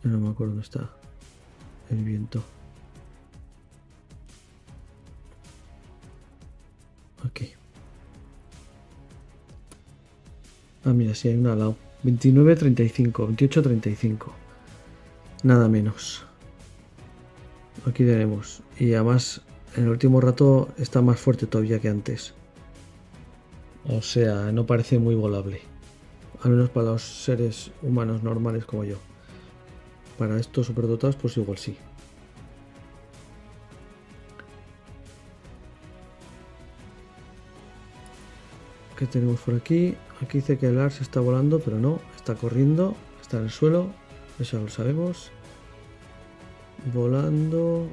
Yo no me acuerdo dónde está el viento. Aquí. Ah, mira, sí hay una al lado. 29.35, 28.35. Nada menos. Aquí tenemos. Y además, en el último rato está más fuerte todavía que antes. O sea, no parece muy volable. Al menos para los seres humanos normales como yo. Para estos superdotados, pues igual sí. ¿Qué tenemos por aquí? Aquí dice que el Lars está volando, pero no, está corriendo, está en el suelo, eso ya lo sabemos. Volando.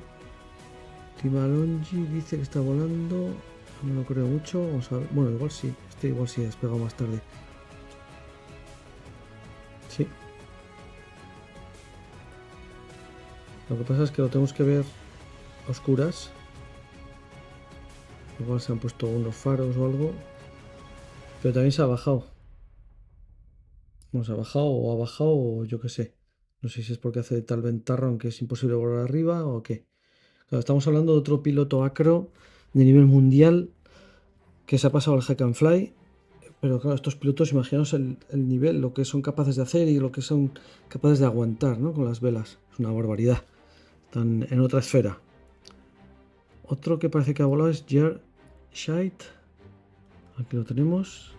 Timalongi dice que está volando, no lo creo mucho, vamos a ver. Bueno, igual sí, este igual sí ha despegado más tarde. Sí. Lo que pasa es que lo tenemos que ver a oscuras. Igual se han puesto unos faros o algo. Pero también se ha bajado. Bueno, se ha bajado o yo qué sé. No sé si es porque hace tal ventarrón que es imposible volar arriba o qué. Claro, estamos hablando de otro piloto acro de nivel mundial que se ha pasado al Hack and Fly. Pero claro, estos pilotos, imaginaos el nivel, lo que son capaces de hacer y lo que son capaces de aguantar, ¿no? Con las velas. Es una barbaridad. Están en otra esfera. Otro que parece que ha volado es Jer Shite. Aquí lo tenemos.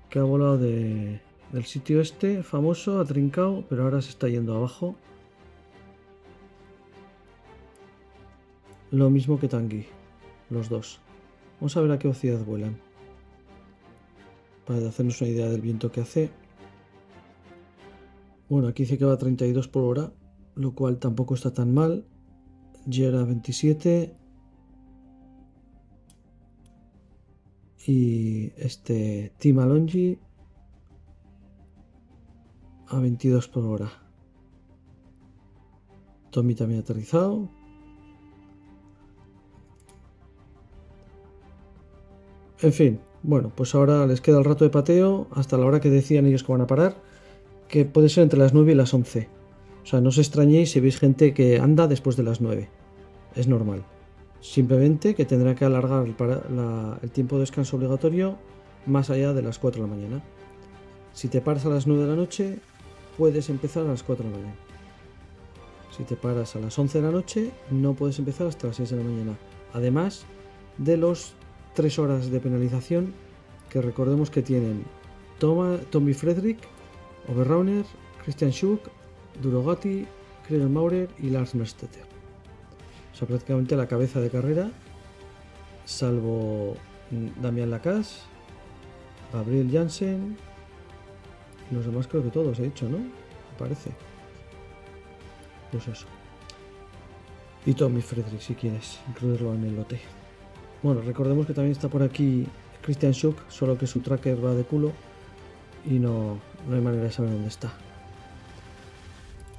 Que ha volado del sitio este famoso, ha trincado, pero ahora se está yendo abajo. Lo mismo que Tanguy, los dos. Vamos a ver a qué velocidad vuelan. Para hacernos una idea del viento que hace. Bueno, aquí dice que va a 32 por hora, lo cual tampoco está tan mal. Gera 27. Y este Timalongi a 22 por hora. Tommy también aterrizado. En fin, bueno, pues ahora les queda el rato de pateo hasta la hora que decían ellos que van a parar, que puede ser entre las 9 y las 11. O sea, no os extrañéis si veis gente que anda después de las 9. Es normal. Simplemente que tendrá que alargar el tiempo de descanso obligatorio más allá de las 4 de la mañana. Si te paras a las 9 de la noche, puedes empezar a las 4 de la mañana. Si te paras a las 11 de la noche, no puedes empezar hasta las 6 de la mañana. Además de los 3 horas de penalización que recordemos que tienen Tommy Frederick, Oberrauner, Christian Schug, Durogati, Kreder Maurer y Lars Merstetter. O sea, prácticamente la cabeza de carrera, salvo Damián Lacasse, Gabriel Jansen, y los demás creo que todos he dicho, ¿no? Me parece. Pues eso. Y Tommy Frederick, si quieres incluirlo en el lote. Bueno, recordemos que también está por aquí Christian Schug, solo que su tracker va de culo y no hay manera de saber dónde está.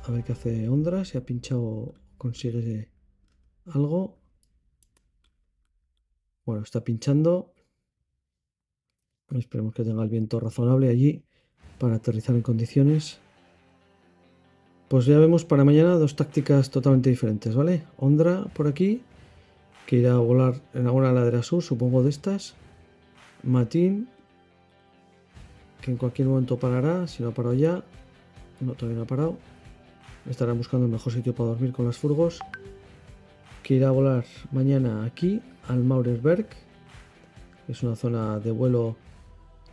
A ver qué hace Ondra, si ha pinchado, consigue algo. Bueno, está pinchando. Esperemos que tenga el viento razonable allí para aterrizar en condiciones. Pues ya vemos para mañana dos tácticas totalmente diferentes, ¿vale? Ondra por aquí, que irá a volar en alguna ladera sur, supongo de estas. Matín, que en cualquier momento parará, si no ha parado ya. No, todavía no ha parado. Estará buscando el mejor sitio para dormir con las furgos. Que irá a volar mañana aquí, al Maurerberg. Es una zona de vuelo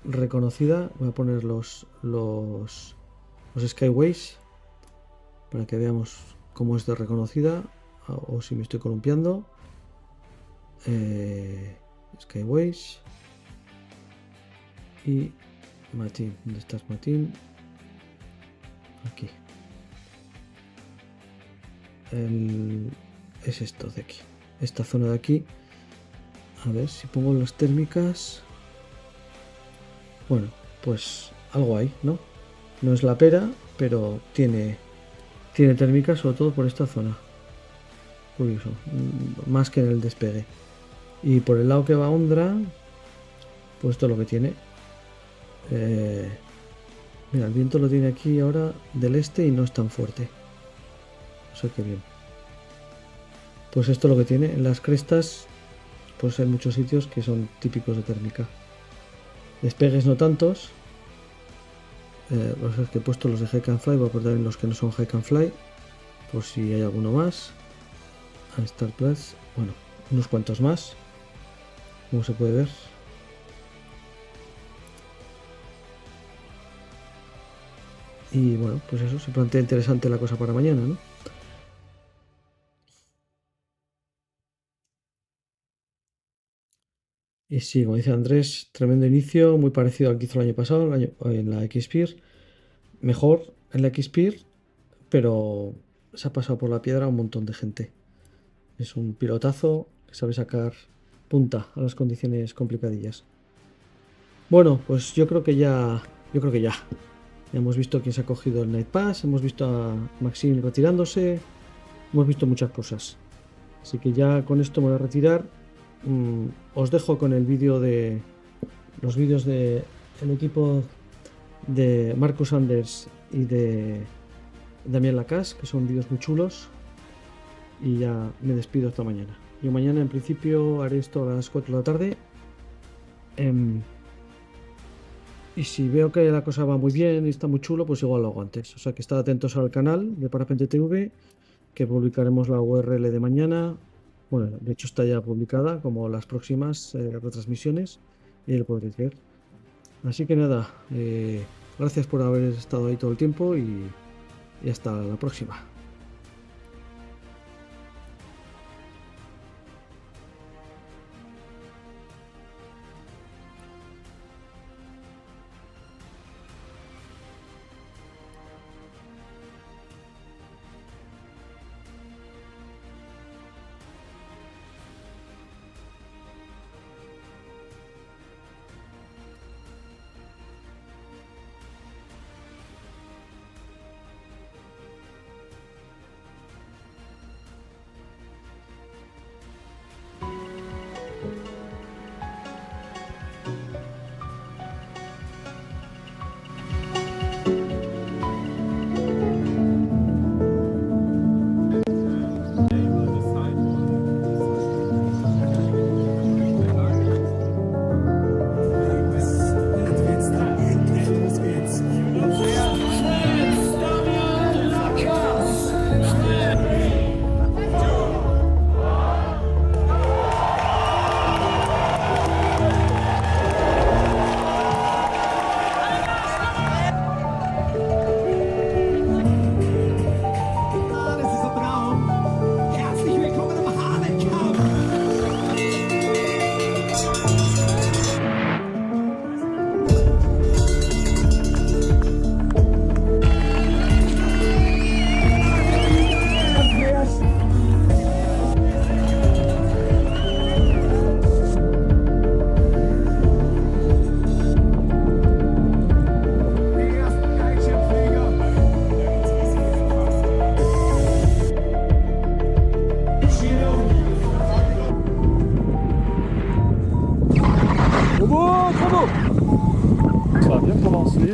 reconocida. Voy a poner los Skyways para que veamos cómo es de reconocida, o si me estoy columpiando. Skyways y Matín. ¿Dónde estás, Matín? Aquí. Es esto de aquí, esta zona de aquí. A ver si pongo las térmicas. Bueno, pues algo hay, ¿no? No es la pera, pero tiene térmicas, sobre todo por esta zona. Curioso, más que en el despegue. Y por el lado que va Ondra, pues esto es lo que tiene. Mira, el viento lo tiene aquí ahora del este y no es tan fuerte. O sea que bien. Pues esto es lo que tiene. En las crestas, pues hay muchos sitios que son típicos de térmica. Despegues no tantos. Los que he puesto los de Hike and Fly, voy a poner también los que no son Hike and Fly, por si hay alguno más. A Star Plus, bueno, unos cuantos más, como se puede ver. Y bueno, pues eso, se plantea interesante la cosa para mañana, ¿no? Y sí, como dice Andrés, tremendo inicio, muy parecido al que hizo el año pasado, en la X-Peer. Mejor en la X-Peer, pero se ha pasado por la piedra a un montón de gente. Es un pilotazo que sabe sacar punta a las condiciones complicadillas. Bueno, pues yo creo que ya. Ya hemos visto quién se ha cogido el Night Pass, hemos visto a Maxime retirándose, hemos visto muchas cosas. Así que ya con esto me voy a retirar. Os dejo con los vídeos de el equipo de Marcus Anders y de Damián Lacasse, que son vídeos muy chulos, y ya me despido hasta mañana. Yo mañana en principio haré esto a las 4 de la tarde, y si veo que la cosa va muy bien y está muy chulo, pues igual lo hago antes. O sea que estad atentos al canal de Parapente TV, que publicaremos la URL de mañana. Bueno, de hecho está ya publicada, como las próximas retransmisiones, y ahí lo podréis ver. Así que nada, gracias por haber estado ahí todo el tiempo y hasta la próxima.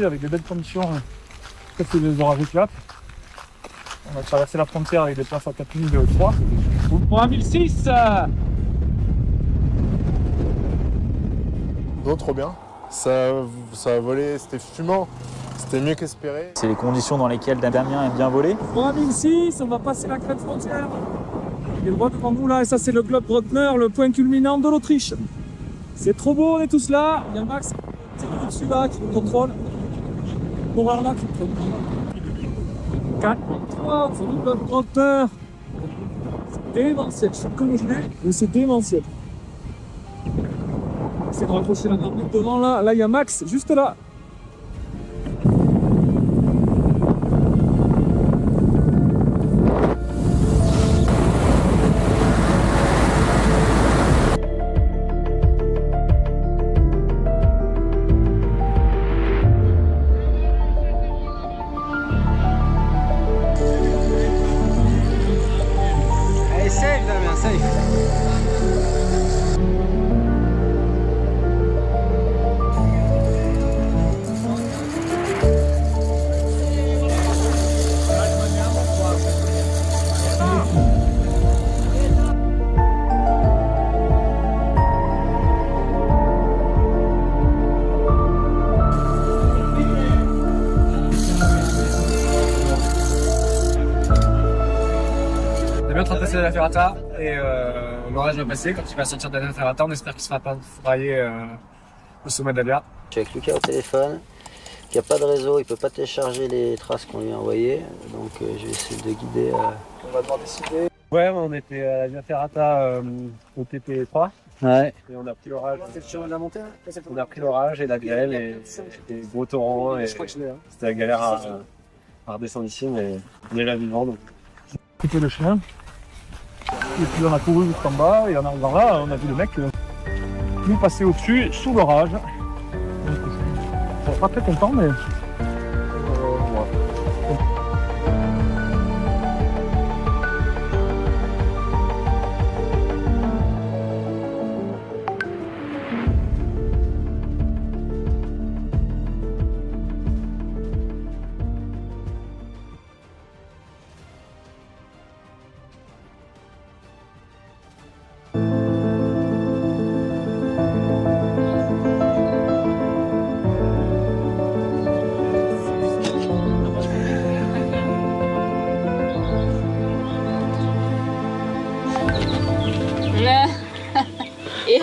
aujourd'hui avec des belles conditions. Presque des orages éclatent. On a traversé la frontière avec des places à 4003. Pour 1006 Non, trop bien. Ça a volé, c'était fumant. C'était mieux qu'espéré. C'est les conditions dans lesquelles Damien aime bien voler. Pour 1006, on va passer la crête frontière. Il est droit devant vous là, et ça c'est le Globe Trotter, le point culminant de l'Autriche. C'est trop beau, on est tous là. Il y a Max qui est au-dessus là, qui nous contrôle. Pour voir là, qui nous contrôle. 4, 3, c'est le Globe Trotter. C'est démentiel, je suis comme je l'ai, mais c'est démentiel. C'est de raccrocher la garde devant là. Là, il y a Max, juste là. Allez, safe, Damien, safe. On est bien en train de passer de la ferrata et l'orage va passer. Quand il va sortir de la ferrata, on espère qu'il ne sera pas foudroyé au sommet d'Albert. Je suis avec Lucas au téléphone, qui n'a pas de réseau, il ne peut pas télécharger les traces qu'on lui a envoyées, donc je vais essayer de guider. On va devoir décider. Ouais, on était à la Via Ferrata au TP3. Ouais. Et on a pris l'orage. On a pris l'orage et la grêle et des gros torrents. Et c'était la galère à redescendre ici, mais on est là vivant. Donc. C'était le chien. Et puis on a couru jusqu'en bas et en arrivant là, on a vu le mec nous passer au-dessus sous l'orage. Pas très content, mais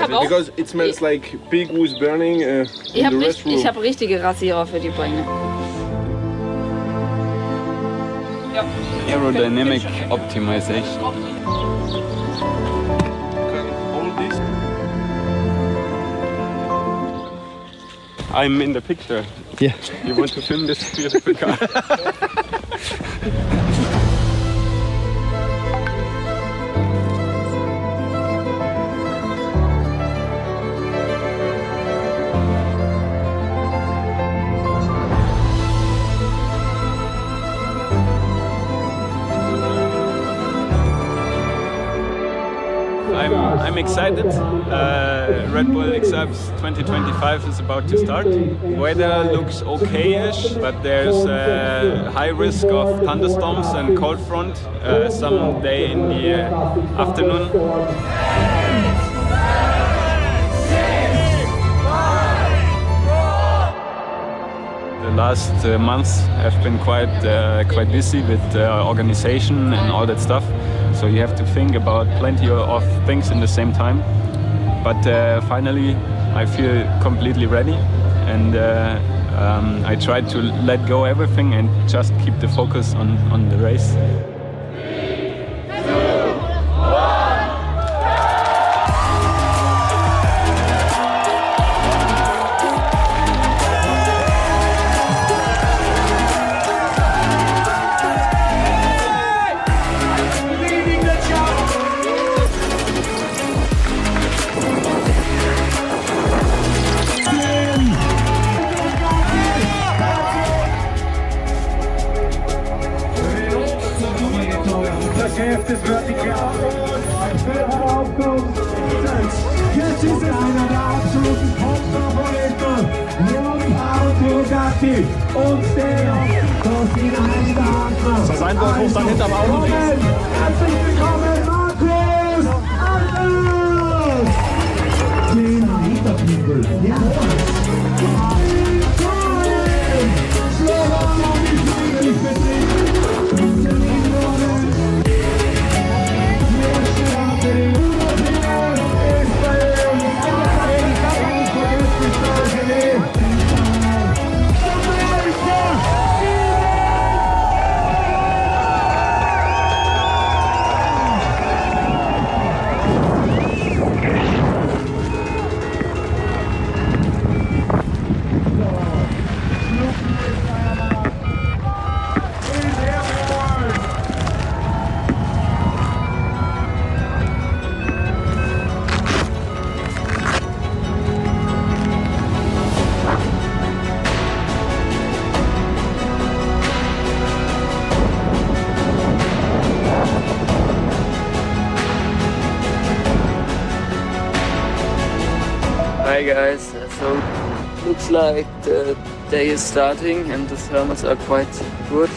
voilà. Because it smells like pig was burning in the restroom. Ich habe richtige Rasierer für die Beine. Aerodynamic optimization. I'm in the picture. Yeah. You want to film this beautiful car? I'm excited. Red Bull X-Ups 2025 is about to start. Weather looks okay-ish, but there's a high risk of thunderstorms and cold front some day in the afternoon. The last months have been quite busy with organization and all that stuff. So you have to think about plenty of things in the same time. But finally, I feel completely ready, and I tried to let go everything and just keep the focus on the race. Hälfte ist vertikal. Jetzt ist es wieder der absoluten Top-Favoriten. Leon Auto, aktiv und der So sein Wort hoch dann hinterm Auto links. Herzlich willkommen, Markus Anders! Dynamit-People, Hi guys, so looks like the day is starting and the thermals are quite good.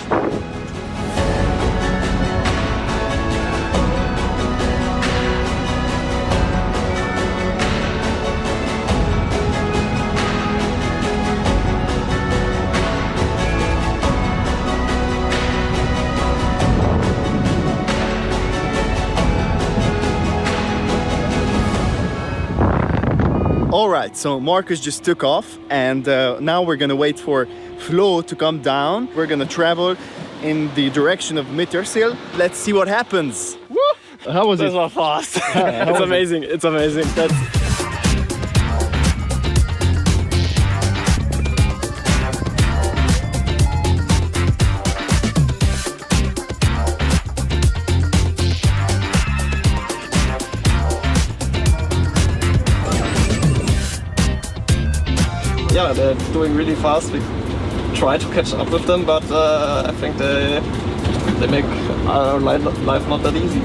Alright, so Marcus just took off and now we're gonna wait for Flo to come down. We're gonna travel in the direction of Mittersill. Let's see what happens. Woo! How was This it? was fast. It's amazing. It's amazing. Yeah, they're doing really fast. We try to catch up with them, but I think they make our life not that easy.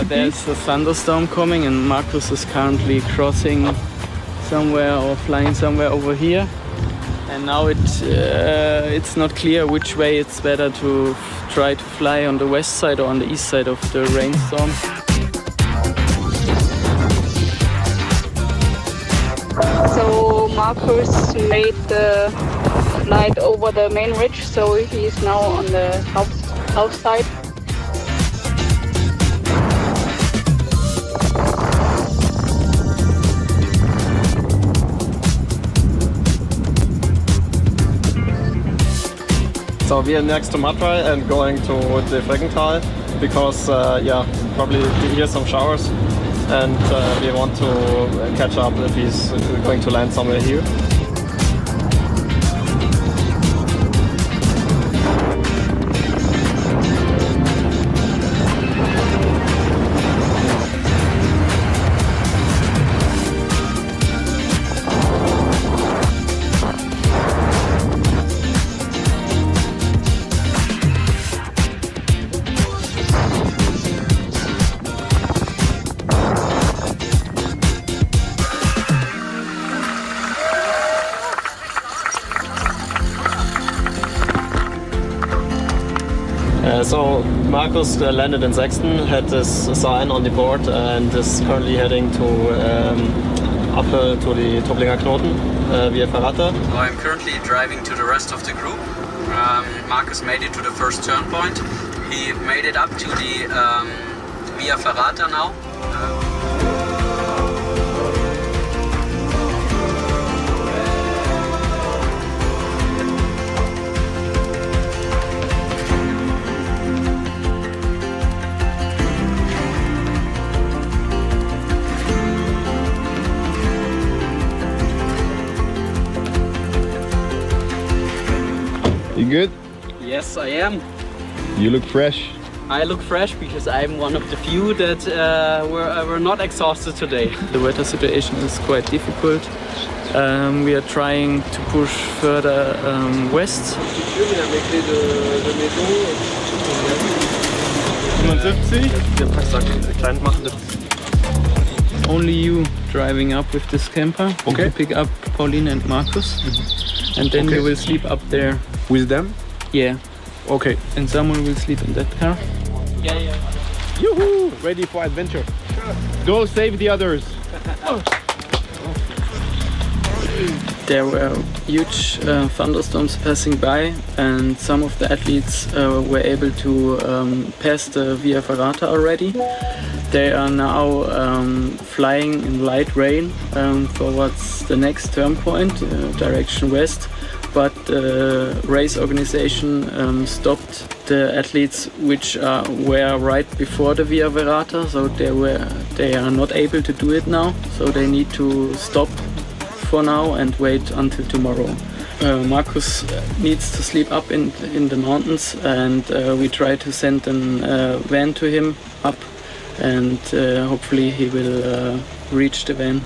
There's a thunderstorm coming and Marcus is currently crossing somewhere or flying somewhere over here. And now it's not clear which way it's better to try to fly, on the west side or on the east side of the rainstorm. So Marcus made the flight over the main ridge, so he's now on the south side. So we are next to Matrai and going to the Freckental because yeah, probably hear some showers and we want to catch up if he's going to land somewhere here. So Marcus landed in Sexton, had this sign on the board and is currently heading to up to the Toblinger Knoten via Ferrata. So I'm currently driving to the rest of the group. Marcus made it to the first turn point. He made it up to the Via Ferrata now. You good? Yes, I am. You look fresh. I look fresh because I'm one of the few that were not exhausted today. The weather situation is quite difficult. We are trying to push further west. 75. Den Packsack klein machen. Only you driving up with this camper Okay. to pick up Pauline and Marcus, and then Okay. you will sleep up there. With them? Yeah. Okay. And someone will sleep in that car. Yeah. Yoo-hoo! Ready for adventure. Go save the others. There were huge thunderstorms passing by, and some of the athletes were able to pass the Via Ferrata already. They are now flying in light rain towards the next turn point, direction west. But the race organization stopped the athletes which were right before the Via Ferrata, so they are not able to do it now. So they need to stop for now and wait until tomorrow. Marcus needs to sleep up in the mountains, and we try to send a van to him up, and hopefully he will reach the van.